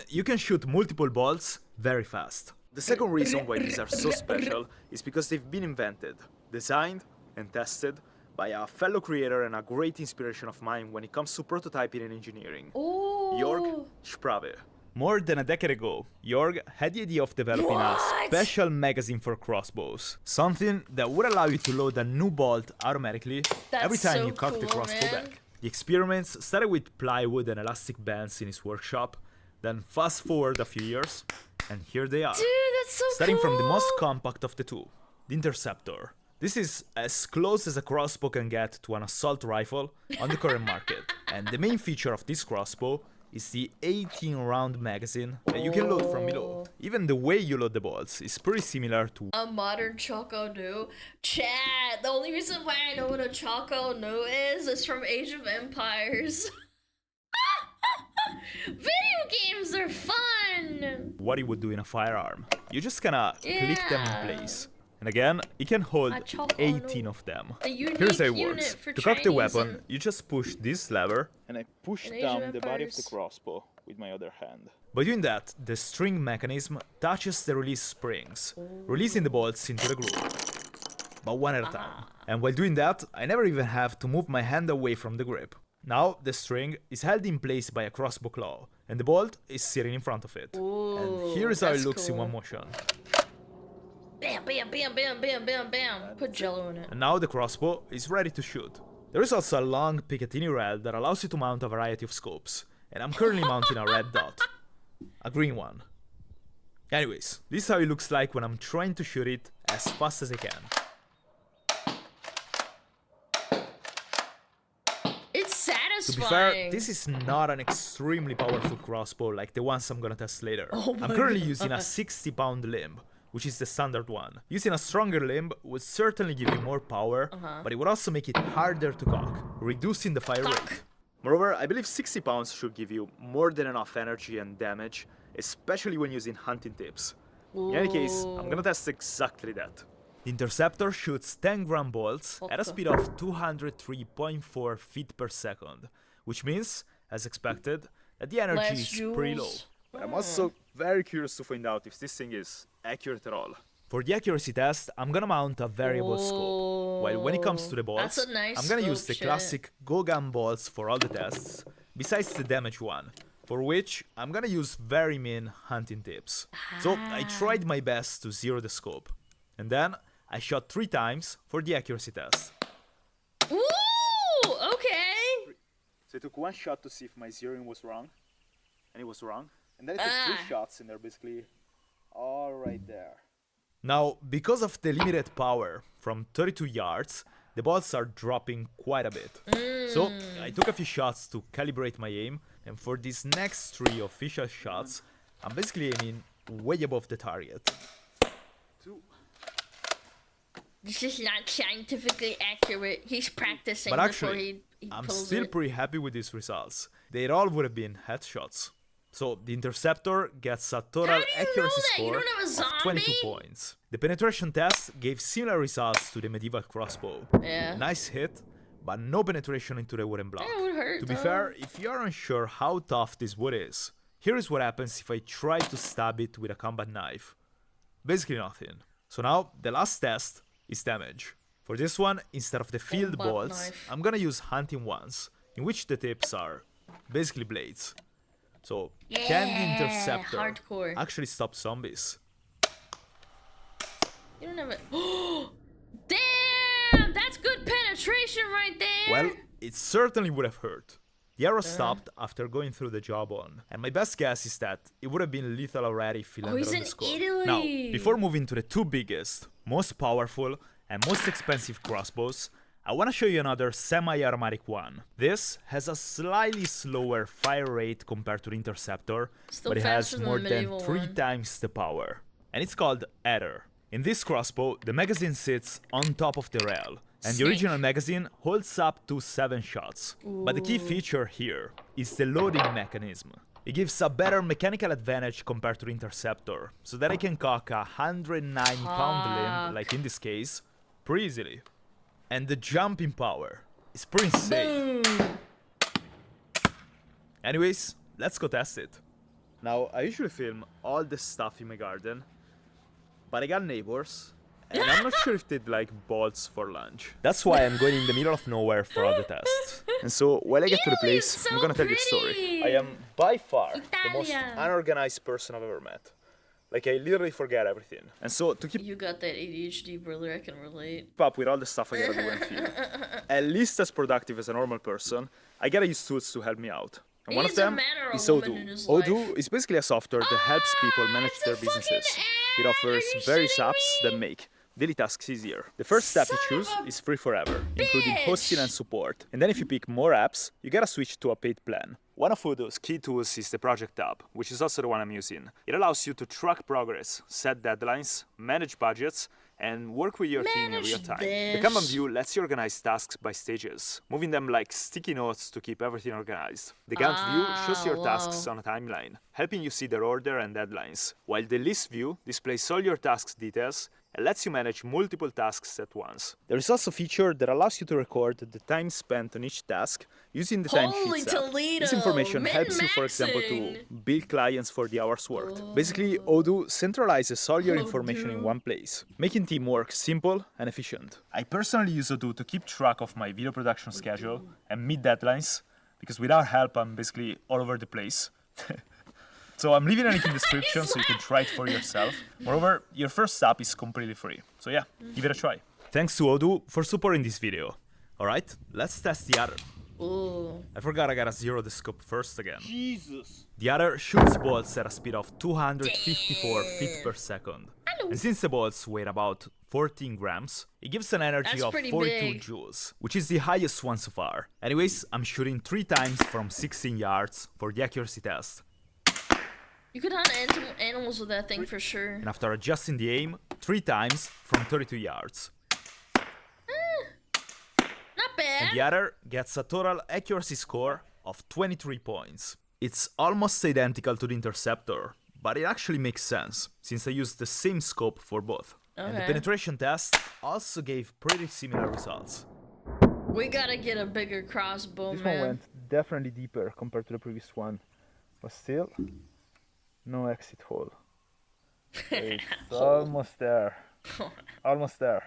S5: You can shoot multiple bolts very fast. The second reason why these are so special is because they've been invented, designed, and tested by a fellow creator and a great inspiration of mine when it comes to prototyping and engineering, Jörg Sprave. More than a decade ago, Jörg had the idea of developing a special magazine for crossbows. Something that would allow you to load a new bolt automatically every time you cock the crossbow back. The experiments started with plywood and elastic bands in his workshop, then fast forward a few years, and here they are.
S2: Dude, that's so
S5: Starting
S2: cool.
S5: from the most compact of the 2, the Interceptor. This is as close as a crossbow can get to an assault rifle on the current market. And the main feature of this crossbow is the 18-round magazine that you can load from below. Even the way you load the bolts is pretty similar to
S2: a modern Choco Nu. Chat, the only reason why I know what a Choco Nu is from Age of Empires. Video games are fun!
S5: what you would do in a firearm. You just kinda click them in place. And again, it can hold 18 of them. Here's how it works. To cock the weapon, you just push this lever, and I push down the body of the crossbow with my other hand. By doing that, the string mechanism touches the release springs, releasing the bolts into the groove, but one at a time. And while doing that, I never even have to move my hand away from the grip. Now, the string is held in place by a crossbow claw, and the bolt is sitting in front of it. And here's how it looks in one motion.
S2: Bam, bam, bam, bam, bam, bam, bam. Put jello in it.
S5: And now the crossbow is ready to shoot. There is also a long Picatinny rail that allows you to mount a variety of scopes. And I'm currently mounting a red dot. A green one. Anyways, this is how it looks like when I'm trying to shoot it as fast as I can.
S2: It's satisfying.
S5: To be fair, this is not an extremely powerful crossbow like the ones I'm gonna test later. I'm currently using a 60-pound limb, which is the standard one. Using a stronger limb would certainly give you more power, but it would also make it harder to cock, reducing the fire rate. Moreover, I believe 60 pounds should give you more than enough energy and damage, especially when using hunting tips. In any case, I'm gonna test exactly that. The interceptor shoots 10-gram bolts at a speed of 203.4 feet per second, which means, as expected, that the energy is pretty low. But I'm also very curious to find out if this thing is accurate at all. For the accuracy test, I'm gonna mount a variable scope, while when it comes to the bolts, I'm gonna use the classic go-gun bolts for all the tests, besides the damage one, for which I'm gonna use very mean hunting tips. So I tried my best to zero the scope, and then I shot 3 times for the accuracy test.
S2: Ooh, okay.
S5: So I took 1 shot to see if my zeroing was wrong, and it was wrong. And then I took 3 shots and they're basically all right there. Now, because of the limited power from 32 yards, the bolts are dropping quite a bit. So I took a few shots to calibrate my aim, and for these next 3 official shots, I'm basically aiming way above the target.
S2: This is not scientifically accurate. He's practicing
S5: But
S2: before
S5: actually,
S2: he
S5: I'm
S2: pulls
S5: still
S2: it.
S5: pretty happy with these results. They all would have been headshots. So the interceptor gets a total accuracy score of 22 points. The penetration test gave similar results to the medieval crossbow.
S2: Yeah.
S5: Nice hit, but no penetration into the wooden block.
S2: That would hurt,
S5: To be
S2: though.
S5: fair, if you're unsure how tough this wood is, here is what happens if I try to stab it with a combat knife. Basically nothing. So now, the last test is damage. For this one, instead of the field
S2: Combat
S5: bolts,
S2: knife.
S5: I'm gonna use hunting ones, in which the tips are basically blades. So, can the interceptor
S2: hardcore.
S5: actually stop zombies?
S2: You don't have it. Damn, that's good penetration right there.
S5: Well, it certainly would have hurt. The arrow stopped after going through the jawbone, and my best guess is that it would have been lethal already if it landed
S2: he's
S5: on
S2: in
S5: the skull.
S2: Italy.
S5: Now, before moving to the 2 biggest, most powerful, and most expensive crossbows, I want to show you another semi-automatic one. This has a slightly slower fire rate compared to the interceptor,
S2: Still
S5: but it has
S2: faster than
S5: more
S2: the
S5: than
S2: medieval
S5: 3
S2: one.
S5: times the power. And it's called Adder. In this crossbow, the magazine sits on top of the rail, and the original magazine holds up to 7 shots. But the key feature here is the loading mechanism. It gives a better mechanical advantage compared to the interceptor, so that I can cock a 109-pound limb, like in this case, pretty easily. And the jumping power is pretty insane. Anyways, let's go test it. Now, I usually film all the stuff in my garden, but I got neighbors, and I'm not sure if they'd like bolts for lunch. That's why I'm going in the middle of nowhere for all the tests. And so, while I get to the place, I'm gonna tell you a story. I am by far the most unorganized person I've ever met. Like, I literally forget everything. And so, to keep
S2: You got that ADHD, brother. I can relate.
S5: up with all the stuff I gotta do and feel at least as productive as a normal person, I gotta use tools to help me out. And one of
S2: He's a
S5: them
S2: man or a
S5: is
S2: woman
S5: Odoo.
S2: in his
S5: Odoo is basically a software that helps people manage their businesses. It offers various apps that make daily tasks easier. The first step you choose is free forever, including hosting and support. And then if you pick more apps, you gotta switch to a paid plan. One of Odoo's key tools is the Project tab, which is also the one I'm using. It allows you to track progress, set deadlines, manage budgets, and work with your team in real time. The Kanban view lets you organize tasks by stages, moving them like sticky notes to keep everything organized. The Gantt view shows your tasks on a timeline, helping you see their order and deadlines, while the list view displays all your tasks details and lets you manage multiple tasks at once. There is also a feature that allows you to record the time spent on each task using the timesheets app. This information helps you, for example, to bill clients for the hours worked. Basically, Odoo centralizes all your information in one place, making teamwork simple and efficient. I personally use Odoo to keep track of my video production schedule and meet deadlines, because without help, I'm basically all over the place. So I'm leaving a link in the description so you can try it for yourself. Moreover, your first app is completely free. So yeah, give it a try. Thanks to Odoo for supporting this video. Alright, let's test the other. I forgot I gotta zero the scope first again. Jesus! The other shoots bolts at a speed of 254 feet per second. And since the bolts weigh about 14 grams, it gives an energy of 42 joules, which is the highest one so far. Anyways, I'm shooting 3 times from 16 yards for the accuracy test.
S2: You could hunt animals with that thing for sure.
S5: And after adjusting the aim, 3 times from 32 yards.
S2: Not bad.
S5: And the other gets a total accuracy score of 23 points. It's almost identical to the Interceptor, but it actually makes sense, since I used the same scope for both. Okay. And the penetration test also gave pretty similar results.
S2: We gotta get a bigger crossbow,
S14: this
S2: man.
S14: One went definitely deeper compared to the previous one, but still, no exit hole. It's almost there. Almost there.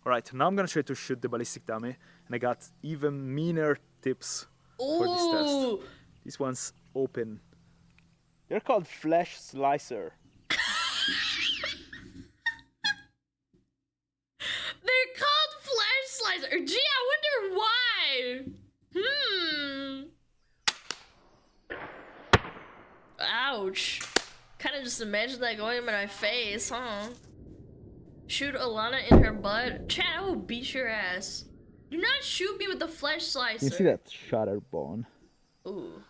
S14: Alright, now I'm gonna try to shoot the ballistic dummy, and I got even meaner tips for this test. This one's open. They're called flesh slicer.
S2: They're called flesh slicer. Gee, I wonder why. Ouch. Kind of just imagine that going in my face, huh? Shoot Alana in her butt. Chat, I will beat your ass. Do not shoot me with the flesh slicer.
S14: You see that shutter bone?
S2: Ooh.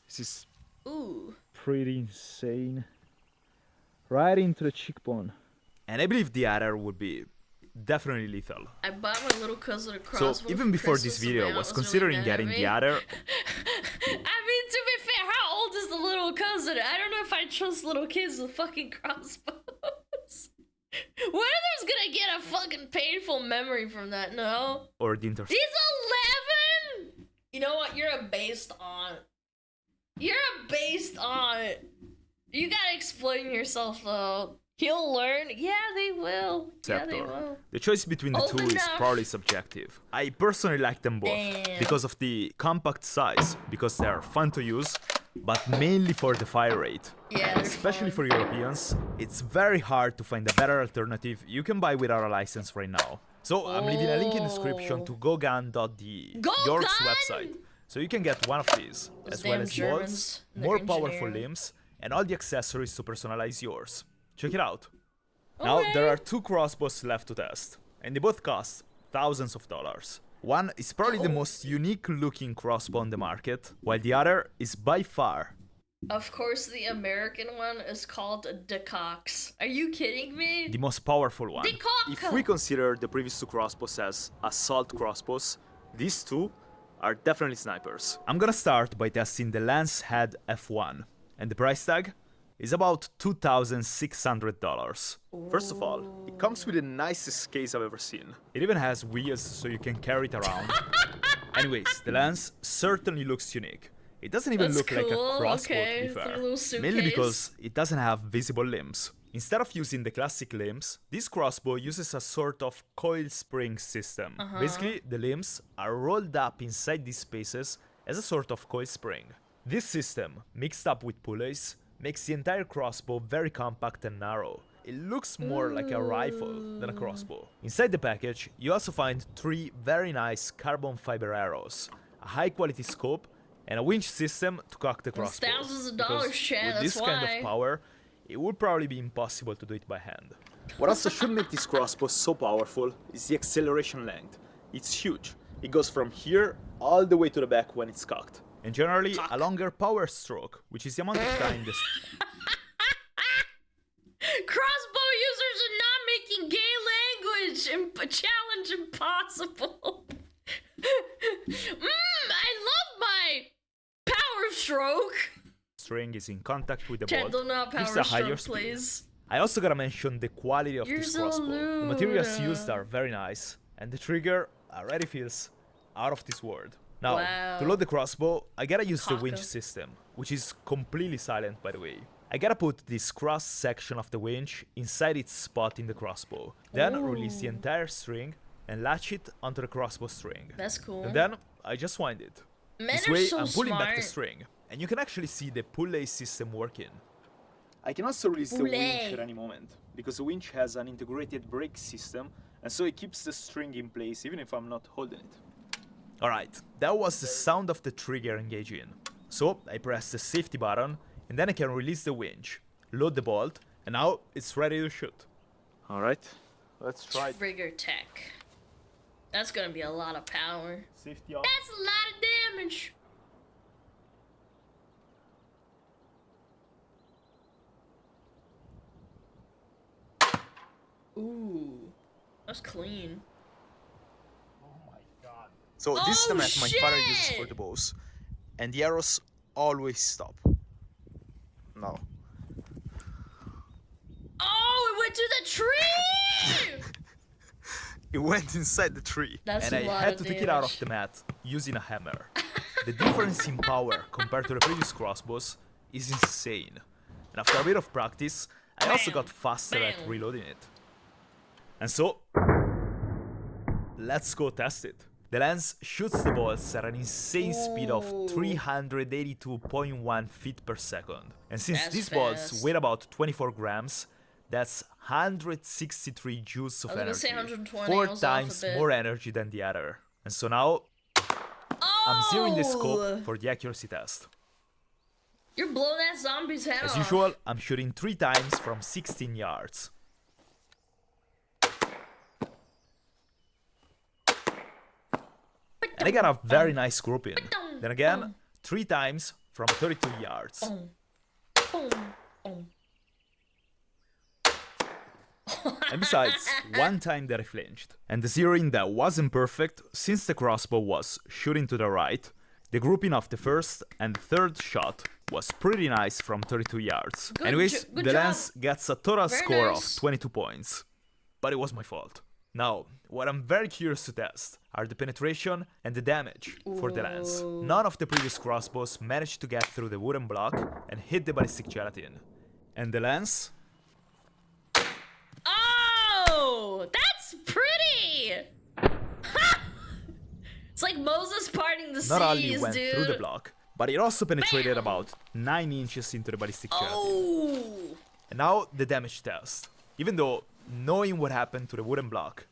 S14: This is
S2: Ooh.
S14: pretty insane. Right into the cheekbone.
S5: And I believe the other would be definitely lethal.
S2: I bought my little cousin a crossbow.
S5: So even before this video, I was considering
S2: really
S5: getting the other.
S2: I mean, to be fair, how old is the little cousin? I don't know if I trust little kids with fucking crossbows. One of them's gonna get a fucking painful memory from that, no?
S5: Or the Interceptor.
S2: He's 11! You know what? You're a based aunt. You're a based aunt. You gotta explain yourself, though. He'll learn. Yeah, they will. Yeah, they will.
S5: The choice between the two is probably subjective. I personally like them both because of the compact size, because they are fun to use, but mainly for the fire rate.
S2: Yeah,
S5: especially for Europeans, it's very hard to find a better alternative you can buy without a license right now. So I'm leaving a link in the description to gogun.de, York's website, so you can get one of these, as well as bolts, more powerful limbs, and all the accessories to personalize yours. Check it out. Now there are 2 crossbows left to test, and they both cost thousands of dollars. One is probably the most unique looking crossbow on the market, while the other is by far.
S2: Of course, the American one is called DeCox. Are you kidding me?
S5: The most powerful one.
S2: If
S5: we consider the previous 2 crossbows as assault crossbows, these 2 are definitely snipers. I'm gonna start by testing the Lance Head F1, and the price tag is about $2,600. First of all, it comes with the nicest case I've ever seen. It even has wheels so you can carry it around. Anyways, the lens certainly looks unique. It doesn't even look like a crossbow, to be fair. Mainly because it doesn't have visible limbs. Instead of using the classic limbs, this crossbow uses a sort of coil spring system. Basically, the limbs are rolled up inside these spaces as a sort of coil spring. This system, mixed up with pulleys, makes the entire crossbow very compact and narrow. It looks more like a rifle than a crossbow. Inside the package, you also find 3 very nice carbon fiber arrows, a high quality scope, and a winch system to cock the crossbow.
S2: Thousands of dollars, Chad,
S5: with this kind of power, it would probably be impossible to do it by hand. What also should make this crossbow so powerful is the acceleration length. It's huge. It goes from here all the way to the back when it's cocked. And generally, a longer power stroke, which is the amount of time this...
S2: Crossbow users are not making gay language challenge impossible. I love my power stroke.
S5: String is in contact with the
S2: Chat,
S5: bolt.
S2: don't know
S5: Gives
S2: power
S5: a higher
S2: stroke,
S5: speed.
S2: please.
S5: I also gotta mention the quality of this crossbow. The materials used are very nice, and the trigger already feels out of this world. Now, to load the crossbow, I gotta use the winch system, which is completely silent, by the way. I gotta put this cross section of the winch inside its spot in the crossbow, then release the entire string and latch it onto the crossbow string.
S2: That's cool.
S5: And then I just wind it.
S2: Men
S5: This
S2: are
S5: way,
S2: so
S5: I'm pulling back the
S2: smart.
S5: string, and you can actually see the pulley system working. I can also release the
S2: Pulley.
S5: winch at any moment, because the winch has an integrated brake system, and so it keeps the string in place even if I'm not holding it. Alright, that was the sound of the trigger engaging. So I press the safety button, and then I can release the winch, load the bolt, and now it's ready to shoot. Alright, let's try it.
S2: Trigger tech. That's gonna be a lot of power.
S5: Safety off.
S2: That's a lot of damage. Ooh, that's clean.
S5: So this is the method my father
S2: shit!
S5: uses for the bows, and the arrows always stop. Now.
S2: Oh, it went to the tree!
S5: It went inside the tree,
S2: That's
S5: and
S2: a
S5: I
S2: lot
S5: had
S2: of
S5: to take it out of
S2: damage.
S5: the mat using a hammer. The difference in power compared to the previous crossbows is insane. And after a bit of practice, I also got faster at reloading it. And so, let's go test it. The lens shoots the bolts at an insane speed of 382.1 feet per second. And since
S2: That's
S5: these bolts
S2: fast.
S5: weigh about 24 grams, that's 163 joules of
S2: I was gonna
S5: energy.
S2: say 120,
S5: 4
S2: I was off a
S5: times
S2: bit.
S5: more energy than the other. And so now, I'm zeroing the
S2: Oh!
S5: scope for the accuracy test.
S2: You're blowing that zombie's head
S5: As
S2: off.
S5: usual, I'm shooting 3 times from 16 yards. And I got a very nice grouping. Then again, 3 times from 32 yards. And besides, 1 time that I flinched. And the zeroing that wasn't perfect, since the crossbow was shooting to the right, the grouping of the first and third shot was pretty nice from 32 yards. Anyways,
S2: good
S5: the
S2: job.
S5: lens gets a total
S2: Very
S5: score
S2: nice.
S5: of 22 points. But it was my fault. Now, what I'm very curious to test are the penetration and the damage for the lens. None of the previous crossbows managed to get through the wooden block and hit the ballistic gelatin. And the lens?
S2: Oh, that's pretty. Ha! It's like Moses parting the seas,
S5: Not only went
S2: dude.
S5: through the block, but it also penetrated about 9 inches into the ballistic gelatin.
S2: Oh.
S5: And now the damage test. Even though knowing what happened to the wooden block,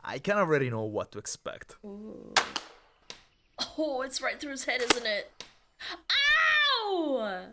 S5: I kind of already know what to expect.
S2: Oh, it's right through his head, isn't it? Ow!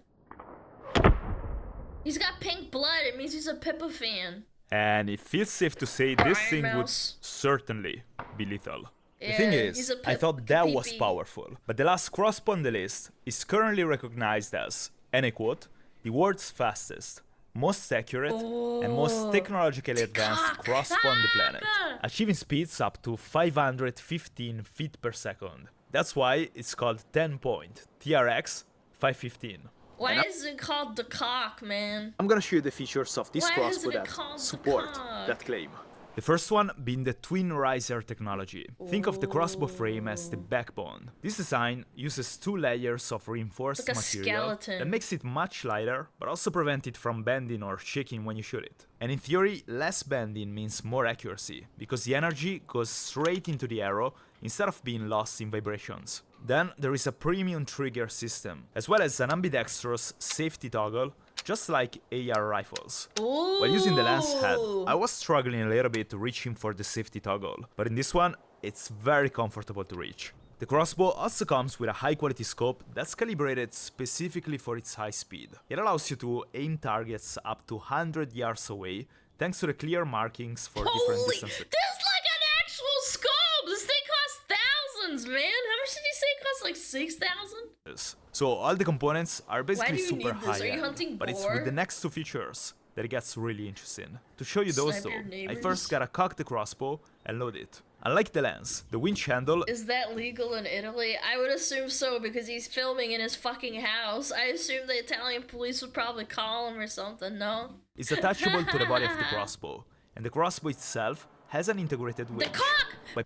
S2: He's got pink blood. It means he's a Pippa fan.
S5: And it feels safe to say this
S2: Iron
S5: thing would
S2: Mouse.
S5: certainly be lethal. The
S2: Yeah,
S5: thing
S2: he's
S5: is,
S2: a
S5: I thought that was
S2: pee-pee.
S5: powerful, but the last crossbow on the list is currently recognized as, and I quote, the world's fastest, most accurate, and most technologically advanced crossbow on the planet, achieving speeds up to 515 feet per second. That's why it's called 10-point TRX 515.
S2: Why is it called the cock, man?
S5: I'm gonna show you the features of this
S2: Why
S5: crossbow
S2: isn't it
S5: that
S2: called the
S5: support
S2: cock?
S5: that claim. The first one being the twin riser technology. Think of the crossbow frame as the backbone. This design uses 2 layers of reinforced
S2: Like a
S5: material
S2: skeleton.
S5: that makes it much lighter, but also prevent it from bending or shaking when you shoot it. And in theory, less bending means more accuracy, because the energy goes straight into the arrow instead of being lost in vibrations. Then there is a premium trigger system, as well as an ambidextrous safety toggle, just like AR rifles. While using the lens head, I was struggling a little bit reaching for the safety toggle, but in this one, it's very comfortable to reach. The crossbow also comes with a high quality scope that's calibrated specifically for its high speed. It allows you to aim targets up to 100 yards away thanks to the clear markings for different distances.
S2: There's like an actual scope! This thing costs thousands, man! How much did you say it costs? Like 6,000?
S5: So all the components are basically super high
S2: Are you hunting
S5: but it's
S2: boar?
S5: with the next two features that it gets really interesting. To show you those
S2: Snipe your
S5: though, I
S2: neighbors?
S5: first gotta cock the crossbow and load it. Unlike the lens, the winch handle
S2: Is that legal in Italy? I would assume so because he's filming in his fucking house. I assume the Italian police would probably call him or something, no?
S5: is attachable to the body of the crossbow, and the crossbow itself has an integrated winch.
S2: The cock!
S5: By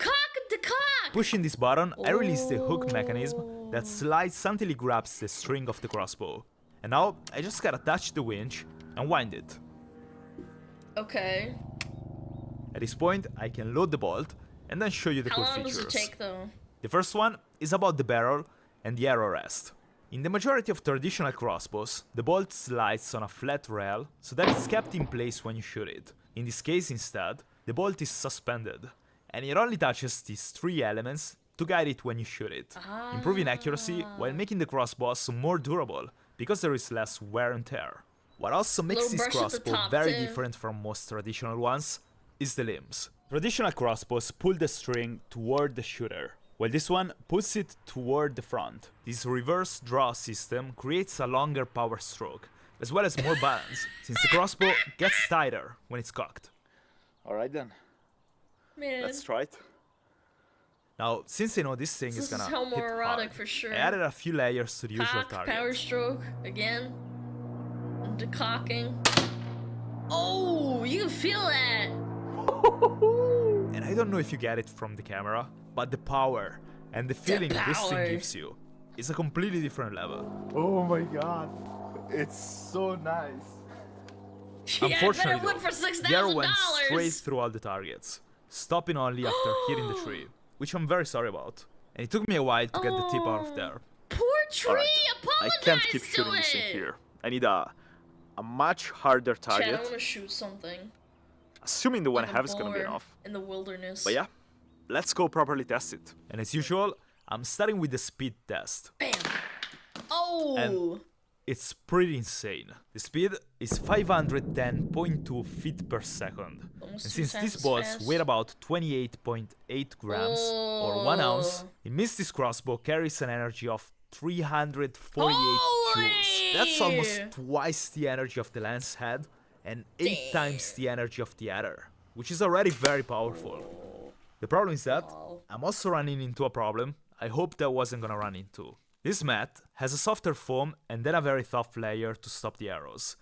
S2: The cock!
S5: pushing this button, I release the hook mechanism that slides until it grabs the string of the crossbow. And now, I just gotta touch the winch and wind it.
S2: Okay.
S5: At this point, I can load the bolt and then show you the
S2: How
S5: cool
S2: long
S5: features.
S2: does it take though?
S5: The first one is about the barrel and the arrow rest. In the majority of traditional crossbows, the bolt slides on a flat rail so that it's kept in place when you shoot it. In this case instead, the bolt is suspended, and it only touches these three elements to guide it when you shoot it, improving accuracy while making the crossbow also more durable, because there is less wear and tear. What also makes this crossbow very different from most traditional ones is the limbs. Traditional crossbows pull the string toward the shooter, while this one pulls it toward the front. This reverse draw system creates a longer power stroke, as well as more balance, since the crossbow gets tighter when it's cocked. Alright then,
S2: Man.
S5: let's try it. Now, since I know this thing is gonna hit hard,
S2: for sure.
S5: I added a few layers to the usual
S2: Cock,
S5: target.
S2: power stroke, again. Decocking. Oh, you can feel that!
S5: And I don't know if you get it from the camera, but the power and the feeling this thing gives you is a completely different level.
S14: Oh my god, it's so nice.
S5: Unfortunately,
S2: wood for
S5: the arrow went
S2: $6,000.
S5: straight through all the targets, stopping only after hitting the tree, which I'm very sorry about. And it took me a while to get the tip out of there.
S2: Poor tree,
S5: I can't keep shooting this thing here. I need a much harder target.
S2: Chad, I want to shoot something.
S5: Assuming the one
S2: Like
S5: I
S2: a
S5: have is gonna be
S2: boar
S5: enough.
S2: in the wilderness.
S5: But yeah, let's go properly test it. And as usual, I'm starting with the speed test.
S2: Bam! Oh!
S5: And it's pretty insane. The speed is 510.2 feet per second.
S2: Almost
S5: And
S2: two
S5: since
S2: times
S5: these
S2: as
S5: bolts
S2: fast.
S5: weigh about 28.8 grams or 1 ounce, it means this crossbow carries an energy of 348 joules. That's almost twice the energy of the lens had and 8 times the energy of the other, which is already very powerful. The problem is that I'm also running into a problem I hoped I wasn't gonna run into. This mat has a softer foam and then a very tough layer to stop the arrows,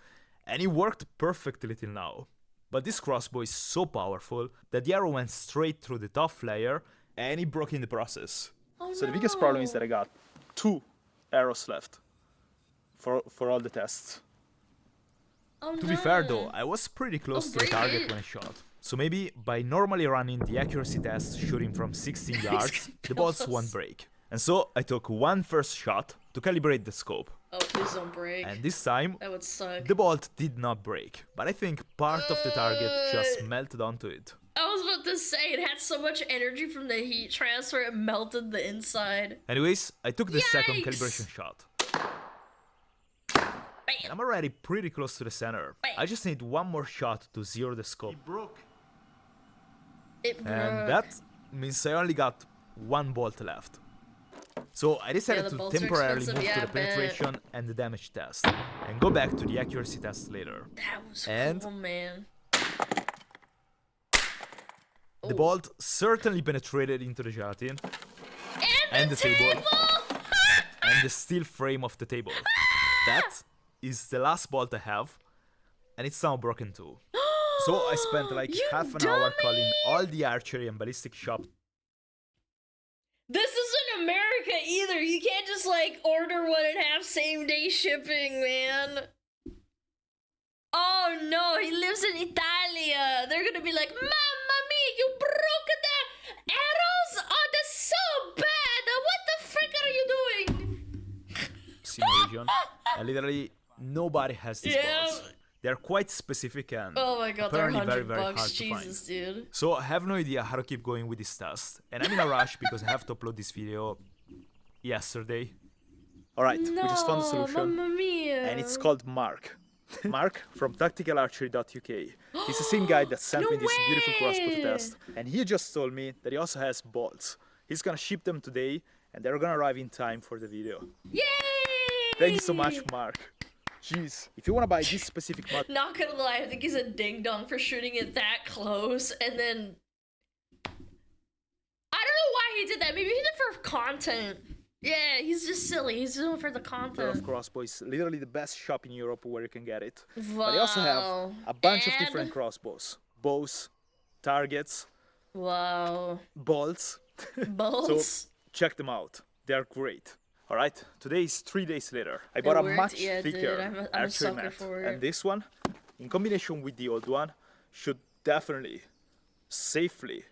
S5: and it worked perfectly till now. But this crossbow is so powerful that the arrow went straight through the tough layer and it broke in the process. So the biggest problem is that I got 2 arrows left for all the tests. To be fair though, I was pretty close to the target when I shot. So maybe by normally running the accuracy test shooting from 16 yards, the bolts won't break. And so I took one first shot to calibrate the scope.
S2: Oh, please don't break.
S5: And this time,
S2: That would suck.
S5: the bolt did not break, but I think part of the target just melted onto it.
S2: I was about to say, it had so much energy from the heat transfer, it melted the inside.
S5: Anyways, I took the second
S2: Yikes!
S5: calibration shot. And I'm already pretty close to the center. I just need one more shot to zero the scope.
S2: It broke.
S5: And that means I only got one bolt left. So I decided
S2: the
S5: to
S2: bolts are
S5: temporarily move
S2: expensive,
S5: to
S2: yeah,
S5: the
S2: I bet.
S5: penetration and the damage test, and go back to the accuracy test later.
S2: That was
S5: And
S2: cool, man.
S5: the bolt certainly penetrated into the gelatin, and the table, and the steel frame of the table. That is the last bolt I have, and it's now broken too. So I spent like half an hour calling all the archery and ballistic shops.
S2: This isn't America either. You can't just like order one and have same day shipping, man. Oh no, he lives in Italia. They're gonna be like, Mamma mia, you broke the arrows? Oh, that's so bad. What the frick are you doing?
S5: Region, and literally nobody has these bolts. They're quite specific and
S2: Oh my god, they're
S5: apparently very,
S2: $100
S5: very hard
S2: bucks.
S5: to find.
S2: Jesus, dude.
S5: So I have no idea how to keep going with this test, and I'm in a rush because I have to upload this video yesterday. Alright, we just found the solution,
S2: Mamma mia.
S5: and it's called Mark. Mark from tacticalarchery.uk. He's the same guy that sent me this beautiful crossbow to test. And he just told me that he also has bolts. He's gonna ship them today and they're gonna arrive in time for the video.
S2: Yay!
S5: Thank you so much, Mark. Jeez, if you wanna buy this specific mod...
S2: Not gonna lie, I think he's a ding-dong for shooting it that close and then... I don't know why he did that. Maybe he did it for content. Yeah, he's just silly. He's doing it for the content.
S5: Of crossbow is literally the best shop in Europe where you can get it.
S2: Wow.
S5: But they also have a bunch of different crossbows. Bows, targets,
S2: wow,
S5: bolts.
S2: Bolts.
S5: So check them out. They're great. Alright, today is 3 days later. I bought a much thicker archery mat. And this one, in combination with the old one, should definitely, safely,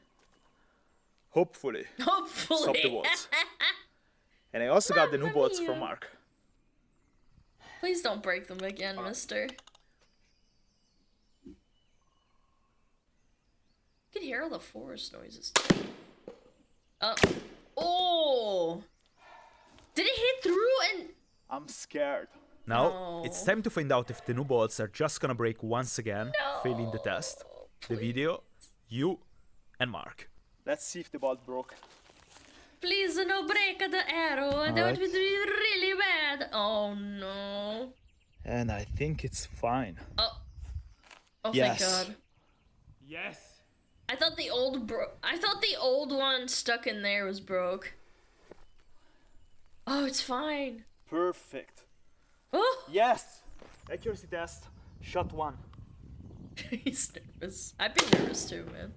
S5: hopefully, stop the bolts. And I also got the new bolts from Mark.
S2: Please don't break them again, mister. You can hear all the forest noises. Oh! Did it hit through and...
S5: I'm scared. Now, it's time to find out if the new bolts are just gonna break once again, failing the test, the video, you, and Mark. Let's see if the bolt broke.
S2: Please no break the arrow. That would be really bad. Oh no.
S5: And I think it's fine.
S2: Oh
S5: yes.
S2: Thank God.
S5: Yes.
S2: I thought the old one stuck in there was broke. Oh, it's fine.
S5: Perfect.
S2: Oh.
S5: Yes. Accuracy test. Shot 1.
S2: He's nervous. I've been nervous too, man.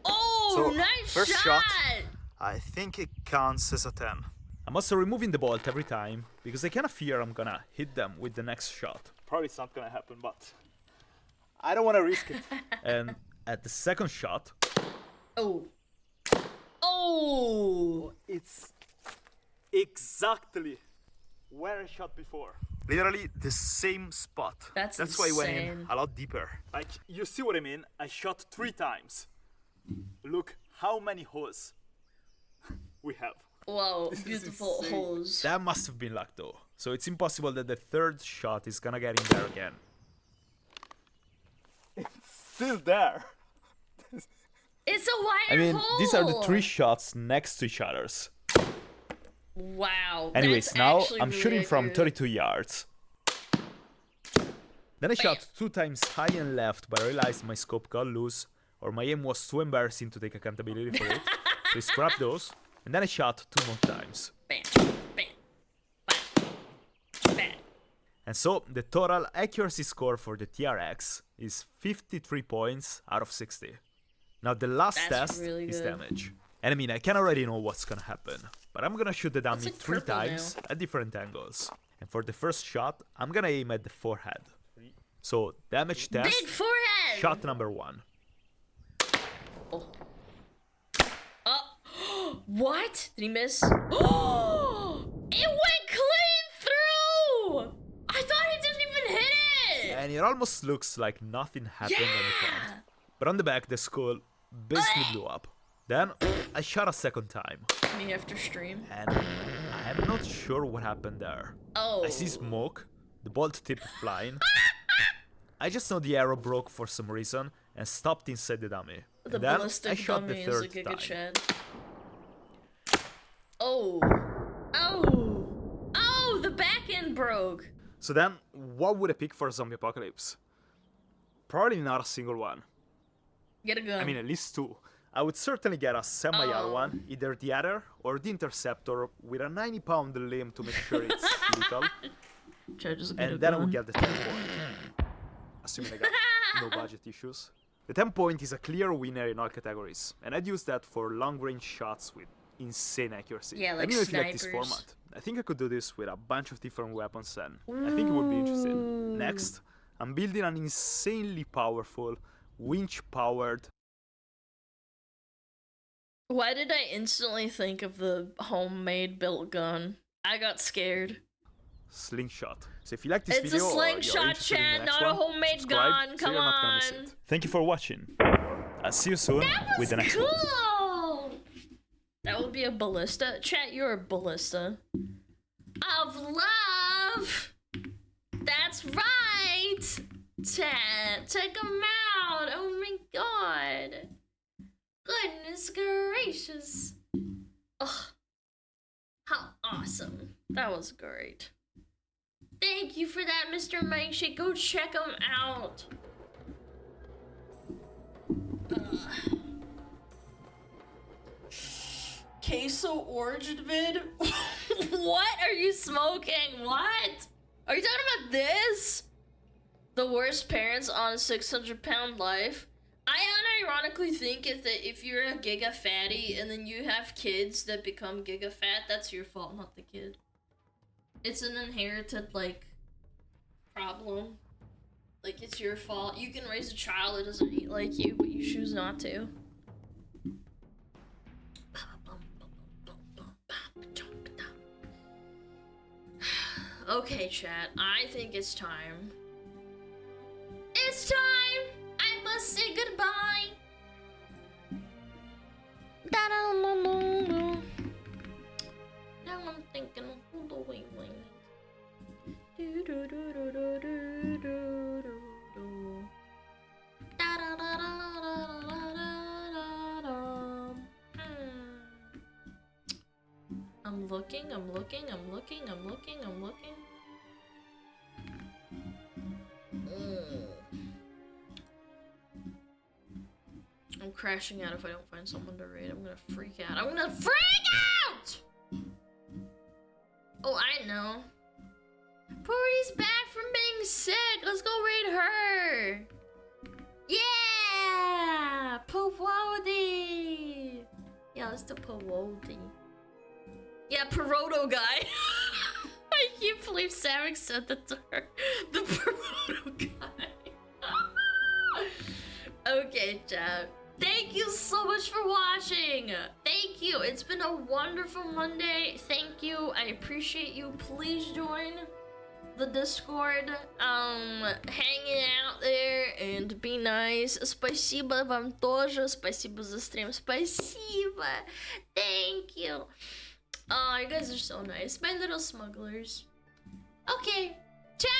S2: Oh,
S5: so,
S2: nice
S5: first
S2: shot.
S5: I think it counts as a 10. I'm also removing the bolt every time, because I kind of fear I'm gonna hit them with the next shot. Probably it's not gonna happen, but I don't want to risk it. And at the second shot...
S2: Oh. Oh!
S5: It's exactly where I shot before. Literally the same spot.
S2: That's
S5: why I went in a lot deeper. Like, you see what I mean? I shot 3 times. Look how many holes we have.
S2: Wow, beautiful holes.
S5: That must have been luck though. So it's impossible that the third shot is gonna get in there again. It's still there.
S2: It's a wider hole.
S5: I mean, these are the 3 shots next to each other.
S2: Wow.
S5: Anyways, now I'm shooting from 32 yards. Then I shot 2 times high and left, but I realized my scope got loose, or my aim was too embarrassing to take accountability for it. So I scrapped those, and then I shot 2 more times.
S2: Bam, bam, bam, bam.
S5: And so the total accuracy score for the TRX is 53 points out of 60. Now the last test is damage. And I mean, I can already know what's gonna happen, but I'm gonna shoot the dummy 3 times at different angles. And for the first shot, I'm gonna aim at the forehead. So damage test,
S2: big forehead.
S5: Shot number 1.
S2: What? Did he miss? Oh! It went clean through! I thought he didn't even hit it!
S5: And it almost looks like nothing happened on the front. But on the back, the skull basically blew up. Then I shot a second time.
S2: Me after stream.
S5: And I'm not sure what happened there.
S2: Oh.
S5: I see smoke, the bolt tip flying. I just know the arrow broke for some reason and stopped inside the dummy.
S2: The
S5: and then
S2: ballistic
S5: I shot
S2: dummy
S5: the third
S2: is a
S5: time.
S2: Giga Chad. Oh. Oh. Oh, the back end broke.
S5: So then, what would I pick for a zombie apocalypse? Probably not a single one.
S2: Get a gun.
S5: I mean, at least 2. I would certainly get a semi-R one, either the Adder or the Interceptor with a 90-pound limb to make sure it's lethal. And then I would get the 10 point. Assuming I got no budget issues. The 10 point is a clear winner in all categories, and I'd use that for long-range shots with insane accuracy.
S2: Yeah, like
S5: Let me know if you like this
S2: snipers.
S5: format. I think I could do this with a bunch of different weapons, and I think it would be interesting. Next, I'm building an insanely powerful, winch-powered...
S2: Why did I instantly think of the homemade built gun? I got scared.
S5: slingshot. So if you like this
S2: it's
S5: video,
S2: a slingshot, Chad, not a homemade gun. Come on.
S5: Thank you for watching. I'll see you soon with the next one.
S2: Cool. That would be a ballista. Chat, you're a ballista of love. That's right. chat. Check them out. Oh my god. Goodness gracious. Ugh. How awesome. That was great. Thank you for that, Mr. Milkshake. Go check them out. Queso orange vid? What are you smoking? What? Are you talking about this? The worst parents on a 600-pound life? I unironically think that if you're a giga fatty and then you have kids that become giga fat, that's your fault, not the kid. It's an inherited, like, problem. Like, it's your fault. You can raise a child that doesn't eat like you, but you choose not to. Okay, chat. I think it's time. It's time! I must say goodbye! Now I'm thinking, hold on, wait. I'm looking. I'm crashing out if I don't find someone to raid. I'm gonna freak out. Oh, I know. Puri's back from being sick. Let's go raid her. Yeah! Powody! Yeah, let's do Powody. Yeah, Peroto guy. I can't believe Samik said that to her. The Peroto guy. Okay, chat. Thank you so much for watching. Thank you. It's been a wonderful Monday. Thank you. I appreciate you. Please join the Discord. Hanging out there and be nice. Спасибо вам тоже. Спасибо за стрим. Спасибо. Thank you. Oh, you guys are so nice. My little smugglers. Okay.